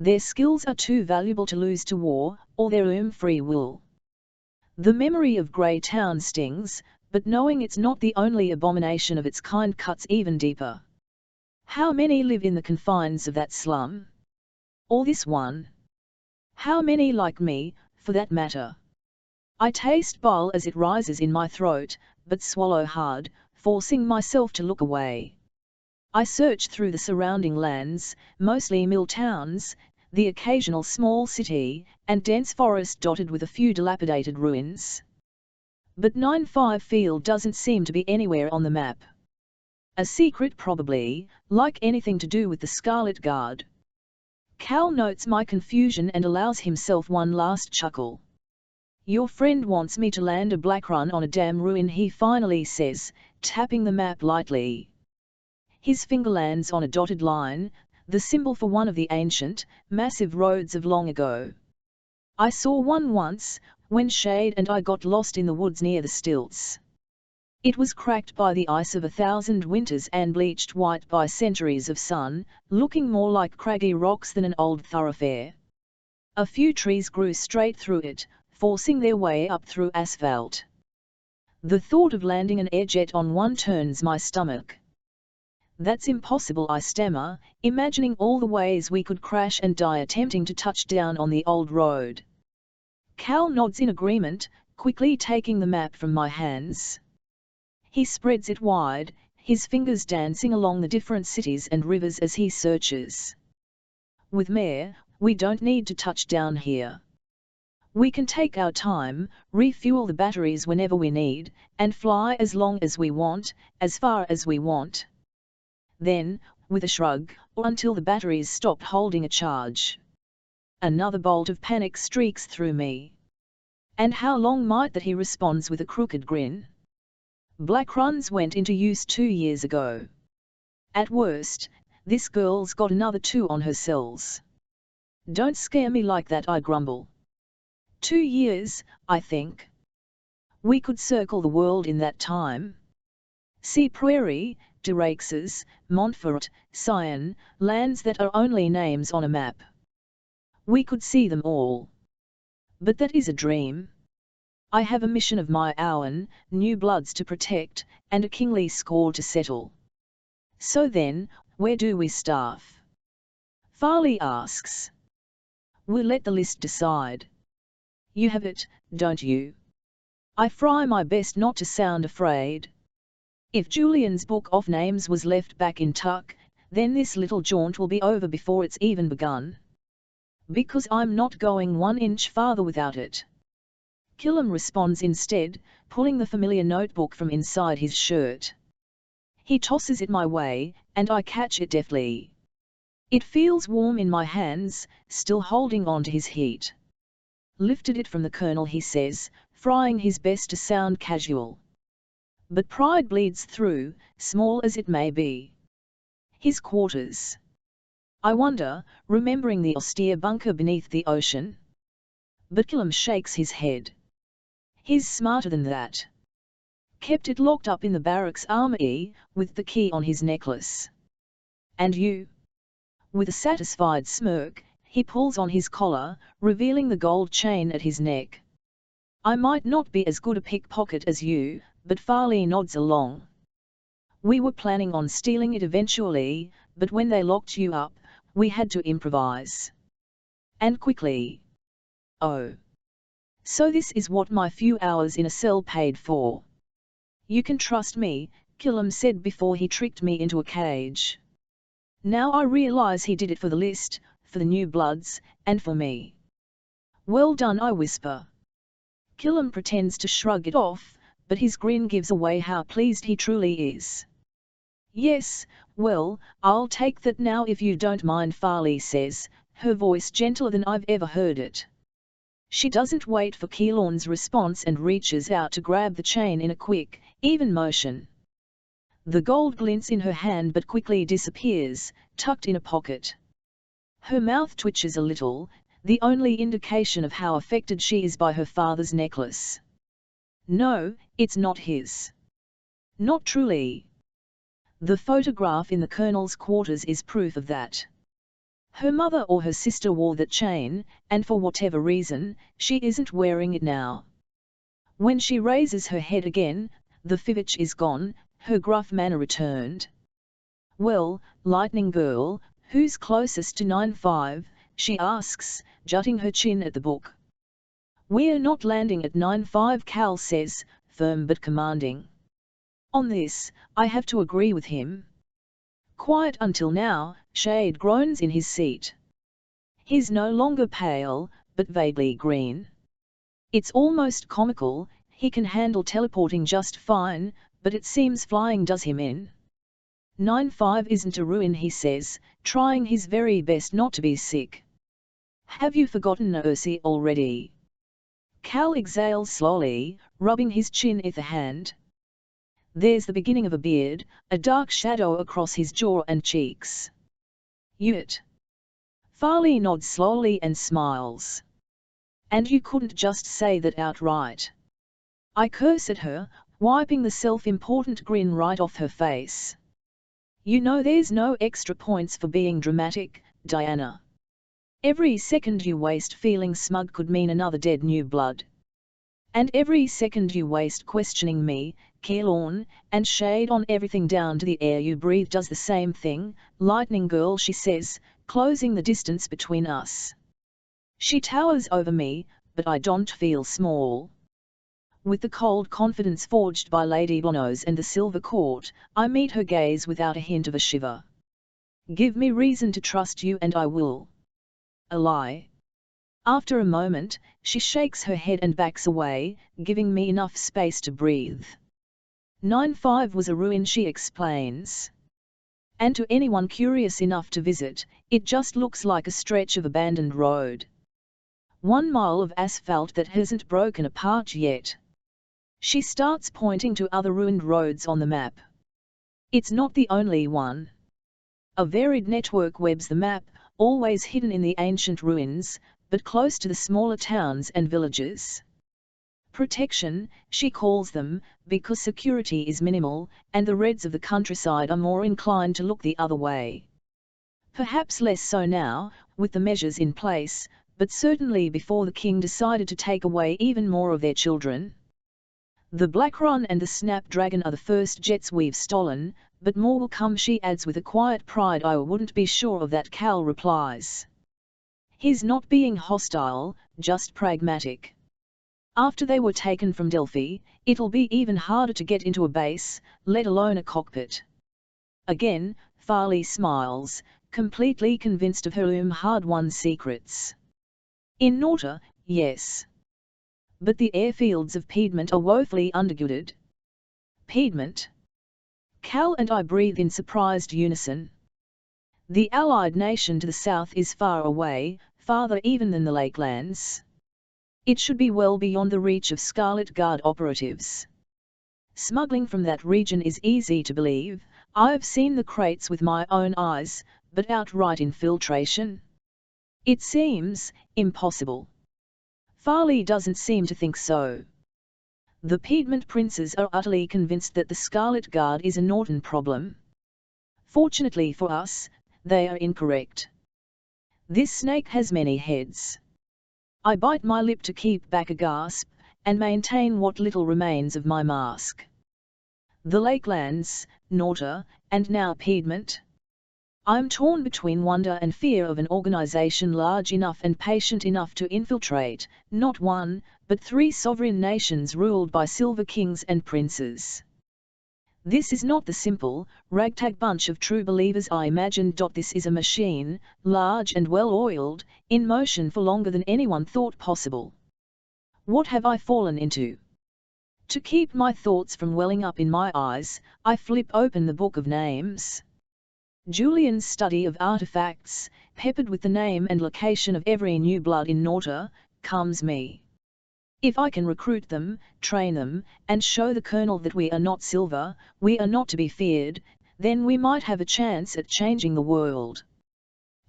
Their skills are too valuable to lose to war, or their own free will. The memory of Grey Town stings, but knowing it's not the only abomination of its kind cuts even deeper. How many live in the confines of that slum? Or this one? How many like me, for that matter? I taste bile as it rises in my throat, but swallow hard, forcing myself to look away. I search through the surrounding lands, mostly mill towns, the occasional small city, and dense forest dotted with a few dilapidated ruins. But 9-5 Field doesn't seem to be anywhere on the map. A secret probably, like anything to do with the Scarlet Guard. Cal notes my confusion and allows himself one last chuckle. Your friend wants me to land a Blackrun on a damn ruin, he finally says, tapping the map lightly. His finger lands on a dotted line, the symbol for one of the ancient, massive roads of long ago. I saw one once, when Shade and I got lost in the woods near the stilts. It was cracked by the ice of 1,000 winters and bleached white by centuries of sun, looking more like craggy rocks than an old thoroughfare. A few trees grew straight through it, forcing their way up through asphalt. The thought of landing an airjet on one turns my stomach. That's impossible, I stammer, imagining all the ways we could crash and die attempting to touch down on the old road. Cal nods in agreement, quickly taking the map from my hands. He spreads it wide, his fingers dancing along the different cities and rivers as he searches. With Mare, we don't need to touch down here. We can take our time, refuel the batteries whenever we need, and fly as long as we want, as far as we want. Then, with a shrug, or until the batteries stop holding a charge. Another bolt of panic streaks through me. And how long might that, he responds with a crooked grin. Blackruns went into use 2 years ago. At worst, this girl's got another 2 on her cells. Don't scare me like that, I grumble. 2 years, I think. We could circle the world in that time. See Prairie, Deraxes, Montfort, Sion, lands that are only names on a map. We could see them all. But that is a dream. I have a mission of my own, new bloods to protect, and a kingly score to settle. So then, where do we start? Farley asks. We'll let the list decide. You have it, don't you? I try my best not to sound afraid. If Julian's book of names was left back in Tuck, then this little jaunt will be over before it's even begun. Because I'm not going 1 inch farther without it. Killam responds instead, pulling the familiar notebook from inside his shirt. He tosses it my way, and I catch it deftly. It feels warm in my hands, still holding on to his heat. Lifted it from the colonel, he says, trying his best to sound casual. But pride bleeds through, small as it may be. His quarters. I wonder, remembering the austere bunker beneath the ocean. But Killam shakes his head. He's smarter than that. Kept it locked up in the barracks armory, with the key on his necklace. And you? With a satisfied smirk, he pulls on his collar, revealing the gold chain at his neck. I might not be as good a pickpocket as you, but Farley nods along. We were planning on stealing it eventually, but when they locked you up, we had to improvise. And quickly. Oh. So this is what my few hours in a cell paid for. You can trust me, Killam said before he tricked me into a cage. Now I realize he did it for the list, for the new bloods, and for me. Well done, I whisper. Killam pretends to shrug it off, but his grin gives away how pleased he truly is. Yes, well, I'll take that now if you don't mind, Farley says, her voice gentler than I've ever heard it. She doesn't wait for Keelan's response and reaches out to grab the chain in a quick, even motion. The gold glints in her hand but quickly disappears, tucked in a pocket. Her mouth twitches a little, the only indication of how affected she is by her father's necklace. No, it's not his. Not truly. The photograph in the colonel's quarters is proof of that. Her mother or her sister wore that chain, and for whatever reason, she isn't wearing it now. When she raises her head again, the fivitch is gone, her gruff manner returned. "Well, Lightning Girl, who's closest to 9-5, she asks, jutting her chin at the book. "We're not landing at 9-5, Cal says, firm but commanding. On this, I have to agree with him. Quiet until now, Shade groans in his seat. He's no longer pale, but vaguely green. It's almost comical, he can handle teleporting just fine, but it seems flying does him in. 9-5 isn't a ruin, he says, trying his very best not to be sick. Have you forgotten Ursi already? Cal exhales slowly, rubbing his chin with a hand. There's the beginning of a beard, a dark shadow across his jaw and cheeks. Yut. Farley nods slowly and smiles. And you couldn't just say that outright. I curse at her, wiping the self-important grin right off her face. You know there's no extra points for being dramatic, Diana. Every second you waste feeling smug could mean another dead new blood. And every second you waste questioning me, Caerleon, and Shade on everything down to the air you breathe does the same thing, Lightning Girl, she says, closing the distance between us. She towers over me, but I don't feel small. With the cold confidence forged by Lady Blonos and the Silver Court, I meet her gaze without a hint of a shiver. Give me reason to trust you and I will. A lie. After a moment, she shakes her head and backs away, giving me enough space to breathe. 9-5 was a ruin, she explains. And to anyone curious enough to visit, it just looks like a stretch of abandoned road. 1 mile of asphalt that hasn't broken apart yet. She starts pointing to other ruined roads on the map. It's not the only one. A varied network webs the map, always hidden in the ancient ruins, but close to the smaller towns and villages. Protection, she calls them, because security is minimal, and the Reds of the countryside are more inclined to look the other way. Perhaps less so now, with the measures in place, but certainly before the king decided to take away even more of their children. The Blackrun and the Snapdragon are the first jets we've stolen, but more will come, she adds with a quiet pride. I wouldn't be sure of that, Cal replies. He's not being hostile, just pragmatic. After they were taken from Delphi, it'll be even harder to get into a base, let alone a cockpit. Again, Farley smiles, completely convinced of her hard-won secrets. In Norta, yes. But the airfields of Piedmont are woefully underguarded. Piedmont? Cal and I breathe in surprised unison. The allied nation to the south is far away, farther even than the Lakelands. It should be well beyond the reach of Scarlet Guard operatives. Smuggling from that region is easy to believe, I've seen the crates with my own eyes, but outright infiltration? It seems impossible. Farley doesn't seem to think so. The Piedmont princes are utterly convinced that the Scarlet Guard is a Norton problem. Fortunately for us, they are incorrect. This snake has many heads. I bite my lip to keep back a gasp, and maintain what little remains of my mask. The Lakelands, Norta, and now Piedmont? I'm torn between wonder and fear of an organization large enough and patient enough to infiltrate, not one, but 3 sovereign nations ruled by silver kings and princes. This is not the simple, ragtag bunch of true believers I imagined. This is a machine, large and well-oiled, in motion for longer than anyone thought possible. What have I fallen into? To keep my thoughts from welling up in my eyes, I flip open the Book of Names. Julian's study of artifacts, peppered with the name and location of every new blood in Norta, calms me. If I can recruit them, train them, and show the Colonel that we are not silver, we are not to be feared, then we might have a chance at changing the world.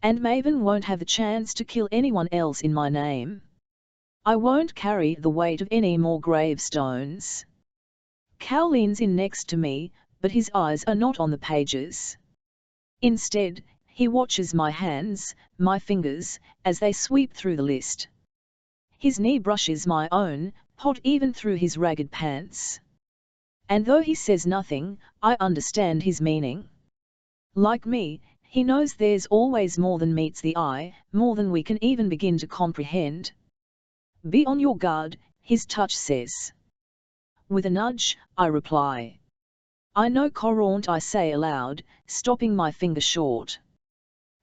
And Maven won't have the chance to kill anyone else in my name. I won't carry the weight of any more gravestones. Cal leans in next to me, but his eyes are not on the pages. Instead, He watches my hands, my fingers, as they sweep through the list. His knee brushes my own, hot even through his ragged pants. And though he says nothing, I understand his meaning. Like me, he knows there's always more than meets the eye, more than we can even begin to comprehend. Be on your guard, his touch says. With a nudge, I reply. I know Coraunt, I say aloud, stopping my finger short.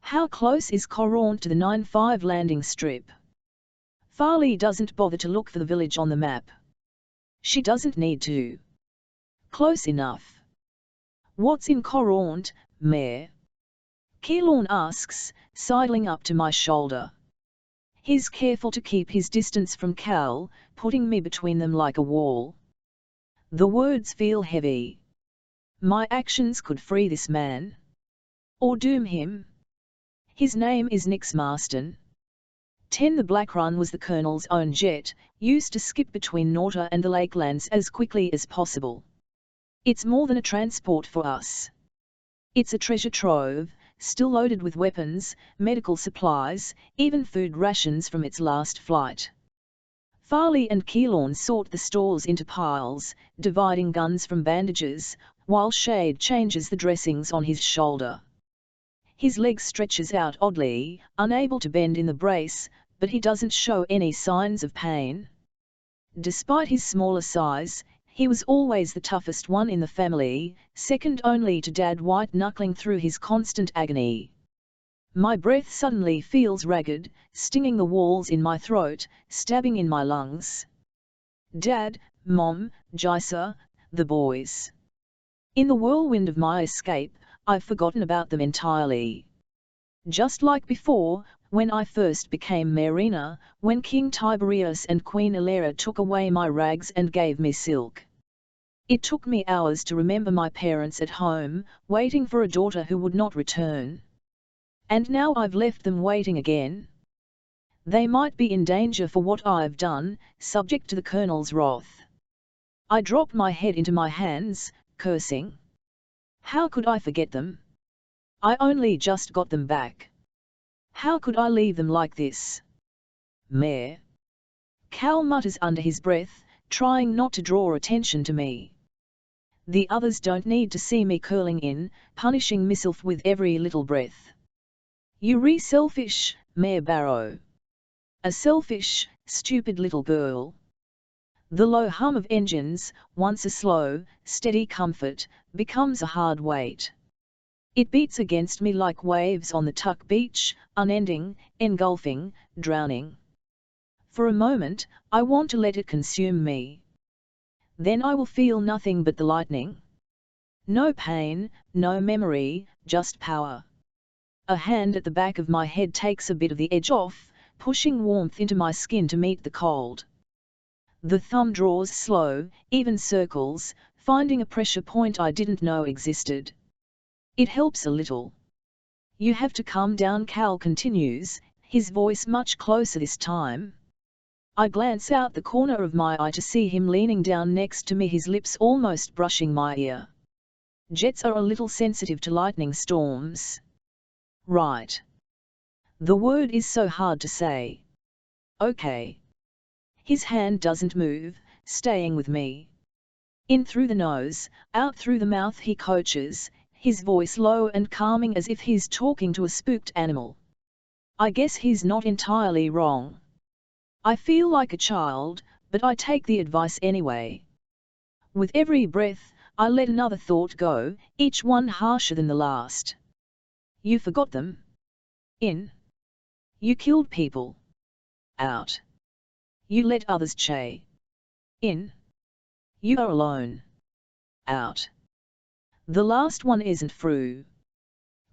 How close is Coraunt to the 9-5 landing strip? Farley doesn't bother to look for the village on the map. She doesn't need to. Close enough. What's in Coraunt, Mayor? Keylorn asks, sidling up to my shoulder. He's careful to keep his distance from Cal, putting me between them like a wall. The words feel heavy. My actions could free this man. Or doom him. His name is Nix Marston. 10 The Black Run was the Colonel's own jet, used to skip between Norta and the Lakelands as quickly as possible. It's more than a transport for us. It's a treasure trove, still loaded with weapons, medical supplies, even food rations from its last flight. Farley and Keylorn sort the stores into piles, dividing guns from bandages, while Shade changes the dressings on his shoulder. His leg stretches out oddly, unable to bend in the brace, but he doesn't show any signs of pain. Despite his smaller size, he was always the toughest one in the family, second only to Dad, white-knuckling through his constant agony. My breath suddenly feels ragged, stinging the walls in my throat, stabbing in my lungs. Dad, Mom, Jisa, the boys. In the whirlwind of my escape, I've forgotten about them entirely. Just like before, when I first became Mayorina, when King Tiberius and Queen Ilera took away my rags and gave me silk. It took me hours to remember my parents at home, waiting for a daughter who would not return. And now I've left them waiting again. They might be in danger for what I've done, subject to the Colonel's wrath. I dropped my head into my hands, cursing. How could I forget them? I only just got them back. How could I leave them like this? Mayor. Cal mutters under his breath, trying not to draw attention to me. The others don't need to see me curling in, punishing myself with every little breath. You selfish, Mayor Barrow. A selfish, stupid little girl. The low hum of engines, once a slow, steady comfort, becomes a hard weight. It beats against me like waves on the Tuck Beach, unending, engulfing, drowning. For a moment, I want to let it consume me. Then I will feel nothing but the lightning. No pain, no memory, just power. A hand at the back of my head takes a bit of the edge off, pushing warmth into my skin to meet the cold. The thumb draws slow, even circles, finding a pressure point I didn't know existed. It helps a little. You have to calm down, Cal continues, his voice much closer this time. I glance out the corner of my eye to see him leaning down next to me, his lips almost brushing my ear. Jets are a little sensitive to lightning storms. Right. The word is so hard to say. Okay. His hand doesn't move, staying with me. In through the nose, out through the mouth he coaches, his voice low and calming as if he's talking to a spooked animal. I guess he's not entirely wrong. I feel like a child, but I take the advice anyway. With every breath, I let another thought go, each one harsher than the last. You forgot them. In. You killed people. Out. You let others chase. In. You are alone. Out. The last one isn't true.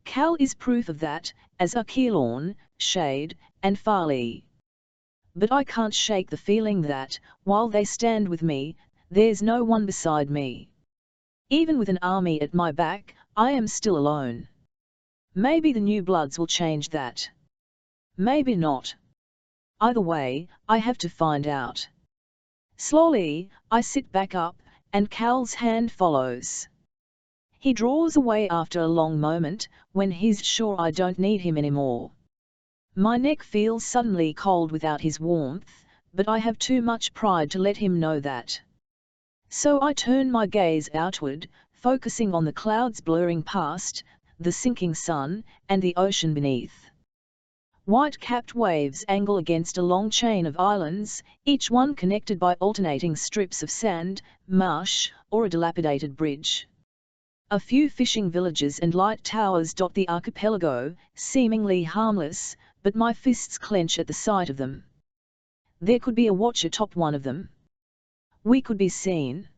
Cal is proof of that, as are Keylorn, Shade, and Farley. But I can't shake the feeling that, while they stand with me, there's no one beside me. Even with an army at my back, I am still alone. Maybe the new bloods will change that. Maybe not. Either way, I have to find out. Slowly, I sit back up, and Cal's hand follows. He draws away after a long moment, when he's sure I don't need him anymore. My neck feels suddenly cold without his warmth, but I have too much pride to let him know that. So I turn my gaze outward, focusing on the clouds blurring past, the sinking sun, and the ocean beneath. White-capped waves angle against a long chain of islands, each one connected by alternating strips of sand, marsh, or a dilapidated bridge. A few fishing villages and light towers dot the archipelago, seemingly harmless, but my fists clench at the sight of them. There could be a watch atop one of them. We could be seen.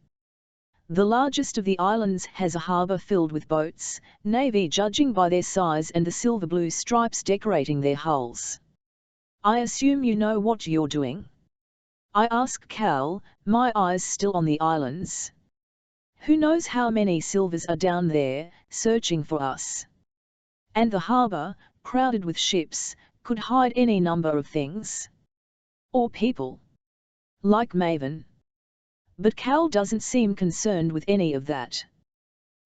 The largest of the islands has a harbour filled with boats, navy judging by their size and the silver-blue stripes decorating their hulls. I assume you know what you're doing? I ask Cal, my eyes still on the islands. Who knows how many silvers are down there, searching for us? And the harbour, crowded with ships, could hide any number of things. Or people. Like Maven. But Cal doesn't seem concerned with any of that.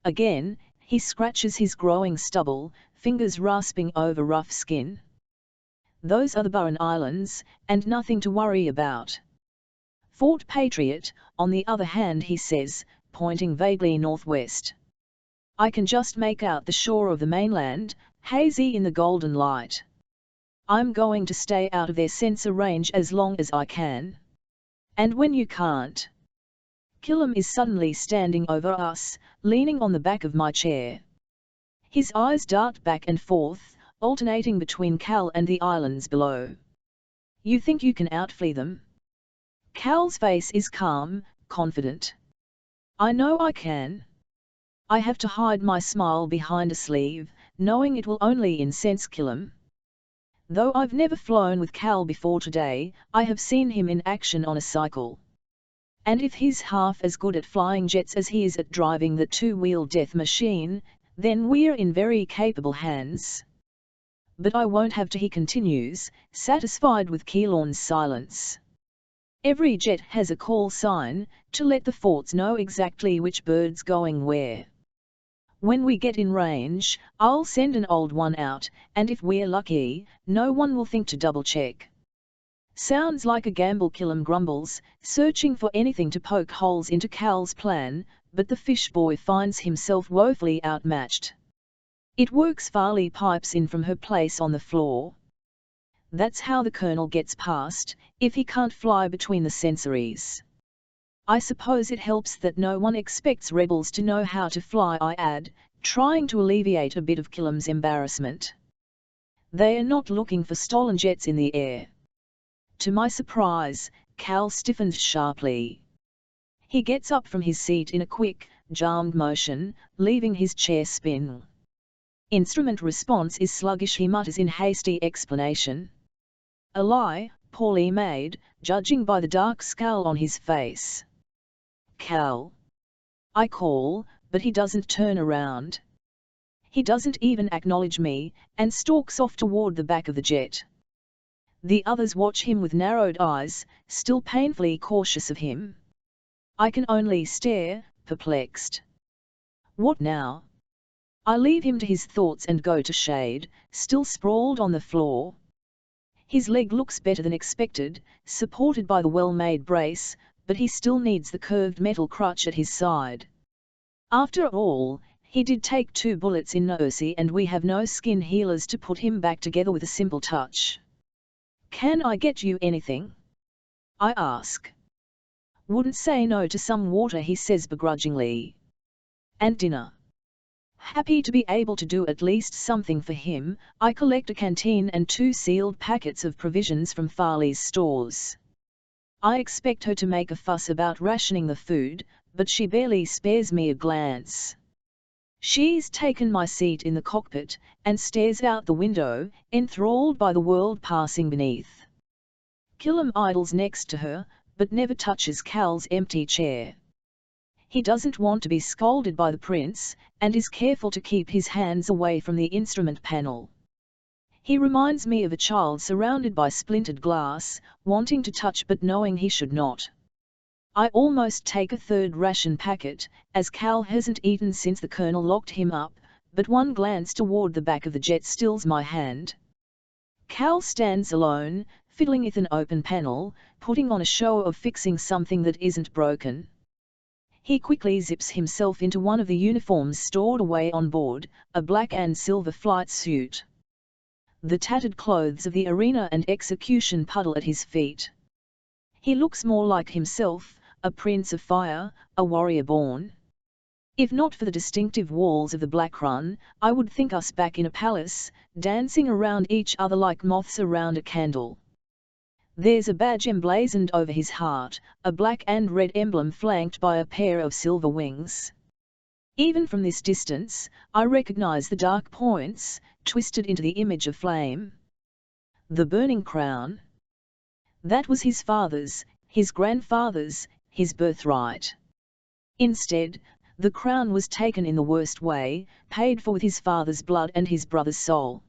Again, he scratches his growing stubble, fingers rasping over rough skin. Those are the Barren Islands, and nothing to worry about. Fort Patriot, on the other hand, he says, pointing vaguely northwest. I can just make out the shore of the mainland, hazy in the golden light. I'm going to stay out of their sensor range as long as I can. And when you can't? Killam is suddenly standing over us, leaning on the back of my chair. His eyes dart back and forth, alternating between Cal and the islands below. You think you can outflee them? Cal's face is calm, confident. I know I can. I have to hide my smile behind a sleeve, knowing it will only incense Killam. Though I've never flown with Cal before today, I have seen him in action on a cycle. And if he's half as good at flying jets as he is at driving the two-wheel death machine, then we're in very capable hands. But I won't have to, he continues, satisfied with Keelan's silence. Every jet has a call sign, to let the forts know exactly which bird's going where. When we get in range, I'll send an old one out, and if we're lucky, no one will think to double-check. Sounds like a gamble, Killam grumbles, searching for anything to poke holes into Cal's plan, but the fish boy finds himself woefully outmatched. It works, Farley pipes in from her place on the floor. That's how the Colonel gets past, if he can't fly between the sensories. I suppose it helps that no one expects rebels to know how to fly, I add, trying to alleviate a bit of Killam's embarrassment. They are not looking for stolen jets in the air. To my surprise, Cal stiffens sharply. He gets up from his seat in a quick, jarmed motion, leaving his chair spin. Instrument response is sluggish, he mutters in hasty explanation. A lie, poorly made, judging by the dark scowl on his face. Cal. I call, but he doesn't turn around. He doesn't even acknowledge me, and stalks off toward the back of the jet. The others watch him with narrowed eyes, still painfully cautious of him. I can only stare, perplexed. What now? I leave him to his thoughts and go to Shade, still sprawled on the floor. His leg looks better than expected, supported by the well-made brace, but he still needs the curved metal crutch at his side. After all, he did take 2 bullets in Nosi, and we have no skin healers to put him back together with a simple touch. Can I get you anything? I ask. Wouldn't say no to some water, he says begrudgingly. And dinner. Happy to be able to do at least something for him, I collect a canteen and 2 sealed packets of provisions from Farley's stores. I expect her to make a fuss about rationing the food, but she barely spares me a glance. She's taken my seat in the cockpit, and stares out the window, enthralled by the world passing beneath. Killam idles next to her, but never touches Cal's empty chair. He doesn't want to be scolded by the prince, and is careful to keep his hands away from the instrument panel. He reminds me of a child surrounded by splintered glass, wanting to touch but knowing he should not. I almost take a third ration packet, as Cal hasn't eaten since the colonel locked him up, but one glance toward the back of the jet stills my hand. Cal stands alone, fiddling with an open panel, putting on a show of fixing something that isn't broken. He quickly zips himself into one of the uniforms stored away on board, a black and silver flight suit. The tattered clothes of the arena and execution puddle at his feet. He looks more like himself, a prince of fire, a warrior born. If not for the distinctive walls of the Black Run, I would think us back in a palace, dancing around each other like moths around a candle. There's a badge emblazoned over his heart, a black and red emblem flanked by a pair of silver wings. Even from this distance, I recognize the dark points, twisted into the image of flame. The burning crown. That was his father's, his grandfather's, his birthright. Instead, the crown was taken in the worst way, paid for with his father's blood and his brother's soul.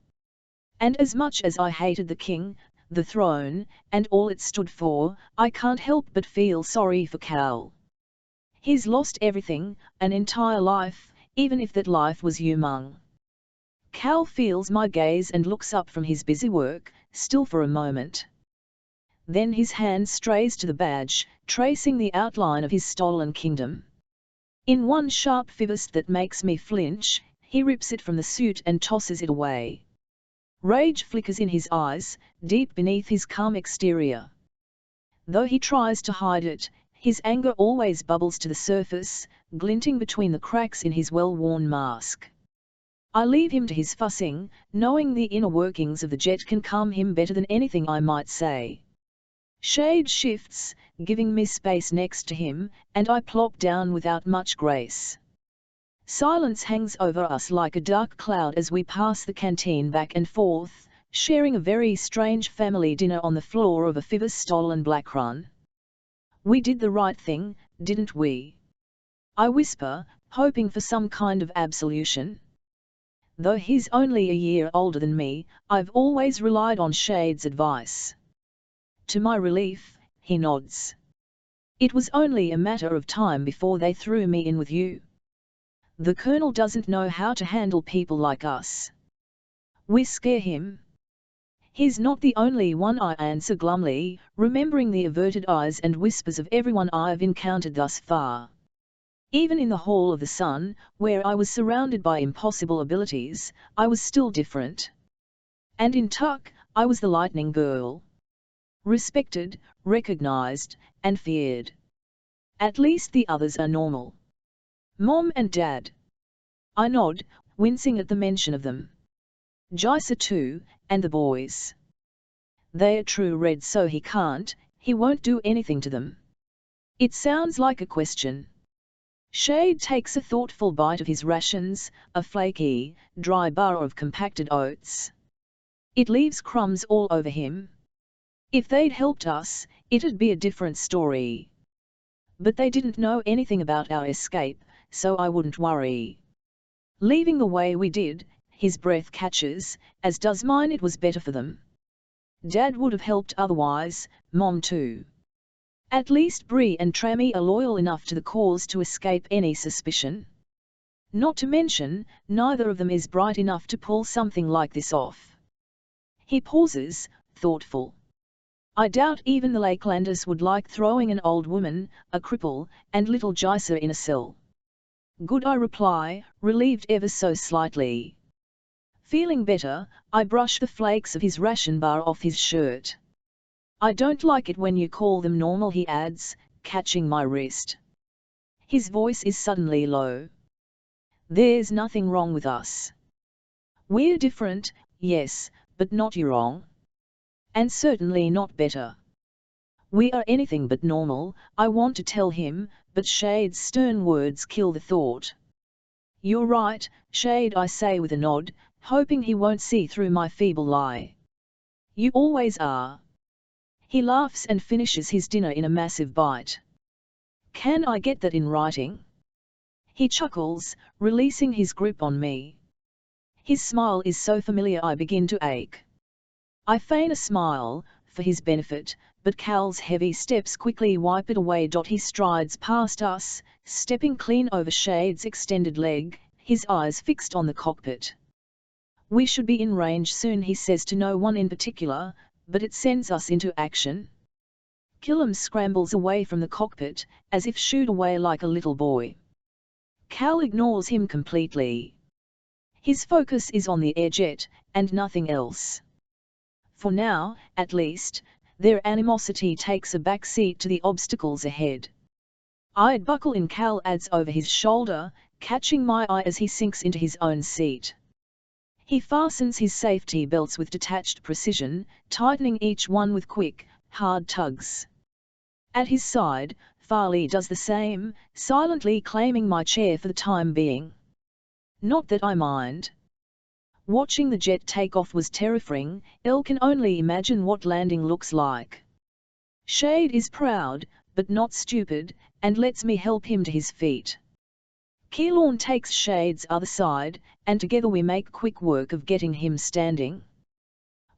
And as much as I hated the king, the throne, and all it stood for, I can't help but feel sorry for Cal. He's lost everything, an entire life, even if that life was Umang. Cal feels my gaze and looks up from his busy work, still for a moment. Then his hand strays to the badge, tracing the outline of his stolen kingdom. In one sharp fist that makes me flinch, he rips it from the suit and tosses it away. Rage flickers in his eyes, deep beneath his calm exterior. Though he tries to hide it, his anger always bubbles to the surface, glinting between the cracks in his well-worn mask. I leave him to his fussing, knowing the inner workings of the jet can calm him better than anything I might say. Shade shifts, giving me space next to him, and I plop down without much grace. Silence hangs over us like a dark cloud as we pass the canteen back and forth, sharing a very strange family dinner on the floor of a Fivers-stolen Black Run. We did the right thing, didn't we? I whisper, hoping for some kind of absolution. Though he's only a year older than me, I've always relied on Shade's advice. To my relief, he nods. It was only a matter of time before they threw me in with you. The colonel doesn't know how to handle people like us. We scare him. He's not the only one, I answer glumly, remembering the averted eyes and whispers of everyone I've encountered thus far. Even in the Hall of the Sun, where I was surrounded by impossible abilities, I was still different. And in Tuck, I was the lightning girl. Respected, recognized, and feared. At least the others are normal. Mom and Dad. I nod, wincing at the mention of them. Jaisa too, and the boys. They are true red, so he won't do anything to them. It sounds like a question. Shade takes a thoughtful bite of his rations, a flaky, dry bar of compacted oats. It leaves crumbs all over him. If they'd helped us, it'd be a different story. But they didn't know anything about our escape, so I wouldn't worry. Leaving the way we did, his breath catches, as does mine. It was better for them. Dad would have helped otherwise, Mom too. At least Bree and Trammy are loyal enough to the cause to escape any suspicion. Not to mention, neither of them is bright enough to pull something like this off. He pauses, thoughtful. I doubt even the Lakelanders would like throwing an old woman, a cripple, and little Jaisa in a cell. Good, I reply, relieved ever so slightly. Feeling better, I brush the flakes of his ration bar off his shirt. I don't like it when you call them normal, he adds, catching my wrist. His voice is suddenly low. There's nothing wrong with us. We're different, yes, but not you wrong. And certainly not better. We are anything but normal, I want to tell him, but Shade's stern words kill the thought. You're right, Shade, I say with a nod, hoping he won't see through my feeble lie. You always are. He laughs and finishes his dinner in a massive bite. Can I get that in writing? He chuckles, releasing his grip on me. His smile is so familiar I begin to ache. I feign a smile, for his benefit, but Cal's heavy steps quickly wipe it away. He strides past us, stepping clean over Shade's extended leg, his eyes fixed on the cockpit. We should be in range soon, he says to no one in particular, but it sends us into action. Killam scrambles away from the cockpit, as if shooed away like a little boy. Cal ignores him completely. His focus is on the air jet, and nothing else. For now, at least, their animosity takes a back seat to the obstacles ahead. I'd buckle in, Cal adds over his shoulder, catching my eye as he sinks into his own seat. He fastens his safety belts with detached precision, tightening each one with quick, hard tugs. At his side, Farley does the same, silently claiming my chair for the time being. Not that I mind. Watching the jet take off was terrifying. Elle can only imagine what landing looks like. Shade is proud, but not stupid, and lets me help him to his feet. Keylorn takes Shade's other side, and together we make quick work of getting him standing.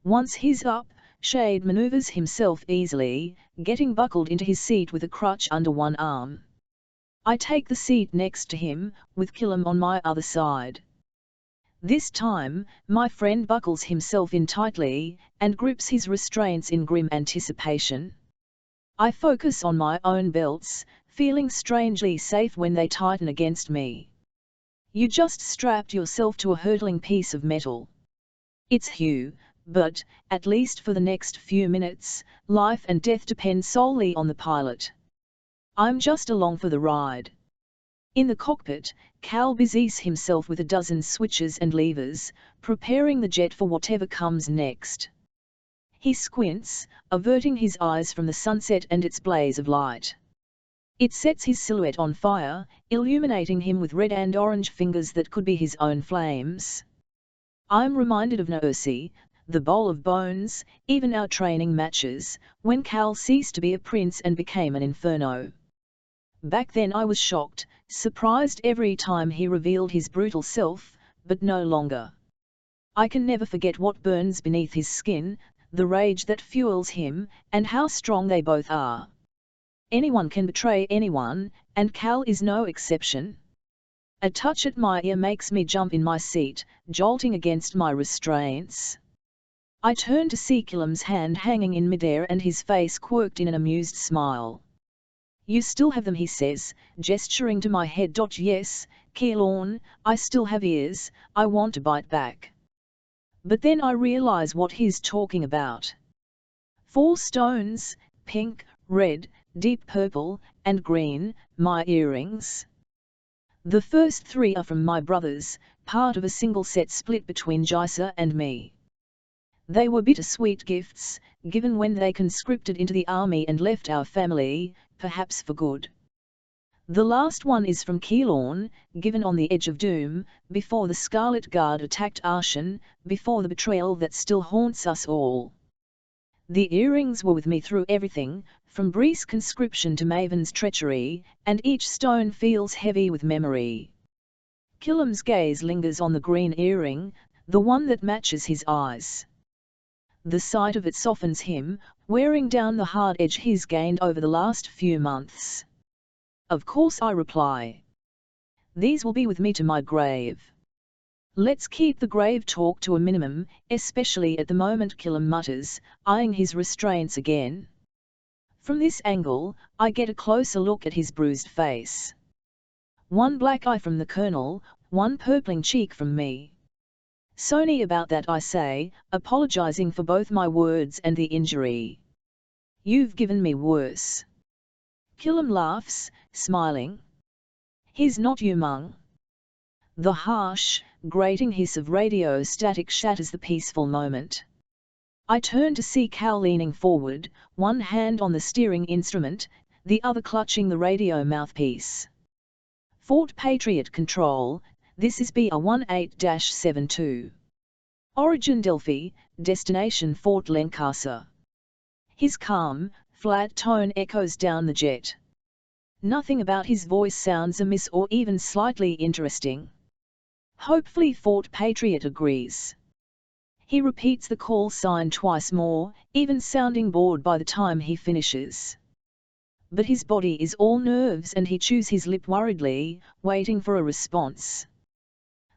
Once he's up, Shade maneuvers himself easily, getting buckled into his seat with a crutch under one arm. I take the seat next to him, with Killam on my other side. This time, my friend buckles himself in tightly, and grips his restraints in grim anticipation. I focus on my own belts, feeling strangely safe when they tighten against me. You just strapped yourself to a hurtling piece of metal. It's Hugh, but, at least for the next few minutes, life and death depend solely on the pilot. I'm just along for the ride. In the cockpit, Cal busies himself with a dozen switches and levers, preparing the jet for whatever comes next. He squints, averting his eyes from the sunset and its blaze of light. It sets his silhouette on fire, illuminating him with red and orange fingers that could be his own flames. I'm reminded of Nercy, the bowl of bones, even our training matches, when Cal ceased to be a prince and became an inferno. Back then I was shocked, surprised every time he revealed his brutal self, but no longer. I can never forget what burns beneath his skin, the rage that fuels him, and how strong they both are. Anyone can betray anyone, and Cal is no exception. A touch at my ear makes me jump in my seat, jolting against my restraints. I turn to see Killam's hand hanging in midair and his face quirked in an amused smile. You still have them, he says, gesturing to my head. Yes, Keylorn, I still have ears. I want to bite back. But then I realize what he's talking about. 4 stones, pink, red, deep purple, and green, my earrings. The first 3 are from my brothers, part of a single set split between Jaisa and me. They were bittersweet gifts, given when they conscripted into the army and left our family, perhaps for good. The last one is from Keylorn, given on the edge of doom, before the Scarlet Guard attacked Arshan, before the betrayal that still haunts us all. The earrings were with me through everything, from Bree's conscription to Maven's treachery, and each stone feels heavy with memory. Killam's gaze lingers on the green earring, the one that matches his eyes. The sight of it softens him, wearing down the hard edge he's gained over the last few months. Of course, I reply. These will be with me to my grave. Let's keep the grave talk to a minimum, especially at the moment, Killam mutters, eyeing his restraints again. From this angle, I get a closer look at his bruised face. One black eye from the Colonel, one purpling cheek from me. Sorry about that, I say, apologizing for both my words and the injury. You've given me worse. Killam laughs, smiling. He's not you, Mung. The harsh, grating hiss of radio static shatters the peaceful moment. I turn to see Cal leaning forward, one hand on the steering instrument, the other clutching the radio mouthpiece. Fort Patriot Control, this is BR-18-72. Origin Delphi, destination Fort Lancaster. His calm, flat tone echoes down the jet. Nothing about his voice sounds amiss or even slightly interesting. Hopefully Fort Patriot agrees. He repeats the call sign twice more, even sounding bored by the time he finishes. But his body is all nerves and he chews his lip worriedly, waiting for a response.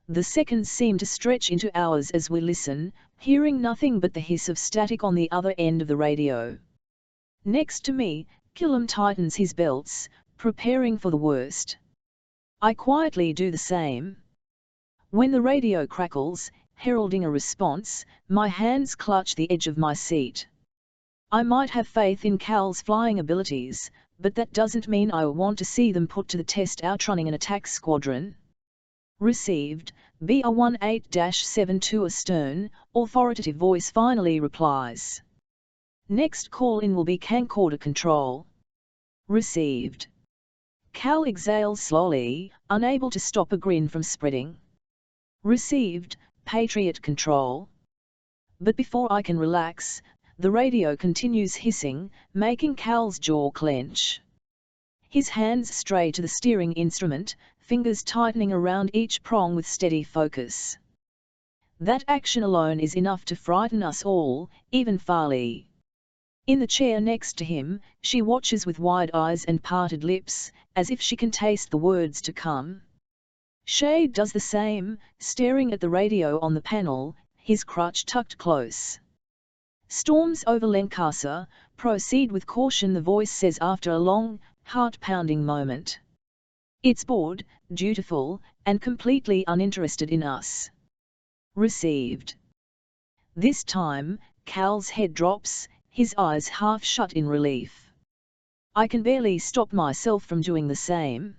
The seconds seem to stretch into hours as we listen, hearing nothing but the hiss of static on the other end of the radio. Next to me, Killam tightens his belts, preparing for the worst. I quietly do the same. When the radio crackles, heralding a response, my hands clutch the edge of my seat. I might have faith in Cal's flying abilities, but that doesn't mean I want to see them put to the test outrunning an attack squadron. Received, BR-18-72 astern, authoritative voice finally replies. Next call-in will be camcorder control. Received. Cal exhales slowly, unable to stop a grin from spreading. Received, Patriot control. But before I can relax, the radio continues hissing, making Cal's jaw clench. His hands stray to the steering instrument, fingers tightening around each prong with steady focus. That action alone is enough to frighten us all, even Farley. In the chair next to him, she watches with wide eyes and parted lips, as if she can taste the words to come. Shade does the same, staring at the radio on the panel, his crutch tucked close. Storms over Lancashire, proceed with caution, the voice says after a long, heart-pounding moment. It's bored, dutiful, and completely uninterested in us. Received. This time, Cal's head drops, his eyes half shut in relief. I can barely stop myself from doing the same.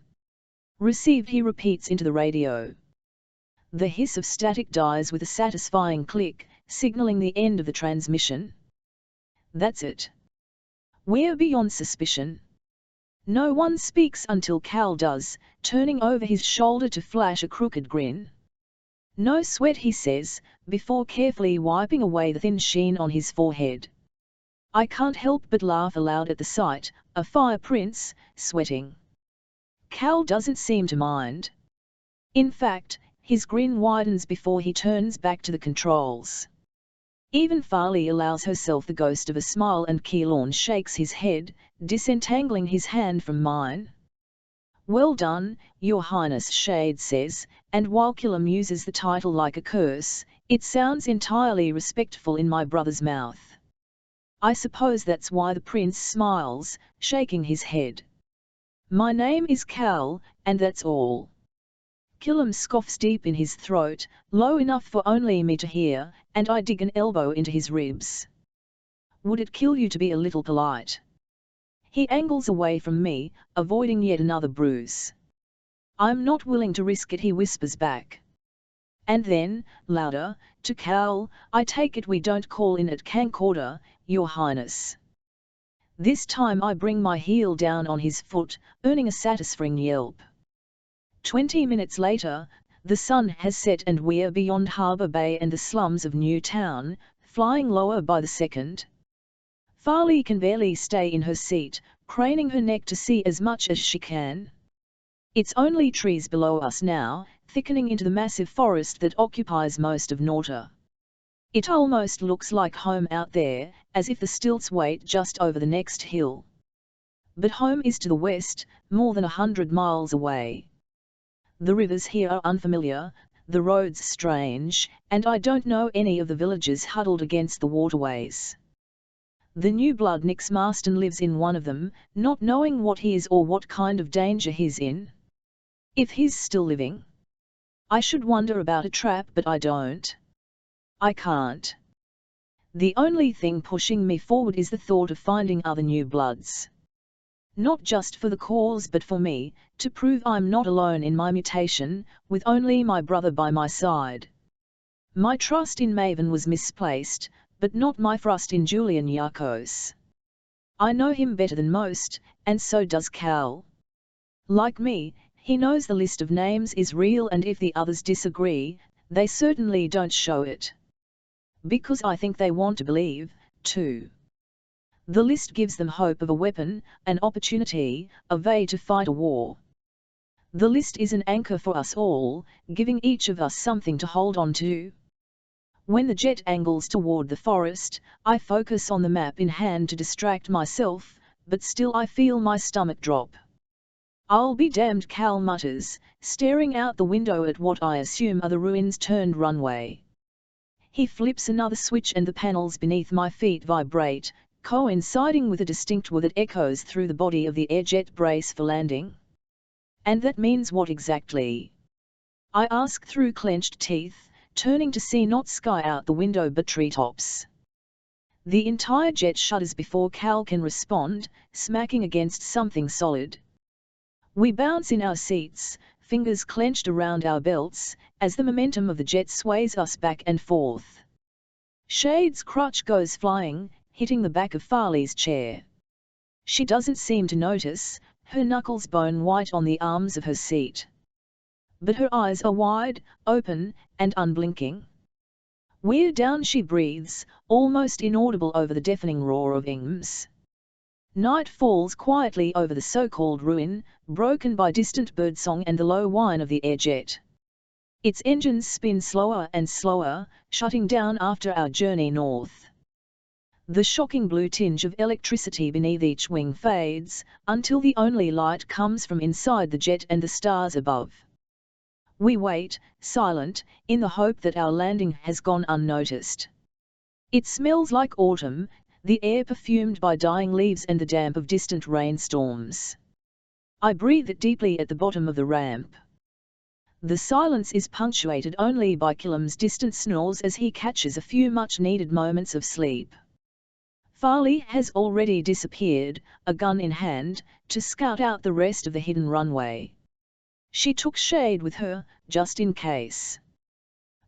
Received, he repeats into the radio. The hiss of static dies with a satisfying click, signaling the end of the transmission. That's it. We're beyond suspicion. No one speaks until Cal does, turning over his shoulder to flash a crooked grin. No sweat, he says, before carefully wiping away the thin sheen on his forehead. I can't help but laugh aloud at the sight, a fire prince, sweating. Cal doesn't seem to mind. In fact, his grin widens before he turns back to the controls. Even Farley allows herself the ghost of a smile and Keelan shakes his head, disentangling his hand from mine. Well done, Your Highness, Shade says, and while Killam uses the title like a curse, it sounds entirely respectful in my brother's mouth. I suppose that's why the prince smiles, shaking his head. My name is Cal, and that's all. Killam scoffs deep in his throat, low enough for only me to hear, and I dig an elbow into his ribs. Would it kill you to be a little polite? He angles away from me, avoiding yet another bruise. I'm not willing to risk it, he whispers back. And then, louder, to Cal, I take it we don't call in at camcorder, Your Highness. This time I bring my heel down on his foot, earning a satisfying yelp. 20 minutes later, the sun has set and we're beyond Harbour Bay and the slums of Newtown, flying lower by the second. Farley can barely stay in her seat, craning her neck to see as much as she can. It's only trees below us now, thickening into the massive forest that occupies most of Nauta. It almost looks like home out there, as if the stilts wait just over the next hill. But home is to the west, more than 100 miles away. The rivers here are unfamiliar, the roads strange, and I don't know any of the villages huddled against the waterways. The new blood Nix Marston lives in one of them, not knowing what he is or what kind of danger he's in. If he's still living. I should wonder about a trap, but I don't. I can't. The only thing pushing me forward is the thought of finding other new bloods. Not just for the cause but for me, to prove I'm not alone in my mutation, with only my brother by my side. My trust in Maven was misplaced, but not my trust in Julian Yakos. I know him better than most, and so does Cal. Like me, he knows the list of names is real, and if the others disagree, they certainly don't show it. Because I think they want to believe, too. The list gives them hope of a weapon, an opportunity, a way to fight a war. The list is an anchor for us all, giving each of us something to hold on to. When the jet angles toward the forest, I focus on the map in hand to distract myself, but still I feel my stomach drop. "I'll be damned," Cal mutters, staring out the window at what I assume are the ruins-turned runway. He flips another switch and the panels beneath my feet vibrate, coinciding with a distinct whir that echoes through the body of the air-jet brace for landing. "And that means what exactly?" I ask through clenched teeth, turning to see not sky out the window but treetops. The entire jet shudders before Cal can respond, smacking against something solid. We bounce in our seats, fingers clenched around our belts, as the momentum of the jet sways us back and forth. Shade's crutch goes flying, hitting the back of Farley's chair. She doesn't seem to notice, her knuckles bone white on the arms of her seat. But her eyes are wide, open, and unblinking. "We're down," she breathes, almost inaudible over the deafening roar of IMS. Night falls quietly over the so-called ruin, broken by distant birdsong and the low whine of the air-jet. Its engines spin slower and slower, shutting down after our journey north. The shocking blue tinge of electricity beneath each wing fades, until the only light comes from inside the jet and the stars above. We wait, silent, in the hope that our landing has gone unnoticed. It smells like autumn, the air perfumed by dying leaves and the damp of distant rainstorms. I breathe it deeply at the bottom of the ramp. The silence is punctuated only by Killam's distant snores as he catches a few much-needed moments of sleep. Farley has already disappeared, a gun in hand, to scout out the rest of the hidden runway. She took Shade with her, just in case.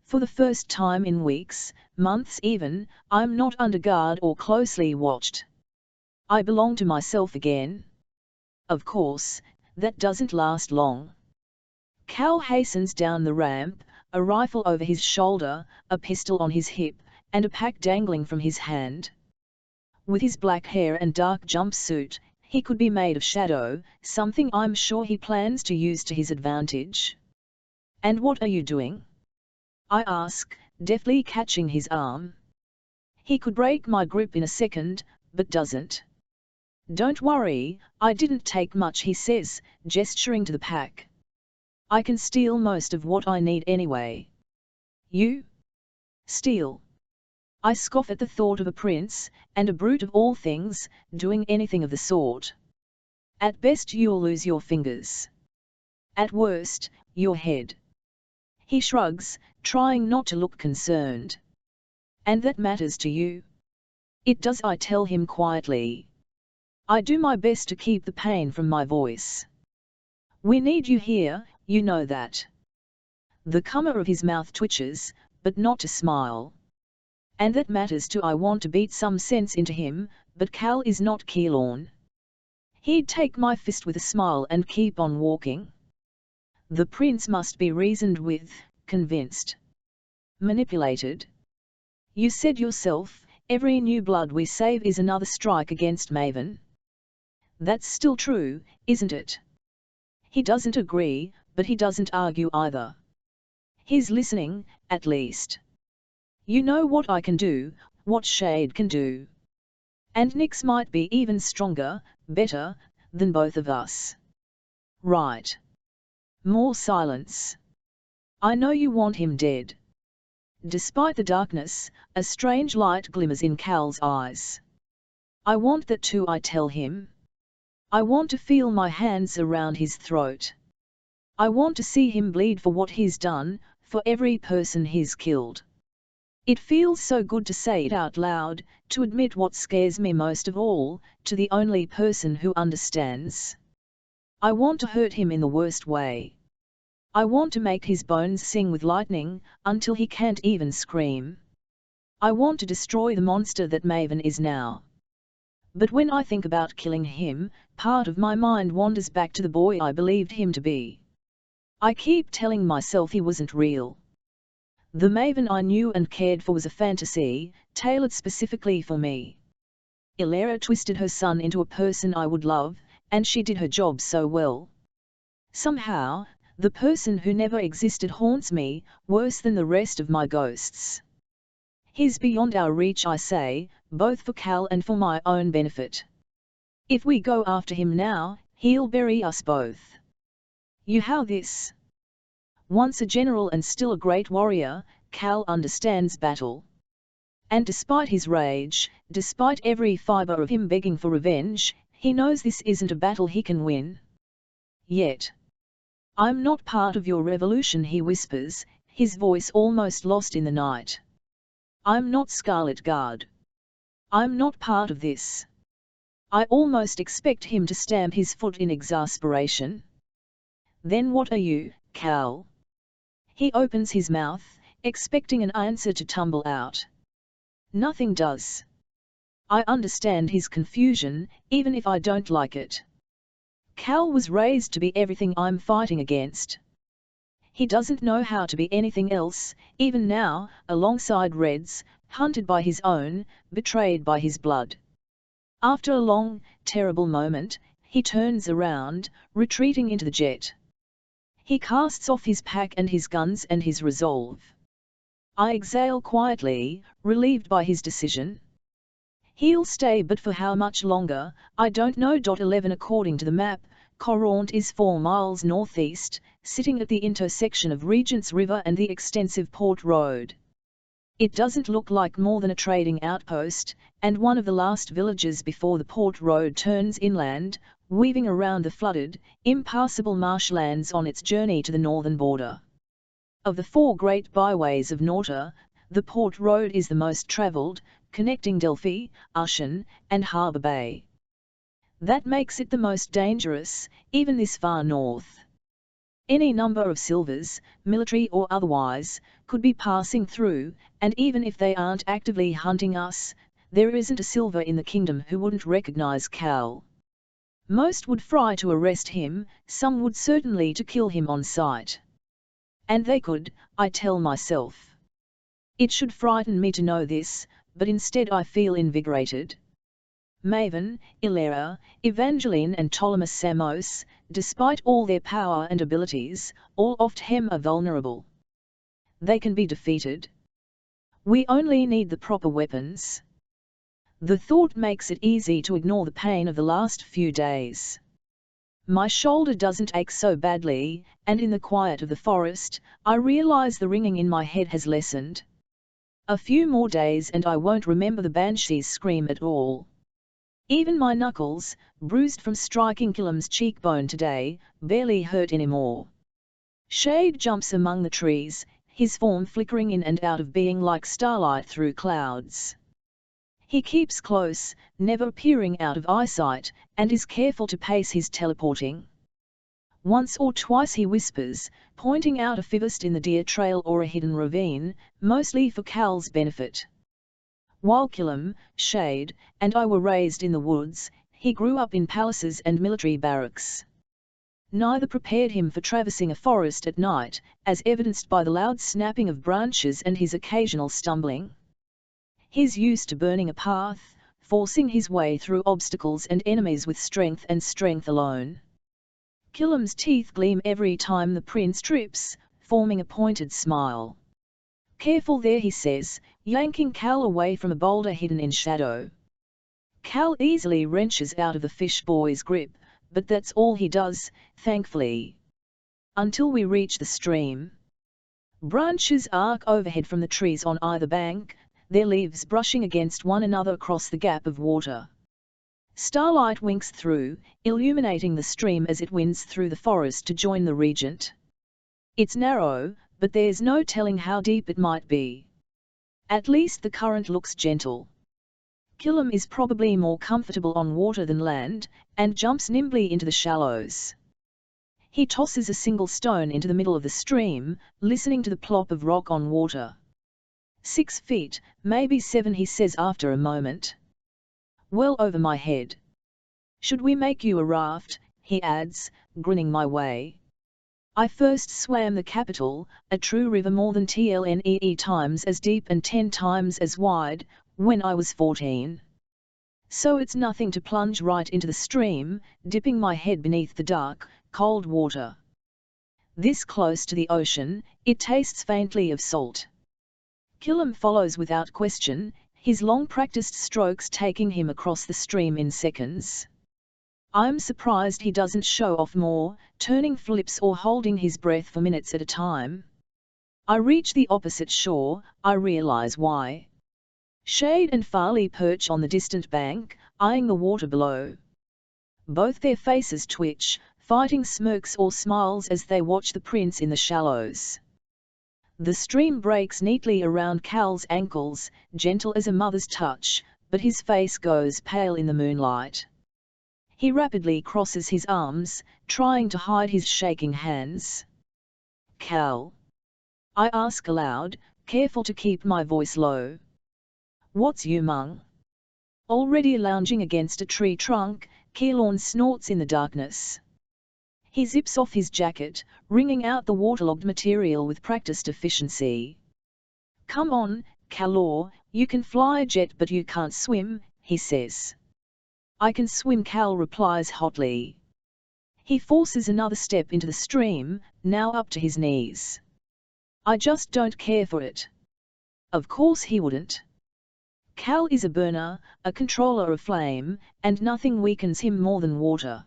For the first time in weeks, months even, I'm not under guard or closely watched. I belong to myself again. Of course, that doesn't last long. Cal hastens down the ramp, a rifle over his shoulder, a pistol on his hip, and a pack dangling from his hand. With his black hair and dark jumpsuit, he could be made of shadow, something I'm sure he plans to use to his advantage. "And what are you doing?" I ask, deftly catching his arm. He could break my grip in a second, but doesn't. "Don't worry, I didn't take much," he says, gesturing to the pack. "I can steal most of what I need anyway." "You? Steal?" I scoff at the thought of a prince, and a brute of all things, doing anything of the sort. "At best you'll lose your fingers. At worst, your head." He shrugs, trying not to look concerned. "And that matters to you?" "It does," I tell him quietly. I do my best to keep the pain from my voice. "We need you here, you know that." The corner of his mouth twitches, but not to smile. "And that matters too." I want to beat some sense into him, but Cal is not Keylorn. He'd take my fist with a smile and keep on walking. The prince must be reasoned with, convinced. Manipulated. "You said yourself, every new blood we save is another strike against Maven." "That's still true, isn't it?" He doesn't agree, but he doesn't argue either. He's listening, at least. "You know what I can do, what Shade can do. And Nix might be even stronger, better, than both of us." "Right." More silence. "I know you want him dead." Despite the darkness, a strange light glimmers in Cal's eyes. "I want that too," I tell him. "I want to feel my hands around his throat. I want to see him bleed for what he's done, for every person he's killed." It feels so good to say it out loud, to admit what scares me most of all, to the only person who understands. I want to hurt him in the worst way. I want to make his bones sing with lightning, until he can't even scream. I want to destroy the monster that Maven is now. But when I think about killing him, part of my mind wanders back to the boy I believed him to be. I keep telling myself he wasn't real. The Maven I knew and cared for was a fantasy, tailored specifically for me. Illyria twisted her son into a person I would love, and she did her job so well. Somehow, the person who never existed haunts me, worse than the rest of my ghosts. He's beyond our reach, I say, both for Cal and for my own benefit. If we go after him now, he'll bury us both. You how this? Once a general and still a great warrior, Cal understands battle. And despite his rage, despite every fibre of him begging for revenge, he knows this isn't a battle he can win. Yet. I'm not part of your revolution, he whispers, his voice almost lost in the night. I'm not Scarlet Guard. I'm not part of this. I almost expect him to stamp his foot in exasperation. Then what are you, Cal? He opens his mouth, expecting an answer to tumble out. Nothing does. I understand his confusion, even if I don't like it. Cal was raised to be everything I'm fighting against. He doesn't know how to be anything else, even now, alongside Reds, hunted by his own, betrayed by his blood. After a long, terrible moment, he turns around, retreating into the jet. He casts off his pack and his guns and his resolve. I exhale quietly, relieved by his decision. He'll stay, but for how much longer, I don't know. 11 According to the map, Corraunt is 4 miles northeast, sitting at the intersection of Regents River and the extensive Port Road. It doesn't look like more than a trading outpost, and one of the last villages before the Port Road turns inland, weaving around the flooded, impassable marshlands on its journey to the northern border. Of the 4 great byways of Norta, the Port Road is the most travelled, connecting Delphi, Ushen, and Harbour Bay. That makes it the most dangerous, even this far north. Any number of Silvers, military or otherwise, could be passing through, and even if they aren't actively hunting us, there isn't a Silver in the kingdom who wouldn't recognize Cal. Most would fry to arrest him, some would certainly to kill him on sight. And they could, I tell myself. It should frighten me to know this, but instead I feel invigorated. Maven, Ilera, Evangeline and Ptolemus Samos, despite all their power and abilities, all of them are vulnerable. They can be defeated. We only need the proper weapons. The thought makes it easy to ignore the pain of the last few days. My shoulder doesn't ache so badly, and in the quiet of the forest, I realize the ringing in my head has lessened. A few more days and I won't remember the banshee's scream at all. Even my knuckles, bruised from striking Killam's cheekbone today, barely hurt anymore. Shade jumps among the trees, his form flickering in and out of being like starlight through clouds. He keeps close, never peering out of eyesight, and is careful to pace his teleporting. Once or twice he whispers, pointing out a fivist in the deer trail or a hidden ravine, mostly for Cal's benefit. While Killam, Shade, and I were raised in the woods, he grew up in palaces and military barracks. Neither prepared him for traversing a forest at night, as evidenced by the loud snapping of branches and his occasional stumbling. He's used to burning a path, forcing his way through obstacles and enemies with strength and strength alone. Killam's teeth gleam every time the prince trips, forming a pointed smile. Careful there, he says, yanking Cal away from a boulder hidden in shadow. Cal easily wrenches out of the fish boy's grip, but that's all he does, thankfully. Until we reach the stream. Branches arc overhead from the trees on either bank, their leaves brushing against one another across the gap of water. Starlight winks through, illuminating the stream as it winds through the forest to join the Regent. It's narrow, but there's no telling how deep it might be. At least the current looks gentle. Killam is probably more comfortable on water than land, and jumps nimbly into the shallows. He tosses a single stone into the middle of the stream, listening to the plop of rock on water. 6 feet, maybe 7, he says after a moment. Well over my head. Should we make you a raft, he adds, grinning my way. I first swam the capital, a true river more than TLNEE times as deep and 10 times as wide, when I was 14. So it's nothing to plunge right into the stream, dipping my head beneath the dark, cold water. This close to the ocean, it tastes faintly of salt. Killam follows without question, his long-practiced strokes taking him across the stream in seconds. I'm surprised he doesn't show off more, turning flips or holding his breath for minutes at a time. I reach the opposite shore, I realize why. Shade and Farley perch on the distant bank, eyeing the water below. Both their faces twitch, fighting smirks or smiles as they watch the prince in the shallows. The stream breaks neatly around Cal's ankles, gentle as a mother's touch, but his face goes pale in the moonlight. He rapidly crosses his arms, trying to hide his shaking hands. "Cal?" I ask aloud, careful to keep my voice low. "What's you, mung?" Already lounging against a tree trunk, Keelorn snorts in the darkness. He zips off his jacket, wringing out the waterlogged material with practiced efficiency. "Come on, Calor, you can fly a jet but you can't swim," he says. "I can swim," Cal replies hotly. He forces another step into the stream, now up to his knees. "I just don't care for it." Of course he wouldn't. Cal is a burner, a controller of flame, and nothing weakens him more than water.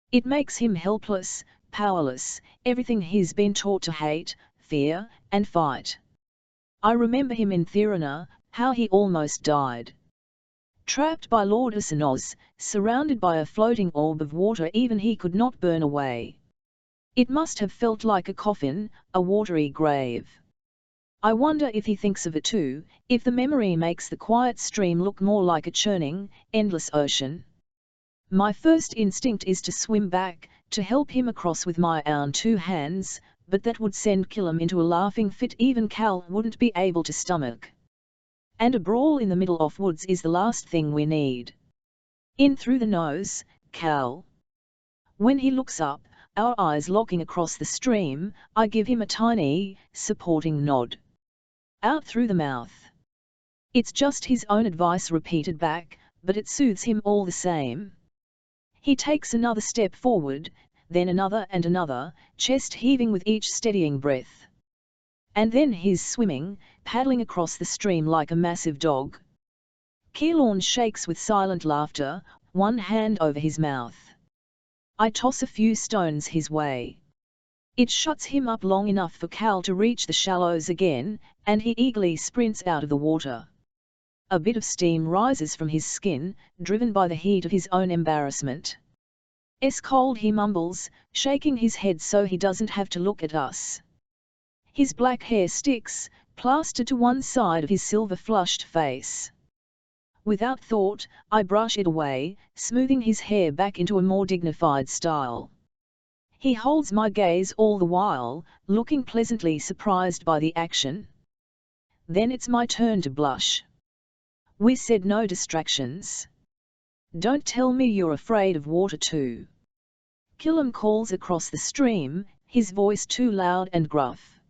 It makes him helpless, powerless, everything he's been taught to hate, fear, and fight. I remember him in Thirana, how he almost died. Trapped by Lord Asanoz, surrounded by a floating orb of water even he could not burn away. It must have felt like a coffin, a watery grave. I wonder if he thinks of it too, if the memory makes the quiet stream look more like a churning, endless ocean. My first instinct is to swim back, to help him across with my own two hands, but that would send Killam into a laughing fit even Cal wouldn't be able to stomach. And a brawl in the middle of woods is the last thing we need. In through the nose, Cal. When he looks up, our eyes locking across the stream, I give him a tiny, supporting nod. Out through the mouth. It's just his own advice repeated back, but it soothes him all the same. He takes another step forward, then another and another, chest heaving with each steadying breath. And then he's swimming, paddling across the stream like a massive dog. Keelorn shakes with silent laughter, one hand over his mouth. I toss a few stones his way. It shuts him up long enough for Cal to reach the shallows again, and he eagerly sprints out of the water. A bit of steam rises from his skin, driven by the heat of his own embarrassment. "It's cold," he mumbles, shaking his head so he doesn't have to look at us. His black hair sticks, plastered to one side of his silver-flushed face. Without thought, I brush it away, smoothing his hair back into a more dignified style. He holds my gaze all the while, looking pleasantly surprised by the action. Then it's my turn to blush. "We said no distractions. Don't tell me you're afraid of water too." Killam calls across the stream, his voice too loud and gruff.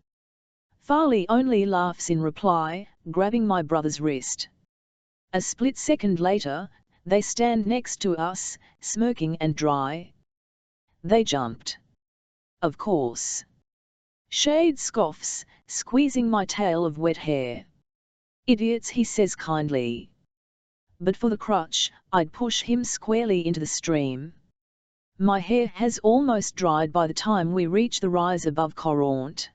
Farley only laughs in reply, grabbing my brother's wrist. A split second later, they stand next to us, smirking and dry. "They jumped." "Of course." Shade scoffs, squeezing my tail of wet hair. "Idiots," he says kindly. But for the crutch, I'd push him squarely into the stream. My hair has almost dried by the time we reach the rise above Corraunt.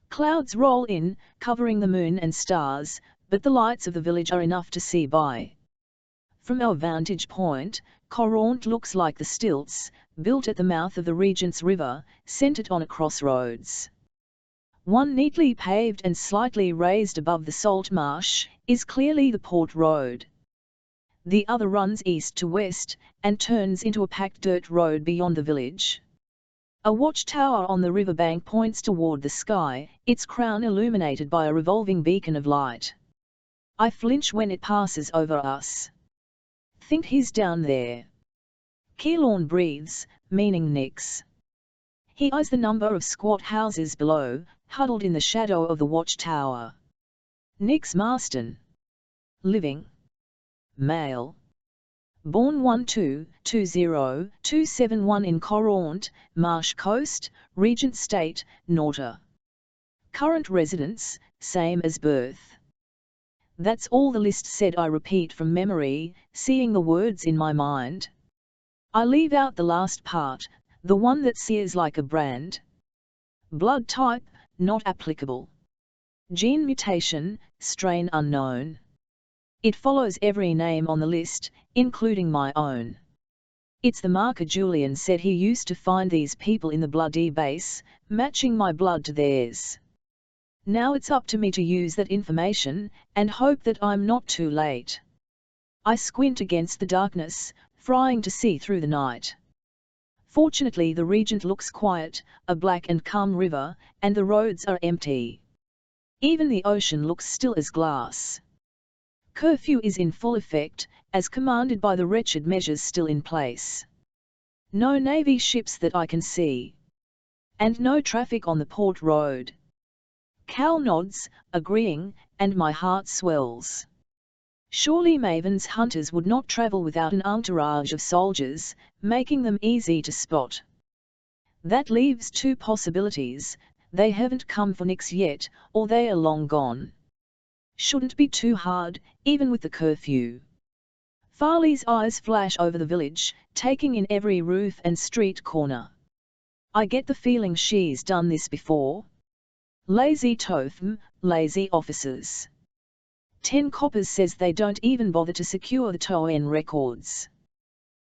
Clouds roll in, covering the moon and stars, but the lights of the village are enough to see by. From our vantage point, Corraunt looks like the stilts, built at the mouth of the Regent's River, centred on a crossroads. One neatly paved and slightly raised above the salt marsh, is clearly the Port Road. The other runs east to west, and turns into a packed dirt road beyond the village. A watchtower on the riverbank points toward the sky, its crown illuminated by a revolving beacon of light. I flinch when it passes over us. "Think he's down there." Keelorn breathes, meaning Nix. He eyes the number of squat houses below, huddled in the shadow of the watchtower. "Nix Marston. Living. Male. Born 12-20-271 in Corraunt, Marsh Coast, Regent State, Norta. Current residence, same as birth. That's all the list said, I repeat from memory, seeing the words in my mind. I leave out the last part, the one that sears like a brand. Blood type, not applicable. Gene mutation, strain unknown. It follows every name on the list, including my own. It's the marker Julian said he used to find these people in the blood base, matching my blood to theirs. Now it's up to me to use that information, and hope that I'm not too late. I squint against the darkness, trying to see through the night. Fortunately the Regent looks quiet, a black and calm river, and the roads are empty. Even the ocean looks still as glass. Curfew is in full effect, as commanded by the wretched measures still in place. No Navy ships that I can see. And no traffic on the port road. Cal nods, agreeing, and my heart swells. Surely Maven's hunters would not travel without an entourage of soldiers, making them easy to spot. That leaves two possibilities: they haven't come for Nyx yet, or they are long gone. Shouldn't be too hard, even with the curfew. Farley's eyes flash over the village, taking in every roof and street corner. I get the feeling she's done this before. Lazy Totham, lazy officers. 10 coppers says they don't even bother to secure the TON records.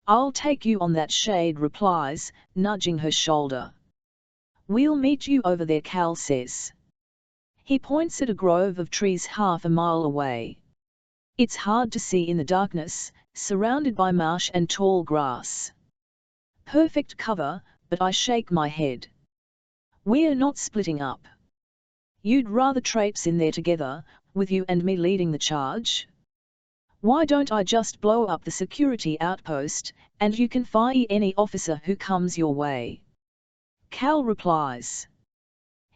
I'll take you on that, Shade replies, nudging her shoulder. We'll meet you over there, Cal says. He points at a grove of trees half a mile away. It's hard to see in the darkness, surrounded by marsh and tall grass. Perfect cover, but I shake my head. We're not splitting up. You'd rather traipse in there together, with you and me leading the charge? Why don't I just blow up the security outpost, and you can fire any officer who comes your way? Cal replies.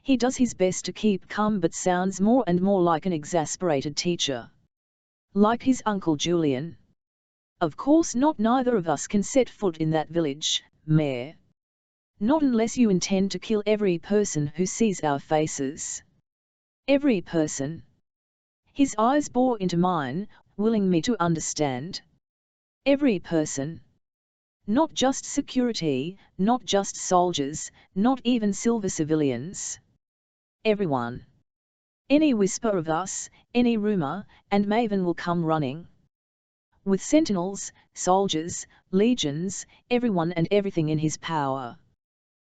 He does his best to keep calm but sounds more and more like an exasperated teacher. Like his uncle Julian. Of course not, neither of us can set foot in that village, Mayor. Not unless you intend to kill every person who sees our faces. Every person. His eyes bore into mine, willing me to understand. Every person. Not just security, not just soldiers, not even silver civilians. Everyone. Any whisper of us, any rumor, and Maven will come running. With sentinels, soldiers, legions, everyone and everything in his power.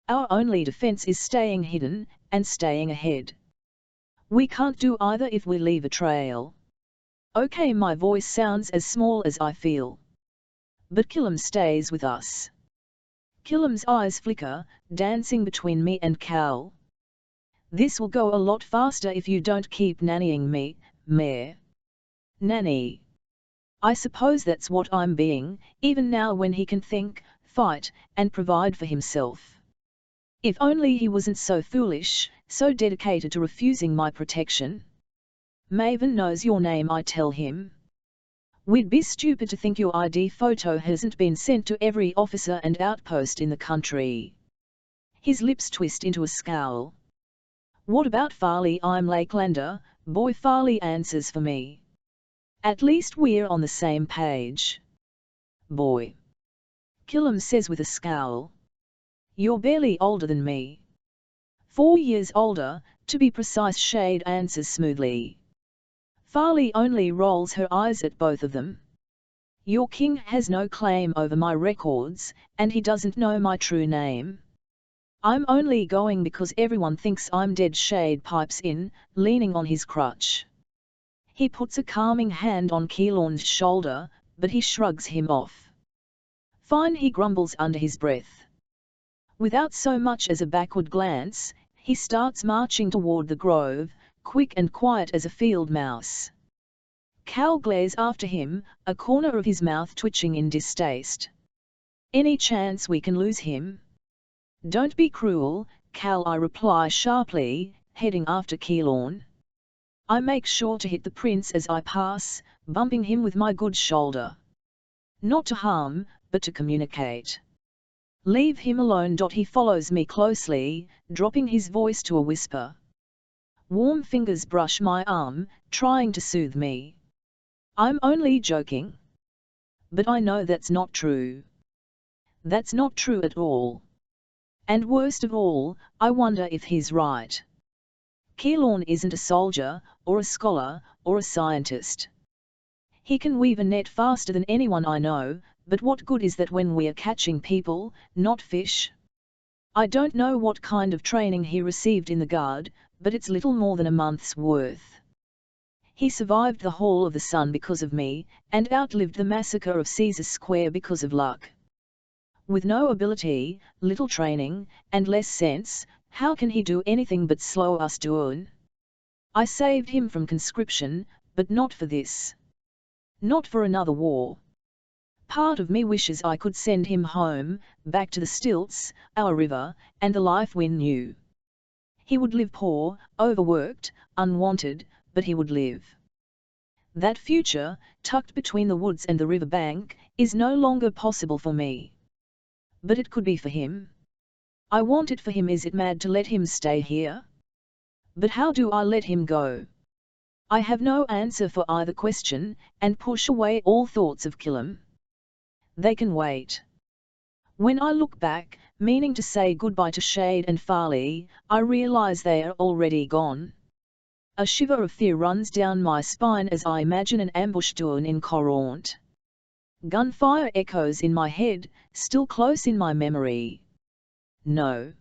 Our only defense is staying hidden, and staying ahead. We can't do either if we leave a trail. Okay, my voice sounds as small as I feel. But Killam stays with us. Killam's eyes flicker, dancing between me and Cal. This will go a lot faster if you don't keep nannying me, Mayor. Nanny. I suppose that's what I'm being, even now when he can think, fight, and provide for himself. If only he wasn't so foolish, so dedicated to refusing my protection. Maven knows your name, I tell him. We'd be stupid to think your ID photo hasn't been sent to every officer and outpost in the country. His lips twist into a scowl. What about Farley? I'm Lakelander, boy. Farley answers for me. At least we're on the same page. Boy. Killam says with a scowl. You're barely older than me. 4 years older, to be precise, Shade answers smoothly. Farley only rolls her eyes at both of them. Your king has no claim over my records, and he doesn't know my true name. I'm only going because everyone thinks I'm dead, Shade pipes in, leaning on his crutch. He puts a calming hand on Keelan's shoulder, but he shrugs him off. Fine, he grumbles under his breath. Without so much as a backward glance, he starts marching toward the grove, quick and quiet as a field mouse. Cal glares after him, a corner of his mouth twitching in distaste. Any chance we can lose him? Don't be cruel, Cal, I reply sharply, heading after Keelan. I make sure to hit the prince as I pass, bumping him with my good shoulder. Not to harm, but to communicate. Leave him alone. He follows me closely, dropping his voice to a whisper. Warm fingers brush my arm, trying to soothe me. I'm only joking. But I know that's not true. That's not true at all. And worst of all, I wonder if he's right. Keylorn isn't a soldier, or a scholar, or a scientist. He can weave a net faster than anyone I know, but what good is that when we are catching people, not fish? I don't know what kind of training he received in the Guard, but it's little more than a month's worth. He survived the Hall of the Sun because of me, and outlived the massacre of Caesar Square because of luck. With no ability, little training, and less sense, how can he do anything but slow us down? I saved him from conscription, but not for this. Not for another war. Part of me wishes I could send him home, back to the stilts, our river, and the life we knew. He would live poor, overworked, unwanted, but he would live. That future, tucked between the woods and the river bank, is no longer possible for me. But it could be for him. I want it for him. Is it mad to let him stay here? But how do I let him go? I have no answer for either question, and push away all thoughts of Killam. They can wait. When I look back, meaning to say goodbye to Shade and Farley, I realize they are already gone. A shiver of fear runs down my spine as I imagine an ambush down in Corraunt. Gunfire echoes in my head, still close in my memory. No.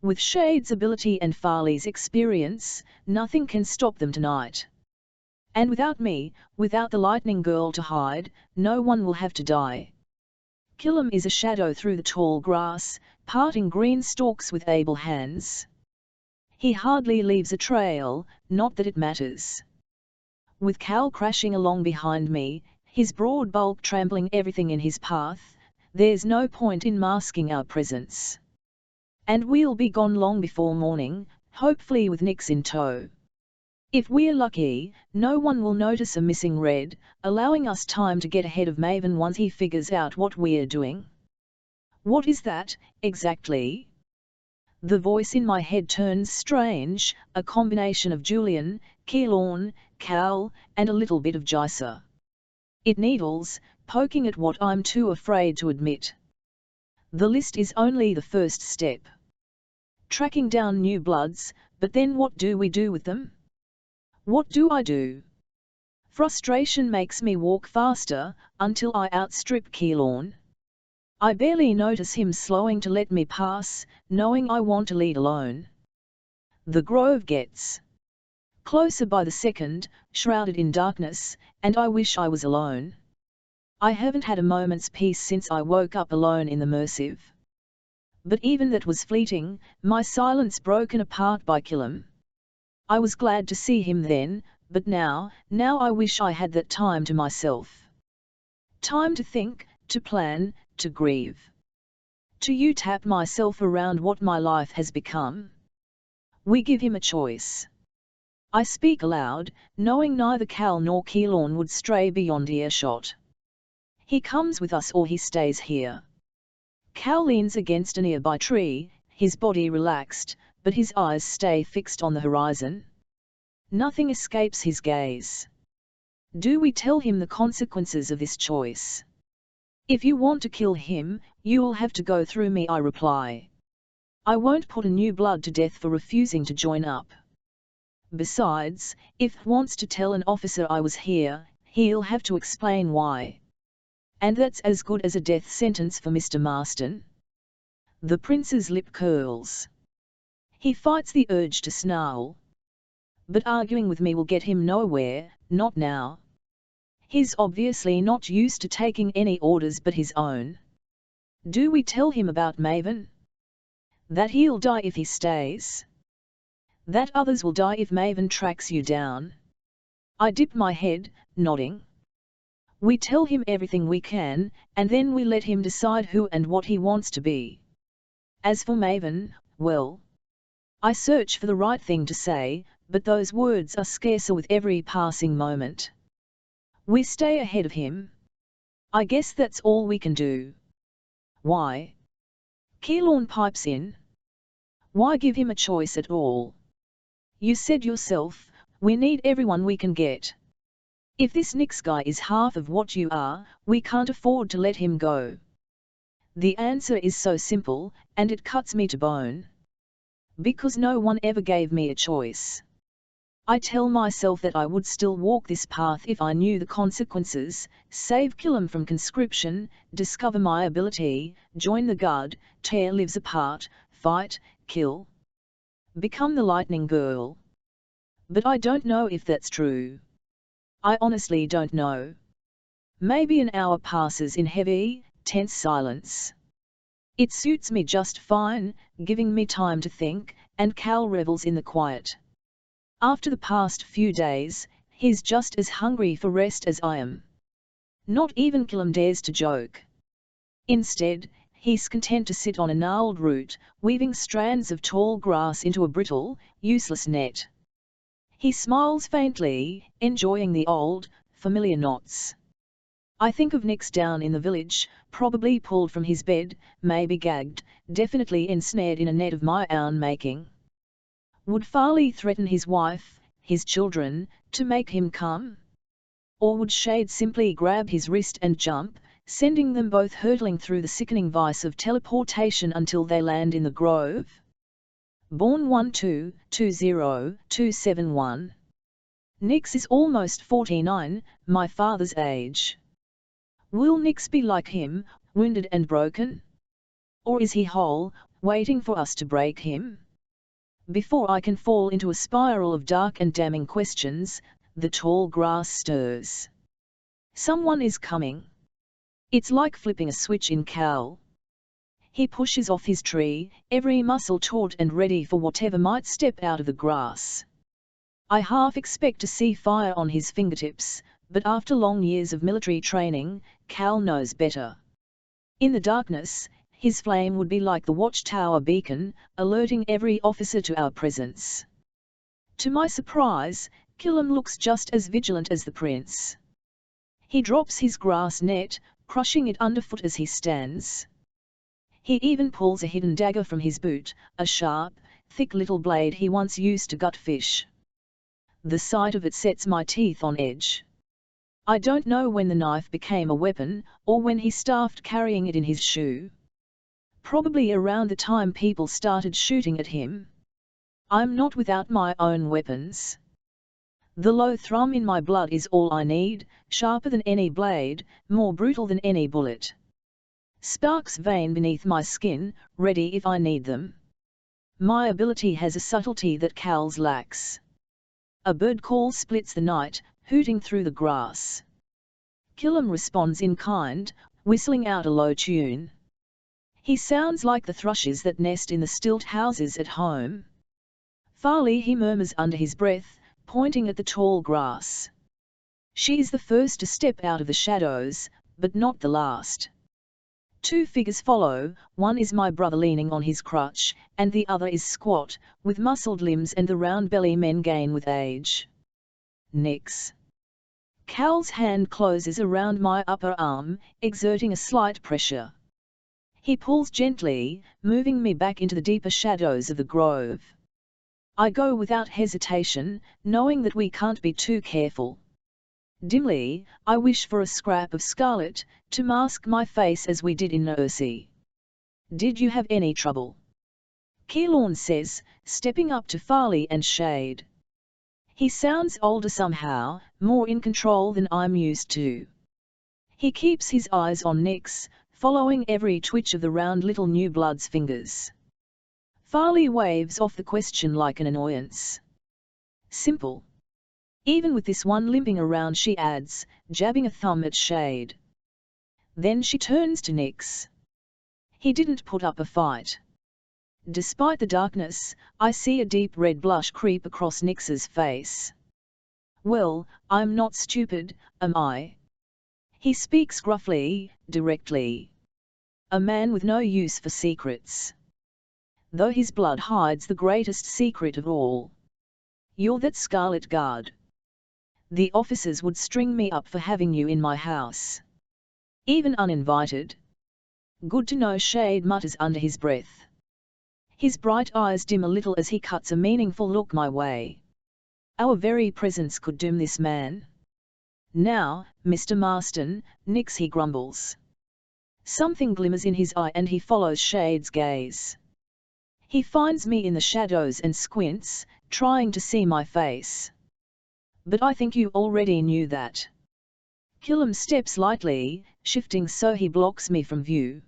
With Shade's ability and Farley's experience, nothing can stop them tonight. And without me, without the Lightning Girl to hide, no one will have to die. Killam is a shadow through the tall grass, parting green stalks with able hands. He hardly leaves a trail, not that it matters. With Cal crashing along behind me, his broad bulk trampling everything in his path, there's no point in masking our presence. And we'll be gone long before morning, hopefully with Nix in tow. If we're lucky, no one will notice a missing Red, allowing us time to get ahead of Maven once he figures out what we're doing. What is that, exactly? The voice in my head turns strange, a combination of Julian, Keylorn, Cal, and a little bit of Jysa. It needles, poking at what I'm too afraid to admit. The list is only the first step. Tracking down new bloods, but then what do we do with them? What do I do? Frustration makes me walk faster, until I outstrip Keylorn. I barely notice him slowing to let me pass, knowing I want to lead alone. The grove gets closer by the second, shrouded in darkness, and I wish I was alone. I haven't had a moment's peace since I woke up alone in the Mercive. But even that was fleeting, my silence broken apart by Killam. I was glad to see him then, but now I wish I had that time to myself. Time to think, to plan, to grieve. To tap myself around what my life has become. We give him a choice. I speak aloud, knowing neither Cal nor Keylorn would stray beyond earshot. He comes with us or he stays here. Cal leans against a nearby tree, his body relaxed, but his eyes stay fixed on the horizon. Nothing escapes his gaze. Do we tell him the consequences of this choice? If you want to kill him, you'll have to go through me, I reply. I won't put a new blood to death for refusing to join up. Besides, if he wants to tell an officer I was here, he'll have to explain why. And that's as good as a death sentence for Mr. Marston. The prince's lip curls. He fights the urge to snarl. But arguing with me will get him nowhere, not now. He's obviously not used to taking any orders but his own. Do we tell him about Maven? That he'll die if he stays? That others will die if Maven tracks you down? I dip my head, nodding. We tell him everything we can, and then we let him decide who and what he wants to be. As for Maven, well, I search for the right thing to say, but those words are scarcer with every passing moment. We stay ahead of him. I guess that's all we can do. Why? Keylorn pipes in. Why give him a choice at all? You said yourself, we need everyone we can get. If this Nix guy is half of what you are, we can't afford to let him go. The answer is so simple, and it cuts me to bone. Because no one ever gave me a choice. I tell myself that I would still walk this path if I knew the consequences, save Killam from conscription, discover my ability, join the Guard, tear lives apart, fight, kill. Become the Lightning Girl. But I don't know if that's true. I honestly don't know. Maybe an hour passes in heavy, tense silence. It suits me just fine, giving me time to think, and Cal revels in the quiet. After the past few days, he's just as hungry for rest as I am. Not even Killam dares to joke. Instead, he's content to sit on a gnarled root, weaving strands of tall grass into a brittle, useless net. He smiles faintly, enjoying the old, familiar knots. I think of Nix down in the village, probably pulled from his bed, maybe gagged, definitely ensnared in a net of my own making. Would Farley threaten his wife, his children, to make him come? Or would Shade simply grab his wrist and jump, sending them both hurtling through the sickening vice of teleportation until they land in the grove? Born 1-2-20-271. Nix is almost 49, my father's age. Will Nix be like him, wounded and broken? Or is he whole, waiting for us to break him? Before I can fall into a spiral of dark and damning questions, the tall grass stirs. Someone is coming. It's like flipping a switch in Cal. He pushes off his tree, every muscle taut and ready for whatever might step out of the grass. I half expect to see fire on his fingertips, but after long years of military training, Cal knows better. In the darkness, his flame would be like the watchtower beacon, alerting every officer to our presence. To my surprise, Killam looks just as vigilant as the prince. He drops his grass net, crushing it underfoot as he stands. He even pulls a hidden dagger from his boot, a sharp, thick little blade he once used to gut fish. The sight of it sets my teeth on edge. I don't know when the knife became a weapon, or when he started carrying it in his shoe. Probably around the time people started shooting at him. I'm not without my own weapons. The low thrum in my blood is all I need, sharper than any blade, more brutal than any bullet. Sparks vein beneath my skin, ready if I need them. My ability has a subtlety that Cal's lacks. A bird call splits the night, hooting through the grass. Killam responds in kind, whistling out a low tune. He sounds like the thrushes that nest in the stilt houses at home. Farley, he murmurs under his breath, pointing at the tall grass. She is the first to step out of the shadows, but not the last. Two figures follow, one is my brother leaning on his crutch, and the other is squat, with muscled limbs and the round belly men gain with age. Nix. Cal's hand closes around my upper arm, exerting a slight pressure. He pulls gently, moving me back into the deeper shadows of the grove. I go without hesitation, knowing that we can't be too careful. Dimly, I wish for a scrap of scarlet, to mask my face as we did in Nursie. Did you have any trouble? Keylorn says, stepping up to Farley and Shade. He sounds older somehow, more in control than I'm used to. He keeps his eyes on Nix, following every twitch of the round little new blood's fingers. Farley waves off the question like an annoyance. Simple. Even with this one limping around, she adds, jabbing a thumb at Shade. Then she turns to Nix. He didn't put up a fight. Despite the darkness, I see a deep red blush creep across Nix's face. Well, I'm not stupid, am I? He speaks gruffly, directly. A man with no use for secrets. Though his blood hides the greatest secret of all. You're that Scarlet Guard. The officers would string me up for having you in my house. Even uninvited. Good to know, Shade mutters under his breath. His bright eyes dim a little as he cuts a meaningful look my way. Our very presence could doom this man. Now, Mr. Marston, nix, he grumbles. Something glimmers in his eye and he follows Shade's gaze. He finds me in the shadows and squints, trying to see my face. But I think you already knew that. Killam steps lightly, shifting so he blocks me from view.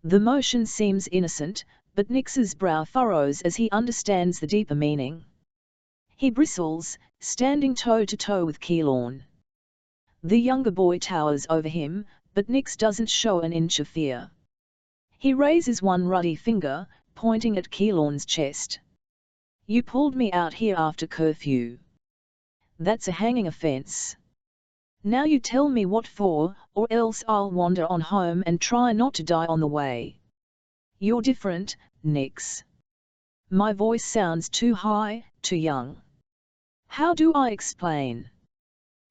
The motion seems innocent, but Nix's brow furrows as he understands the deeper meaning. He bristles, standing toe-to-toe with Keylorn. The younger boy towers over him, but Nix doesn't show an inch of fear. He raises one ruddy finger, pointing at Keylorn's chest. You pulled me out here after curfew. That's a hanging offence. Now you tell me what for, or else I'll wander on home and try not to die on the way. You're different, Nix. My voice sounds too high, too young. How do I explain?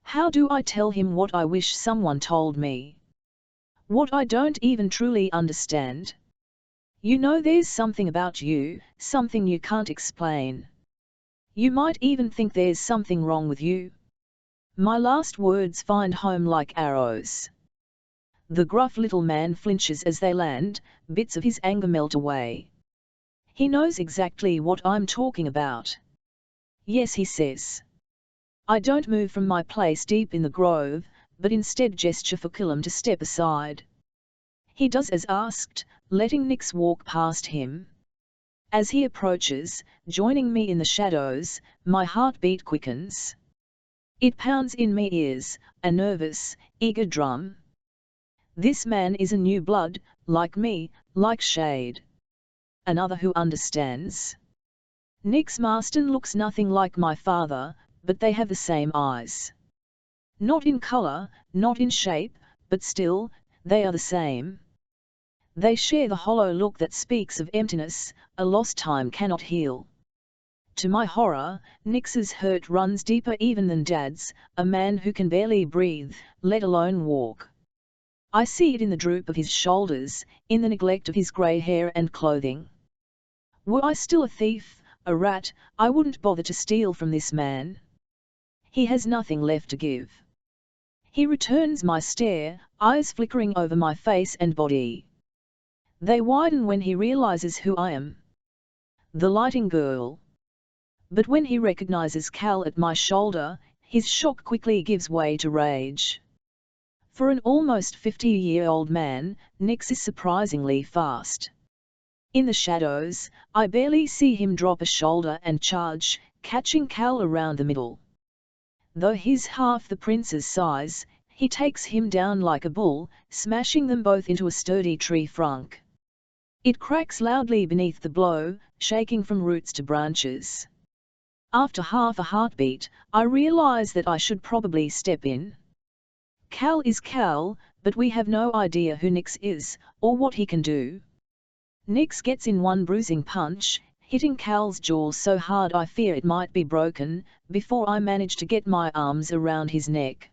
How do I tell him what I wish someone told me? What I don't even truly understand? You know there's something about you, something you can't explain. You might even think there's something wrong with you. My last words find home like arrows. The gruff little man flinches as they land, bits of his anger melt away. He knows exactly what I'm talking about. Yes, he says. I don't move from my place deep in the grove, but instead gesture for Killam to step aside. He does as asked, letting Nix walk past him. As he approaches, joining me in the shadows, my heartbeat quickens. It pounds in my ears, a nervous, eager drum. This man is a new blood, like me, like Shade. Another who understands. Nix Marston looks nothing like my father, but they have the same eyes. Not in colour, not in shape, but still, they are the same. They share the hollow look that speaks of emptiness, a lost time cannot heal. To my horror, Nix's hurt runs deeper even than Dad's, a man who can barely breathe, let alone walk. I see it in the droop of his shoulders, in the neglect of his grey hair and clothing. Were I still a thief, a rat, I wouldn't bother to steal from this man. He has nothing left to give. He returns my stare, eyes flickering over my face and body. They widen when he realizes who I am. The lighting girl. But when he recognizes Cal at my shoulder, his shock quickly gives way to rage. For an almost 50-year-old man, Nix is surprisingly fast. In the shadows, I barely see him drop a shoulder and charge, catching Cal around the middle. Though he's half the prince's size, he takes him down like a bull, smashing them both into a sturdy tree trunk. It cracks loudly beneath the blow, shaking from roots to branches. After half a heartbeat, I realize that I should probably step in. Cal is Cal, but we have no idea who Nix is, or what he can do. Nix gets in one bruising punch, hitting Cal's jaw so hard I fear it might be broken, before I manage to get my arms around his neck.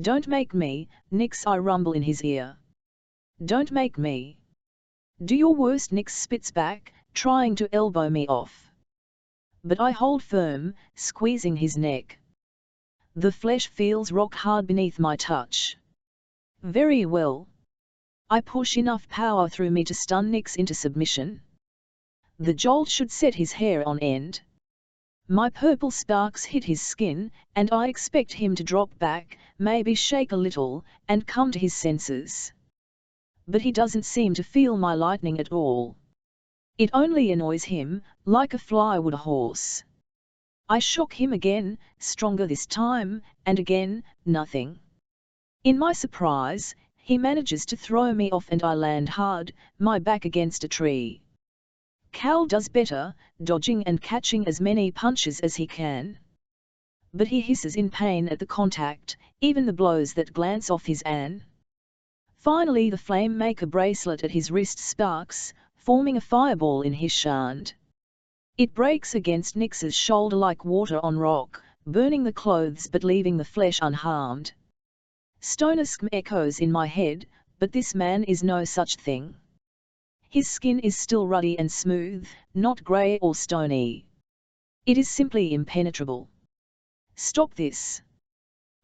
Don't make me, Nix, I rumble in his ear. Don't make me. Do your worst, Nix spits back, trying to elbow me off. But I hold firm, squeezing his neck. The flesh feels rock hard beneath my touch. Very well. I push enough power through me to stun Nix into submission. The jolt should set his hair on end. My purple sparks hit his skin, and I expect him to drop back, maybe shake a little, and come to his senses. But he doesn't seem to feel my lightning at all. It only annoys him, like a fly would a horse. I shock him again, stronger this time, and again, nothing. In my surprise, he manages to throw me off and I land hard, my back against a tree. Cal does better, dodging and catching as many punches as he can. But he hisses in pain at the contact, even the blows that glance off his an. Finally the flame maker bracelet at his wrist sparks, forming a fireball in his shand. It breaks against Nix's shoulder like water on rock, burning the clothes but leaving the flesh unharmed. Stoner scm echoes in my head, but this man is no such thing. His skin is still ruddy and smooth, not grey or stony. It is simply impenetrable. Stop this!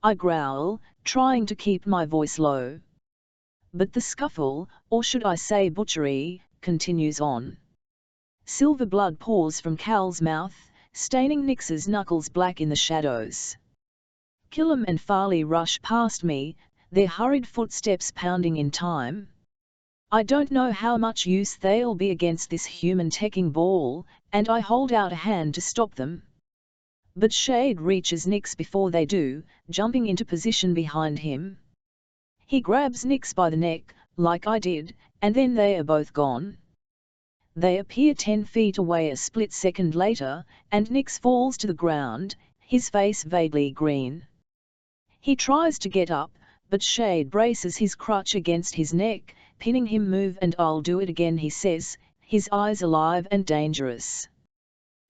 I growl, trying to keep my voice low. But the scuffle, or should I say butchery, continues on. Silver blood pours from Cal's mouth, staining Nix's knuckles black in the shadows. Killam and Farley rush past me, their hurried footsteps pounding in time. I don't know how much use they'll be against this human teching ball, and I hold out a hand to stop them. But Shade reaches Nix before they do, jumping into position behind him. He grabs Nix by the neck, like I did, and then they are both gone. They appear 10 feet away a split second later, and Nix falls to the ground, his face vaguely green. He tries to get up, but Shade braces his crutch against his neck, pinning him. "Move and I'll do it again," he says, his eyes alive and dangerous.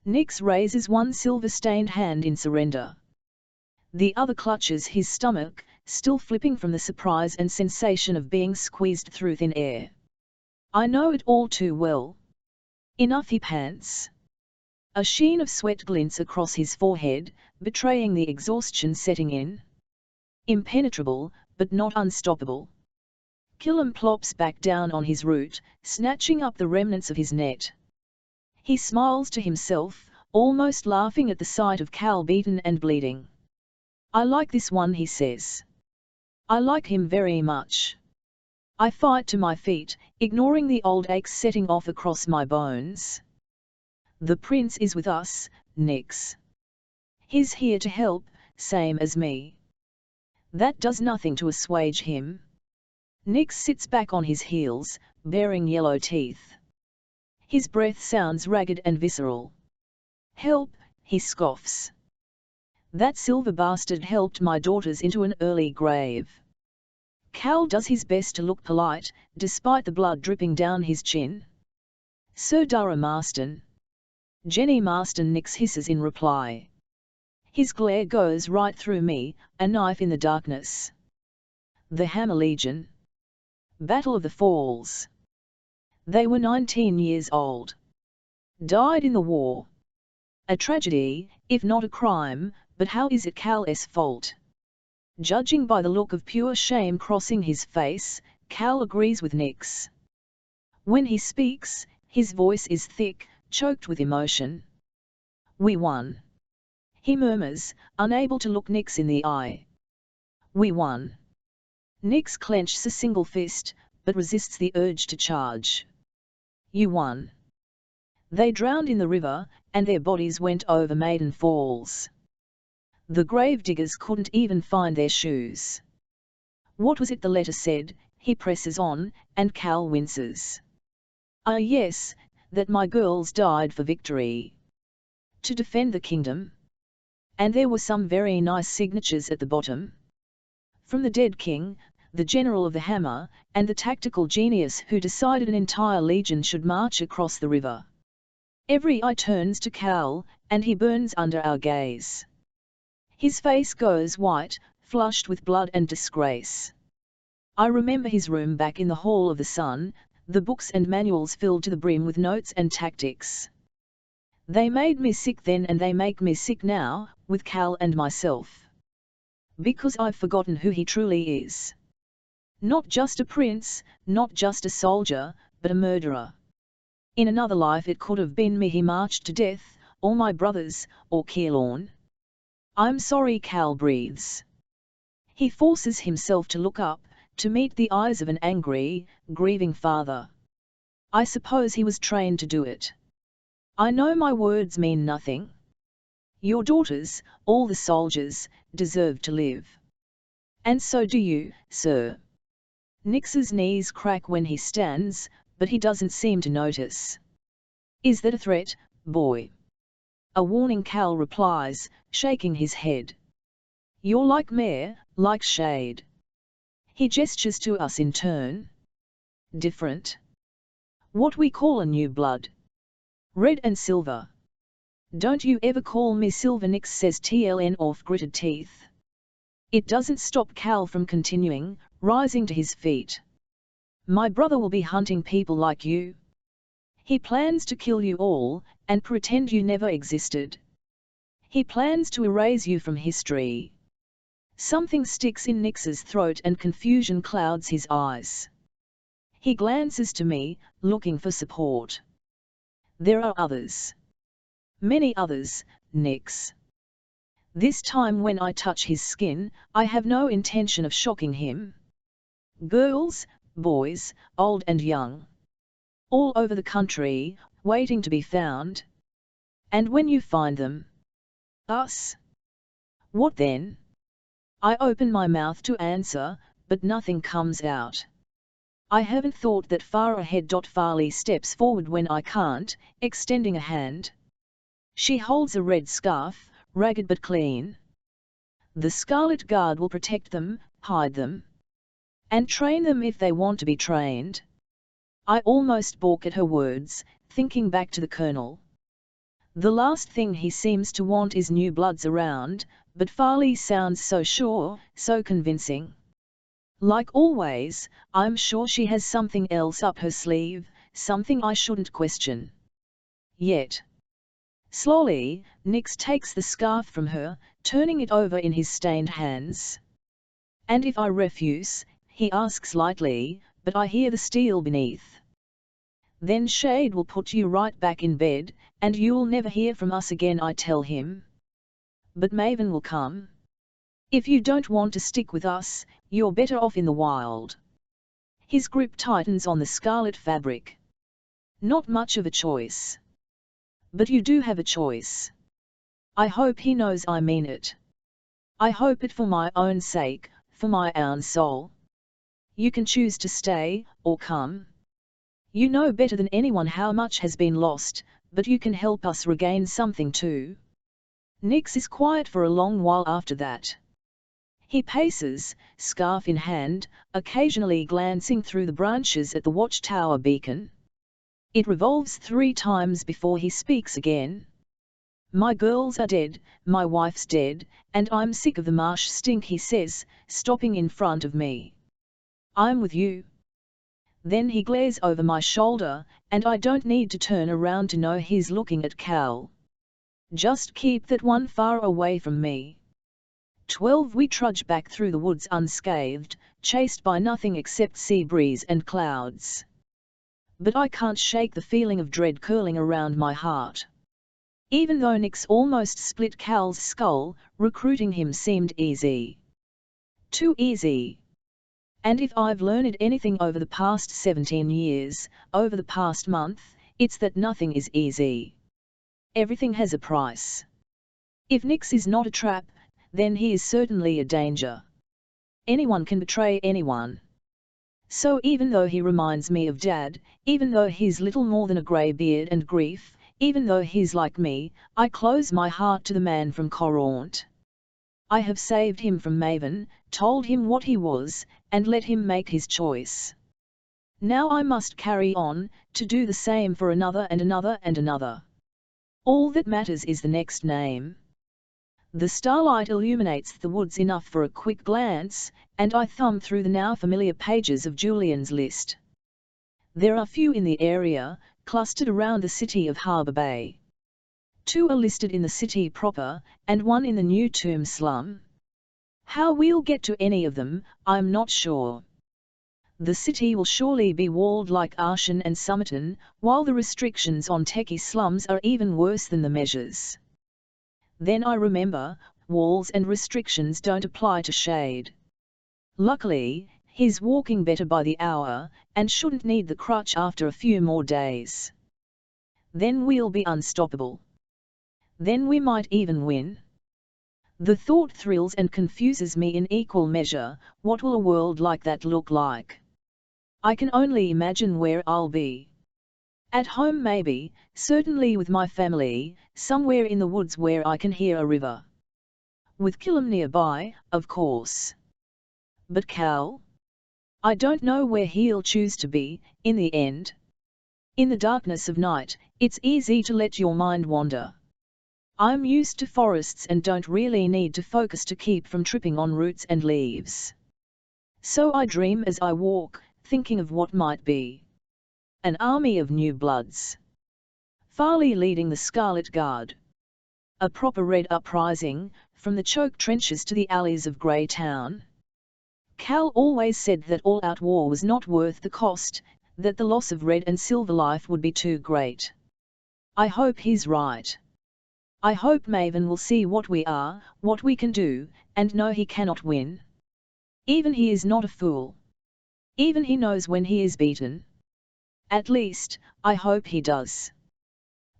Nix raises one silver-stained hand in surrender. The other clutches his stomach, still flipping from the surprise and sensation of being squeezed through thin air. I know it all too well. "Enough," he pants. A sheen of sweat glints across his forehead, betraying the exhaustion setting in. Impenetrable, but not unstoppable. Killam plops back down on his root, snatching up the remnants of his net. He smiles to himself, almost laughing at the sight of Cal beaten and bleeding. "I like this one," he says. "I like him very much." I fight to my feet, ignoring the old aches setting off across my bones. "The prince is with us, Nix. He's here to help, same as me." That does nothing to assuage him. Nix sits back on his heels, baring yellow teeth. His breath sounds ragged and visceral. "Help," he scoffs. "That silver bastard helped my daughters into an early grave." Cal does his best to look polite, despite the blood dripping down his chin. "Sir Dara Marston." "Jenny Marston," Nix hisses in reply. His glare goes right through me, a knife in the darkness. "The Hammer Legion. Battle of the Falls. They were 19 years old. Died in the war. A tragedy, if not a crime, but how is it Cal's fault?" Judging by the look of pure shame crossing his face, Cal agrees with Nix. When he speaks, his voice is thick, choked with emotion. "We won," he murmurs, unable to look Nix in the eye. "We won." Nix clenches a single fist, but resists the urge to charge. "You won. They drowned in the river, and their bodies went over Maiden Falls. The gravediggers couldn't even find their shoes." "What was it the letter said?" he presses on, and Cal winces. "Ah yes, that my girls died for victory. To defend the kingdom. And there were some very nice signatures at the bottom. From the dead king, the general of the Hammer, and the tactical genius who decided an entire legion should march across the river." Every eye turns to Cal, and he burns under our gaze. His face goes white, flushed with blood and disgrace. I remember his room back in the Hall of the Sun, the books and manuals filled to the brim with notes and tactics. They made me sick then and they make me sick now, with Cal and myself. Because I've forgotten who he truly is. Not just a prince, not just a soldier, but a murderer. In another life it could have been me he marched to death, or my brothers, or Keelorn. "I'm sorry," Cal breathes. He forces himself to look up, to meet the eyes of an angry, grieving father. I suppose he was trained to do it. "I know my words mean nothing. Your daughters, all the soldiers, deserve to live. And so do you, sir." Nix's knees crack when he stands, but he doesn't seem to notice. "Is that a threat, boy?" "A warning," Cal replies, shaking his head. "You're like Mare, like Shade." He gestures to us in turn. "Different. What we call a new blood. Red and silver." "Don't you ever call me silver," Nix says TLN off gritted teeth. It doesn't stop Cal from continuing, rising to his feet. "My brother will be hunting people like you." He plans to kill you all, and pretend you never existed. He plans to erase you from history. Something sticks in Nix's throat and confusion clouds his eyes. He glances to me, looking for support. There are others. Many others, Nix. This time when I touch his skin, I have no intention of shocking him. Girls, boys, old and young. All over the country, waiting to be found. And when you find them, us. What then? I open my mouth to answer, but nothing comes out. I haven't thought that far ahead. Farley steps forward when I can't, extending a hand. She holds a red scarf, ragged but clean. The Scarlet Guard will protect them, hide them, and train them if they want to be trained. I almost balk at her words, thinking back to the Colonel. The last thing he seems to want is new bloods around, but Farley sounds so sure, so convincing. Like always, I'm sure she has something else up her sleeve, something I shouldn't question. Yet. Slowly, Nix takes the scarf from her, turning it over in his stained hands. And if I refuse, he asks lightly, but I hear the steel beneath. Then Shade will put you right back in bed, and you'll never hear from us again, I tell him. But Maven will come. If you don't want to stick with us, you're better off in the wild. His grip tightens on the scarlet fabric. Not much of a choice. But you do have a choice. I hope he knows I mean it. I hope it for my own sake, for my own soul. You can choose to stay, or come. You know better than anyone how much has been lost, but you can help us regain something too. Nix is quiet for a long while after that. He paces, scarf in hand, occasionally glancing through the branches at the watchtower beacon. It revolves 3 times before he speaks again. My girls are dead, my wife's dead, and I'm sick of the marsh stink, he says, stopping in front of me. I'm with you. Then he glares over my shoulder, and I don't need to turn around to know he's looking at Cal. Just keep that one far away from me. 12 We trudge back through the woods unscathed, chased by nothing except sea breeze and clouds. But I can't shake the feeling of dread curling around my heart. Even though Nix almost split Cal's skull, recruiting him seemed easy. Too easy. And if I've learned anything over the past 17 years, over the past month, it's that nothing is easy. Everything has a price. If Nix is not a trap, then he is certainly a danger. Anyone can betray anyone. So even though he reminds me of Dad, even though he's little more than a grey beard and grief, even though he's like me, I close my heart to the man from Coraunt. I have saved him from Maven, told him what he was, and let him make his choice. Now I must carry on, to do the same for another and another and another. All that matters is the next name. The starlight illuminates the woods enough for a quick glance, and I thumb through the now familiar pages of Julian's list. There are few in the area, clustered around the city of Harbour Bay. 2 are listed in the city proper, and 1 in the New Tomb slum. How we'll get to any of them, I'm not sure. The city will surely be walled like Arshan and Somerton, while the restrictions on techie slums are even worse than the measures. Then I remember, walls and restrictions don't apply to Shade. Luckily, he's walking better by the hour, and shouldn't need the crutch after a few more days. Then we'll be unstoppable. Then we might even win. The thought thrills and confuses me in equal measure. What will a world like that look like? I can only imagine where I'll be. At home maybe, certainly with my family, somewhere in the woods where I can hear a river. With Killam nearby, of course. But Cal? I don't know where he'll choose to be, in the end. In the darkness of night, it's easy to let your mind wander. I'm used to forests and don't really need to focus to keep from tripping on roots and leaves. So I dream as I walk, thinking of what might be. An army of new bloods. Farley leading the Scarlet Guard. A proper red uprising, from the choke trenches to the alleys of Grey Town. Cal always said that all-out war was not worth the cost, that the loss of red and silver life would be too great. I hope he's right. I hope Maven will see what we are, what we can do, and know he cannot win. Even he is not a fool. Even he knows when he is beaten. At least, I hope he does.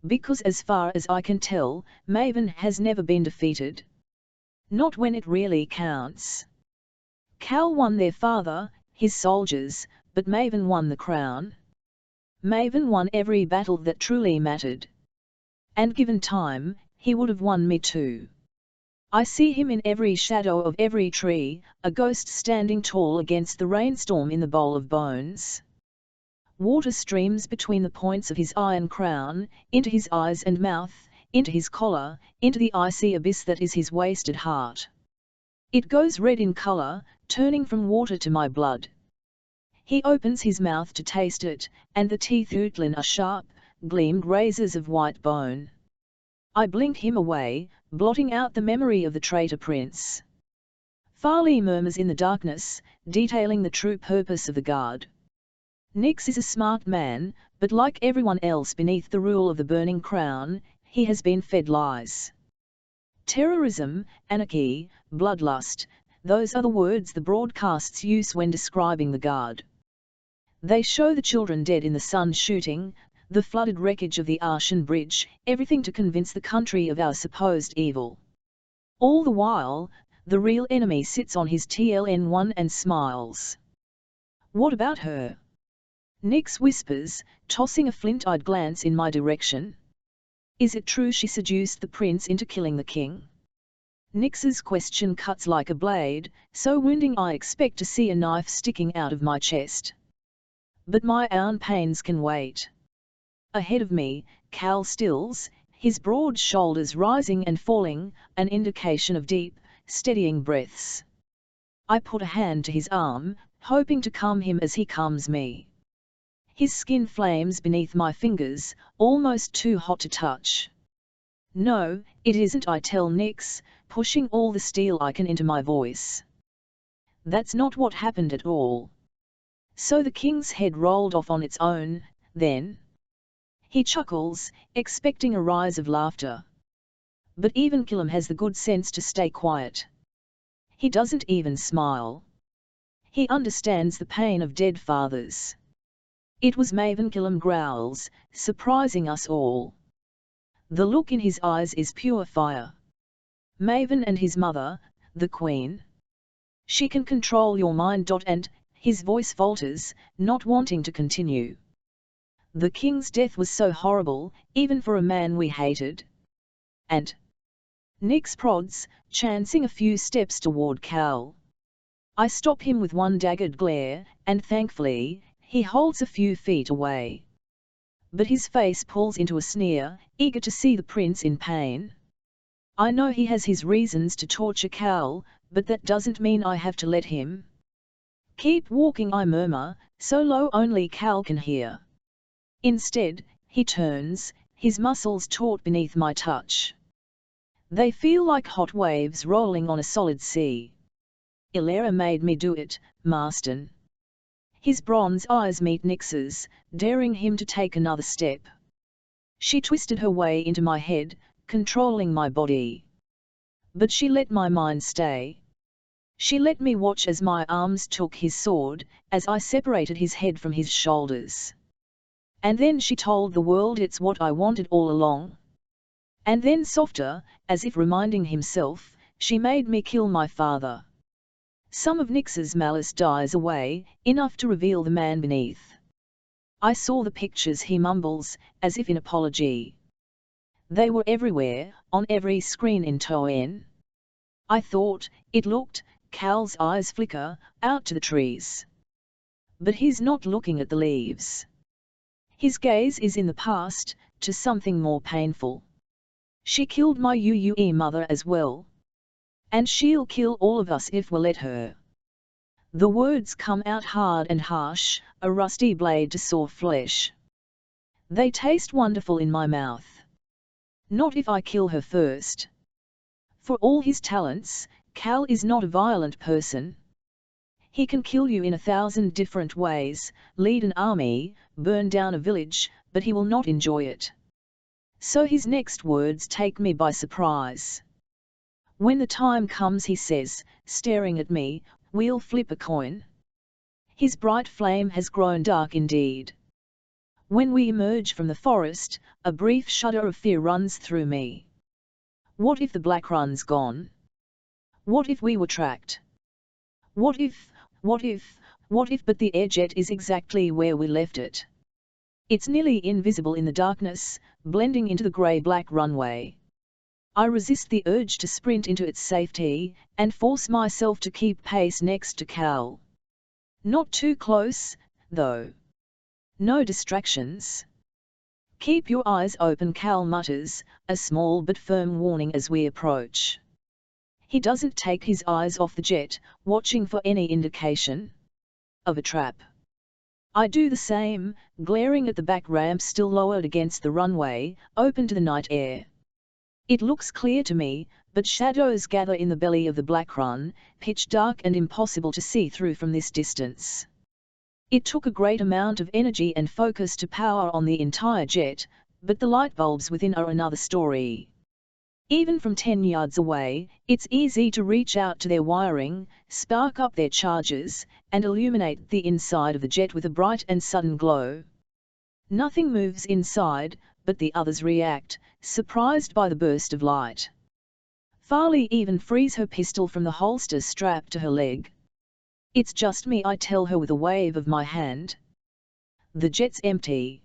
Because as far as I can tell, Maven has never been defeated. Not when it really counts. Cal won their father, his soldiers, but Maven won the crown. Maven won every battle that truly mattered. And given time, he would have won me too. I see him in every shadow of every tree, a ghost standing tall against the rainstorm in the bowl of bones. Water streams between the points of his iron crown, into his eyes and mouth, into his collar, into the icy abyss that is his wasted heart. It goes red in color, turning from water to my blood. He opens his mouth to taste it, and the teeth Utlin are sharp, gleamed razors of white bone. I blink him away, blotting out the memory of the traitor prince. Farley murmurs in the darkness, detailing the true purpose of the guard. Nix is a smart man, but like everyone else beneath the rule of the Burning Crown, he has been fed lies. Terrorism, anarchy, bloodlust, those are the words the broadcasts use when describing the guard. They show the children dead in the sun shooting, the flooded wreckage of the Arshan Bridge, everything to convince the country of our supposed evil. All the while, the real enemy sits on his TLN1 and smiles. What about her? Nix whispers, tossing a flint-eyed glance in my direction. Is it true she seduced the prince into killing the king? Nix's question cuts like a blade, so wounding I expect to see a knife sticking out of my chest. But my own pains can wait. Ahead of me, Cal stills, his broad shoulders rising and falling, an indication of deep, steadying breaths. I put a hand to his arm, hoping to calm him as he calms me. His skin flames beneath my fingers, almost too hot to touch. No, it isn't, I tell Nix, pushing all the steel I can into my voice. That's not what happened at all. So the king's head rolled off on its own, then? He chuckles, expecting a rise of laughter. But even Killam has the good sense to stay quiet. He doesn't even smile. He understands the pain of dead fathers. It was Maven, Killam growls, surprising us all. The look in his eyes is pure fire. Maven and his mother, the Queen. She can control your mind. And his voice falters, not wanting to continue. The king's death was so horrible, even for a man we hated. And Nix prods, chancing a few steps toward Cal. I stop him with one daggered glare, and thankfully, he holds a few feet away. But his face pulls into a sneer, eager to see the prince in pain. I know he has his reasons to torture Cal, but that doesn't mean I have to let him. Keep walking, I murmur, so low only Cal can hear. Instead, he turns, his muscles taut beneath my touch. They feel like hot waves rolling on a solid sea. Ilera made me do it, Marston. His bronze eyes meet Nix's, daring him to take another step. She twisted her way into my head, controlling my body. But she let my mind stay. She let me watch as my arms took his sword, as I separated his head from his shoulders. And then she told the world it's what I wanted all along. And then softer, as if reminding himself, she made me kill my father. Some of Nix's malice dies away, enough to reveal the man beneath. I saw the pictures, he mumbles, as if in apology. They were everywhere, on every screen in Toen. I thought, it looked, Cal's eyes flicker, out to the trees. But he's not looking at the leaves. His gaze is in the past, to something more painful. She killed my UUE mother as well. And she'll kill all of us if we'll let her. The words come out hard and harsh, a rusty blade to saw flesh. They taste wonderful in my mouth. Not if I kill her first. For all his talents, Cal is not a violent person. He can kill you in 1,000 different ways, lead an army, burn down a village, but he will not enjoy it. So his next words take me by surprise. When the time comes, he says, staring at me, we'll flip a coin. His bright flame has grown dark indeed. When we emerge from the forest, a brief shudder of fear runs through me. What if the Black Run's gone? What if we were tracked? What if, but the airjet is exactly where we left it. It's nearly invisible in the darkness, blending into the grey-black runway. I resist the urge to sprint into its safety, and force myself to keep pace next to Cal. Not too close, though. No distractions. Keep your eyes open, Cal mutters, a small but firm warning as we approach. He doesn't take his eyes off the jet, watching for any indication of a trap. I do the same, glaring at the back ramp still lowered against the runway, open to the night air. It looks clear to me, but shadows gather in the belly of the Black Run, pitch dark and impossible to see through from this distance. It took a great amount of energy and focus to power on the entire jet, but the light bulbs within are another story. Even from 10 yards away, it's easy to reach out to their wiring, spark up their charges, and illuminate the inside of the jet with a bright and sudden glow. Nothing moves inside, but the others react, surprised by the burst of light. Farley even frees her pistol from the holster strapped to her leg. It's just me, I tell her with a wave of my hand. The jet's empty.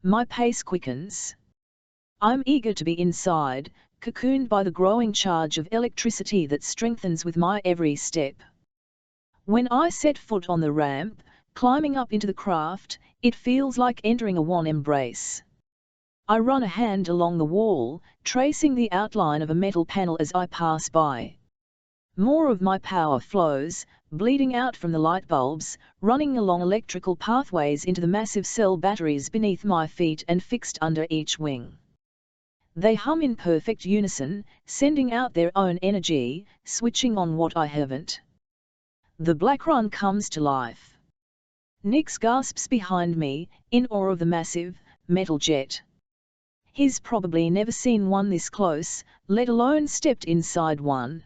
My pace quickens. I'm eager to be inside, cocooned by the growing charge of electricity that strengthens with my every step. When I set foot on the ramp, climbing up into the craft, it feels like entering a warm embrace. I run a hand along the wall, tracing the outline of a metal panel as I pass by. More of my power flows, bleeding out from the light bulbs, running along electrical pathways into the massive cell batteries beneath my feet and fixed under each wing. They hum in perfect unison, sending out their own energy, switching on what I haven't. The Black Run comes to life. Nix gasps behind me, in awe of the massive, metal jet. He's probably never seen one this close, let alone stepped inside one.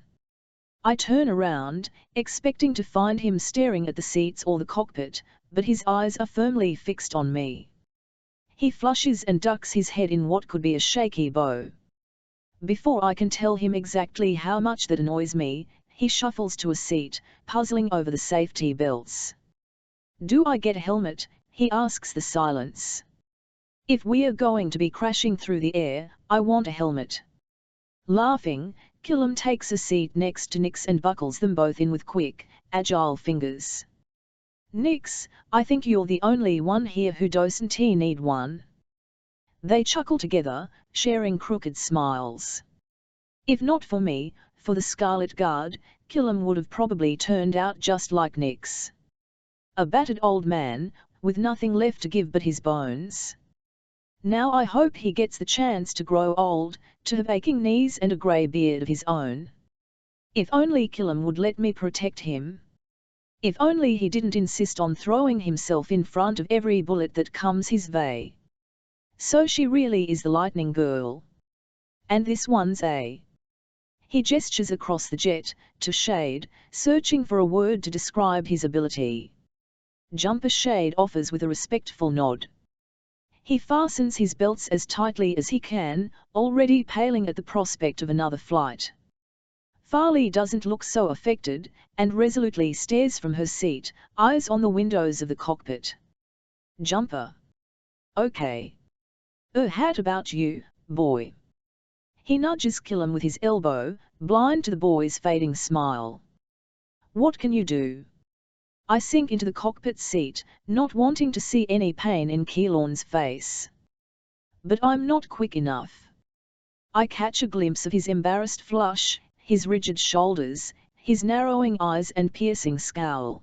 I turn around, expecting to find him staring at the seats or the cockpit, but his eyes are firmly fixed on me. He flushes and ducks his head in what could be a shaky bow. Before I can tell him exactly how much that annoys me, he shuffles to a seat, puzzling over the safety belts. Do I get a helmet? He asks the silence. If we are going to be crashing through the air, I want a helmet. Laughing, Killam takes a seat next to Nix and buckles them both in with quick, agile fingers. Nix, I think you're the only one here who doesn't need one. They chuckle together, sharing crooked smiles. If not for me, for the Scarlet Guard, Killam would have probably turned out just like Nix. A battered old man, with nothing left to give but his bones. Now I hope he gets the chance to grow old, to have aching knees and a grey beard of his own. If only Killam would let me protect him. If only he didn't insist on throwing himself in front of every bullet that comes his way. So she really is the Lightning Girl. And this one's a... He gestures across the jet, to Shade, searching for a word to describe his ability. Jumper Shade offers with a respectful nod. He fastens his belts as tightly as he can, already paling at the prospect of another flight. Farley doesn't look so affected, and resolutely stares from her seat, eyes on the windows of the cockpit. Jumper. Okay. How about you, boy? He nudges Killam with his elbow, blind to the boy's fading smile. What can you do? I sink into the cockpit seat, not wanting to see any pain in Keelan's face. But I'm not quick enough. I catch a glimpse of his embarrassed flush, his rigid shoulders, his narrowing eyes and piercing scowl.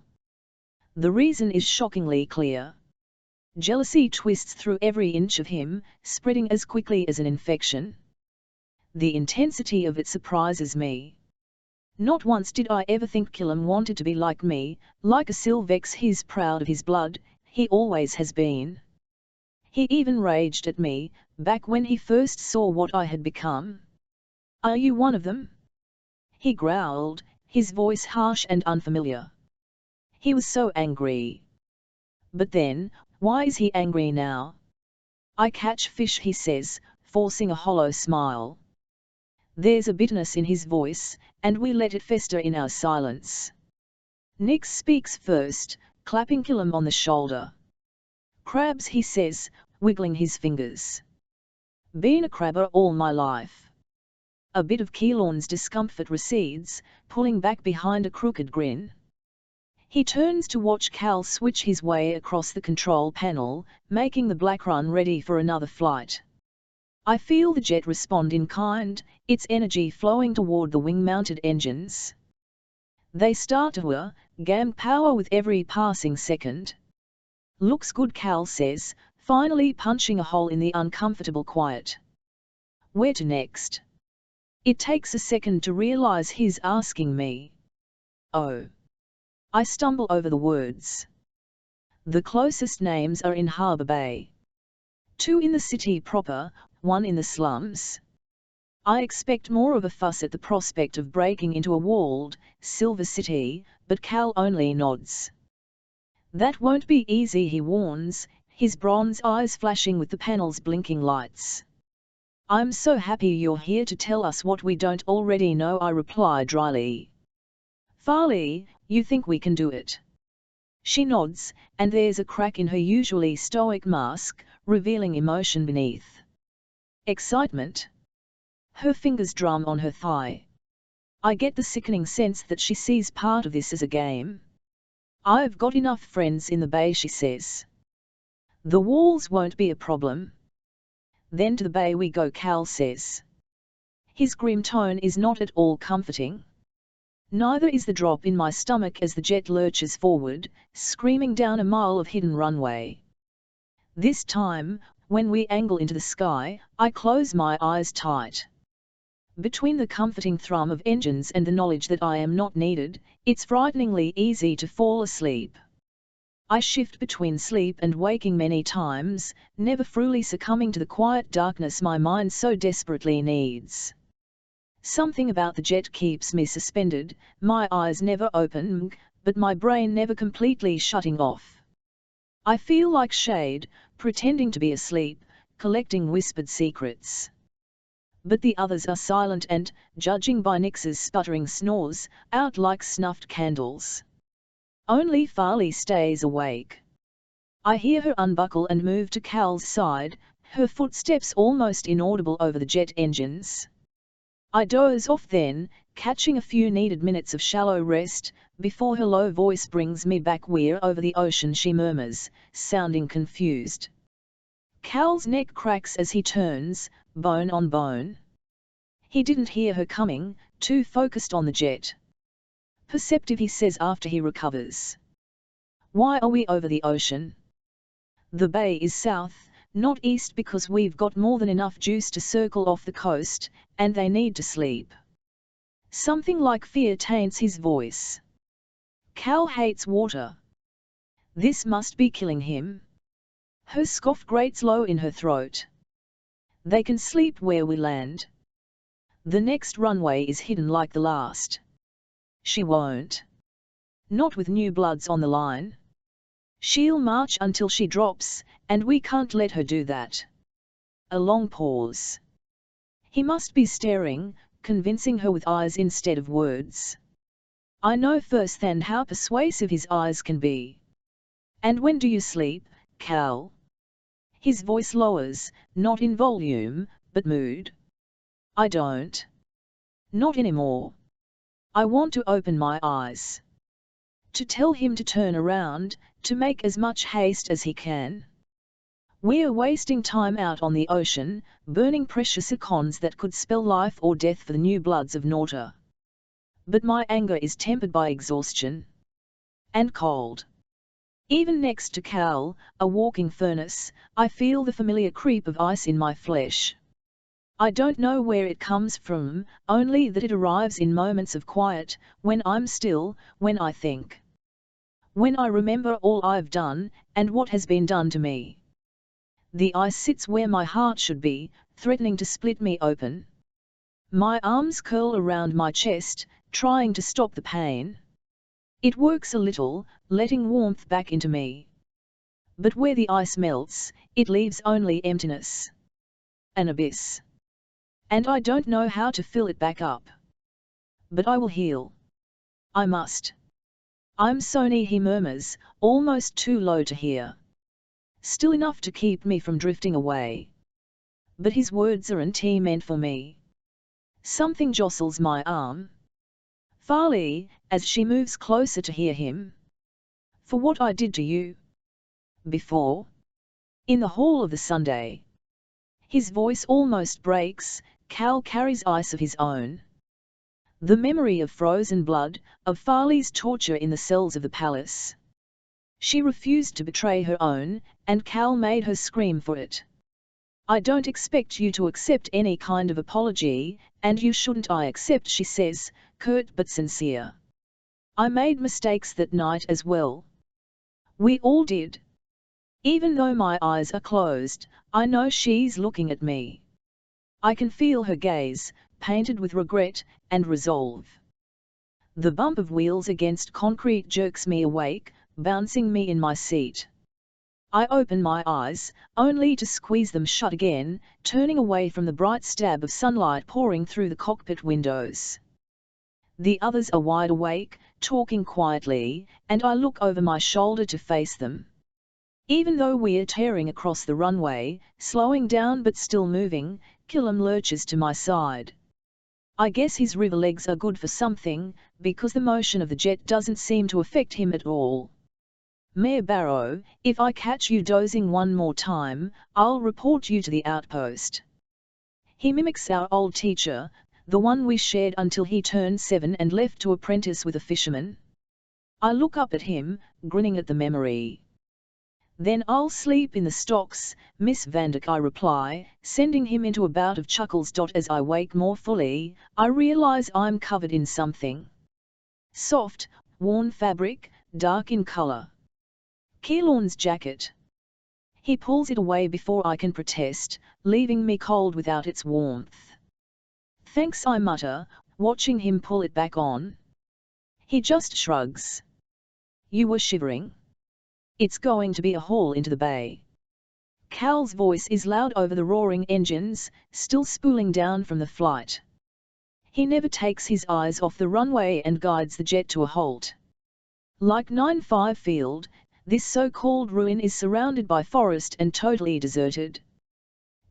The reason is shockingly clear. Jealousy twists through every inch of him, spreading as quickly as an infection. The intensity of it surprises me. Not once did I ever think Killam wanted to be like me, like a Sylvex. He's proud of his blood, he always has been. He even raged at me, back when he first saw what I had become. Are you one of them? He growled, his voice harsh and unfamiliar. He was so angry. But then, why is he angry now? I catch fish, he says, forcing a hollow smile. There's a bitterness in his voice, and we let it fester in our silence. Nix speaks first, clapping Killam on the shoulder. Crabs, he says, wiggling his fingers. Been a crabber all my life. A bit of Keelan's discomfort recedes, pulling back behind a crooked grin. He turns to watch Cal switch his way across the control panel, making the black run ready for another flight. I feel the jet respond in kind, its energy flowing toward the wing-mounted engines. They start to whir, gam power with every passing second. Looks good, Cal says, finally punching a hole in the uncomfortable quiet. Where to next? It takes a second to realize he's asking me. Oh. I stumble over the words. The closest names are in Harbour Bay. 2 in the city proper, 1 in the slums. I expect more of a fuss at the prospect of breaking into a walled, Silver City, but Cal only nods. That won't be easy, he warns, his bronze eyes flashing with the panel's blinking lights. I'm so happy you're here to tell us what we don't already know, I reply dryly. Farley, you think we can do it? She nods, and there's a crack in her usually stoic mask, revealing emotion beneath. Excitement. Her fingers drum on her thigh. I get the sickening sense that she sees part of this as a game. I've got enough friends in the Bay, she says. The walls won't be a problem. Then to the Bay we go, Cal says. His grim tone is not at all comforting. Neither is the drop in my stomach as the jet lurches forward, screaming down a mile of hidden runway. This time, when we angle into the sky, I close my eyes tight. Between the comforting thrum of engines and the knowledge that I am not needed, it's frighteningly easy to fall asleep. I shift between sleep and waking many times, never fully succumbing to the quiet darkness my mind so desperately needs. Something about the jet keeps me suspended, my eyes never open, but my brain never completely shutting off. I feel like Shade, pretending to be asleep, collecting whispered secrets. But the others are silent and, judging by Nix's sputtering snores, out like snuffed candles. Only Farley stays awake. I hear her unbuckle and move to Cal's side, her footsteps almost inaudible over the jet engines. I doze off then, catching a few needed minutes of shallow rest, before her low voice brings me back. We're over the ocean, she murmurs, sounding confused. Cal's neck cracks as he turns, bone on bone. He didn't hear her coming, too focused on the jet. Perceptive, he says after he recovers. Why are we over the ocean? The Bay is south, not east, because we've got more than enough juice to circle off the coast, and they need to sleep. Something like fear taints his voice. Cal hates water. This must be killing him. Her scoff grates low in her throat. They can sleep where we land. The next runway is hidden like the last. She won't. Not with new bloods on the line. She'll march until she drops, and we can't let her do that. A long pause. He must be staring, convincing her with eyes instead of words. I know firsthand how persuasive his eyes can be. And when do you sleep, Cal? His voice lowers, not in volume, but mood. I don't. Not anymore. I want to open my eyes. To tell him to turn around, to make as much haste as he can. We're wasting time out on the ocean, burning precious icons that could spell life or death for the new bloods of Norta. but my anger is tempered by exhaustion and cold. Even next to Cal, a walking furnace, I feel the familiar creep of ice in my flesh. I don't know where it comes from, only that it arrives in moments of quiet, when I'm still, when I think. When I remember all I've done, and what has been done to me. The ice sits where my heart should be, threatening to split me open. My arms curl around my chest, trying to stop the pain. It works a little, letting warmth back into me. But where the ice melts, it leaves only emptiness. An abyss. And I don't know how to fill it back up. But I will heal. I must. I'm Sony, he murmurs, almost too low to hear. Still enough to keep me from drifting away. But his words aren't meant for me. Something jostles my arm. Farley, as she moves closer to hear him. For what I did to you. Before. In the hall of the Sunday. His voice almost breaks. Cal carries ice of his own. The memory of frozen blood, of Farley's torture in the cells of the palace. She refused to betray her own, and Cal made her scream for it. I don't expect you to accept any kind of apology, and you shouldn't I accept, she says, curt but sincere. I made mistakes that night as well. We all did. Even though my eyes are closed, I know she's looking at me. I can feel her gaze, painted with regret and resolve. The bump of wheels against concrete jerks me awake, bouncing me in my seat. I open my eyes, only to squeeze them shut again, turning away from the bright stab of sunlight pouring through the cockpit windows. The others are wide awake, talking quietly, and I look over my shoulder to face them. Even though we're tearing across the runway, slowing down but still moving, Killam lurches to my side. I guess his river legs are good for something, because the motion of the jet doesn't seem to affect him at all. Mayor Barrow, if I catch you dozing one more time, I'll report you to the outpost. He mimics our old teacher, the one we shared until he turned 7 and left to apprentice with a fisherman. I look up at him, grinning at the memory. Then I'll sleep in the stocks, Miss Vandyck, I reply, sending him into a bout of chuckles. As I wake more fully, I realize I'm covered in something. Soft, worn fabric, dark in color. Keelan's jacket. He pulls it away before I can protest, leaving me cold without its warmth. Thanks, I mutter, watching him pull it back on. He just shrugs. You were shivering. It's going to be a haul into the bay. Cal's voice is loud over the roaring engines, still spooling down from the flight. He never takes his eyes off the runway and guides the jet to a halt. Like 9-5 Field, this so-called ruin is surrounded by forest and totally deserted.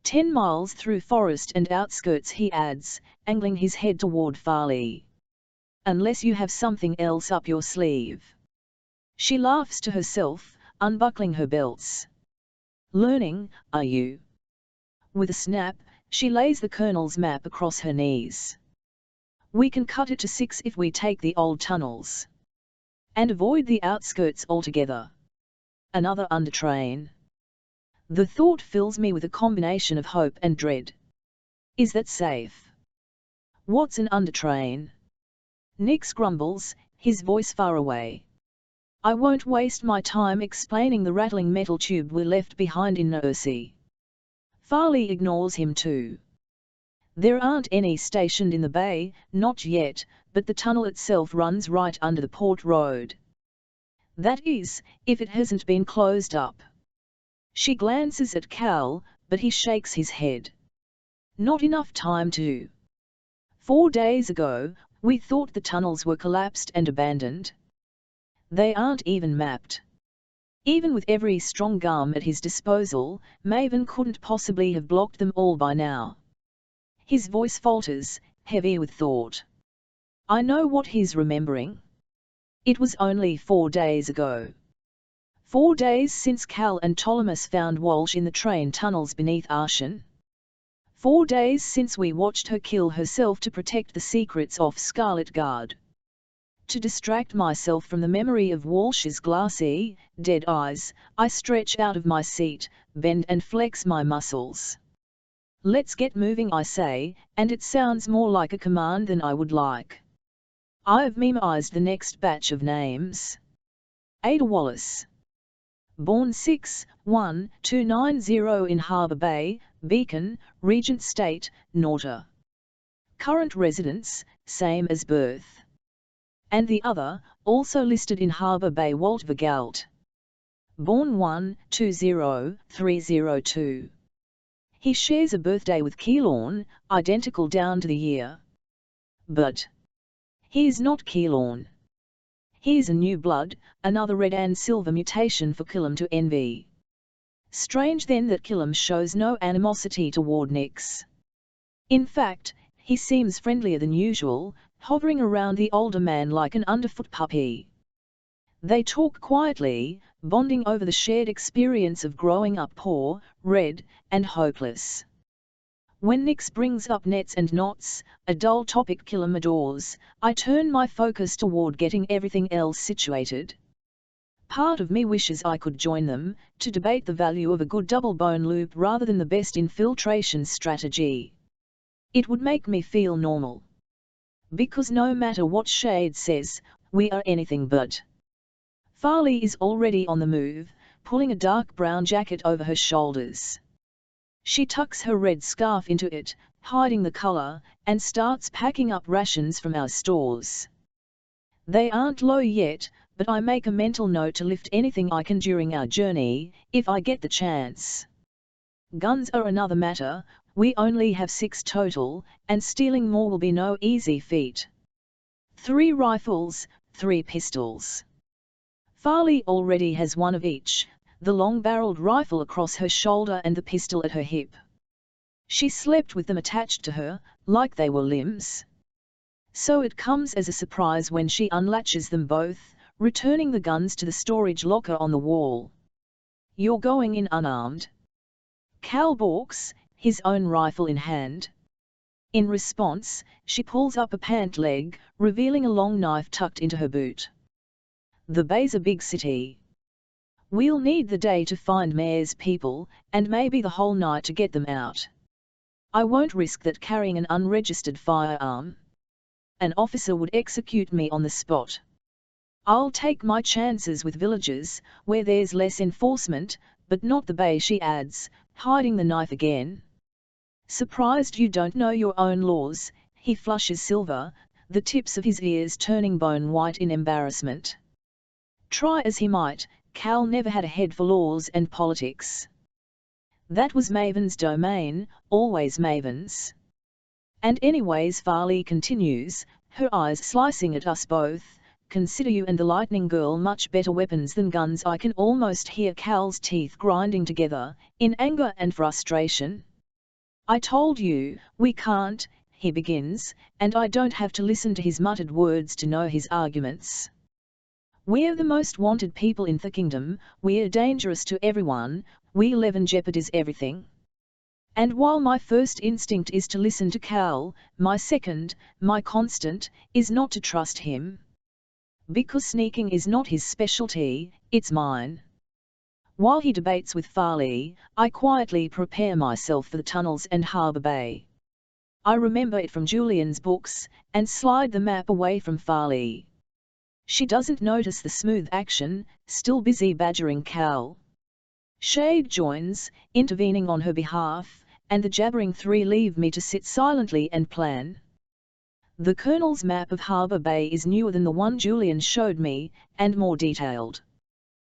10 miles through forest and outskirts, he adds, angling his head toward Farley. Unless you have something else up your sleeve. She laughs to herself, unbuckling her belts. Learning, are you? With a snap, she lays the Colonel's map across her knees. We can cut it to 6 if we take the old tunnels. And avoid the outskirts altogether. Another undertrain. The thought fills me with a combination of hope and dread. Is that safe? What's an undertrain? Nix grumbles, his voice far away. I won't waste my time explaining the rattling metal tube we left behind in Nursey. Farley ignores him too. There aren't any stationed in the bay, not yet, but the tunnel itself runs right under the port road. That is, if it hasn't been closed up. She glances at Cal, but he shakes his head. Not enough time to. 4 days ago, we thought the tunnels were collapsed and abandoned. They aren't even mapped. Even with every strong arm at his disposal, Maven couldn't possibly have blocked them all by now. His voice falters, heavy with thought. I know what he's remembering. It was only 4 days ago. 4 days since Cal and Ptolemus found Walsh in the train tunnels beneath Arshan. 4 days since we watched her kill herself to protect the secrets of Scarlet Guard. To distract myself from the memory of Walsh's glassy, dead eyes, I stretch out of my seat, bend and flex my muscles. Let's get moving, I say, and it sounds more like a command than I would like. I've memorized the next batch of names. Ada Wallace. Born 6/1/290 in Harbour Bay, Beacon, Regent State, Nauta. Current residence, same as birth. And the other, also listed in Harbour Bay, Walt Vergalt. Born 1/20/302. He shares a birthday with Keylorn, identical down to the year. But he is not Keylorn. He is a new blood, another red and silver mutation for Killam to envy. Strange then that Killam shows no animosity toward Nix. In fact, he seems friendlier than usual, hovering around the older man like an underfoot puppy. They talk quietly, bonding over the shared experience of growing up poor, red, and hopeless. When Nix brings up nets and knots, a dull topic Killam adores, I turn my focus toward getting everything else situated. Part of me wishes I could join them, to debate the value of a good double bone loop rather than the best infiltration strategy. It would make me feel normal. Because no matter what Shade says, we are anything but. Farley is already on the move, pulling a dark brown jacket over her shoulders. She tucks her red scarf into it, hiding the color, and starts packing up rations from our stores. They aren't low yet, but I make a mental note to lift anything I can during our journey, if I get the chance. Guns are another matter. We only have 6 total, and stealing more will be no easy feat. 3 rifles, 3 pistols. Farley already has one of each, the long-barreled rifle across her shoulder and the pistol at her hip. She slept with them attached to her, like they were limbs. So it comes as a surprise when she unlatches them both, returning the guns to the storage locker on the wall. "You're going in unarmed?" Cal balks, his own rifle in hand. In response, she pulls up a pant leg, revealing a long knife tucked into her boot. The Bay's a big city. We'll need the day to find Mayor's people, and maybe the whole night to get them out. I won't risk that carrying an unregistered firearm. An officer would execute me on the spot. I'll take my chances with villages, where there's less enforcement, but not the Bay, she adds, hiding the knife again. Surprised you don't know your own laws, he flushes Silver, the tips of his ears turning bone white in embarrassment. Try as he might, Cal never had a head for laws and politics. That was Maven's domain, always Maven's. And anyways, Farley continues, her eyes slicing at us both, consider you and the Lightning Girl much better weapons than guns. I can almost hear Cal's teeth grinding together, in anger and frustration. I told you, we can't, he begins, and I don't have to listen to his muttered words to know his arguments. We're the most wanted people in the kingdom, we're dangerous to everyone, we live and jeopardize everything. And while my first instinct is to listen to Cal, my second, my constant, is not to trust him. Because sneaking is not his specialty, it's mine. While he debates with Farley, I quietly prepare myself for the tunnels and Harbour Bay. I remember it from Julian's books, and slide the map away from Farley. She doesn't notice the smooth action, still busy badgering Cal. Shade joins, intervening on her behalf, and the jabbering 3 leave me to sit silently and plan. The Colonel's map of Harbour Bay is newer than the one Julian showed me, and more detailed.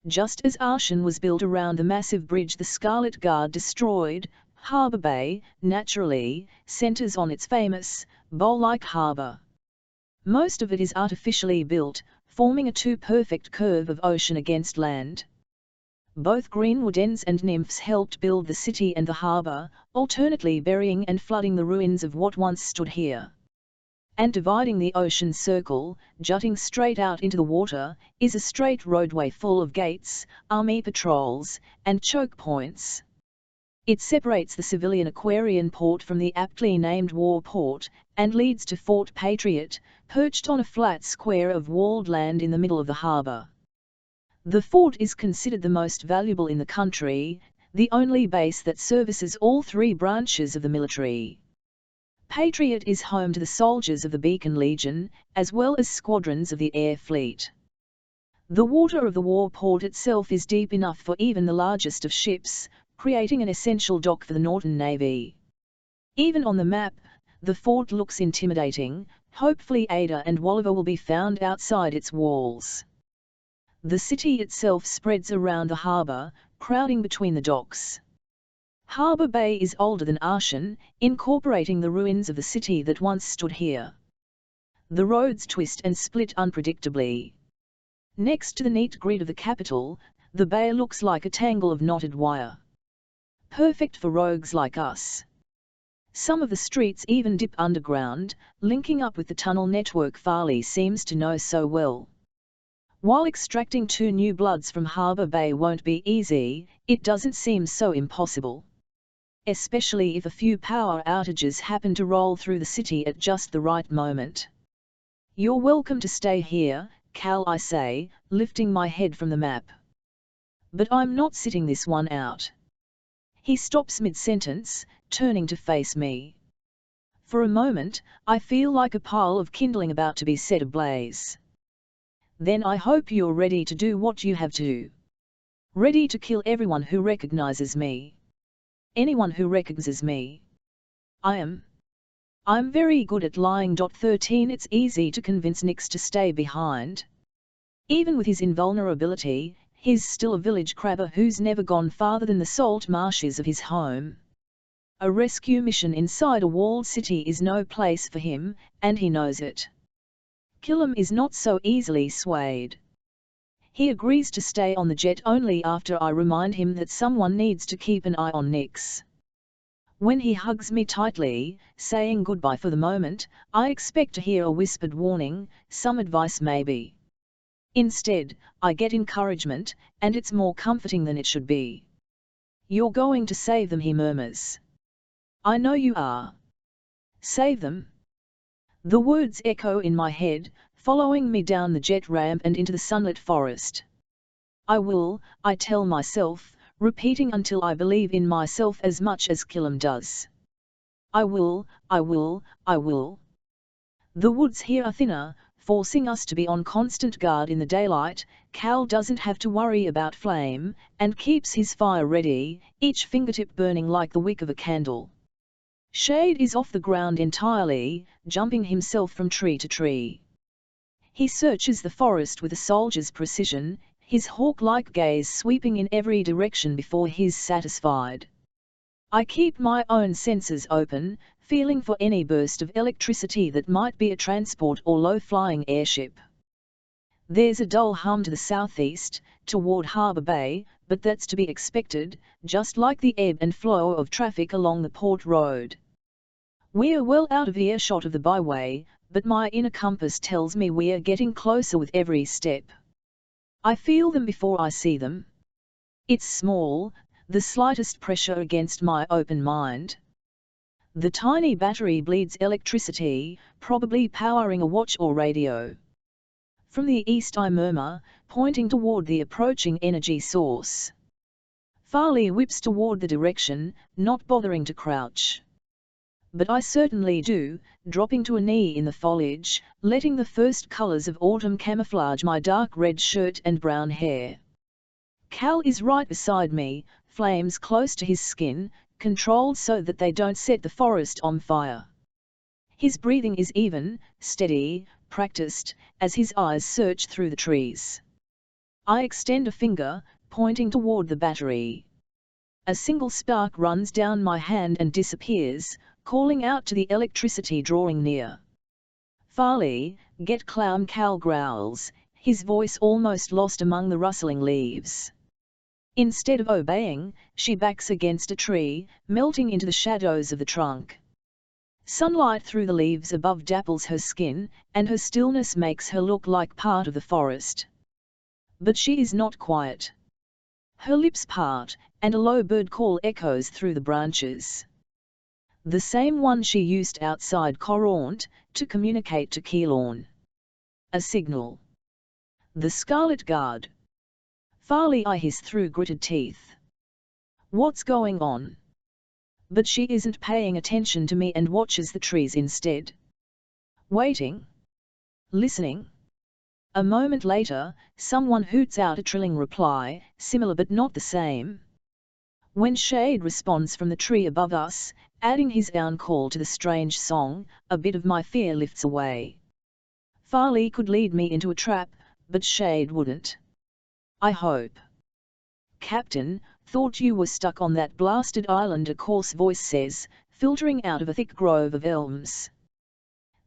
Just as Arshan was built around the massive bridge the Scarlet Guard destroyed, Harbour Bay, naturally, centres on its famous, bowl-like harbour. Most of it is artificially built, forming a too-perfect curve of ocean against land. Both Greenwood Ents and Nymphs helped build the city and the harbour, alternately burying and flooding the ruins of what once stood here. And dividing the ocean circle, jutting straight out into the water, is a straight roadway full of gates, army patrols, and choke points. It separates the civilian Aquarian port from the aptly named war port, and leads to Fort Patriot, perched on a flat square of walled land in the middle of the harbour. The fort is considered the most valuable in the country, the only base that services all three branches of the military. Patriot is home to the soldiers of the Beacon Legion, as well as squadrons of the Air Fleet. The water of the war port itself is deep enough for even the largest of ships, creating an essential dock for the Norton Navy. Even on the map, the fort looks intimidating. Hopefully Ada and Walliver will be found outside its walls. The city itself spreads around the harbour, crowding between the docks. Harbour Bay is older than Aachen, incorporating the ruins of the city that once stood here. The roads twist and split unpredictably. Next to the neat grid of the capital, the bay looks like a tangle of knotted wire. Perfect for rogues like us. Some of the streets even dip underground, linking up with the tunnel network Farley seems to know so well. While extracting 2 new bloods from Harbour Bay won't be easy, it doesn't seem so impossible. Especially if a few power outages happen to roll through the city at just the right moment. You're welcome to stay here, Cal, I say, lifting my head from the map. But I'm not sitting this one out. He stops mid-sentence, turning to face me. For a moment, I feel like a pile of kindling about to be set ablaze. Then I hope you're ready to do what you have to. Ready to kill everyone who recognizes me. Anyone who recognizes me. I'm very good at lying. 13 It's easy to convince Nix to stay behind. Even with his invulnerability, he's still a village crabber who's never gone farther than the salt marshes of his home. A rescue mission inside a walled city is no place for him, and he knows it. Killam is not so easily swayed. He agrees to stay on the jet only after I remind him that someone needs to keep an eye on Nix. When he hugs me tightly, saying goodbye for the moment, I expect to hear a whispered warning, some advice maybe. Instead, I get encouragement, and it's more comforting than it should be. You're going to save them, he murmurs. I know you are. Save them? The words echo in my head, following me down the jet ramp and into the sunlit forest. I will, I tell myself, repeating until I believe in myself as much as Killam does. I will, I will, I will. The woods here are thinner, forcing us to be on constant guard in the daylight. Cal doesn't have to worry about flame, and keeps his fire ready, each fingertip burning like the wick of a candle. Shade is off the ground entirely, jumping himself from tree to tree. He searches the forest with a soldier's precision, his hawk-like gaze sweeping in every direction before he's satisfied. I keep my own senses open, feeling for any burst of electricity that might be a transport or low-flying airship. There's a dull hum to the southeast, toward Harbour Bay, but that's to be expected, just like the ebb and flow of traffic along the port road. We're well out of earshot of the byway, but my inner compass tells me we're getting closer with every step. I feel them before I see them. It's small, the slightest pressure against my open mind. The tiny battery bleeds electricity, probably powering a watch or radio. From the east I murmur, pointing toward the approaching energy source. Farley whips toward the direction, not bothering to crouch. But I certainly do, dropping to a knee in the foliage, letting the first colors of autumn camouflage my dark red shirt and brown hair. Cal is right beside me, flames close to his skin, controlled so that they don't set the forest on fire. His breathing is even, steady, practiced, as his eyes search through the trees. I extend a finger, pointing toward the battery. A single spark runs down my hand and disappears, calling out to the electricity drawing near. Farley, get clown, Cal growls, his voice almost lost among the rustling leaves. Instead of obeying, she backs against a tree, melting into the shadows of the trunk. Sunlight through the leaves above dapples her skin, and her stillness makes her look like part of the forest. But she is not quiet. Her lips part, and a low bird call echoes through the branches. The same one she used outside Coraunt to communicate to Keylorn. A signal. The Scarlet Guard. Farley, I hiss through gritted teeth. What's going on? But she isn't paying attention to me and watches the trees instead. Waiting. Listening. A moment later, someone hoots out a trilling reply, similar but not the same. When Shade responds from the tree above us, adding his own call to the strange song, a bit of my fear lifts away. Farley could lead me into a trap, but Shade wouldn't. I hope. Captain, thought you were stuck on that blasted island, a coarse voice says, filtering out of a thick grove of elms.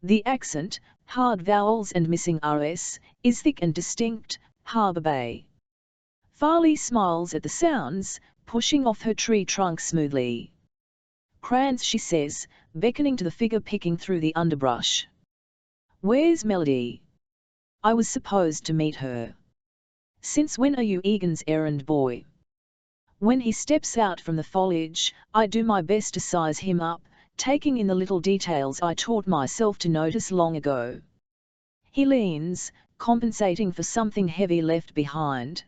The accent, hard vowels and missing RS, is thick and distinct. Harbour Bay. Farley smiles at the sounds, pushing off her tree trunk smoothly. Krantz, she says, beckoning to the figure picking through the underbrush. Where's Melody? I was supposed to meet her. Since when are you Egan's errand boy? When he steps out from the foliage, I do my best to size him up, taking in the little details I taught myself to notice long ago. He leans, compensating for something heavy left behind.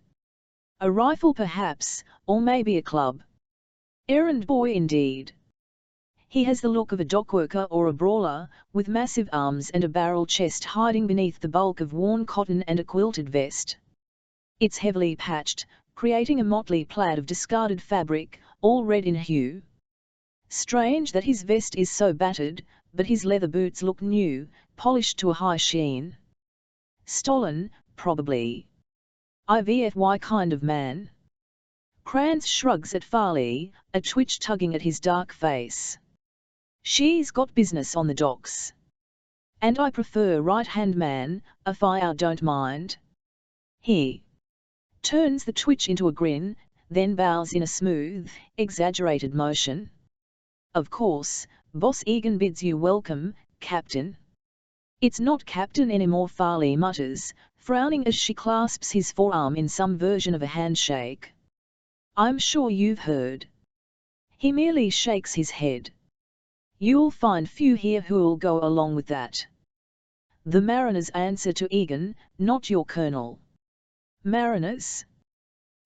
A rifle perhaps, or maybe a club. Errand boy indeed. He has the look of a dockworker or a brawler, with massive arms and a barrel chest hiding beneath the bulk of worn cotton and a quilted vest. It's heavily patched, creating a motley plaid of discarded fabric, all red in hue. Strange that his vest is so battered, but his leather boots look new, polished to a high sheen. Stolen, probably. IVFY kind of man. Krantz shrugs at Farley, a twitch tugging at his dark face. She's got business on the docks. And I prefer right-hand man, if I don't mind. He turns the twitch into a grin, then bows in a smooth, exaggerated motion. Of course, Boss Egan bids you welcome, Captain. It's not Captain anymore, Farley mutters, frowning as she clasps his forearm in some version of a handshake. I'm sure you've heard. He merely shakes his head. You'll find few here who'll go along with that. The mariners answer to Egan, not your colonel. Mariners?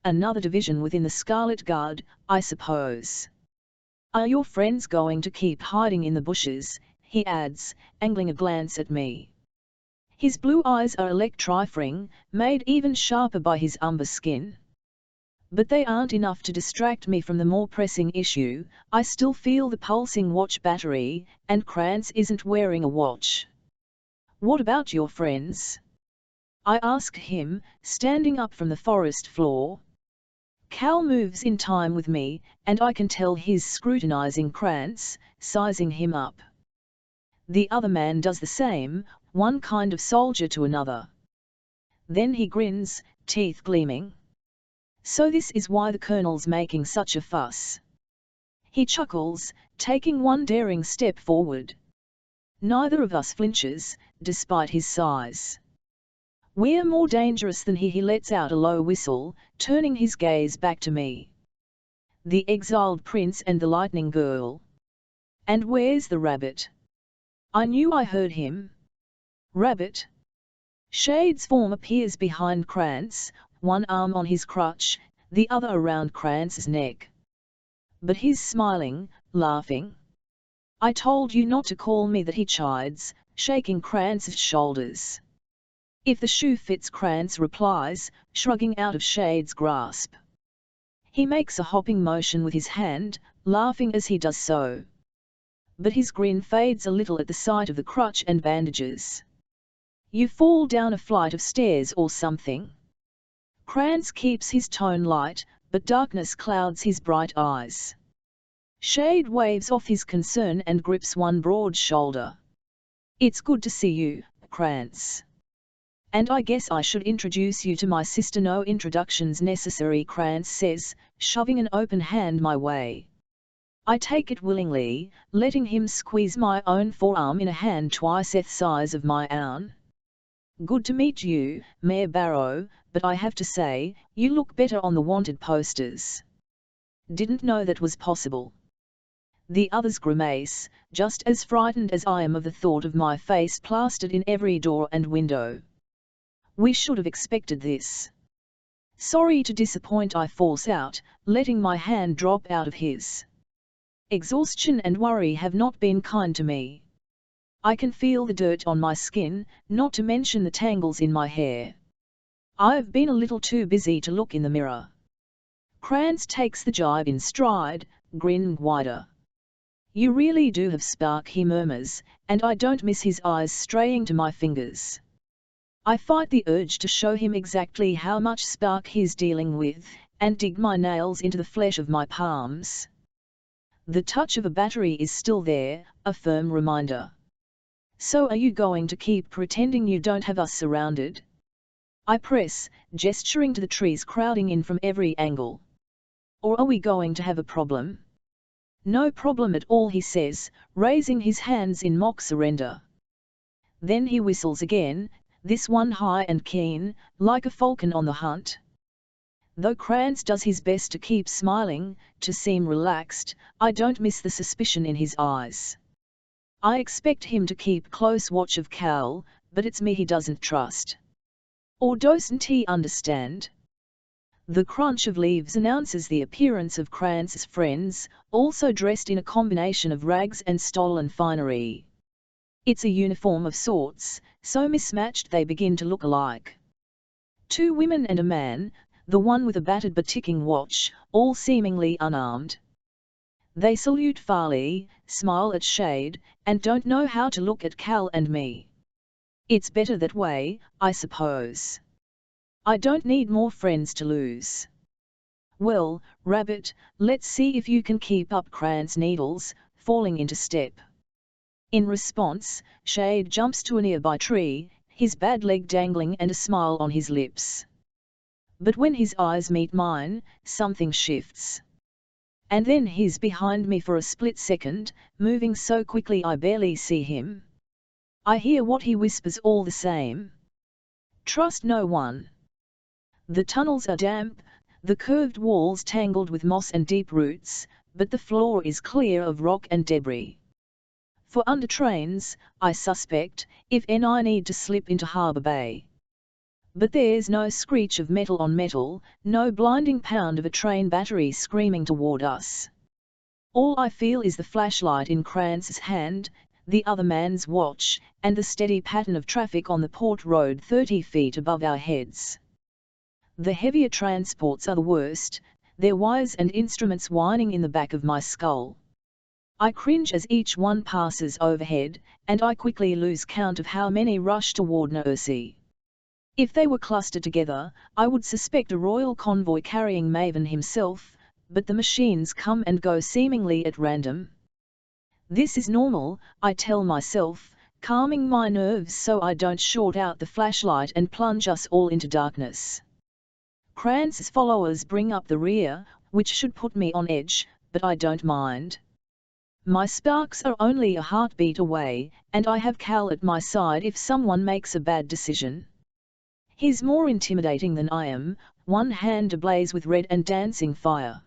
Another division within the Scarlet Guard, I suppose. Are your friends going to keep hiding in the bushes? He adds, angling a glance at me. His blue eyes are electrifying, made even sharper by his umber skin. But they aren't enough to distract me from the more pressing issue. I still feel the pulsing watch battery, and Krantz isn't wearing a watch. What about your friends? I ask him, standing up from the forest floor. Cal moves in time with me, and I can tell he's scrutinizing Krantz, sizing him up. The other man does the same, one kind of soldier to another. Then he grins, teeth gleaming. So this is why the colonel's making such a fuss. He chuckles, taking one daring step forward. Neither of us flinches, despite his size. We're more dangerous than he lets out a low whistle, turning his gaze back to me. The exiled prince and the lightning girl. And where's the rabbit? I knew I heard him. Rabbit? Shade's form appears behind Krantz, one arm on his crutch, the other around Krantz's neck. But he's smiling, laughing. I told you not to call me that, he chides, shaking Krantz's shoulders. If the shoe fits, Krantz replies, shrugging out of Shade's grasp. He makes a hopping motion with his hand, laughing as he does so. But his grin fades a little at the sight of the crutch and bandages. You fall down a flight of stairs or something? Krantz keeps his tone light, but darkness clouds his bright eyes. Shade waves off his concern and grips one broad shoulder. It's good to see you, Krantz. And I guess I should introduce you to my sister. No introductions necessary, Krantz says, shoving an open hand my way. I take it willingly, letting him squeeze my own forearm in a hand twice the size of my own. Good to meet you, Mayor Barrow, but I have to say, you look better on the wanted posters. didn't know that was possible. The others grimace, just as frightened as I am of the thought of my face plastered in every door and window. We should have expected this. Sorry to disappoint, I force out, letting my hand drop out of his. Exhaustion and worry have not been kind to me. I can feel the dirt on my skin, not to mention the tangles in my hair. I've been a little too busy to look in the mirror. Krantz takes the jibe in stride, grin wider. You really do have spark, he murmurs, and I don't miss his eyes straying to my fingers. I fight the urge to show him exactly how much spark he's dealing with, and dig my nails into the flesh of my palms. The touch of a battery is still there, a firm reminder. So are you going to keep pretending you don't have us surrounded? I press, gesturing to the trees crowding in from every angle. Or are we going to have a problem? No problem at all, he says, raising his hands in mock surrender. Then he whistles again, this one high and keen, like a falcon on the hunt. Though Krantz does his best to keep smiling, to seem relaxed, I don't miss the suspicion in his eyes. I expect him to keep close watch of Cal, but it's me he doesn't trust. Or doesn't he understand? The crunch of leaves announces the appearance of Krantz's friends, also dressed in a combination of rags and stolen finery. It's a uniform of sorts, so mismatched they begin to look alike. 2 women and a man, the one with a battered but ticking watch, all seemingly unarmed. They salute Farley, smile at Shade, and don't know how to look at Cal and me. It's better that way, I suppose. I don't need more friends to lose. Well, Rabbit, let's see if you can keep up, Krantz needles, falling into step. In response, Shade jumps to a nearby tree, his bad leg dangling and a smile on his lips. But when his eyes meet mine, something shifts. And then he's behind me for a split second, moving so quickly I barely see him. I hear what he whispers all the same. Trust no one. The tunnels are damp, the curved walls tangled with moss and deep roots, but the floor is clear of rock and debris. For under trains, I suspect, if I need to slip into Harbour Bay. But there's no screech of metal on metal, no blinding pound of a train battery screaming toward us. All I feel is the flashlight in Krantz's hand, the other man's watch, and the steady pattern of traffic on the port road 30 feet above our heads. The heavier transports are the worst, their wires and instruments whining in the back of my skull. I cringe as each one passes overhead, and I quickly lose count of how many rush toward Nersea. If they were clustered together, I would suspect a royal convoy carrying Maven himself, but the machines come and go seemingly at random. This is normal, I tell myself, calming my nerves so I don't short out the flashlight and plunge us all into darkness. Krantz's followers bring up the rear, which should put me on edge, but I don't mind. My sparks are only a heartbeat away, and I have Cal at my side if someone makes a bad decision. He's more intimidating than I am, one hand ablaze with red and dancing fire.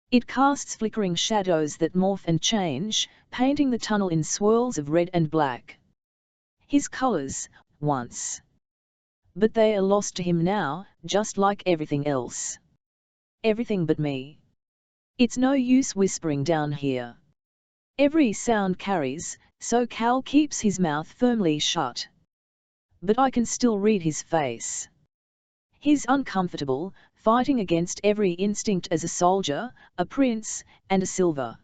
It casts flickering shadows that morph and change, painting the tunnel in swirls of red and black. His colors, once. But they are lost to him now, just like everything else. Everything but me. It's no use whispering down here. Every sound carries, so Cal keeps his mouth firmly shut. But I can still read his face. He's uncomfortable, fighting against every instinct as a soldier, a prince, and a silver.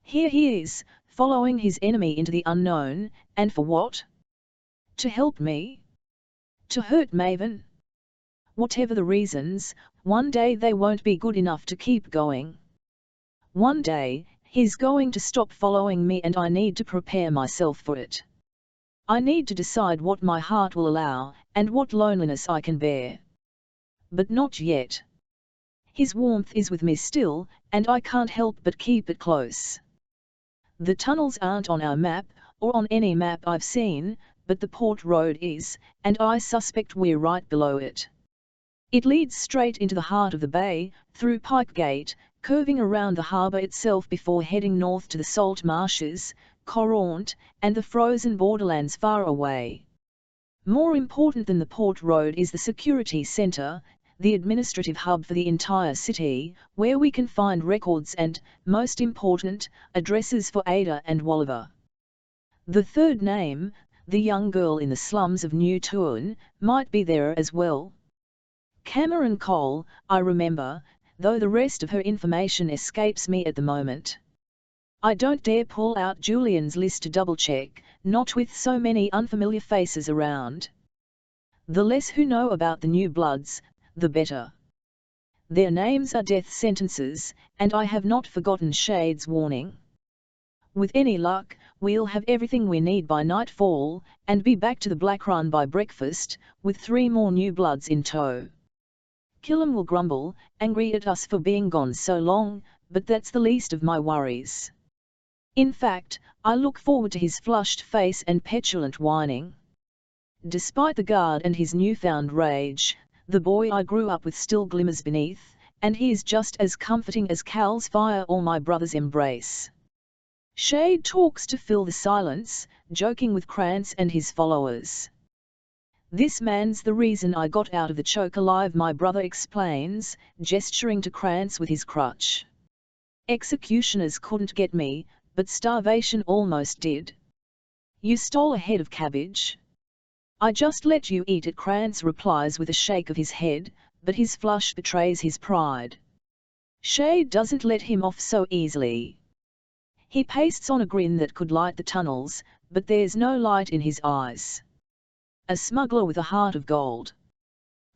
Here he is, following his enemy into the unknown, and for what? To help me? To hurt Maven? Whatever the reasons, one day they won't be good enough to keep going. One day, he's going to stop following me and I need to prepare myself for it. I need to decide what my heart will allow, and what loneliness I can bear. But not yet. His warmth is with me still, and I can't help but keep it close. The tunnels aren't on our map, or on any map I've seen, but the port road is, and I suspect we're right below it. It leads straight into the heart of the bay, through Pike Gate, curving around the harbour itself before heading north to the salt marshes, Corraunt, and the frozen borderlands far away. More important than the port road is the security centre, the administrative hub for the entire city, where we can find records and, most important, addresses for Ada and Walliver. The third name, the young girl in the slums of New Tuin, might be there as well. Cameron Cole, I remember, though the rest of her information escapes me at the moment. I don't dare pull out Julian's list to double-check, not with so many unfamiliar faces around. The less who know about the new bloods, the better. Their names are death sentences, and I have not forgotten Shade's warning. With any luck, we'll have everything we need by nightfall, and be back to the Black Run by breakfast, with 3 more new bloods in tow. Killam will grumble, angry at us for being gone so long, but that's the least of my worries. In fact, I look forward to his flushed face and petulant whining. Despite the guard and his newfound rage, the boy I grew up with still glimmers beneath, and he is just as comforting as Cal's fire or my brother's embrace. Shade talks to fill the silence, joking with Krantz and his followers. This man's the reason I got out of the choke alive, my brother explains, gesturing to Krantz with his crutch. Executioners couldn't get me, but starvation almost did. You stole a head of cabbage. I just let you eat it, Krantz replies with a shake of his head, but his flush betrays his pride. Shade doesn't let him off so easily. He pastes on a grin that could light the tunnels, but there's no light in his eyes. A smuggler with a heart of gold.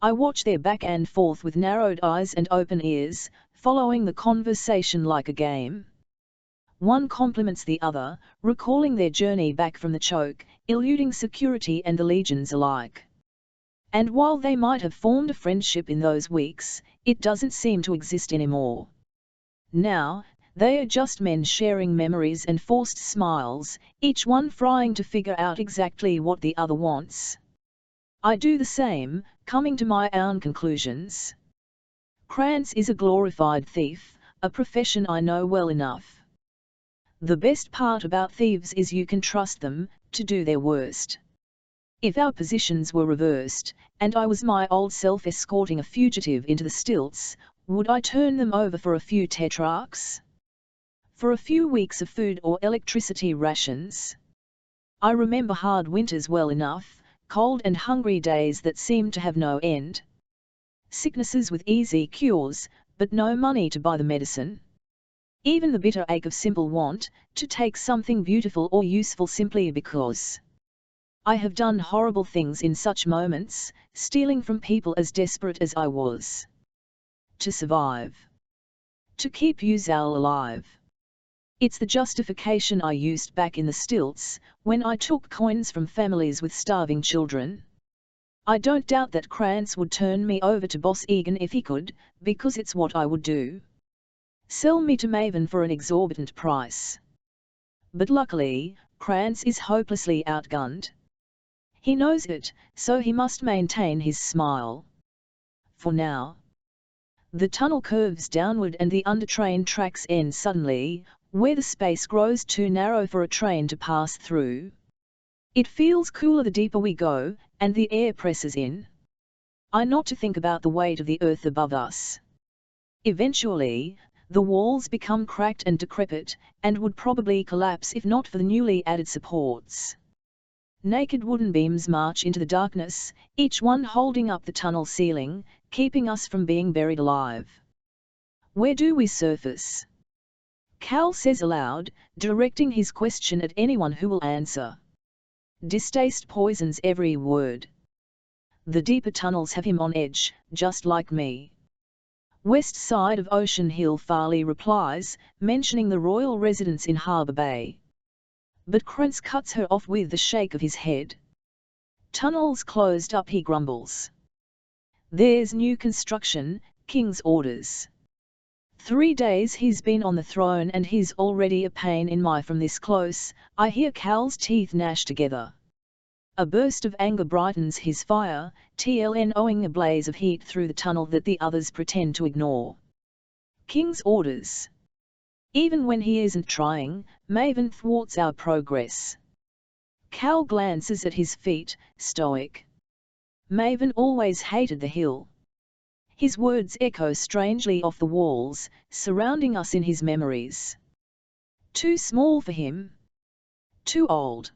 I watch their back and forth with narrowed eyes and open ears, following the conversation like a game. One compliments the other, recalling their journey back from the choke, eluding security and the legions alike. And while they might have formed a friendship in those weeks, it doesn't seem to exist anymore. Now, they are just men sharing memories and forced smiles, each one trying to figure out exactly what the other wants. I do the same, coming to my own conclusions. Krantz is a glorified thief, a profession I know well enough. The best part about thieves is you can trust them to do their worst. If our positions were reversed, and I was my old self escorting a fugitive into the stilts, would I turn them over for a few tetrarchs? For a few weeks of food or electricity rations? I remember hard winters well enough, cold and hungry days that seemed to have no end. Sicknesses with easy cures, but no money to buy the medicine. Even the bitter ache of simple want, to take something beautiful or useful simply because. I have done horrible things in such moments, stealing from people as desperate as I was. To survive. To keep Uzal alive. It's the justification I used back in the stilts, when I took coins from families with starving children. I don't doubt that Krantz would turn me over to Boss Egan if he could, because it's what I would do. Sell me to Maven for an exorbitant price. But luckily, Krantz is hopelessly outgunned. He knows it, so he must maintain his smile. For now. The tunnel curves downward and the under-train tracks end suddenly, where the space grows too narrow for a train to pass through. It feels cooler the deeper we go, and the air presses in. I not to think about the weight of the earth above us. Eventually, the walls become cracked and decrepit, and would probably collapse if not for the newly added supports. Naked wooden beams march into the darkness, each one holding up the tunnel ceiling, keeping us from being buried alive. Where do we surface? Cal says aloud, directing his question at anyone who will answer. Distaste poisons every word. The deeper tunnels have him on edge, just like me. West side of Ocean Hill, Farley replies, mentioning the royal residence in Harbour Bay. But Krantz cuts her off with the shake of his head. Tunnels closed up, he grumbles. There's new construction, King's orders. 3 days he's been on the throne and he's already a pain in my from this close, I hear Cal's teeth gnash together. A burst of anger brightens his fire, TLN owing a blaze of heat through the tunnel that the others pretend to ignore. King's orders. Even when he isn't trying, Maven thwarts our progress. Cal glances at his feet, stoic. Maven always hated the hill. His words echo strangely off the walls, surrounding us in his memories. Too small for him. Too old.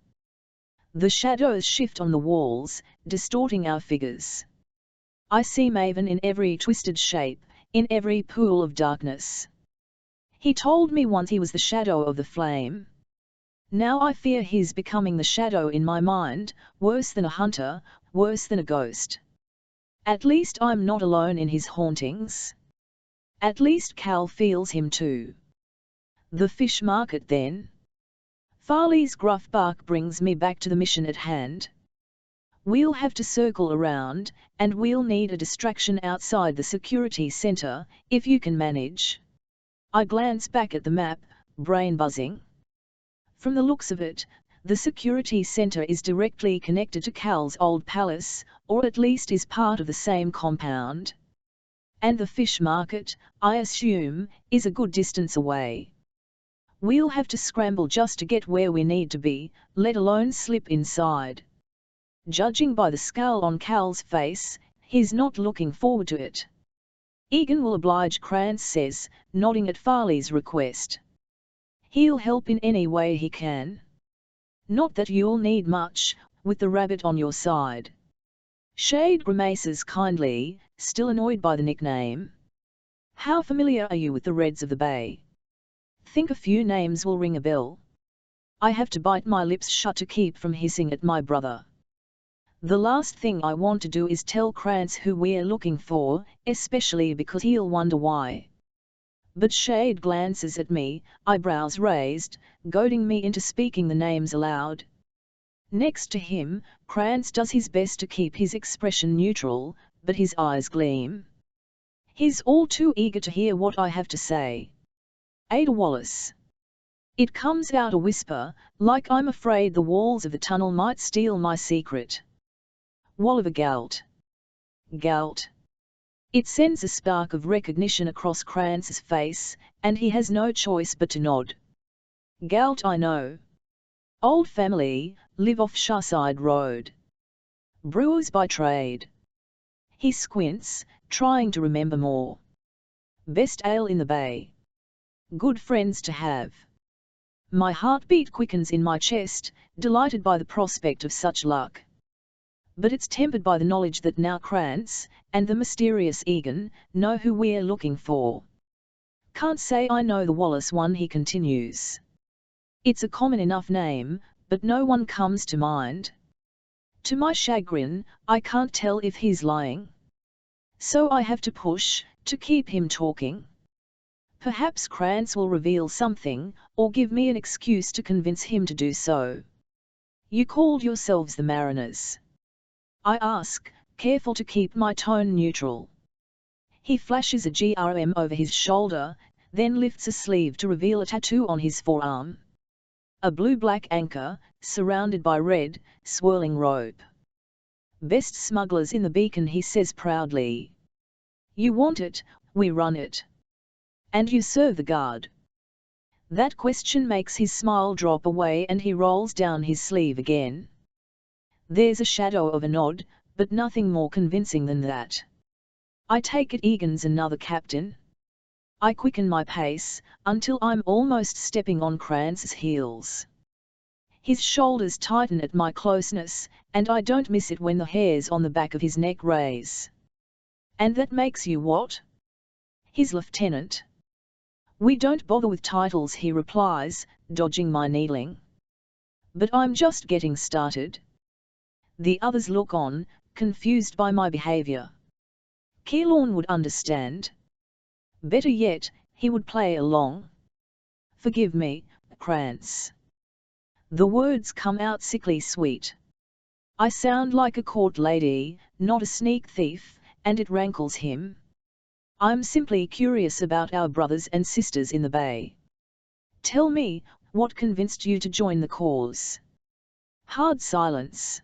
The shadows shift on the walls, distorting our figures. I see Maven in every twisted shape, in every pool of darkness. He told me once he was the shadow of the flame. Now I fear he's becoming the shadow in my mind, worse than a hunter, worse than a ghost. At least I'm not alone in his hauntings. At least Cal feels him too. The fish market then? Farley's gruff bark brings me back to the mission at hand. We'll have to circle around, and we'll need a distraction outside the security center, if you can manage. I glance back at the map, brain buzzing. From the looks of it, the security center is directly connected to Cal's old palace, or at least is part of the same compound. And the fish market, I assume, is a good distance away. We'll have to scramble just to get where we need to be, let alone slip inside. Judging by the scowl on Cal's face, he's not looking forward to it. Egan will oblige, Krantz says, nodding at Farley's request. He'll help in any way he can. Not that you'll need much, with the rabbit on your side. Shade grimaces kindly, still annoyed by the nickname. How familiar are you with the Reds of the Bay? Think a few names will ring a bell. I have to bite my lips shut to keep from hissing at my brother. The last thing I want to do is tell Krantz who we're looking for, especially because he'll wonder why. But Shade glances at me, eyebrows raised, goading me into speaking the names aloud. Next to him, Krantz does his best to keep his expression neutral, but his eyes gleam. He's all too eager to hear what I have to say. Ada Wallace. It comes out a whisper, like I'm afraid the walls of the tunnel might steal my secret. Walliver Galt. Galt. It sends a spark of recognition across Krantz's face, and he has no choice but to nod. Galt I know. Old family, live off Sharside Road. Brewers by trade. He squints, trying to remember more. Best ale in the bay. Good friends to have. My heartbeat quickens in my chest, delighted by the prospect of such luck. But it's tempered by the knowledge that now Krantz, and the mysterious Egan, know who we're looking for. Can't say I know the Wallace one, he continues. It's a common enough name, but no one comes to mind. To my chagrin, I can't tell if he's lying. So I have to push, to keep him talking. Perhaps Krantz will reveal something, or give me an excuse to convince him to do so. You called yourselves the Mariners? I ask, careful to keep my tone neutral. He flashes a GRM over his shoulder, then lifts a sleeve to reveal a tattoo on his forearm. A blue-black anchor, surrounded by red, swirling rope. Best smugglers in the beacon, he says proudly. You want it, we run it. And you serve the guard. That question makes his smile drop away and he rolls down his sleeve again. There's a shadow of a nod, but nothing more convincing than that. I take it Egan's another captain. I quicken my pace, until I'm almost stepping on Krantz's heels. His shoulders tighten at my closeness, and I don't miss it when the hairs on the back of his neck raise. And that makes you what? His lieutenant. We don't bother with titles, he replies, dodging my needling. But I'm just getting started. The others look on, confused by my behavior. Keylorn would understand. Better yet, he would play along. Forgive me, Krantz. The words come out sickly sweet. I sound like a court lady, not a sneak thief, and it rankles him. I'm simply curious about our brothers and sisters in the Bay. Tell me, what convinced you to join the cause? Hard silence.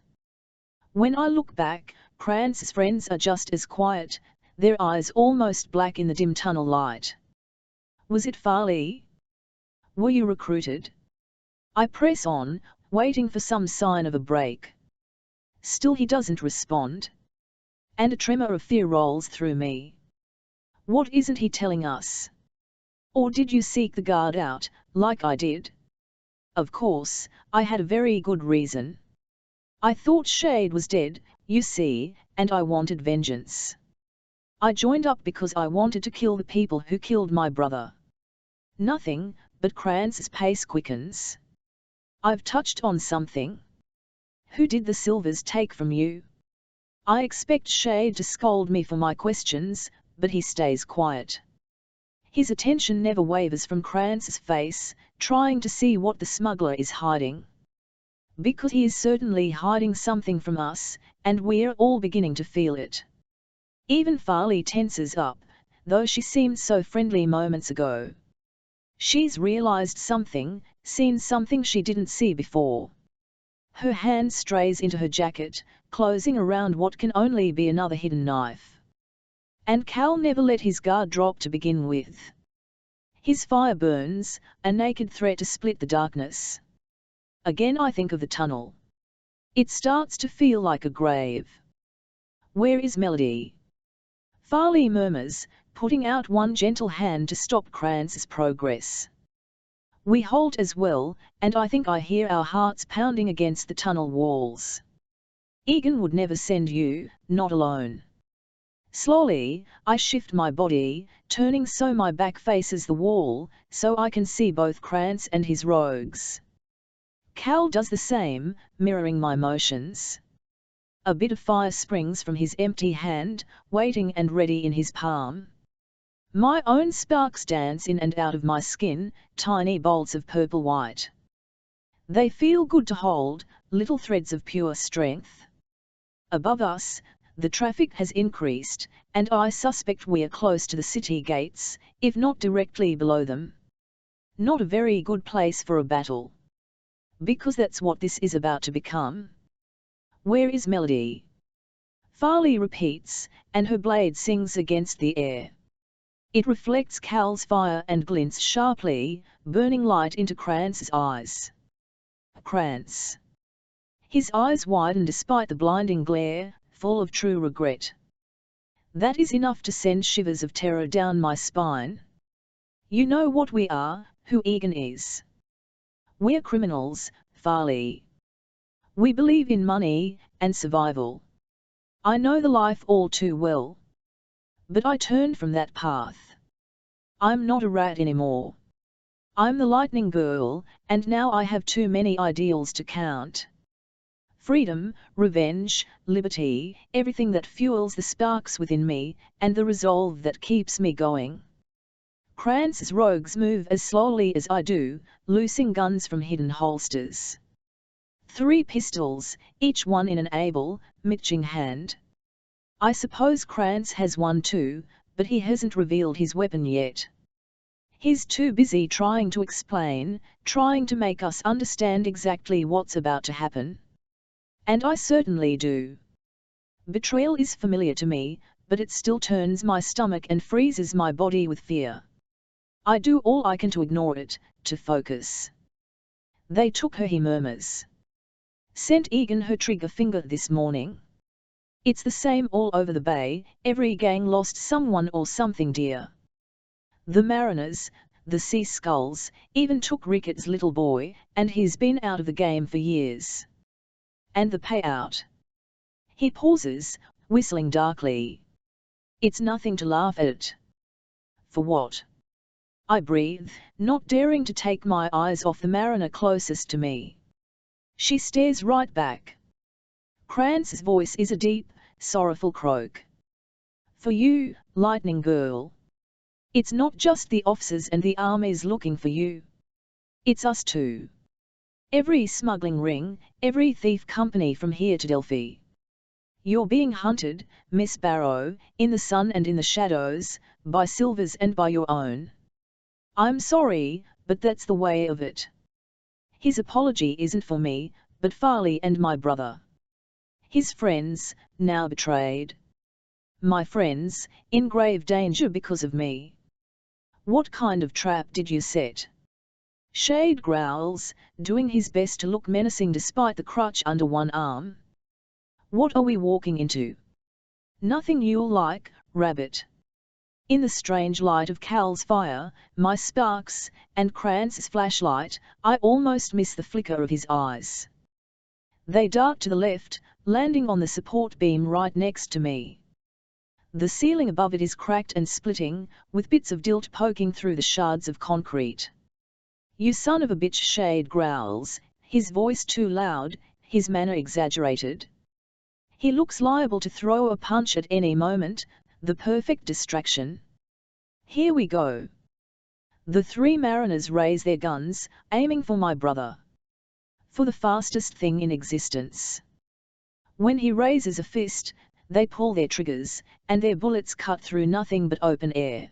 When I look back, Krantz's friends are just as quiet, their eyes almost black in the dim tunnel light. Was it Farley? Were you recruited? I press on, waiting for some sign of a break. Still he doesn't respond. And a tremor of fear rolls through me. What isn't he telling us? Or did you seek the guard out, like I did? Of course, I had a very good reason. I thought Shade was dead, you see, and I wanted vengeance. I joined up because I wanted to kill the people who killed my brother. Nothing, but Kranz's pace quickens. I've touched on something. Who did the silvers take from you? I expect Shade to scold me for my questions, but he stays quiet. His attention never wavers from Kranz's face, trying to see what the smuggler is hiding. Because he is certainly hiding something from us, and we're all beginning to feel it. Even Farley tenses up, though she seemed so friendly moments ago. She's realized something, seen something she didn't see before. Her hand strays into her jacket, closing around what can only be another hidden knife. And Cal never let his guard drop to begin with. His fire burns, a naked threat to split the darkness. Again I think of the tunnel. It starts to feel like a grave. Where is Melody? Farley murmurs, putting out one gentle hand to stop Kranz's progress. We halt as well, and I think I hear our hearts pounding against the tunnel walls. Egan would never send you, not alone. Slowly, I shift my body, turning so my back faces the wall, so I can see both Kranz and his rogues. Cal does the same, mirroring my motions. A bit of fire springs from his empty hand, waiting and ready in his palm. My own sparks dance in and out of my skin, tiny bolts of purple-white. They feel good to hold, little threads of pure strength. Above us, the traffic has increased, and I suspect we're close to the city gates, if not directly below them. Not a very good place for a battle. Because that's what this is about to become. Where is Melody? Farley repeats, and her blade sings against the air. It reflects Cal's fire and glints sharply, burning light into Kranz's eyes. Kranz. His eyes widen despite the blinding glare, full of true regret. That is enough to send shivers of terror down my spine. You know what we are, who Egan is. We're criminals, Farley. We believe in money, and survival. I know the life all too well. But I turned from that path. I'm not a rat anymore. I'm the Lightning Girl, and now I have too many ideals to count. Freedom, revenge, liberty, everything that fuels the sparks within me, and the resolve that keeps me going. Kranz's rogues move as slowly as I do, loosing guns from hidden holsters. 3 pistols, each one in an able, mitching hand. I suppose Kranz has one too, but he hasn't revealed his weapon yet. He's too busy trying to explain, trying to make us understand exactly what's about to happen. And I certainly do. Betrayal is familiar to me, but it still turns my stomach and freezes my body with fear. I do all I can to ignore it, to focus. They took her, he murmurs. Sent Egan her trigger finger this morning. It's the same all over the bay, every gang lost someone or something dear. The Mariners, the Sea Skulls, even took Ricketts' little boy, and he's been out of the game for years. And the payout. He pauses, whistling darkly. It's nothing to laugh at. For what? I breathe, not daring to take my eyes off the Mariner closest to me. She stares right back. Kranz's voice is a deep, sorrowful croak. For you, Lightning Girl. It's not just the officers and the armies looking for you. It's us too. Every smuggling ring, every thief company from here to Delphi. You're being hunted, Miss Barrow, in the sun and in the shadows, by Silvers and by your own. I'm sorry, but that's the way of it. His apology isn't for me, but Farley and my brother. His friends, now betrayed. My friends, in grave danger because of me. What kind of trap did you set? Shade growls, doing his best to look menacing despite the crutch under one arm. What are we walking into? Nothing you'll like, Rabbit. In the strange light of Cal's fire, my sparks, and Kranz's flashlight, I almost miss the flicker of his eyes. They dart to the left, landing on the support beam right next to me. The ceiling above it is cracked and splitting, with bits of dirt poking through the shards of concrete. You son of a bitch, Shade growls, his voice too loud, his manner exaggerated. He looks liable to throw a punch at any moment, the perfect distraction. Here we go. The three mariners raise their guns, aiming for my brother. For the fastest thing in existence. When he raises a fist, they pull their triggers, and their bullets cut through nothing but open air.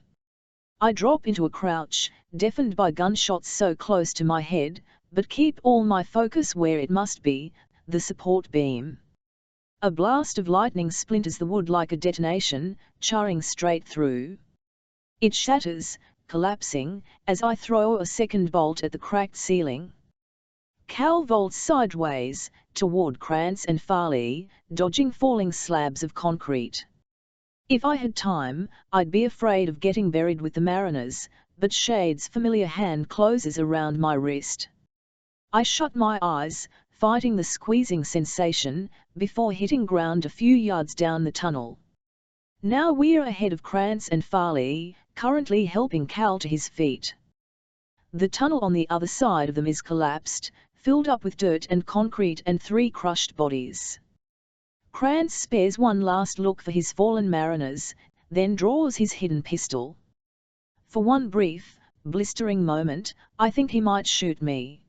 I drop into a crouch, deafened by gunshots so close to my head, but keep all my focus where it must be, the support beam. A blast of lightning splinters the wood like a detonation, charring straight through. It shatters, collapsing, as I throw a second bolt at the cracked ceiling. Cal vaults sideways, toward Kranz and Farley, dodging falling slabs of concrete. If I had time, I'd be afraid of getting buried with the mariners, but Shade's familiar hand closes around my wrist. I shut my eyes, fighting the squeezing sensation, before hitting ground a few yards down the tunnel. Now we're ahead of Kranz and Farley, currently helping Cal to his feet. The tunnel on the other side of them is collapsed, filled up with dirt and concrete and three crushed bodies. Kranz spares one last look for his fallen mariners, then draws his hidden pistol. For one brief, blistering moment, I think he might shoot me.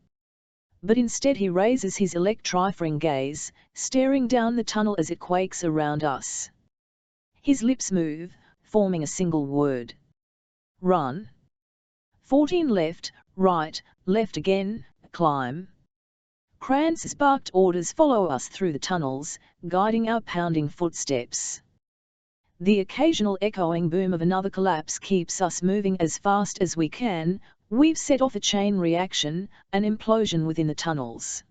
But instead he raises his electrifying gaze, staring down the tunnel as it quakes around us. His lips move, forming a single word. Run. 14 left, right, left again, climb. Kranz's barked orders follow us through the tunnels, guiding our pounding footsteps. The occasional echoing boom of another collapse keeps us moving as fast as we can. We've set off a chain reaction, an implosion within the tunnels.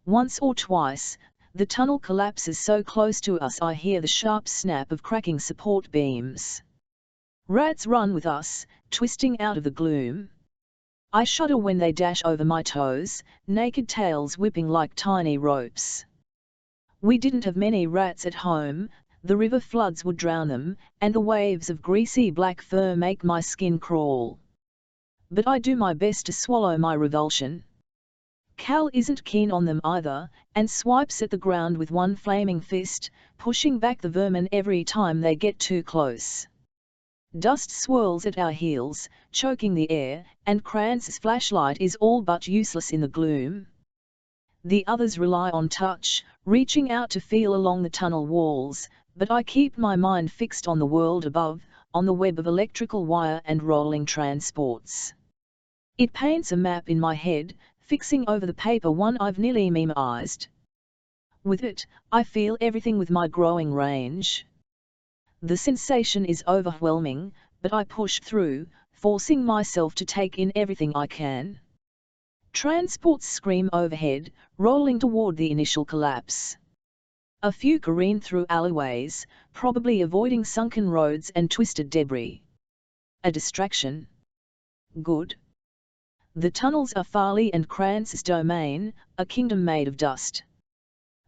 Once or twice, the tunnel collapses so close to us I hear the sharp snap of cracking support beams. Rats run with us, twisting out of the gloom. I shudder when they dash over my toes, naked tails whipping like tiny ropes. We didn't have many rats at home, the river floods would drown them, and the waves of greasy black fur make my skin crawl. But I do my best to swallow my revulsion. Cal isn't keen on them either, and swipes at the ground with one flaming fist, pushing back the vermin every time they get too close. Dust swirls at our heels, choking the air, and Kranz's flashlight is all but useless in the gloom. The others rely on touch, reaching out to feel along the tunnel walls, but I keep my mind fixed on the world above, on the web of electrical wire and rolling transports. It paints a map in my head, fixing over the paper one I've nearly memorized. With it, I feel everything with my growing range. The sensation is overwhelming, but I push through, forcing myself to take in everything I can. Transports scream overhead, rolling toward the initial collapse. A few careen through alleyways, probably avoiding sunken roads and twisted debris. A distraction. Good. The tunnels are Farley and Kranz's domain, a kingdom made of dust.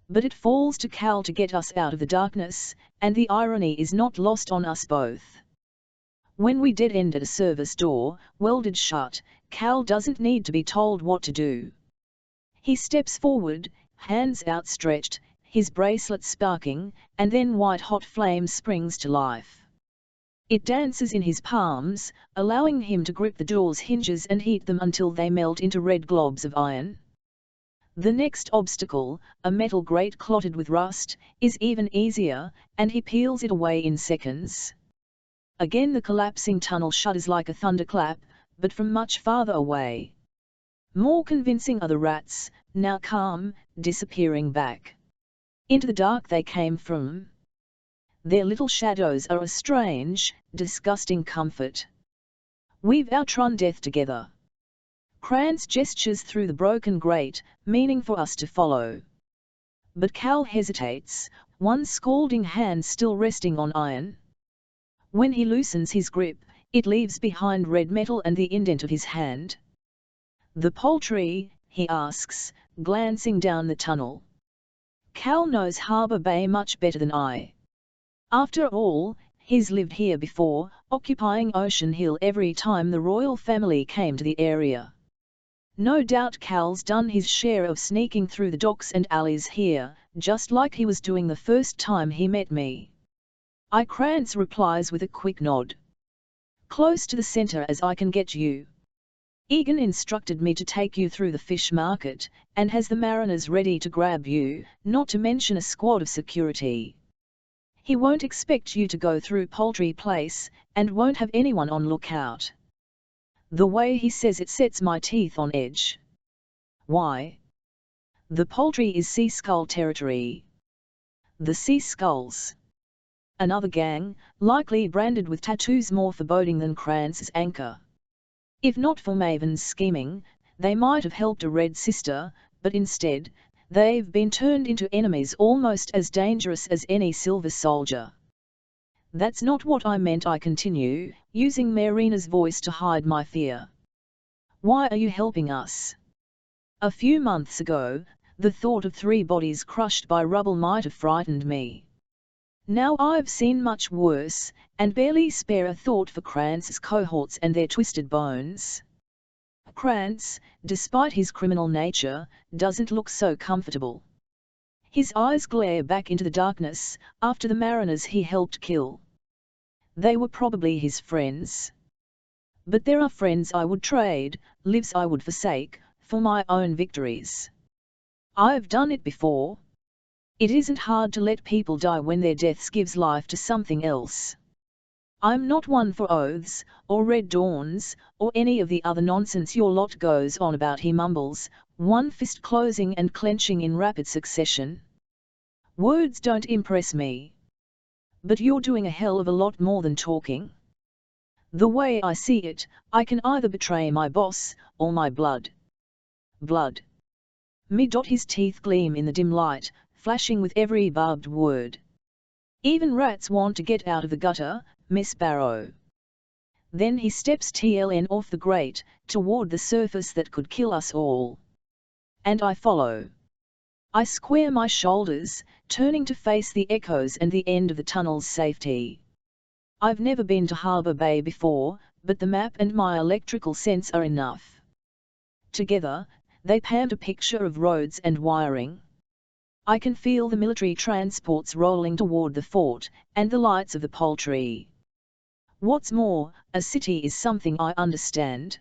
But it falls to Cal to get us out of the darkness, and the irony is not lost on us both. When we dead-end at a service door, welded shut, Cal doesn't need to be told what to do. He steps forward, hands outstretched, his bracelet sparking, and then white-hot flame springs to life. It dances in his palms, allowing him to grip the door's hinges and heat them until they melt into red globs of iron. The next obstacle, a metal grate clotted with rust, is even easier, and he peels it away in seconds. Again the collapsing tunnel shudders like a thunderclap, but from much farther away. More convincing are the rats, now calm, disappearing back into the dark they came from. Their little shadows are a strange, disgusting comfort. We've outrun death together. Krantz gestures through the broken grate, meaning for us to follow. But Cal hesitates, one scalding hand still resting on iron. When he loosens his grip, it leaves behind red metal and the indent of his hand. The poultry, he asks, glancing down the tunnel. Cal knows Harbour Bay much better than I. After all, he's lived here before, occupying Ocean Hill every time the royal family came to the area. No doubt Cal's done his share of sneaking through the docks and alleys here, just like he was doing the first time he met me. Krantz replies with a quick nod. Close to the centre as I can get you. Egan instructed me to take you through the fish market, and has the mariners ready to grab you, not to mention a squad of security. He won't expect you to go through Poultry Place, and won't have anyone on lookout. The way he says it sets my teeth on edge. Why? The Poultry is Sea Skull territory. The Sea Skulls. Another gang, likely branded with tattoos more foreboding than Krantz's anchor. If not for Maven's scheming, they might have helped a Red Sister, but instead, they've been turned into enemies almost as dangerous as any Silver Soldier. That's not what I meant, I continue, using Marina's voice to hide my fear. Why are you helping us? A few months ago, the thought of 3 bodies crushed by rubble might have frightened me. Now I've seen much worse, and barely spare a thought for Krantz's cohorts and their twisted bones. Krantz, despite his criminal nature, doesn't look so comfortable. His eyes glare back into the darkness, after the mariners he helped kill. They were probably his friends. But there are friends I would trade, lives I would forsake, for my own victories. I've done it before. It isn't hard to let people die when their deaths gives life to something else. I'm not one for oaths, or red dawns, or any of the other nonsense your lot goes on about, he mumbles, one fist closing and clenching in rapid succession. Words don't impress me. But you're doing a hell of a lot more than talking. The way I see it, I can either betray my boss, or my blood. Blood. His teeth gleam in the dim light, flashing with every barbed word. Even rats want to get out of the gutter, Miss Barrow. Then he steps TLN off the grate, toward the surface that could kill us all. And I follow. I square my shoulders, turning to face the echoes and the end of the tunnel's safety. I've never been to Harbour Bay before, but the map and my electrical sense are enough. Together, they paint a picture of roads and wiring. I can feel the military transports rolling toward the fort, and the lights of the Poultry. What's more, a city is something I understand.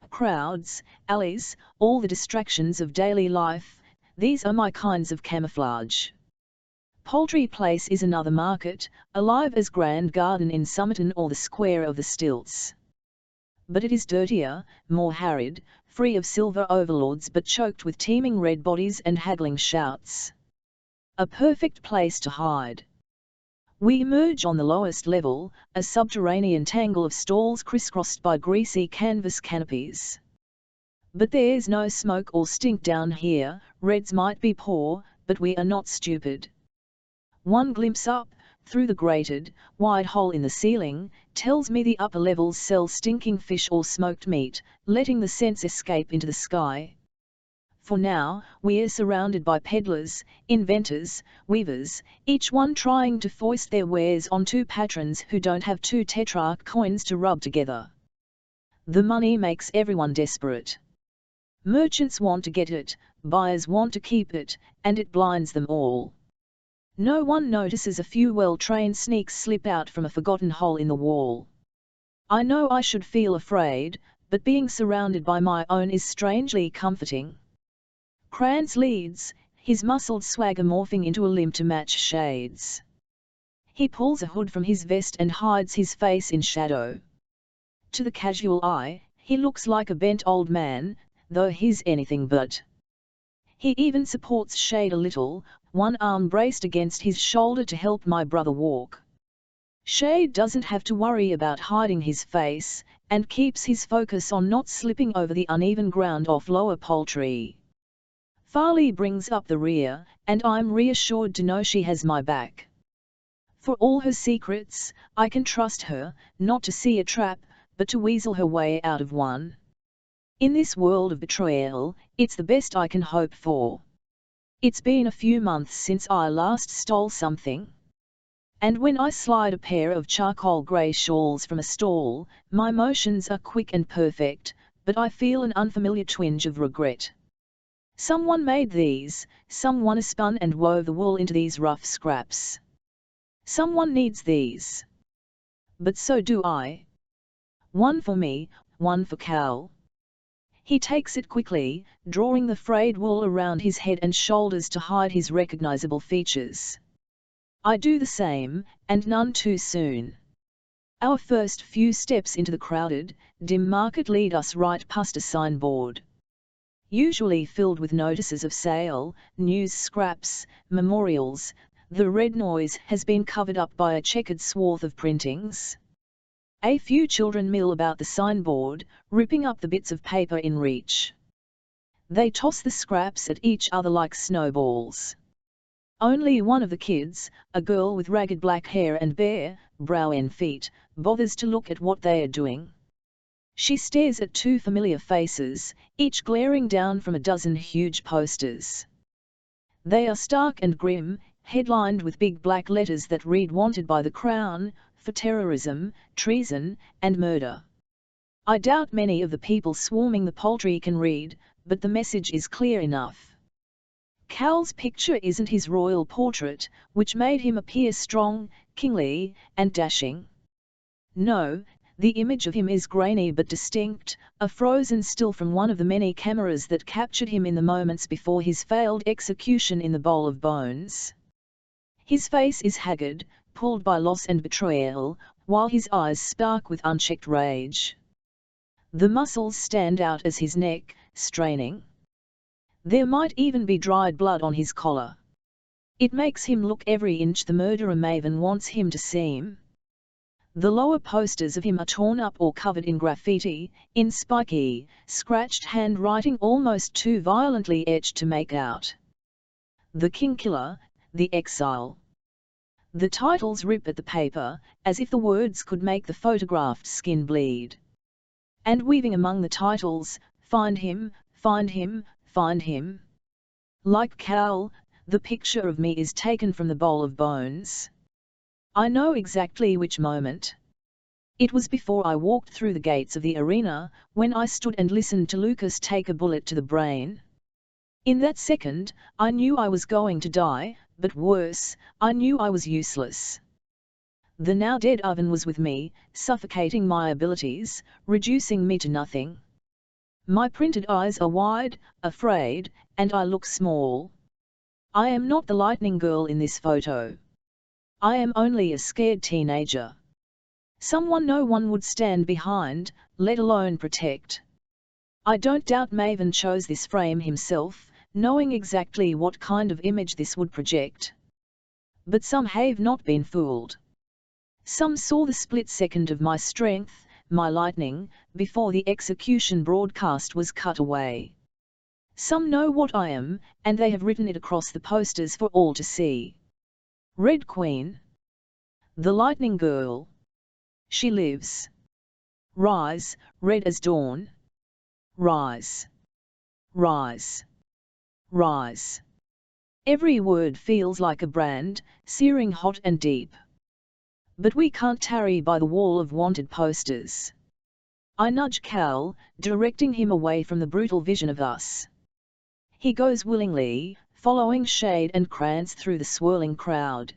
Crowds, alleys, all the distractions of daily life, these are my kinds of camouflage. Poultry Place is another market, alive as Grand Garden in Somerton or the Square of the Stilts. But it is dirtier, more harried, free of silver overlords but choked with teeming red bodies and haggling shouts. A perfect place to hide. We emerge on the lowest level, a subterranean tangle of stalls crisscrossed by greasy canvas canopies. But there's no smoke or stink down here. Reds might be poor, but we are not stupid. One glimpse up, through the grated, wide hole in the ceiling, tells me the upper levels sell stinking fish or smoked meat, letting the scents escape into the sky. For now, we are surrounded by peddlers, inventors, weavers, each one trying to foist their wares on 2 patrons who don't have 2 tetrarch coins to rub together. The money makes everyone desperate. Merchants want to get it, buyers want to keep it, and it blinds them all. No one notices a few well-trained sneaks slip out from a forgotten hole in the wall. I know I should feel afraid, but being surrounded by my own is strangely comforting. Krantz leads, his muscled swagger morphing into a limp to match shades. He pulls a hood from his vest and hides his face in shadow. To the casual eye, he looks like a bent old man, though he's anything but. He even supports Shade a little, one arm braced against his shoulder to help my brother walk. Shade doesn't have to worry about hiding his face, and keeps his focus on not slipping over the uneven ground off lower poultry. Farley brings up the rear, and I'm reassured to know she has my back. For all her secrets, I can trust her, not to see a trap, but to weasel her way out of one. In this world of betrayal, it's the best I can hope for. It's been a few months since I last stole something. And when I slide a pair of charcoal grey shawls from a stall, my motions are quick and perfect, but I feel an unfamiliar twinge of regret. Someone made these, someone spun and wove the wool into these rough scraps. Someone needs these. But so do I. One for me, one for Cal. He takes it quickly, drawing the frayed wool around his head and shoulders to hide his recognizable features. I do the same, and none too soon. Our first few steps into the crowded, dim market lead us right past a signboard. Usually filled with notices of sale, news scraps, memorials, the red noise has been covered up by a checkered swath of printings. A few children mill about the signboard, ripping up the bits of paper in reach. They toss the scraps at each other like snowballs. Only one of the kids, a girl with ragged black hair and bare, brown feet, bothers to look at what they are doing. She stares at two familiar faces, each glaring down from a dozen huge posters. They are stark and grim, headlined with big black letters that read "Wanted by the Crown, for terrorism, treason, and murder." I doubt many of the people swarming the poultry can read, but the message is clear enough. Cal's picture isn't his royal portrait, which made him appear strong, kingly, and dashing. No, the image of him is grainy but distinct, a frozen still from one of the many cameras that captured him in the moments before his failed execution in the Bowl of Bones. His face is haggard, pulled by loss and betrayal, while his eyes spark with unchecked rage. The muscles stand out as his neck, straining. There might even be dried blood on his collar. It makes him look every inch the murderer Maven wants him to seem. The lower posters of him are torn up or covered in graffiti, in spiky, scratched handwriting almost too violently etched to make out. The Kingkiller, the Exile. The titles rip at the paper, as if the words could make the photographed skin bleed. And weaving among the titles, "Find him, find him, find him." Like Cal, the picture of me is taken from the Bowl of Bones. I know exactly which moment. It was before I walked through the gates of the arena, when I stood and listened to Lucas take a bullet to the brain. In that second, I knew I was going to die, but worse, I knew I was useless. The now dead oven was with me, suffocating my abilities, reducing me to nothing. My printed eyes are wide, afraid, and I look small. I am not the lightning girl in this photo. I am only a scared teenager. Someone no one would stand behind, let alone protect. I don't doubt Maven chose this frame himself, knowing exactly what kind of image this would project. But some have not been fooled. Some saw the split second of my strength, my lightning, before the execution broadcast was cut away. Some know what I am, and they have written it across the posters for all to see. Red Queen. The Lightning Girl. She lives. Rise, red as dawn. Rise. Rise. Rise. Every word feels like a brand, searing hot and deep. But we can't tarry by the wall of wanted posters. I nudge Cal, directing him away from the brutal vision of us. He goes willingly, following Shade and Krantz through the swirling crowd.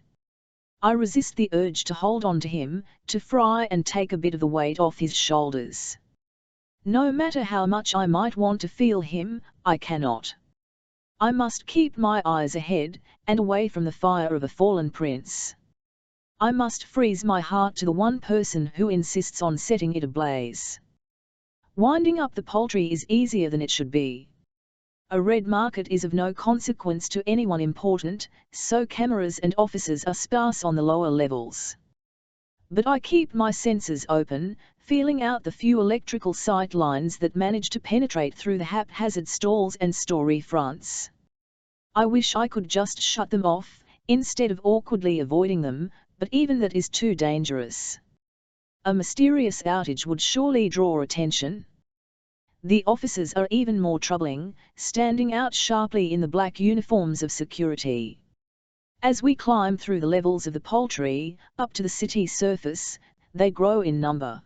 I resist the urge to hold on to him, to fry and take a bit of the weight off his shoulders. No matter how much I might want to feel him, I cannot. I must keep my eyes ahead, and away from the fire of a fallen prince. I must freeze my heart to the one person who insists on setting it ablaze. Winding up the poultry is easier than it should be. A red market is of no consequence to anyone important, so cameras and officers are sparse on the lower levels. But I keep my senses open, feeling out the few electrical sight lines that manage to penetrate through the haphazard stalls and story fronts. I wish I could just shut them off, instead of awkwardly avoiding them, but even that is too dangerous. A mysterious outage would surely draw attention. The officers are even more troubling, standing out sharply in the black uniforms of security. As we climb through the levels of the poultry, up to the city surface, they grow in number.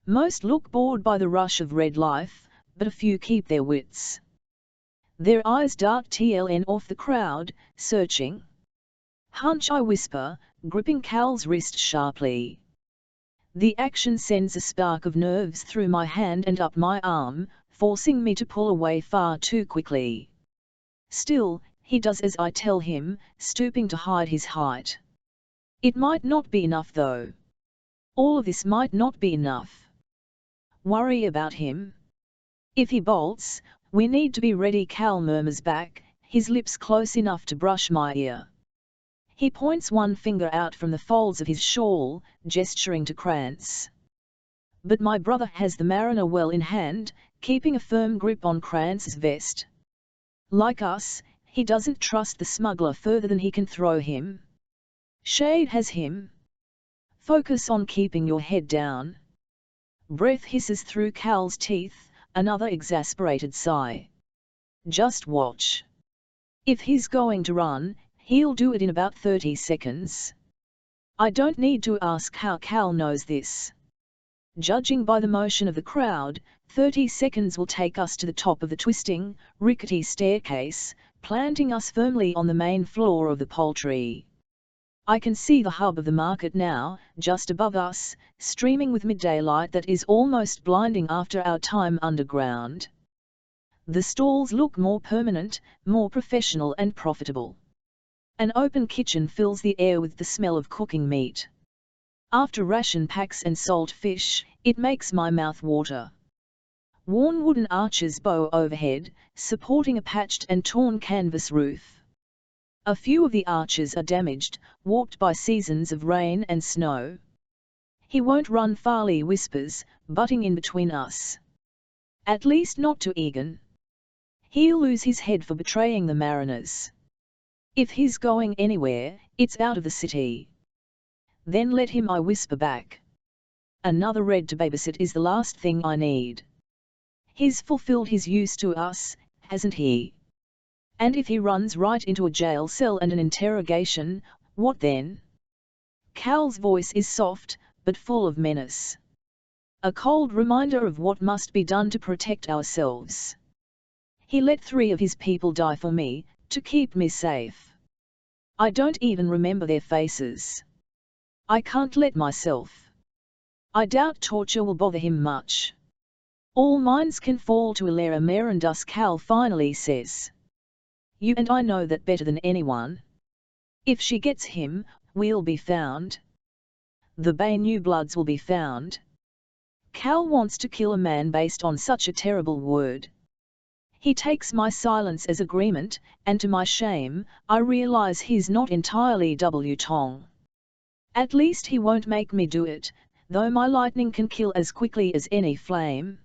Most look bored by the rush of red life, but a few keep their wits. Their eyes dart TLN off the crowd, searching. "Hunch," I whisper, gripping Cal's wrist sharply. The action sends a spark of nerves through my hand and up my arm, forcing me to pull away far too quickly. Still, he does as I tell him, stooping to hide his height. It might not be enough though. All of this might not be enough. Worry about him? If he bolts, we need to be ready. Cal murmurs back, his lips close enough to brush my ear. He points one finger out from the folds of his shawl, gesturing to Krantz. But my brother has the Mariner well in hand, keeping a firm grip on Krantz's vest. Like us, he doesn't trust the smuggler further than he can throw him. Shade has him. Focus on keeping your head down. Breath hisses through Cal's teeth, another exasperated sigh. Just watch. If he's going to run, he'll do it in about 30 seconds. I don't need to ask how Cal knows this. Judging by the motion of the crowd, 30 seconds will take us to the top of the twisting, rickety staircase, planting us firmly on the main floor of the poultry. I can see the hub of the market now, just above us, streaming with midday light that is almost blinding after our time underground. The stalls look more permanent, more professional and profitable. An open kitchen fills the air with the smell of cooking meat. After ration packs and salt fish, it makes my mouth water. Worn wooden arches bow overhead, supporting a patched and torn canvas roof. A few of the arches are damaged, warped by seasons of rain and snow. He won't run, Farley whispers, butting in between us. At least not to Egan. He'll lose his head for betraying the Mariners. If he's going anywhere, it's out of the city. Then let him, I whisper back. Another Red to babysit is the last thing I need. He's fulfilled his use to us, hasn't he? And if he runs right into a jail cell and an interrogation, what then? Cal's voice is soft, but full of menace. A cold reminder of what must be done to protect ourselves. He let 3 of his people die for me, to keep me safe. I don't even remember their faces. I can't let myself. I doubt torture will bother him much. All minds can fall to Ilera Merendus, Cal finally says. You and I know that better than anyone. If she gets him, we'll be found. The Bay New Bloods will be found. Cal wants to kill a man based on such a terrible word. He takes my silence as agreement, and to my shame, I realize he's not entirely W-Tong. At least he won't make me do it, though my lightning can kill as quickly as any flame.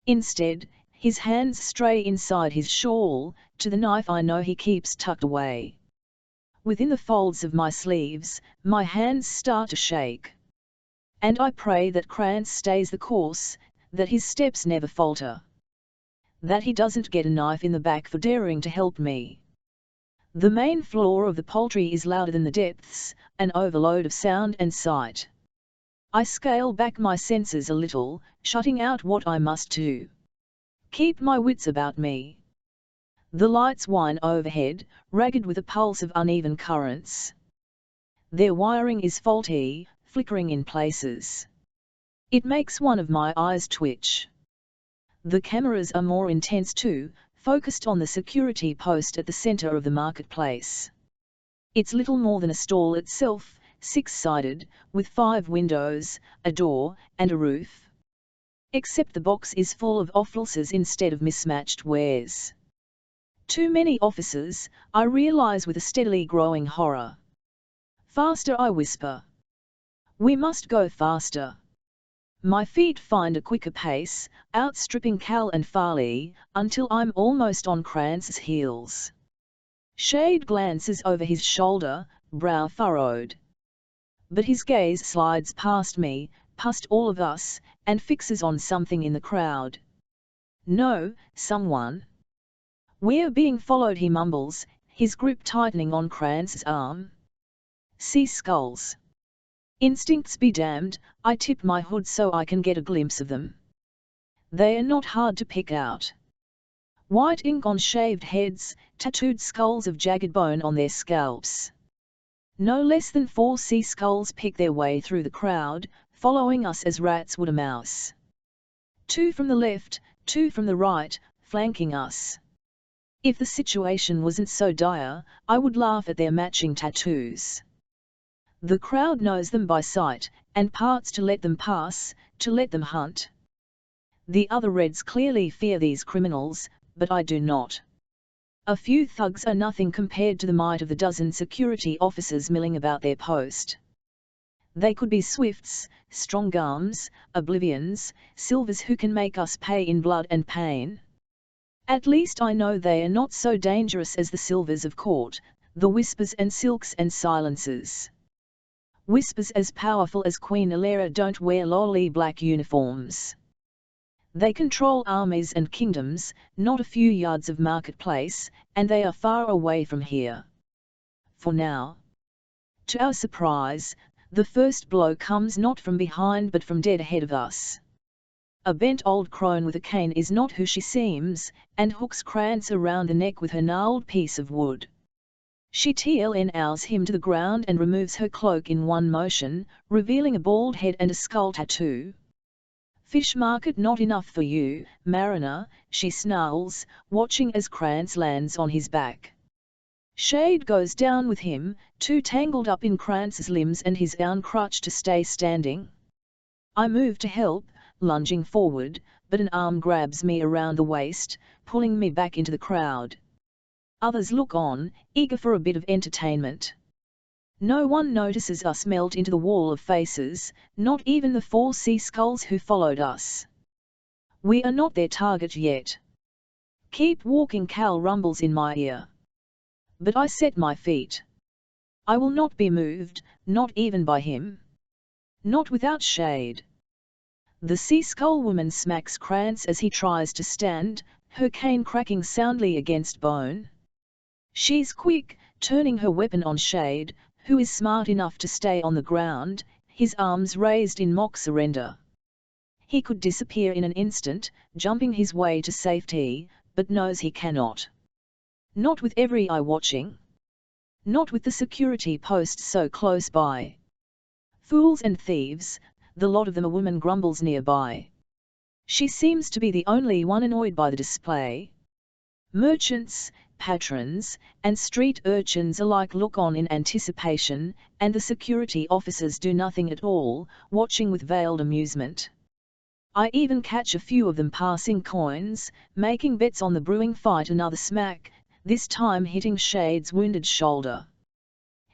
Instead, his hands stray inside his shawl, to the knife I know he keeps tucked away. Within the folds of my sleeves, my hands start to shake. And I pray that Krantz stays the course, that his steps never falter. That he doesn't get a knife in the back for daring to help me. The main floor of the poultry is louder than the depths, an overload of sound and sight. I scale back my senses a little, shutting out what I must do. Keep my wits about me. The lights whine overhead, ragged with a pulse of uneven currents. Their wiring is faulty, flickering in places. It makes one of my eyes twitch. The cameras are more intense too, focused on the security post at the center of the marketplace. It's little more than a stall itself, 6-sided, with 5 windows, a door, and a roof. Except the box is full of offalses instead of mismatched wares. Too many officers, I realize with a steadily growing horror. Faster, I whisper. We must go faster. My feet find a quicker pace, outstripping Cal and Farley, until I'm almost on Kranz's heels. Shade glances over his shoulder, brow furrowed. But his gaze slides past me, past all of us, and fixes on something in the crowd. No, someone. We're being followed, he mumbles, his grip tightening on Kranz's arm. Sea skulls. Instincts be damned, I tip my hood so I can get a glimpse of them. They are not hard to pick out. White ink on shaved heads, tattooed skulls of jagged bone on their scalps. No less than 4 sea skulls pick their way through the crowd, following us as rats would a mouse. 2 from the left, 2 from the right, flanking us. If the situation wasn't so dire, I would laugh at their matching tattoos. The crowd knows them by sight, and parts to let them pass, to let them hunt. The other Reds clearly fear these criminals, but I do not. A few thugs are nothing compared to the might of the dozen security officers milling about their post. They could be Swifts, Strongarms, Oblivions, Silvers who can make us pay in blood and pain. At least I know they are not so dangerous as the Silvers of court, the Whispers and Silks and Silencers. Whispers as powerful as Queen Alera don't wear lolly black uniforms. They control armies and kingdoms, not a few yards of marketplace, and they are far away from here. For now. To our surprise, the first blow comes not from behind but from dead ahead of us. A bent old crone with a cane is not who she seems, and hooks Kranz around the neck with her gnarled piece of wood. She TLNRs him to the ground and removes her cloak in one motion, revealing a bald head and a skull tattoo. Fish market not enough for you, mariner, she snarls, watching as Kranz lands on his back. Shade goes down with him, too tangled up in Kranz's limbs and his down crutch to stay standing. I move to help, lunging forward, but an arm grabs me around the waist, pulling me back into the crowd. Others look on, eager for a bit of entertainment. No one notices us melt into the wall of faces, not even the 4 sea skulls who followed us. We are not their target yet. Keep walking, Cal rumbles in my ear. But I set my feet. I will not be moved, not even by him. Not without Shade. The sea skull woman smacks Kranz as he tries to stand, her cane cracking soundly against bone. She's quick, turning her weapon on Shade, who is smart enough to stay on the ground, his arms raised in mock surrender. He could disappear in an instant, jumping his way to safety, but knows he cannot. Not with every eye watching. Not with the security post so close by. Fools and thieves, the lot of them, a woman grumbles nearby. She seems to be the only one annoyed by the display. Merchants, patrons, and street urchins alike look on in anticipation, and the security officers do nothing at all, watching with veiled amusement. I even catch a few of them passing coins, making bets on the brewing fight. Another smack, this time hitting Shade's wounded shoulder.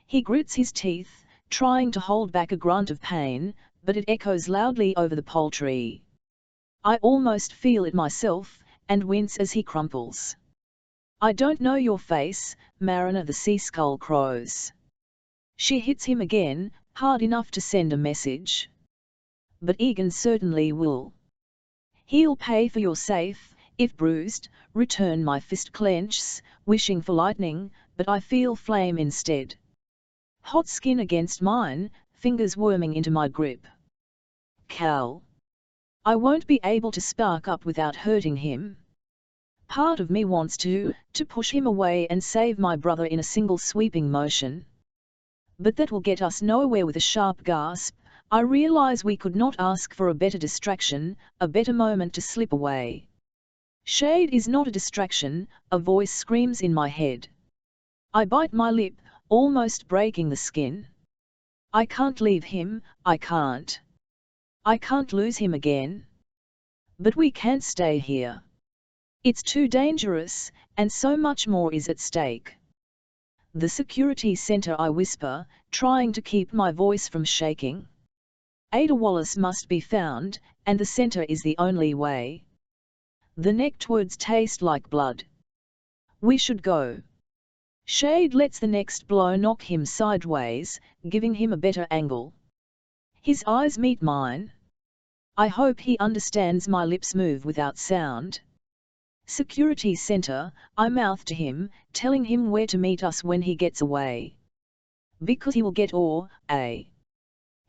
He grits his teeth, trying to hold back a grunt of pain, but it echoes loudly over the poultry. I almost feel it myself, and wince as he crumples. I don't know your face, mariner, the sea skull crows. She hits him again, hard enough to send a message. But Egan certainly will. He'll pay for your safe, if bruised, return my fist clenches, wishing for lightning, but I feel flame instead. Hot skin against mine, fingers worming into my grip. Cal. I won't be able to spark up without hurting him. Part of me wants to push him away and save my brother in a single sweeping motion. But that will get us nowhere. With a sharp gasp, I realize we could not ask for a better distraction, a better moment to slip away. Shade is not a distraction, a voice screams in my head. I bite my lip, almost breaking the skin. I can't leave him, I can't. I can't lose him again. But we can't stay here. It's too dangerous, and so much more is at stake. The security center, I whisper, trying to keep my voice from shaking. Ada Wallace must be found, and the centre is the only way. The next words taste like blood. We should go. Shade lets the next blow knock him sideways, giving him a better angle. His eyes meet mine. I hope he understands my lips move without sound. Security center, I mouth to him, telling him where to meet us when he gets away. Because he will get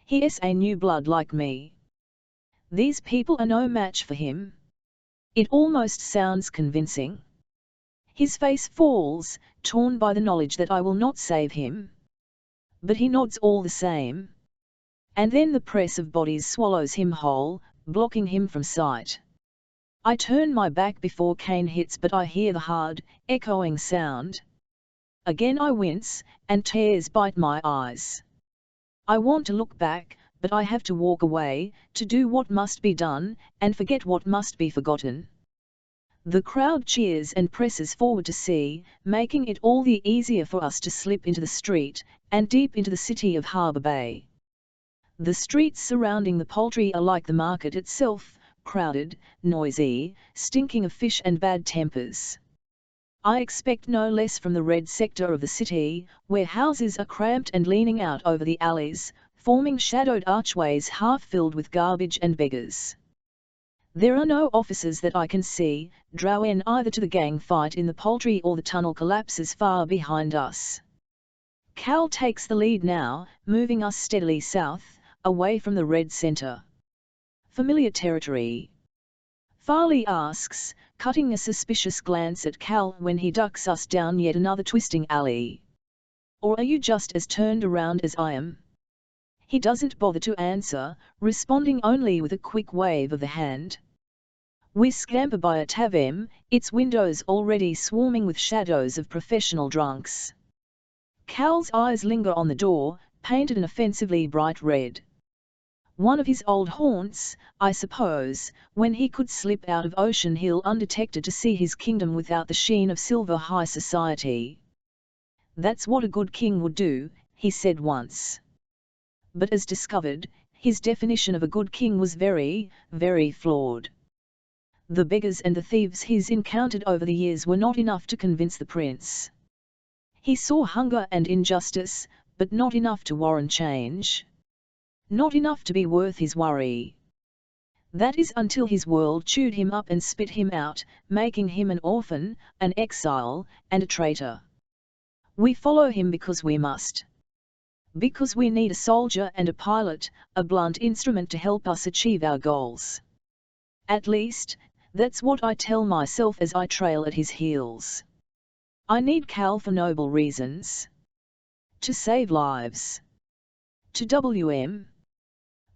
he is a new blood like me. These people are no match for him. It almost sounds convincing. His face falls, torn by the knowledge that I will not save him. But he nods all the same. And then the press of bodies swallows him whole, blocking him from sight. I turn my back before Kane hits, but I hear the hard, echoing sound. Again I wince, and tears bite my eyes. I want to look back, but I have to walk away, to do what must be done, and forget what must be forgotten. The crowd cheers and presses forward to see, making it all the easier for us to slip into the street, and deep into the city of Harbour Bay. The streets surrounding the Poultry are like the market itself, crowded, noisy, stinking of fish and bad tempers. I expect no less from the red sector of the city, where houses are cramped and leaning out over the alleys, forming shadowed archways half filled with garbage and beggars. There are no offices that I can see, drawing either to the gang fight in the Poultry or the tunnel collapses far behind us. Cal takes the lead now, moving us steadily south, away from the red centre. Familiar territory? Farley asks, cutting a suspicious glance at Cal when he ducks us down yet another twisting alley. Or are you just as turned around as I am? He doesn't bother to answer, responding only with a quick wave of the hand. We scamper by a tavern, its windows already swarming with shadows of professional drunks. Cal's eyes linger on the door, painted an offensively bright red. One of his old haunts, I suppose, when he could slip out of Ocean Hill undetected to see his kingdom without the sheen of silver high society. That's what a good king would do, he said once. But as discovered, his definition of a good king was very, very flawed. The beggars and the thieves he's encountered over the years were not enough to convince the prince. He saw hunger and injustice, but not enough to warrant change. Not enough to be worth his worry. That is until his world chewed him up and spit him out, making him an orphan, an exile, and a traitor. We follow him because we must. Because we need a soldier and a pilot, a blunt instrument to help us achieve our goals. At least, that's what I tell myself as I trail at his heels. I need Cal for noble reasons. To save lives. To WM.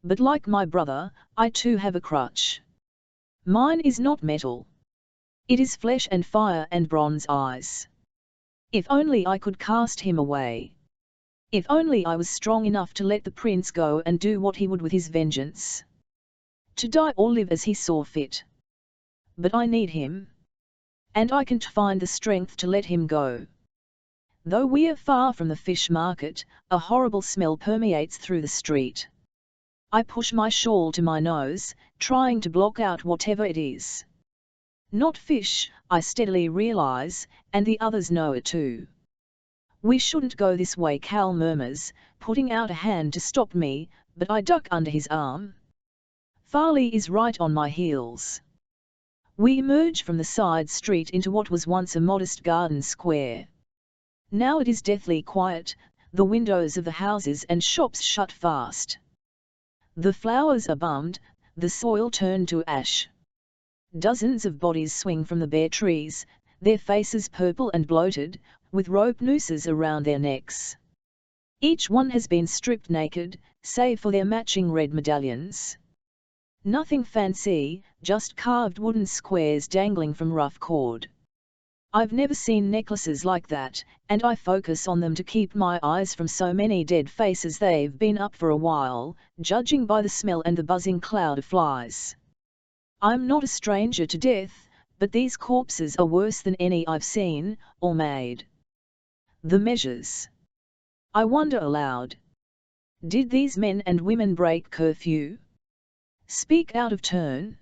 But like my brother, I too have a crutch. Mine is not metal. It is flesh and fire and bronze eyes. If only I could cast him away. If only I was strong enough to let the prince go and do what he would with his vengeance. To die or live as he saw fit. But I need him. And I can't find the strength to let him go. Though we are far from the fish market, a horrible smell permeates through the street. I push my shawl to my nose, trying to block out whatever it is. Not fish, I steadily realize, and the others know it too. We shouldn't go this way, Cal murmurs, putting out a hand to stop me, but I duck under his arm. Farley is right on my heels. We emerge from the side street into what was once a modest garden square. Now it is deathly quiet, the windows of the houses and shops shut fast. The flowers are bummed, the soil turned to ash. Dozens of bodies swing from the bare trees, their faces purple and bloated, with rope nooses around their necks. Each one has been stripped naked, save for their matching red medallions. Nothing fancy, just carved wooden squares dangling from rough cord. I've never seen necklaces like that, and I focus on them to keep my eyes from so many dead faces. They've been up for a while, judging by the smell and the buzzing cloud of flies. I'm not a stranger to death, but these corpses are worse than any I've seen, or made. The measures. I wonder aloud. Did these men and women break curfew? Speak out of turn?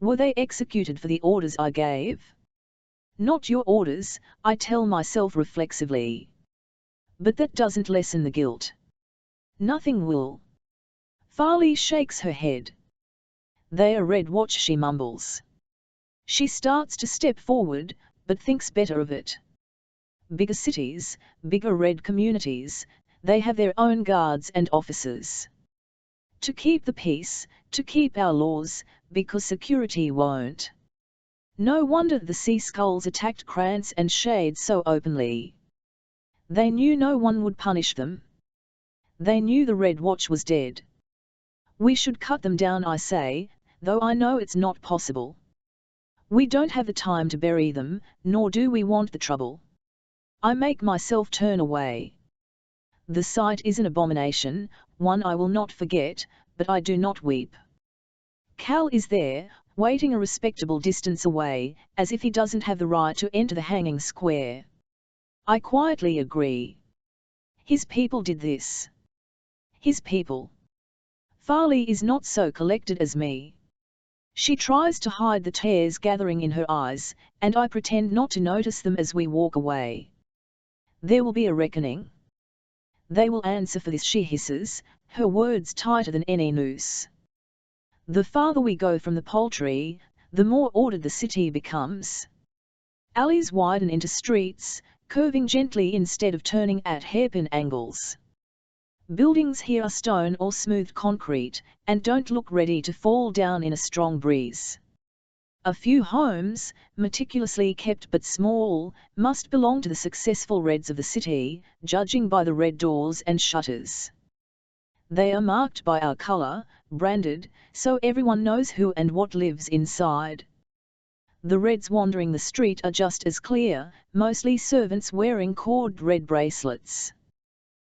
Were they executed for the orders I gave? Not your orders, I tell myself reflexively. But that doesn't lessen the guilt. Nothing will. Farley shakes her head. They are Red Watch, she mumbles. She starts to step forward, but thinks better of it. Bigger cities, bigger red communities, they have their own guards and officers. To keep the peace, to keep our laws, because security won't. No wonder the Sea Skulls attacked Krantz and Shade so openly. They knew no one would punish them. They knew the Red Watch was dead. We should cut them down, I say, though I know it's not possible. We don't have the time to bury them, nor do we want the trouble. I make myself turn away. The sight is an abomination, one I will not forget, but I do not weep. Cal is there, waiting a respectable distance away, as if he doesn't have the right to enter the hanging square. I quietly agree. His people did this. His people. Farley is not so collected as me. She tries to hide the tears gathering in her eyes, and I pretend not to notice them as we walk away. There will be a reckoning. They will answer for this, she hisses, her words tighter than any noose. The farther we go from the poultry, the more ordered the city becomes. Alleys widen into streets, curving gently instead of turning at hairpin angles. Buildings here are stone or smooth concrete, and don't look ready to fall down in a strong breeze. A few homes, meticulously kept but small, must belong to the successful Reds of the city, judging by the red doors and shutters. They are marked by our colour, branded, so everyone knows who and what lives inside. The Reds wandering the street are just as clear, mostly servants wearing cord red bracelets.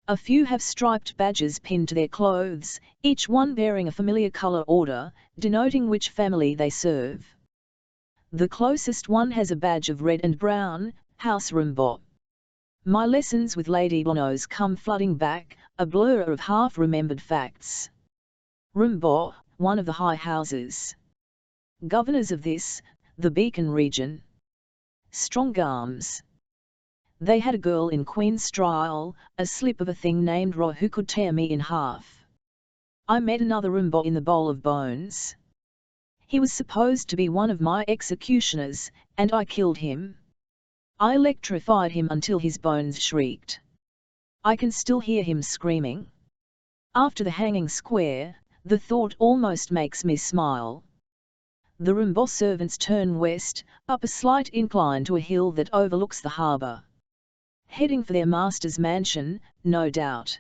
A few have striped badges pinned to their clothes, each one bearing a familiar colour order, denoting which family they serve. The closest one has a badge of red and brown, House Rimbaud. My lessons with Lady Blonose come flooding back, a blur of half-remembered facts. Rimbaud, one of the high houses. Governors of this, the Beacon region. Strong arms. They had a girl in Queenstryle, a slip of a thing named Ro who could tear me in half. I met another Rimbaud in the Bowl of Bones. He was supposed to be one of my executioners, and I killed him. I electrified him until his bones shrieked. I can still hear him screaming. After the hanging square, the thought almost makes me smile. The Rimbaud servants turn west, up a slight incline to a hill that overlooks the harbour. Heading for their master's mansion, no doubt.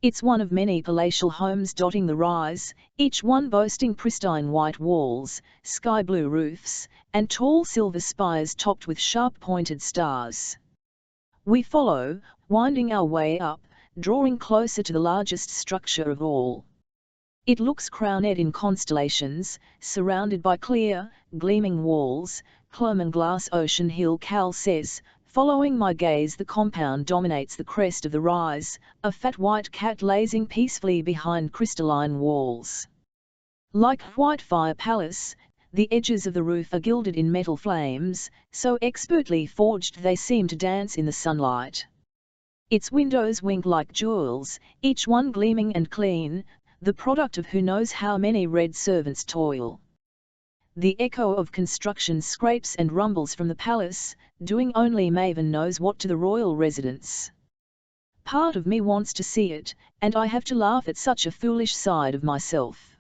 It's one of many palatial homes dotting the rise, each one boasting pristine white walls, sky-blue roofs, and tall silver spires topped with sharp-pointed stars. We follow, winding our way up, drawing closer to the largest structure of all. It looks crowned in constellations, surrounded by clear, gleaming walls. Clermont Glass Ocean Hill, Cal says. Following my gaze, the compound dominates the crest of the rise, a fat white cat lazing peacefully behind crystalline walls. Like Whitefire Palace, the edges of the roof are gilded in metal flames, so expertly forged they seem to dance in the sunlight. Its windows wink like jewels, each one gleaming and clean, the product of who knows how many red servants' toil. The echo of construction scrapes and rumbles from the palace, doing only Maven knows what to the royal residence. Part of me wants to see it, and I have to laugh at such a foolish side of myself.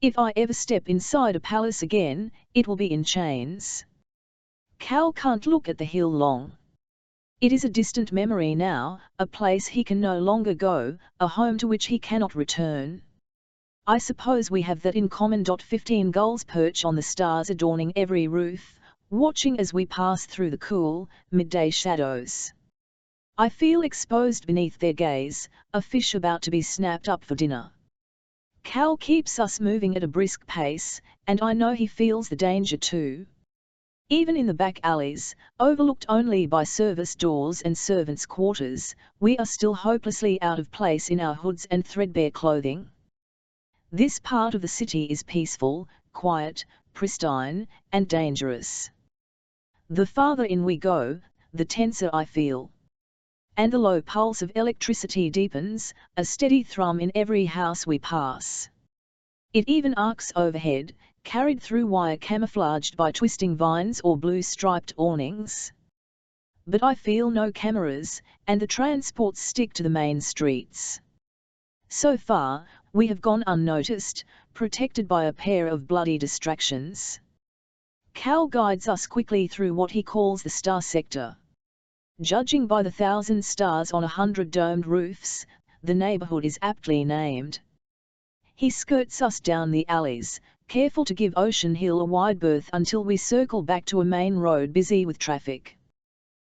If I ever step inside a palace again, it will be in chains. Cal can't look at the hill long. It is a distant memory now, a place he can no longer go, a home to which he cannot return. I suppose we have that in common. 15 gulls perch on the stars adorning every roof, watching as we pass through the cool, midday shadows. I feel exposed beneath their gaze, a fish about to be snapped up for dinner. Cal keeps us moving at a brisk pace, and I know he feels the danger too. Even in the back alleys, overlooked only by service doors and servants' quarters, we are still hopelessly out of place in our hoods and threadbare clothing. This part of the city is peaceful, quiet, pristine, and dangerous. The farther in we go, the tenser I feel. And the low pulse of electricity deepens, a steady thrum in every house we pass. It even arcs overhead, carried through wire camouflaged by twisting vines or blue-striped awnings. But I feel no cameras, and the transports stick to the main streets. So far, we have gone unnoticed, protected by a pair of bloody distractions. Cal guides us quickly through what he calls the star sector. Judging by the 1,000 stars on 100 domed roofs, the neighborhood is aptly named. He skirts us down the alleys, careful to give Ocean Hill a wide berth until we circle back to a main road busy with traffic.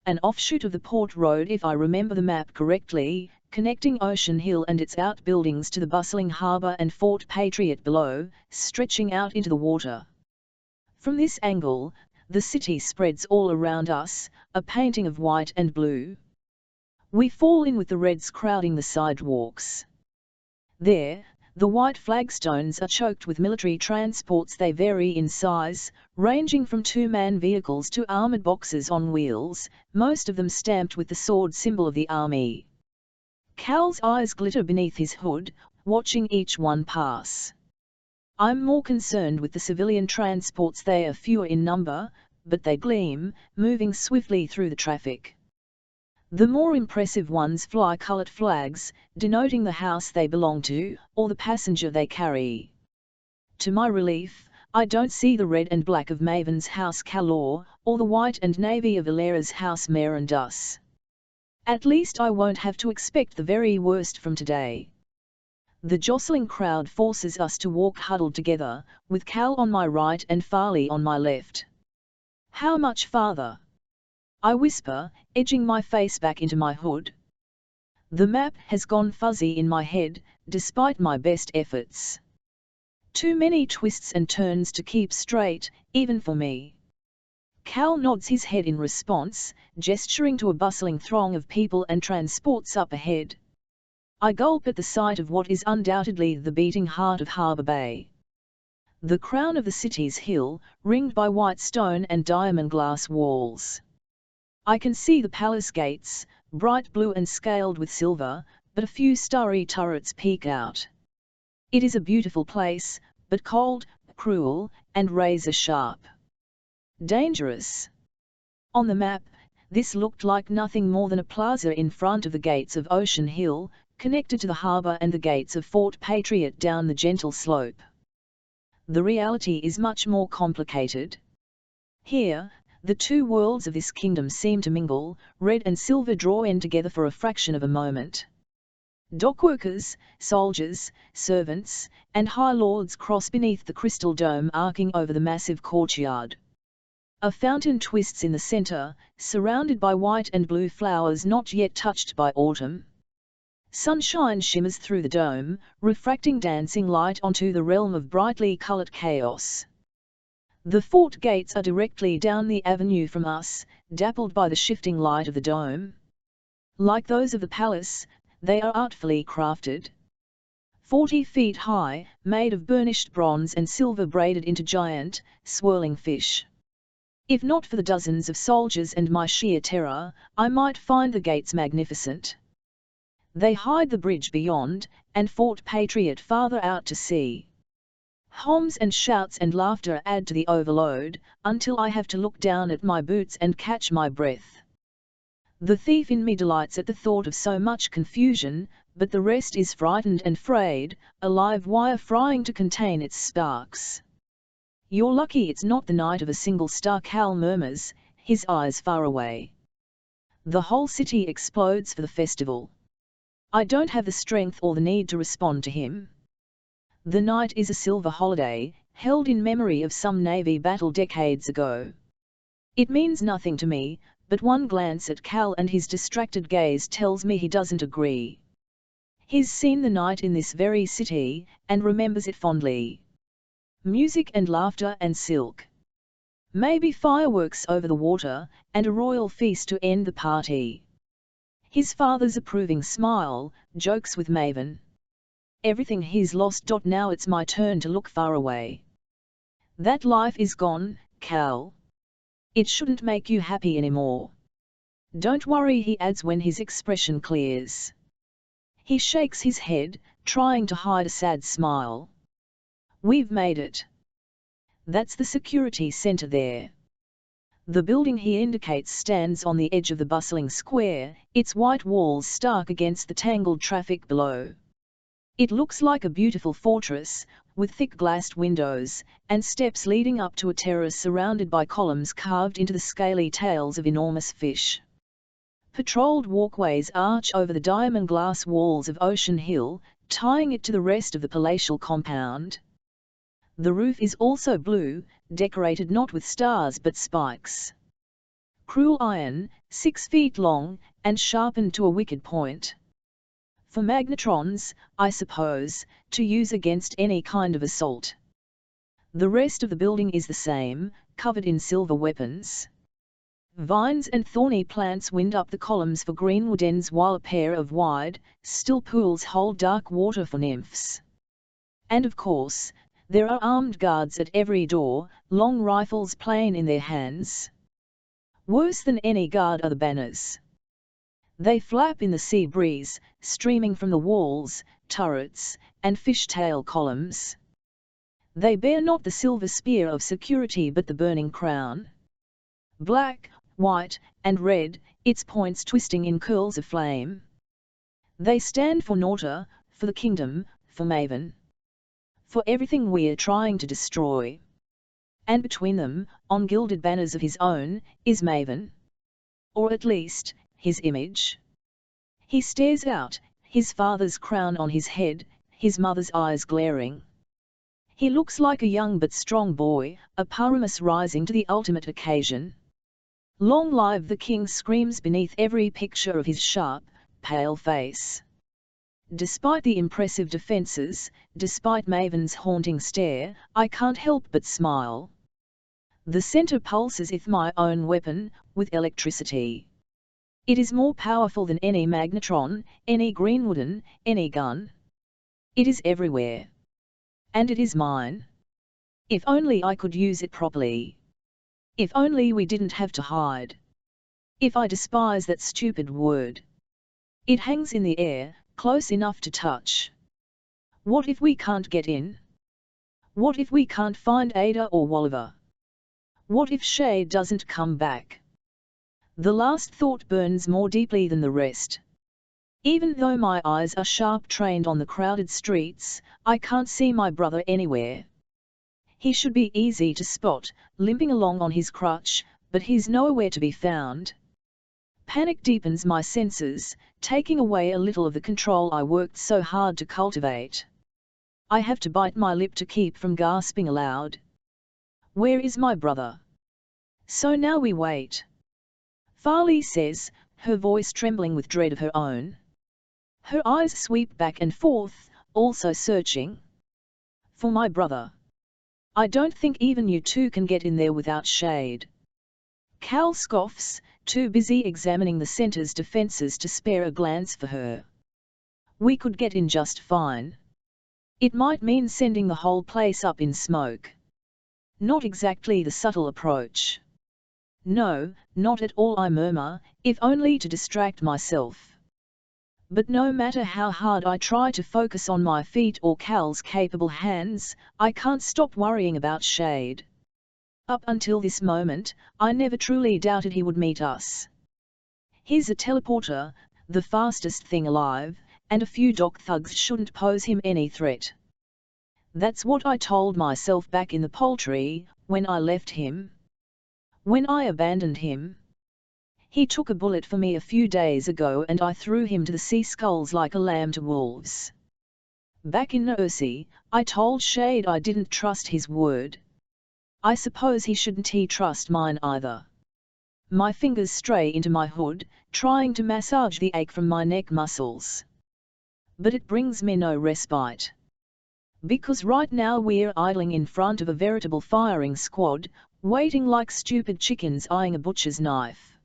An offshoot of the Port Road, if I remember the map correctly, connecting Ocean Hill and its outbuildings to the bustling harbour and Fort Patriot below, stretching out into the water. From this angle, the city spreads all around us, a painting of white and blue. We fall in with the reds crowding the sidewalks. There, the white flagstones are choked with military transports. They vary in size, ranging from two-man vehicles to armoured boxes on wheels, most of them stamped with the sword symbol of the army. Cal's eyes glitter beneath his hood, watching each one pass. I'm more concerned with the civilian transports. They are fewer in number, but they gleam, moving swiftly through the traffic. The more impressive ones fly coloured flags, denoting the house they belong to, or the passenger they carry. To my relief, I don't see the red and black of Maven's house Calor, or the white and navy of Ilera's house Merendus. At least I won't have to expect the very worst from today. The jostling crowd forces us to walk huddled together, with Cal on my right and Farley on my left. How much farther? I whisper, edging my face back into my hood. The map has gone fuzzy in my head, despite my best efforts. Too many twists and turns to keep straight, even for me. Cal nods his head in response, gesturing to a bustling throng of people and transports up ahead. I gulp at the sight of what is undoubtedly the beating heart of Harbour Bay. The crown of the city's hill, ringed by white stone and diamond glass walls. I can see the palace gates, bright blue and scaled with silver, but a few starry turrets peek out. It is a beautiful place, but cold, cruel, and razor-sharp. Dangerous. On the map, this looked like nothing more than a plaza in front of the gates of Ocean Hill, connected to the harbour and the gates of Fort Patriot down the gentle slope. The reality is much more complicated. Here, the two worlds of this kingdom seem to mingle, red and silver draw in together for a fraction of a moment. Dockworkers, soldiers, servants, and high lords cross beneath the crystal dome arcing over the massive courtyard. A fountain twists in the centre, surrounded by white and blue flowers not yet touched by autumn. Sunshine shimmers through the dome, refracting dancing light onto the realm of brightly coloured chaos. The fort gates are directly down the avenue from us, dappled by the shifting light of the dome. Like those of the palace, they are artfully crafted. 40 feet high, made of burnished bronze and silver braided into giant, swirling fish. If not for the dozens of soldiers and my sheer terror, I might find the gates magnificent. They hide the bridge beyond, and Fort Patriot farther out to sea. Homs and shouts and laughter add to the overload, until I have to look down at my boots and catch my breath. The thief in me delights at the thought of so much confusion, but the rest is frightened and frayed, a live wire frying to contain its sparks. You're lucky it's not the night of a single star, Cal murmurs, his eyes far away. The whole city explodes for the festival. I don't have the strength or the need to respond to him. The night is a silver holiday, held in memory of some Navy battle decades ago. It means nothing to me, but one glance at Cal and his distracted gaze tells me he doesn't agree. He's seen the night in this very city, and remembers it fondly. Music and laughter and silk. Maybe fireworks over the water, and a royal feast to end the party. His father's approving smile, jokes with Maven. Everything he's lost. Now it's my turn to look far away. That life is gone, Cal. It shouldn't make you happy anymore. Don't worry, he adds when his expression clears. He shakes his head, trying to hide a sad smile. We've made it. That's the security center there. The building he indicates stands on the edge of the bustling square, its white walls stark against the tangled traffic below. It looks like a beautiful fortress, with thick glassed windows, and steps leading up to a terrace surrounded by columns carved into the scaly tails of enormous fish. Patrolled walkways arch over the diamond glass walls of Ocean Hill, tying it to the rest of the palatial compound. The roof is also blue, decorated not with stars but spikes. Cruel iron, 6 feet long, and sharpened to a wicked point. For magnetrons, I suppose, to use against any kind of assault. The rest of the building is the same, covered in silver weapons. Vines and thorny plants wind up the columns for greenwood ends, while a pair of wide, still pools hold dark water for nymphs. And of course, there are armed guards at every door, long rifles plain in their hands. Worse than any guard are the banners. They flap in the sea breeze, streaming from the walls, turrets, and fishtail columns. They bear not the silver spear of security but the burning crown. Black, white, and red, its points twisting in curls of flame. They stand for Norta, for the kingdom, for Maven. For everything we're trying to destroy. And between them, on gilded banners of his own, is Maven. Or at least, his image. He stares out, his father's crown on his head, his mother's eyes glaring. He looks like a young but strong boy, a Paramus rising to the ultimate occasion. Long live the king screams beneath every picture of his sharp, pale face. Despite the impressive defenses, despite Maven's haunting stare, I can't help but smile. The center pulses with my own weapon, with electricity. It is more powerful than any magnetron, any greenwooden, any gun. It is everywhere. And it is mine. If only I could use it properly. If only we didn't have to hide. If I despise that stupid word. It hangs in the air, close enough to touch. What if we can't get in? What if we can't find Ada or Walliver? What if Shay doesn't come back? The last thought burns more deeply than the rest. Even though my eyes are sharp trained on the crowded streets, I can't see my brother anywhere. He should be easy to spot, limping along on his crutch, but he's nowhere to be found. Panic deepens my senses, taking away a little of the control I worked so hard to cultivate. I have to bite my lip to keep from gasping aloud. Where is my brother? So now we wait. Farley says, her voice trembling with dread of her own. Her eyes sweep back and forth, also searching. For my brother. I don't think even you two can get in there without Shade. Cal scoffs, too busy examining the center's defenses to spare a glance for her. We could get in just fine. It might mean sending the whole place up in smoke. Not exactly the subtle approach. No, not at all, I murmur, if only to distract myself. But no matter how hard I try to focus on my feet or Cal's capable hands, I can't stop worrying about Shade. Up until this moment, I never truly doubted he would meet us. He's a teleporter, the fastest thing alive, and a few dock thugs shouldn't pose him any threat. That's what I told myself back in the poultry, when I left him. When I abandoned him. He took a bullet for me a few days ago and I threw him to the sea skulls like a lamb to wolves. Back in Nursi, I told Shade I didn't trust his word. I suppose he shouldn't trust mine either. My fingers stray into my hood, trying to massage the ache from my neck muscles. But it brings me no respite. Because right now we're idling in front of a veritable firing squad, waiting like stupid chickens eyeing a butcher's knife.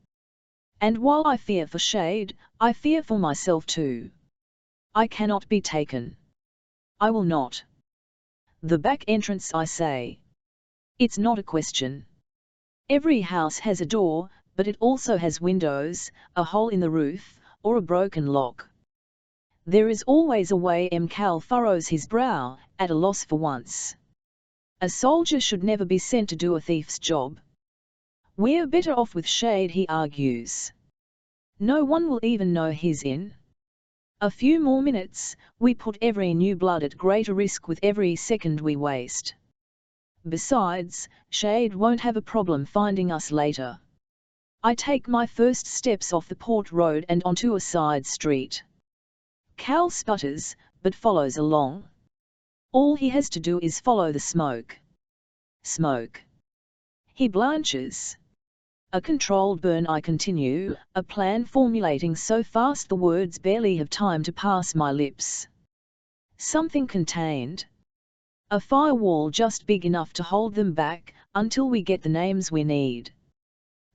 And while I fear for Shade, I fear for myself too. I cannot be taken. I will not. The back entrance, I say. It's not a question. Every house has a door, but it also has windows, a hole in the roof, or a broken lock. There is always a way. Cal furrows his brow, at a loss for once. A soldier should never be sent to do a thief's job. We're better off with Shade, he argues. No one will even know he's in. A few more minutes, we put every new blood at greater risk with every second we waste. Besides, Shade won't have a problem finding us later. I take my first steps off the port road and onto a side street. Cal sputters, but follows along. All he has to do is follow the smoke. Smoke. He blanches. A controlled burn, I continue, a plan formulating so fast the words barely have time to pass my lips. Something contained. A firewall just big enough to hold them back, until we get the names we need.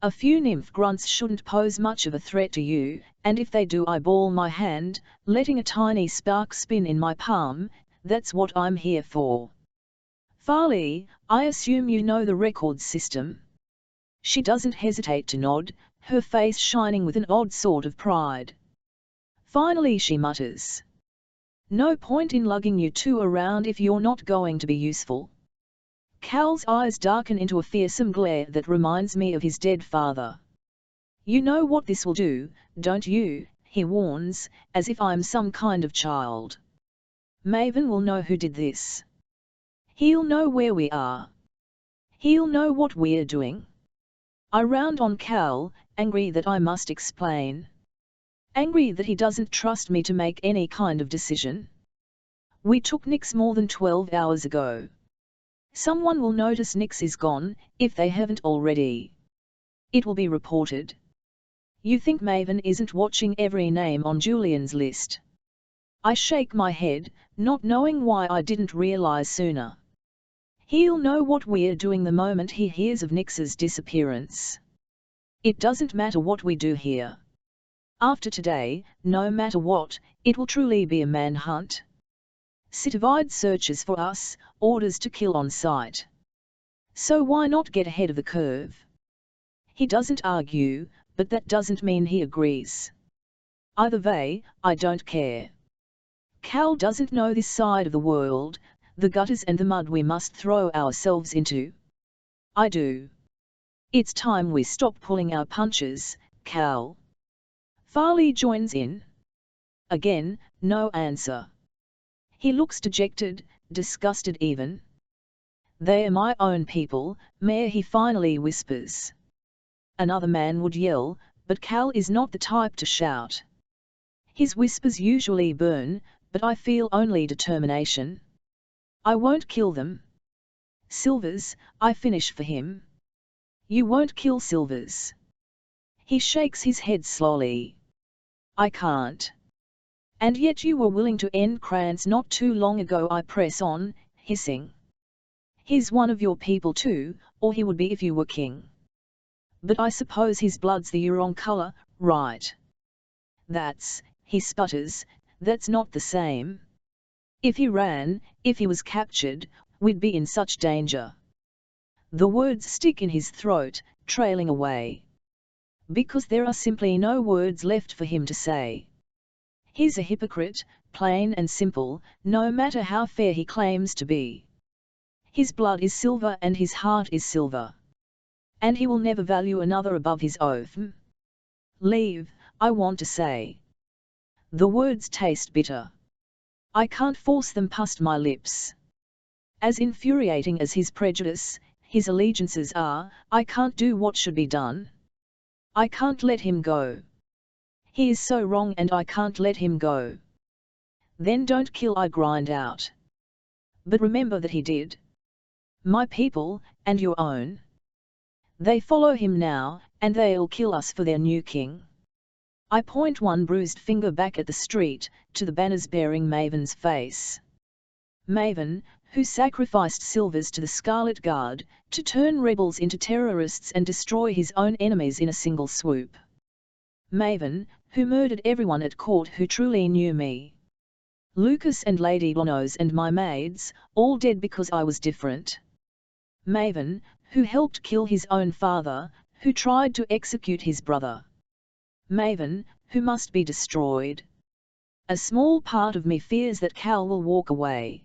A few nymph grunts shouldn't pose much of a threat to you, and if they do, I ball my hand, letting a tiny spark spin in my palm. That's what I'm here for. Farley, I assume you know the record system? She doesn't hesitate to nod, her face shining with an odd sort of pride. Finally she mutters. No point in lugging you two around if you're not going to be useful. Cal's eyes darken into a fearsome glare that reminds me of his dead father. You know what this will do, don't you? He warns, as if I'm some kind of child. Maven will know who did this. He'll know where we are. He'll know what we're doing. I round on Cal, angry that I must explain. Angry that he doesn't trust me to make any kind of decision. We took Nix more than 12 hours ago. Someone will notice Nix is gone, if they haven't already. It will be reported. You think Maven isn't watching every name on Julian's list? I shake my head, not knowing why I didn't realize sooner. He'll know what we're doing the moment he hears of Nix's disappearance. It doesn't matter what we do here. After today, no matter what, it will truly be a manhunt. Citywide searches for us, orders to kill on sight. So why not get ahead of the curve? He doesn't argue, but that doesn't mean he agrees. Either way, I don't care. Cal doesn't know this side of the world, the gutters and the mud we must throw ourselves into. I do. It's time we stop pulling our punches, Cal. Farley joins in. Again, no answer. He looks dejected, disgusted even. They are my own people, Mayor, he finally whispers. Another man would yell, but Cal is not the type to shout. His whispers usually burn, but I feel only determination. I won't kill them. Silvers, I finish for him. You won't kill Silvers. He shakes his head slowly. I can't. And yet you were willing to end Krantz not too long ago, I press on, hissing. He's one of your people too, or he would be if you were king. But I suppose his blood's the Euron color, right? He sputters, that's not the same. If he ran, if he was captured, we'd be in such danger. The words stick in his throat, trailing away. Because there are simply no words left for him to say. He's a hypocrite, plain and simple, no matter how fair he claims to be. His blood is silver and his heart is silver. And he will never value another above his oath. Leave, I want to say. The words taste bitter. I can't force them past my lips. As infuriating as his prejudice, his allegiances are, I can't do what should be done. I can't let him go. He is so wrong and I can't let him go. Then don't kill, I grind out. But remember that he did. My people, and your own. They follow him now, and they'll kill us for their new king. I point one bruised finger back at the street, to the banners bearing Maven's face. Maven, who sacrificed Silvers to the Scarlet Guard, to turn rebels into terrorists and destroy his own enemies in a single swoop. Maven, who murdered everyone at court who truly knew me. Lucas and Lady Blonos and my maids, all dead because I was different. Maven, who helped kill his own father, who tried to execute his brother. Maven, who must be destroyed. A small part of me fears that Cal will walk away.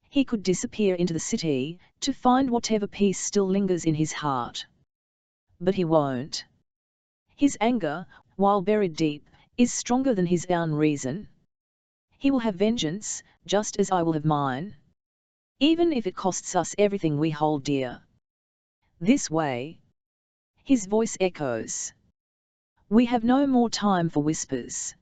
He could disappear into the city, to find whatever peace still lingers in his heart. But he won't. His anger, while buried deep, is stronger than his own reason. He will have vengeance, just as I will have mine. Even if it costs us everything we hold dear. This way. His voice echoes. We have no more time for whispers.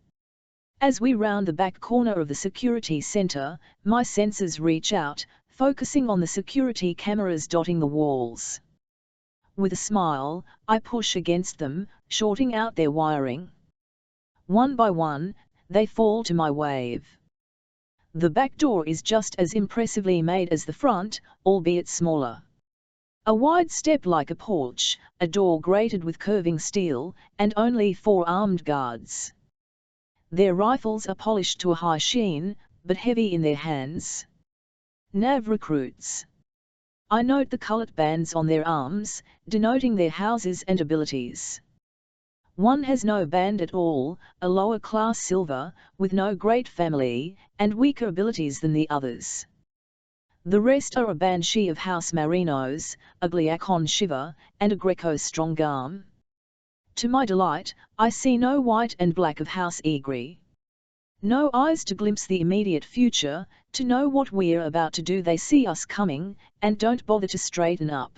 As we round the back corner of the security center, my senses reach out, focusing on the security cameras dotting the walls. With a smile, I push against them, shorting out their wiring. One by one, they fall to my wave. The back door is just as impressively made as the front, albeit smaller. A wide step like a porch, a door grated with curving steel, and only 4 armed guards. Their rifles are polished to a high sheen, but heavy in their hands. Nav recruits. I note the colored bands on their arms, denoting their houses and abilities. One has no band at all, a lower class silver, with no great family, and weaker abilities than the others. The rest are a Banshee of House Marinos, a Gliacon Shiva, and a Greco Strongarm. To my delight, I see no white and black of House Egri. No eyes to glimpse the immediate future, to know what we're about to do. They see us coming, and don't bother to straighten up.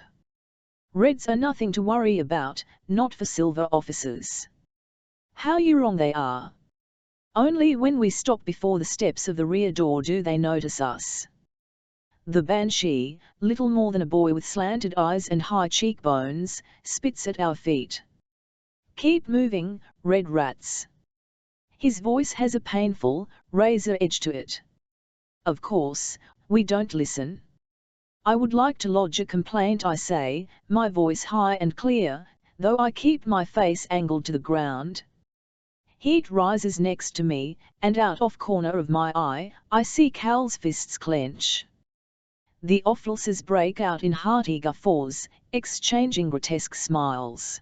Reds are nothing to worry about, not for silver officers. How you wrong they are. Only when we stop before the steps of the rear door do they notice us. The Banshee, little more than a boy with slanted eyes and high cheekbones, spits at our feet. Keep moving, red rats. His voice has a painful, razor edge to it. Of course, we don't listen. I would like to lodge a complaint, I say, my voice high and clear, though I keep my face angled to the ground. Heat rises next to me, and out of corner of my eye, I see Cal's fists clench. The officers break out in hearty guffaws, exchanging grotesque smiles.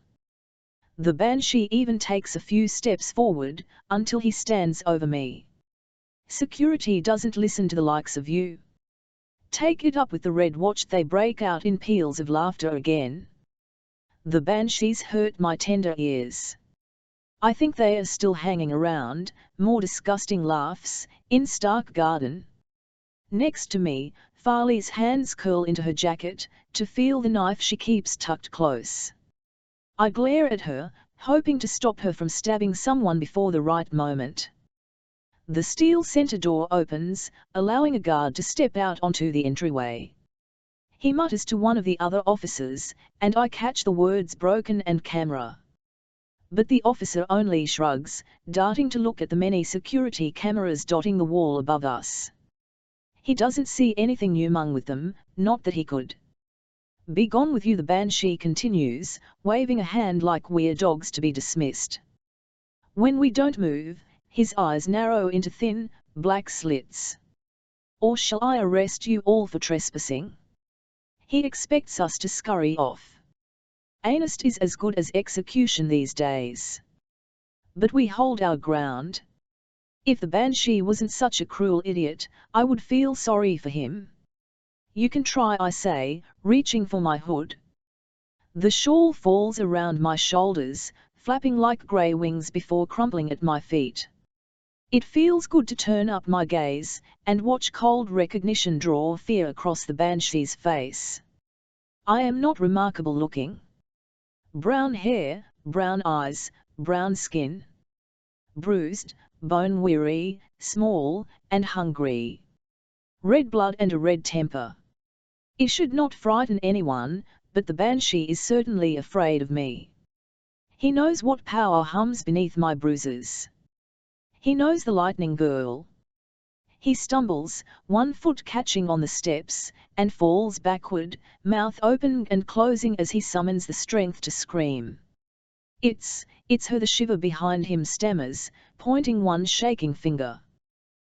The Banshee even takes a few steps forward, until he stands over me. Security doesn't listen to the likes of you. Take it up with the Red Watch. They break out in peals of laughter again. The Banshees hurt my tender ears. I think they are still hanging around, more disgusting laughs, in Stark Garden. Next to me, Farley's hands curl into her jacket, to feel the knife she keeps tucked close. I glare at her, hoping to stop her from stabbing someone before the right moment. The steel center door opens, allowing a guard to step out onto the entryway. He mutters to one of the other officers, and I catch the words broken and camera. But the officer only shrugs, darting to look at the many security cameras dotting the wall above us. He doesn't see anything new among with them, not that he could. Be gone with you, the Banshee continues, waving a hand like we're dogs to be dismissed. When we don't move, his eyes narrow into thin, black slits. Or shall I arrest you all for trespassing? He expects us to scurry off. Anist is as good as execution these days. But we hold our ground. If the Banshee wasn't such a cruel idiot, I would feel sorry for him. You can try, I say, reaching for my hood. The shawl falls around my shoulders, flapping like grey wings before crumpling at my feet. It feels good to turn up my gaze, and watch cold recognition draw fear across the Banshee's face. I am not remarkable looking. Brown hair, brown eyes, brown skin. Bruised, bone-weary, small, and hungry. Red blood and a red temper. It should not frighten anyone, but the Banshee is certainly afraid of me. He knows what power hums beneath my bruises. He knows the Lightning Girl. He stumbles, one foot catching on the steps, and falls backward, mouth open and closing as he summons the strength to scream. It's her, the shiver behind him stammers, pointing one shaking finger.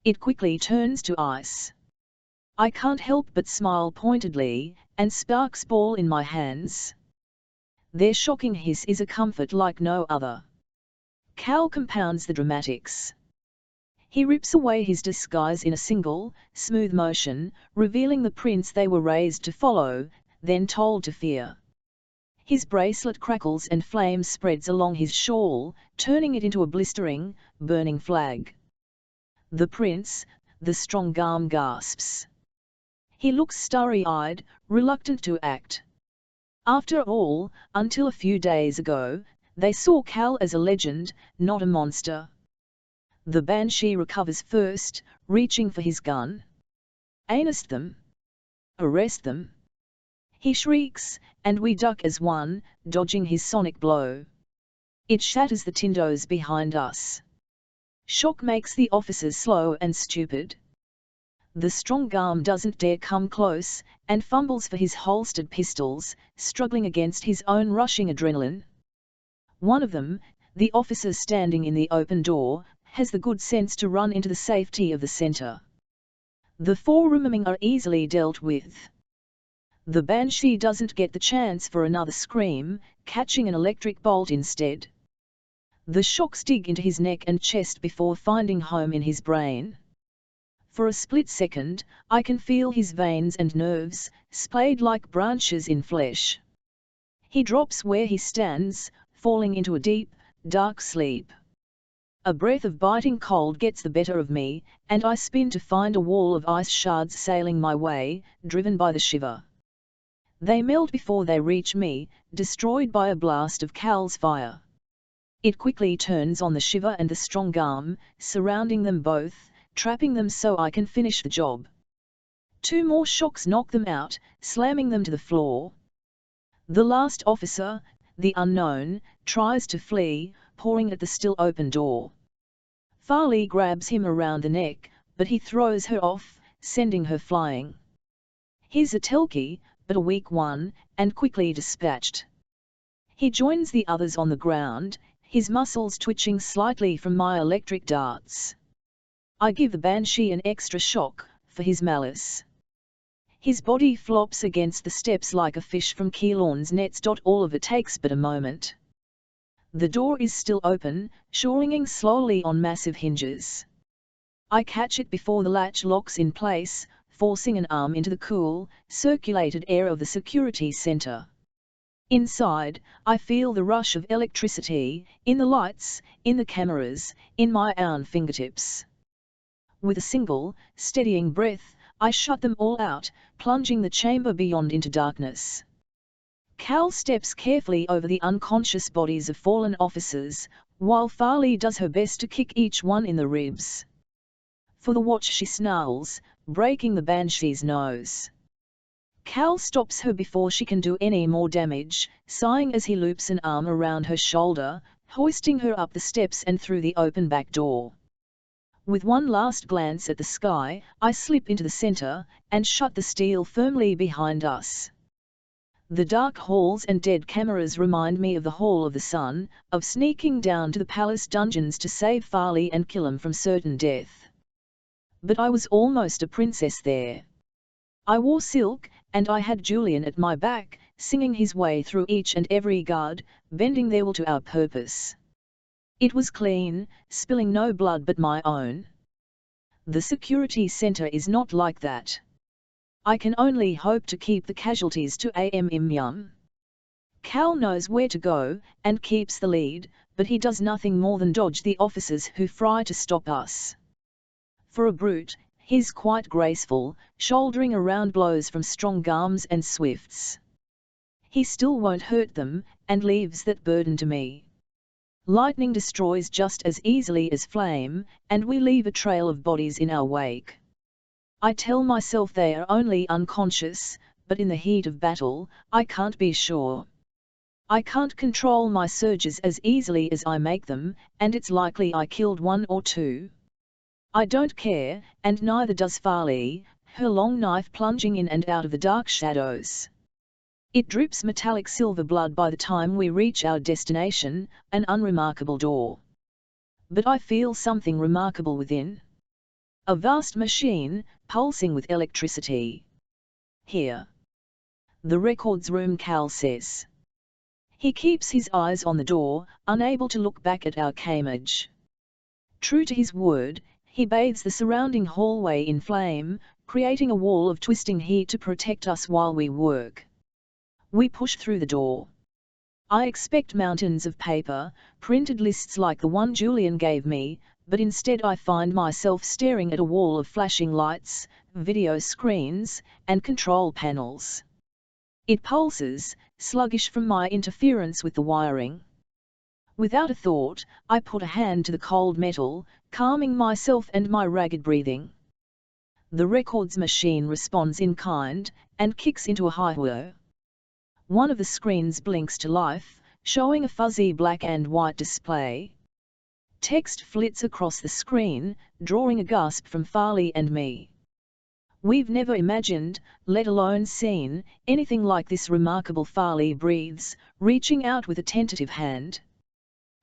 It quickly turns to ice. I can't help but smile pointedly, and sparks ball in my hands. Their shocking hiss is a comfort like no other. Cal compounds the dramatics. He rips away his disguise in a single, smooth motion, revealing the prince they were raised to follow, then told to fear. His bracelet crackles and flame spreads along his shawl, turning it into a blistering, burning flag. The prince, the strong Garm, gasps. He looks starry-eyed, reluctant to act. After all, until a few days ago, they saw Cal as a legend, not a monster. The Banshee recovers first, reaching for his gun. Anus them! Arrest them! He shrieks, and we duck as one, dodging his sonic blow. It shatters the tindos behind us. Shock makes the officers slow and stupid. The strong Garm doesn't dare come close, and fumbles for his holstered pistols, struggling against his own rushing adrenaline. One of them, the officer standing in the open door, has the good sense to run into the safety of the center. The four remaining are easily dealt with. The Banshee doesn't get the chance for another scream, catching an electric bolt instead. The shocks dig into his neck and chest before finding home in his brain. For a split second, I can feel his veins and nerves, splayed like branches in flesh. He drops where he stands, falling into a deep, dark sleep. A breath of biting cold gets the better of me, and I spin to find a wall of ice shards sailing my way, driven by the shiver. They melt before they reach me, destroyed by a blast of Cal's fire. It quickly turns on the shiver and the strong Garm, surrounding them both, trapping them so I can finish the job. 2 more shocks knock them out, slamming them to the floor. The last officer, the unknown, tries to flee, pawing at the still open door. Farley grabs him around the neck, but he throws her off, sending her flying. He's a Telki, but a weak one, and quickly dispatched. He joins the others on the ground, his muscles twitching slightly from my electric darts. I give the Banshee an extra shock, for his malice. His body flops against the steps like a fish from Keelan's nets. All of it takes but a moment. The door is still open, swinging slowly on massive hinges. I catch it before the latch locks in place, forcing an arm into the cool, circulated air of the security center. Inside, I feel the rush of electricity, in the lights, in the cameras, in my own fingertips. With a single, steadying breath, I shut them all out, plunging the chamber beyond into darkness. Cal steps carefully over the unconscious bodies of fallen officers, while Farley does her best to kick each one in the ribs. For the watch she snarls, breaking the Banshee's nose. Cal stops her before she can do any more damage, sighing as he loops an arm around her shoulder, hoisting her up the steps and through the open back door. With one last glance at the sky, I slip into the center, and shut the steel firmly behind us. The dark halls and dead cameras remind me of the Hall of the Sun, of sneaking down to the palace dungeons to save Farley and kill him from certain death. But I was almost a princess there. I wore silk, and I had Julian at my back, singing his way through each and every guard, bending their will to our purpose. It was clean, spilling no blood but my own. The security center is not like that. I can only hope to keep the casualties to a minimum. Cal knows where to go, and keeps the lead, but he does nothing more than dodge the officers who try to stop us. For a brute, he's quite graceful, shouldering around blows from strong arms and swifts. He still won't hurt them, and leaves that burden to me. Lightning destroys just as easily as flame, and we leave a trail of bodies in our wake. I tell myself they are only unconscious, but in the heat of battle, I can't be sure. I can't control my surges as easily as I make them, and it's likely I killed 1 or 2. I don't care, and neither does Farley, her long knife plunging in and out of the dark shadows. It drips metallic silver blood by the time we reach our destination, an unremarkable door. But I feel something remarkable within. A vast machine, pulsing with electricity. Here. The records room, Cal says. He keeps his eyes on the door, unable to look back at our caimage. True to his word, he bathes the surrounding hallway in flame, creating a wall of twisting heat to protect us while we work. We push through the door. I expect mountains of paper, printed lists like the one Julian gave me, but instead I find myself staring at a wall of flashing lights, video screens, and control panels. It pulses, sluggish from my interference with the wiring. Without a thought, I put a hand to the cold metal, calming myself and my ragged breathing. The records machine responds in kind, and kicks into a high whir. One of the screens blinks to life, showing a fuzzy black and white display. Text flits across the screen, drawing a gasp from Farley and me. We've never imagined, let alone seen, anything like this remarkable. Farley breathes, reaching out with a tentative hand.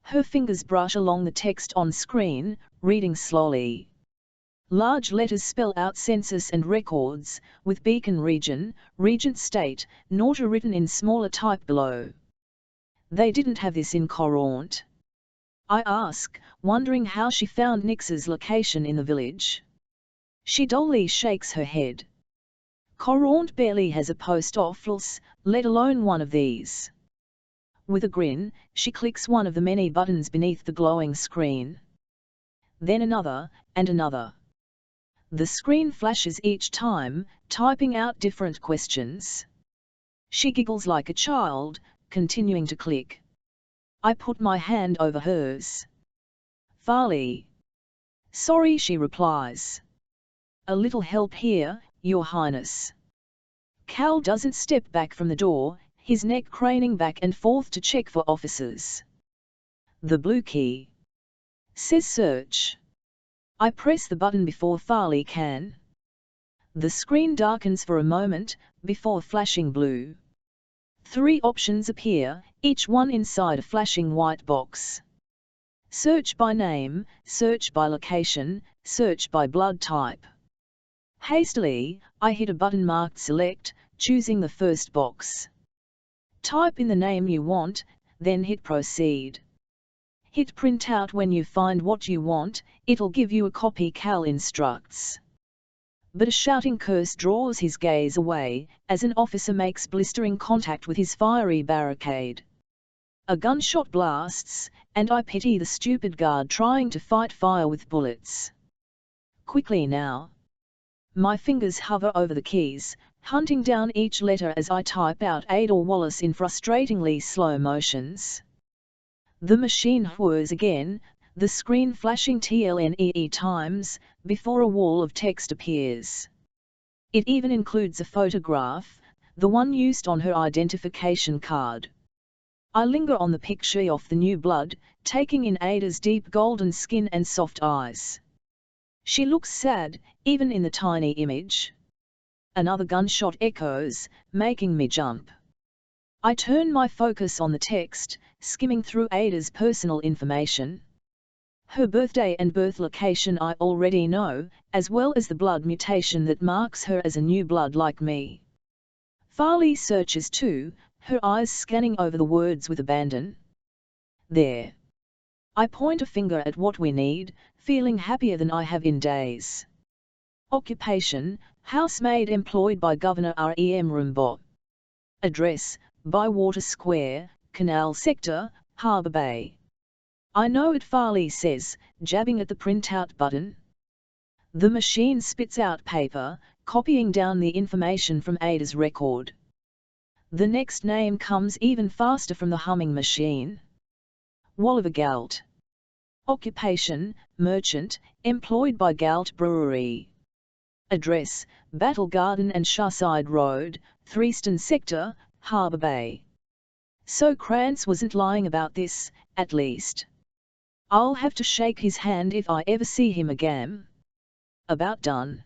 Her fingers brush along the text on screen, reading slowly. Large letters spell out census and records, with Beacon Region, Regent State, Norta written in smaller type below. They didn't have this in Courant. I ask, wondering how she found Nix's location in the village. She dully shakes her head. Courant barely has a post office, let alone one of these. With a grin, she clicks one of the many buttons beneath the glowing screen. Then another, and another. The screen flashes each time, typing out different questions. She giggles like a child, continuing to click. I put my hand over hers. Farley. Sorry, she replies. A little help here, Your Highness. Cal doesn't step back from the door, his neck craning back and forth to check for officers. The blue key. Says search. I press the button before Farley can. The screen darkens for a moment, before flashing blue. 3 options appear, each one inside a flashing white box. Search by name, search by location, search by blood type. Hastily, I hit a button marked select, choosing the first box. Type in the name you want, then hit proceed. Hit print out when you find what you want, it'll give you a copy, Cal instructs. But a shouting curse draws his gaze away, as an officer makes blistering contact with his fiery barricade. A gunshot blasts, and I pity the stupid guard trying to fight fire with bullets. Quickly now. My fingers hover over the keys, hunting down each letter as I type out Ada Wallace in frustratingly slow motions. The machine whirs again, the screen flashing TLNEE times, before a wall of text appears. It even includes a photograph, the one used on her identification card. I linger on the picture of the new blood, taking in Ada's deep golden skin and soft eyes. She looks sad, even in the tiny image. Another gunshot echoes, making me jump. I turn my focus on the text, skimming through Ada's personal information. Her birthday and birth location I already know, as well as the blood mutation that marks her as a new blood like me. Farley searches too, her eyes scanning over the words with abandon. There. I point a finger at what we need, feeling happier than I have in days. Occupation, housemaid employed by Governor Rem Rumbaugh. Address, Bywater Square, Canal Sector, Harbour Bay. I know it, Farley says, jabbing at the printout button. The machine spits out paper, copying down the information from Ada's record. The next name comes even faster from the humming machine. Walliver Galt. Occupation, merchant, employed by Galt Brewery. Address, Battle Garden and Sharside Road, Threeston Sector, Harbour Bay. So Krantz wasn't lying about this, at least. I'll have to shake his hand if I ever see him again. About done.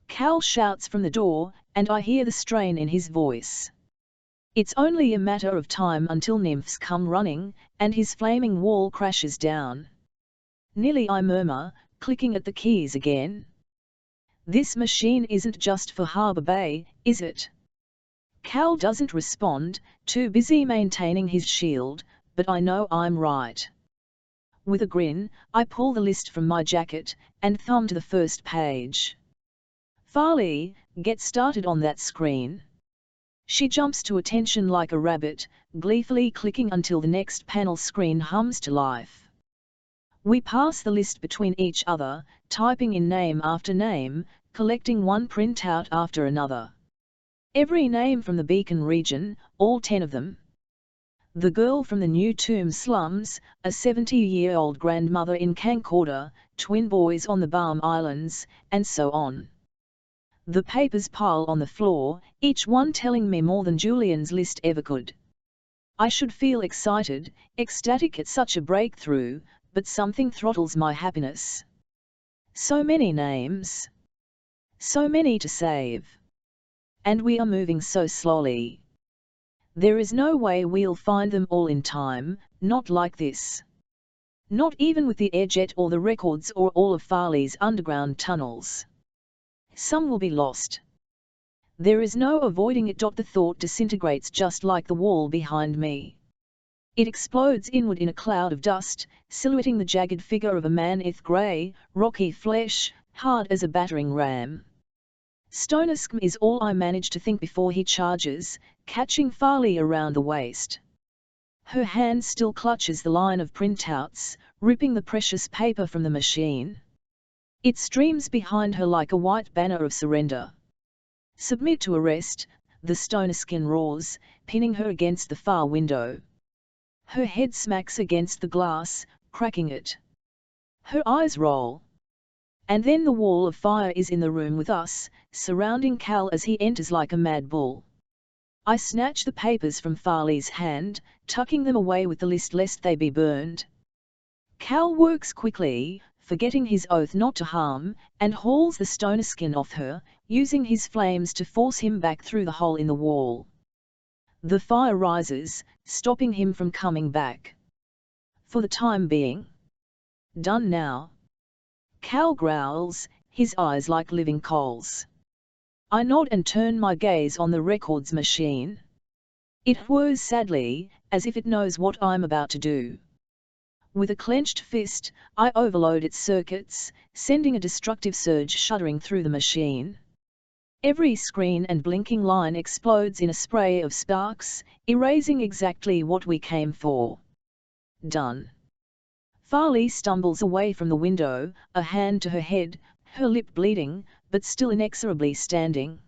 Cal shouts from the door, and I hear the strain in his voice. It's only a matter of time until nymphs come running, and his flaming wall crashes down. Nearly, I murmur, clicking at the keys again. This machine isn't just for Harbour Bay, is it? Cal doesn't respond, too busy maintaining his shield, but I know I'm right. With a grin, I pull the list from my jacket, and thumb to the first page. Farley, get started on that screen. She jumps to attention like a rabbit, gleefully clicking until the next panel screen hums to life. We pass the list between each other, typing in name after name, collecting one printout after another. Every name from the Beacon region, all 10 of them. The girl from the New Tomb slums, a 70-year-old grandmother in Kankorda, twin boys on the Balm Islands, and so on. The papers pile on the floor, each one telling me more than Julian's list ever could. I should feel excited, ecstatic at such a breakthrough, but something throttles my happiness. So many names. So many to save. And we are moving so slowly. There is no way we'll find them all in time, not like this. Not even with the airjet or the records or all of Farley's underground tunnels. Some will be lost. There is no avoiding it. The thought disintegrates just like the wall behind me. It explodes inward in a cloud of dust, silhouetting the jagged figure of a man, grey, rocky flesh, hard as a battering ram. Stonerscm is all I manage to think before he charges, catching Farley around the waist. Her hand still clutches the line of printouts, ripping the precious paper from the machine. It streams behind her like a white banner of surrender. Submit to arrest, the Stonerskin roars, pinning her against the far window. Her head smacks against the glass, cracking it. Her eyes roll. And then the wall of fire is in the room with us, surrounding Cal as he enters like a mad bull. I snatch the papers from Farley's hand, tucking them away with the list lest they be burned. Cal works quickly, forgetting his oath not to harm, and hauls the Stonerskin off her, using his flames to force him back through the hole in the wall. The fire rises, stopping him from coming back. For the time being. Done now. Cal growls, his eyes like living coals. I nod and turn my gaze on the records machine. It whirs sadly, as if it knows what I'm about to do. With a clenched fist, I overload its circuits, sending a destructive surge shuddering through the machine. Every screen and blinking line explodes in a spray of sparks, erasing exactly what we came for. Done. Farley stumbles away from the window, a hand to her head, her lip bleeding, but still inexorably standing.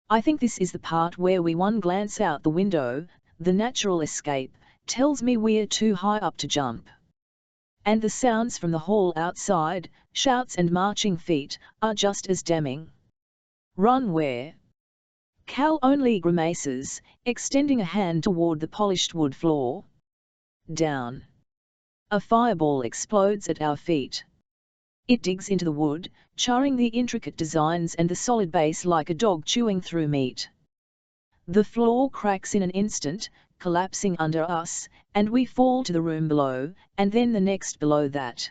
I think this is the part where one glance out the window, the natural escape, tells me we're too high up to jump. And the sounds from the hall outside, shouts and marching feet, are just as damning. Run where? Cal only grimaces, extending a hand toward the polished wood floor. Down. A fireball explodes at our feet. It digs into the wood, charring the intricate designs and the solid base like a dog chewing through meat. The floor cracks in an instant, collapsing under us, and we fall to the room below, and then the next below that.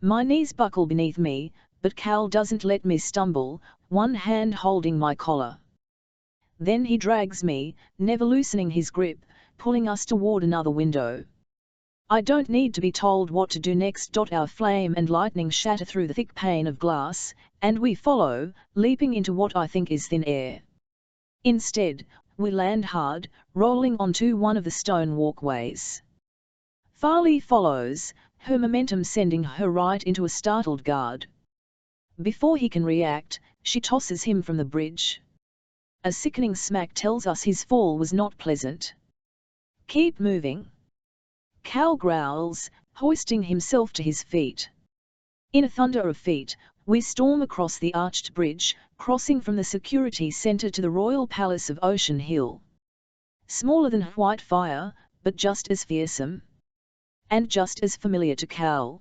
My knees buckle beneath me, but Cal doesn't let me stumble, one hand holding my collar. Then he drags me, never loosening his grip, pulling us toward another window. I don't need to be told what to do next. Our flame and lightning shatter through the thick pane of glass, and we follow, leaping into what I think is thin air. Instead, we land hard, rolling onto one of the stone walkways. Farley follows, her momentum sending her right into a startled guard. Before he can react, she tosses him from the bridge. A sickening smack tells us his fall was not pleasant. Keep moving. Cal growls, hoisting himself to his feet. In a thunder of feet, we storm across the arched bridge, crossing from the security center to the Royal Palace of Ocean Hill. Smaller than Whitefire, but just as fearsome. And just as familiar to Cal.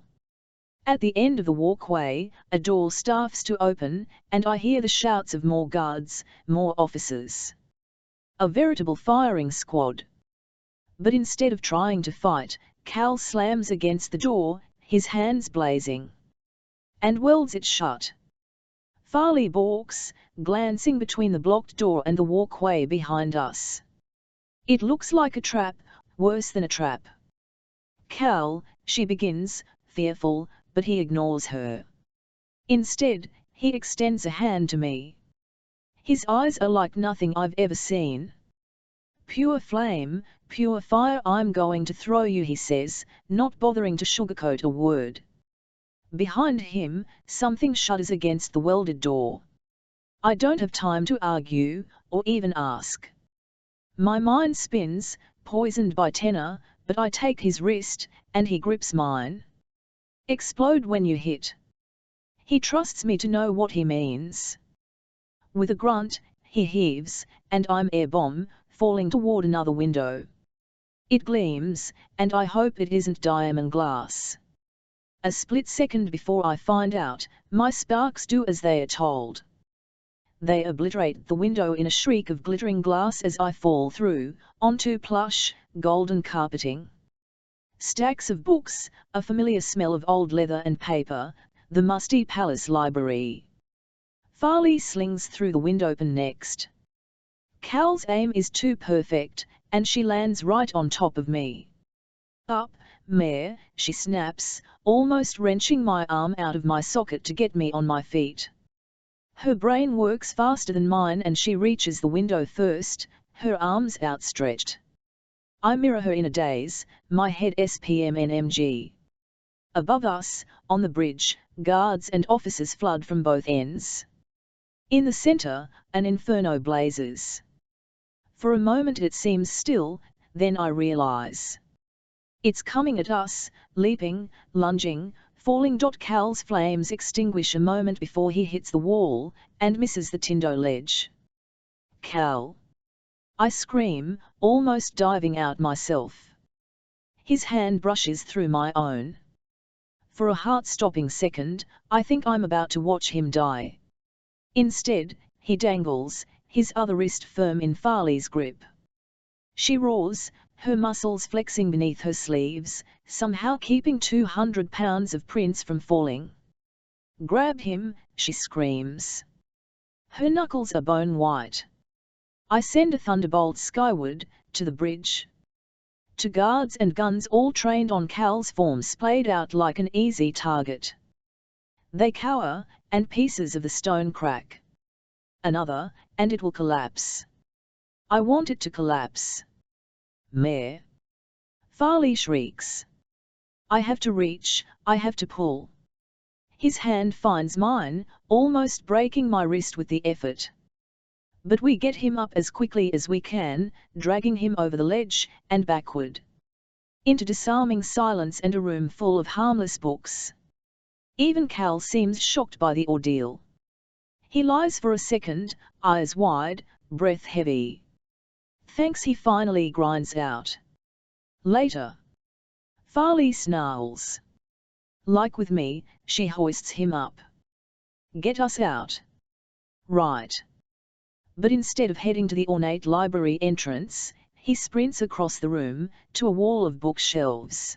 At the end of the walkway, a door starts to open, and I hear the shouts of more guards, more officers. A veritable firing squad. But instead of trying to fight, Cal slams against the door, his hands blazing, and welds it shut. Farley balks, glancing between the blocked door and the walkway behind us. It looks like a trap, worse than a trap. Cal, she begins, fearful, but he ignores her. Instead, he extends a hand to me. His eyes are like nothing I've ever seen. Pure flame, pure fire. I'm going to throw you, he says, not bothering to sugarcoat a word. Behind him, something shudders against the welded door. I don't have time to argue, or even ask. My mind spins, poisoned by tenor, but I take his wrist, and he grips mine. Explode when you hit. He trusts me to know what he means. With a grunt, he heaves, and I'm air bomb, falling toward another window. It gleams, and I hope it isn't diamond glass. A split second before I find out, my sparks do as they are told. They obliterate the window in a shriek of glittering glass as I fall through, onto plush, golden carpeting. Stacks of books, a familiar smell of old leather and paper, the musty palace library. Farley slings through the windowpane next. Cal's aim is too perfect, and she lands right on top of me. Up, Mare, she snaps, almost wrenching my arm out of my socket to get me on my feet. Her brain works faster than mine and she reaches the window first, her arms outstretched. I mirror her in a daze, my head SPMNMG. Above us, on the bridge, guards and officers flood from both ends. In the center, an inferno blazes. For a moment it seems still, then I realize. It's coming at us, leaping, lunging, falling. Cal's flames extinguish a moment before he hits the wall, and misses the tindo ledge. Cal! I scream, almost diving out myself. His hand brushes through my own. For a heart-stopping second, I think I'm about to watch him die. Instead, he dangles, his other wrist firm in Farley's grip. She roars, her muscles flexing beneath her sleeves, somehow keeping 200 pounds of Prince from falling. Grab him, she screams. Her knuckles are bone white. I send a thunderbolt skyward, to the bridge. To guards and guns all trained on Cal's form splayed out like an easy target. They cower, and pieces of the stone crack. Another, and it will collapse. I want it to collapse. Mare! Farley shrieks. I have to reach, I have to pull. His hand finds mine, almost breaking my wrist with the effort. But we get him up as quickly as we can, dragging him over the ledge, and backward. Into disarming silence and a room full of harmless books. Even Cal seems shocked by the ordeal. He lies for a second, eyes wide, breath heavy. Thanks, he finally grinds out. Later. Farley snarls. Like with me, she hoists him up. Get us out. Right. But instead of heading to the ornate library entrance, he sprints across the room, to a wall of bookshelves.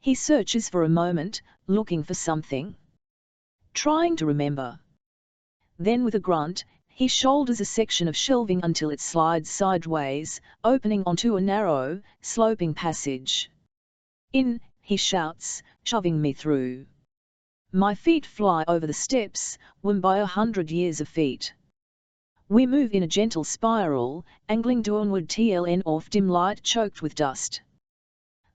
He searches for a moment, looking for something. Trying to remember. Then with a grunt, he shoulders a section of shelving until it slides sideways, opening onto a narrow, sloping passage. In, he shouts, shoving me through. My feet fly over the steps, won by 100 years of feet. We move in a gentle spiral, angling downward TLN off dim light choked with dust.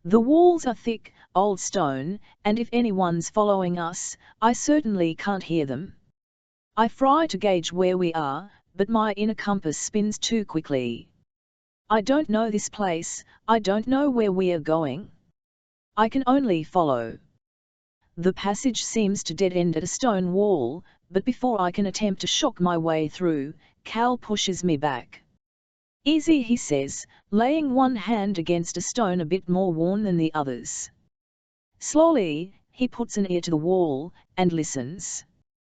The walls are thick, old stone, and if anyone's following us, I certainly can't hear them. I try to gauge where we are, but my inner compass spins too quickly. I don't know this place, I don't know where we are going. I can only follow. The passage seems to dead end at a stone wall, but before I can attempt to shock my way through, Cal pushes me back. Easy, he says, laying one hand against a stone a bit more worn than the others. Slowly, He puts an ear to the wall, and listens.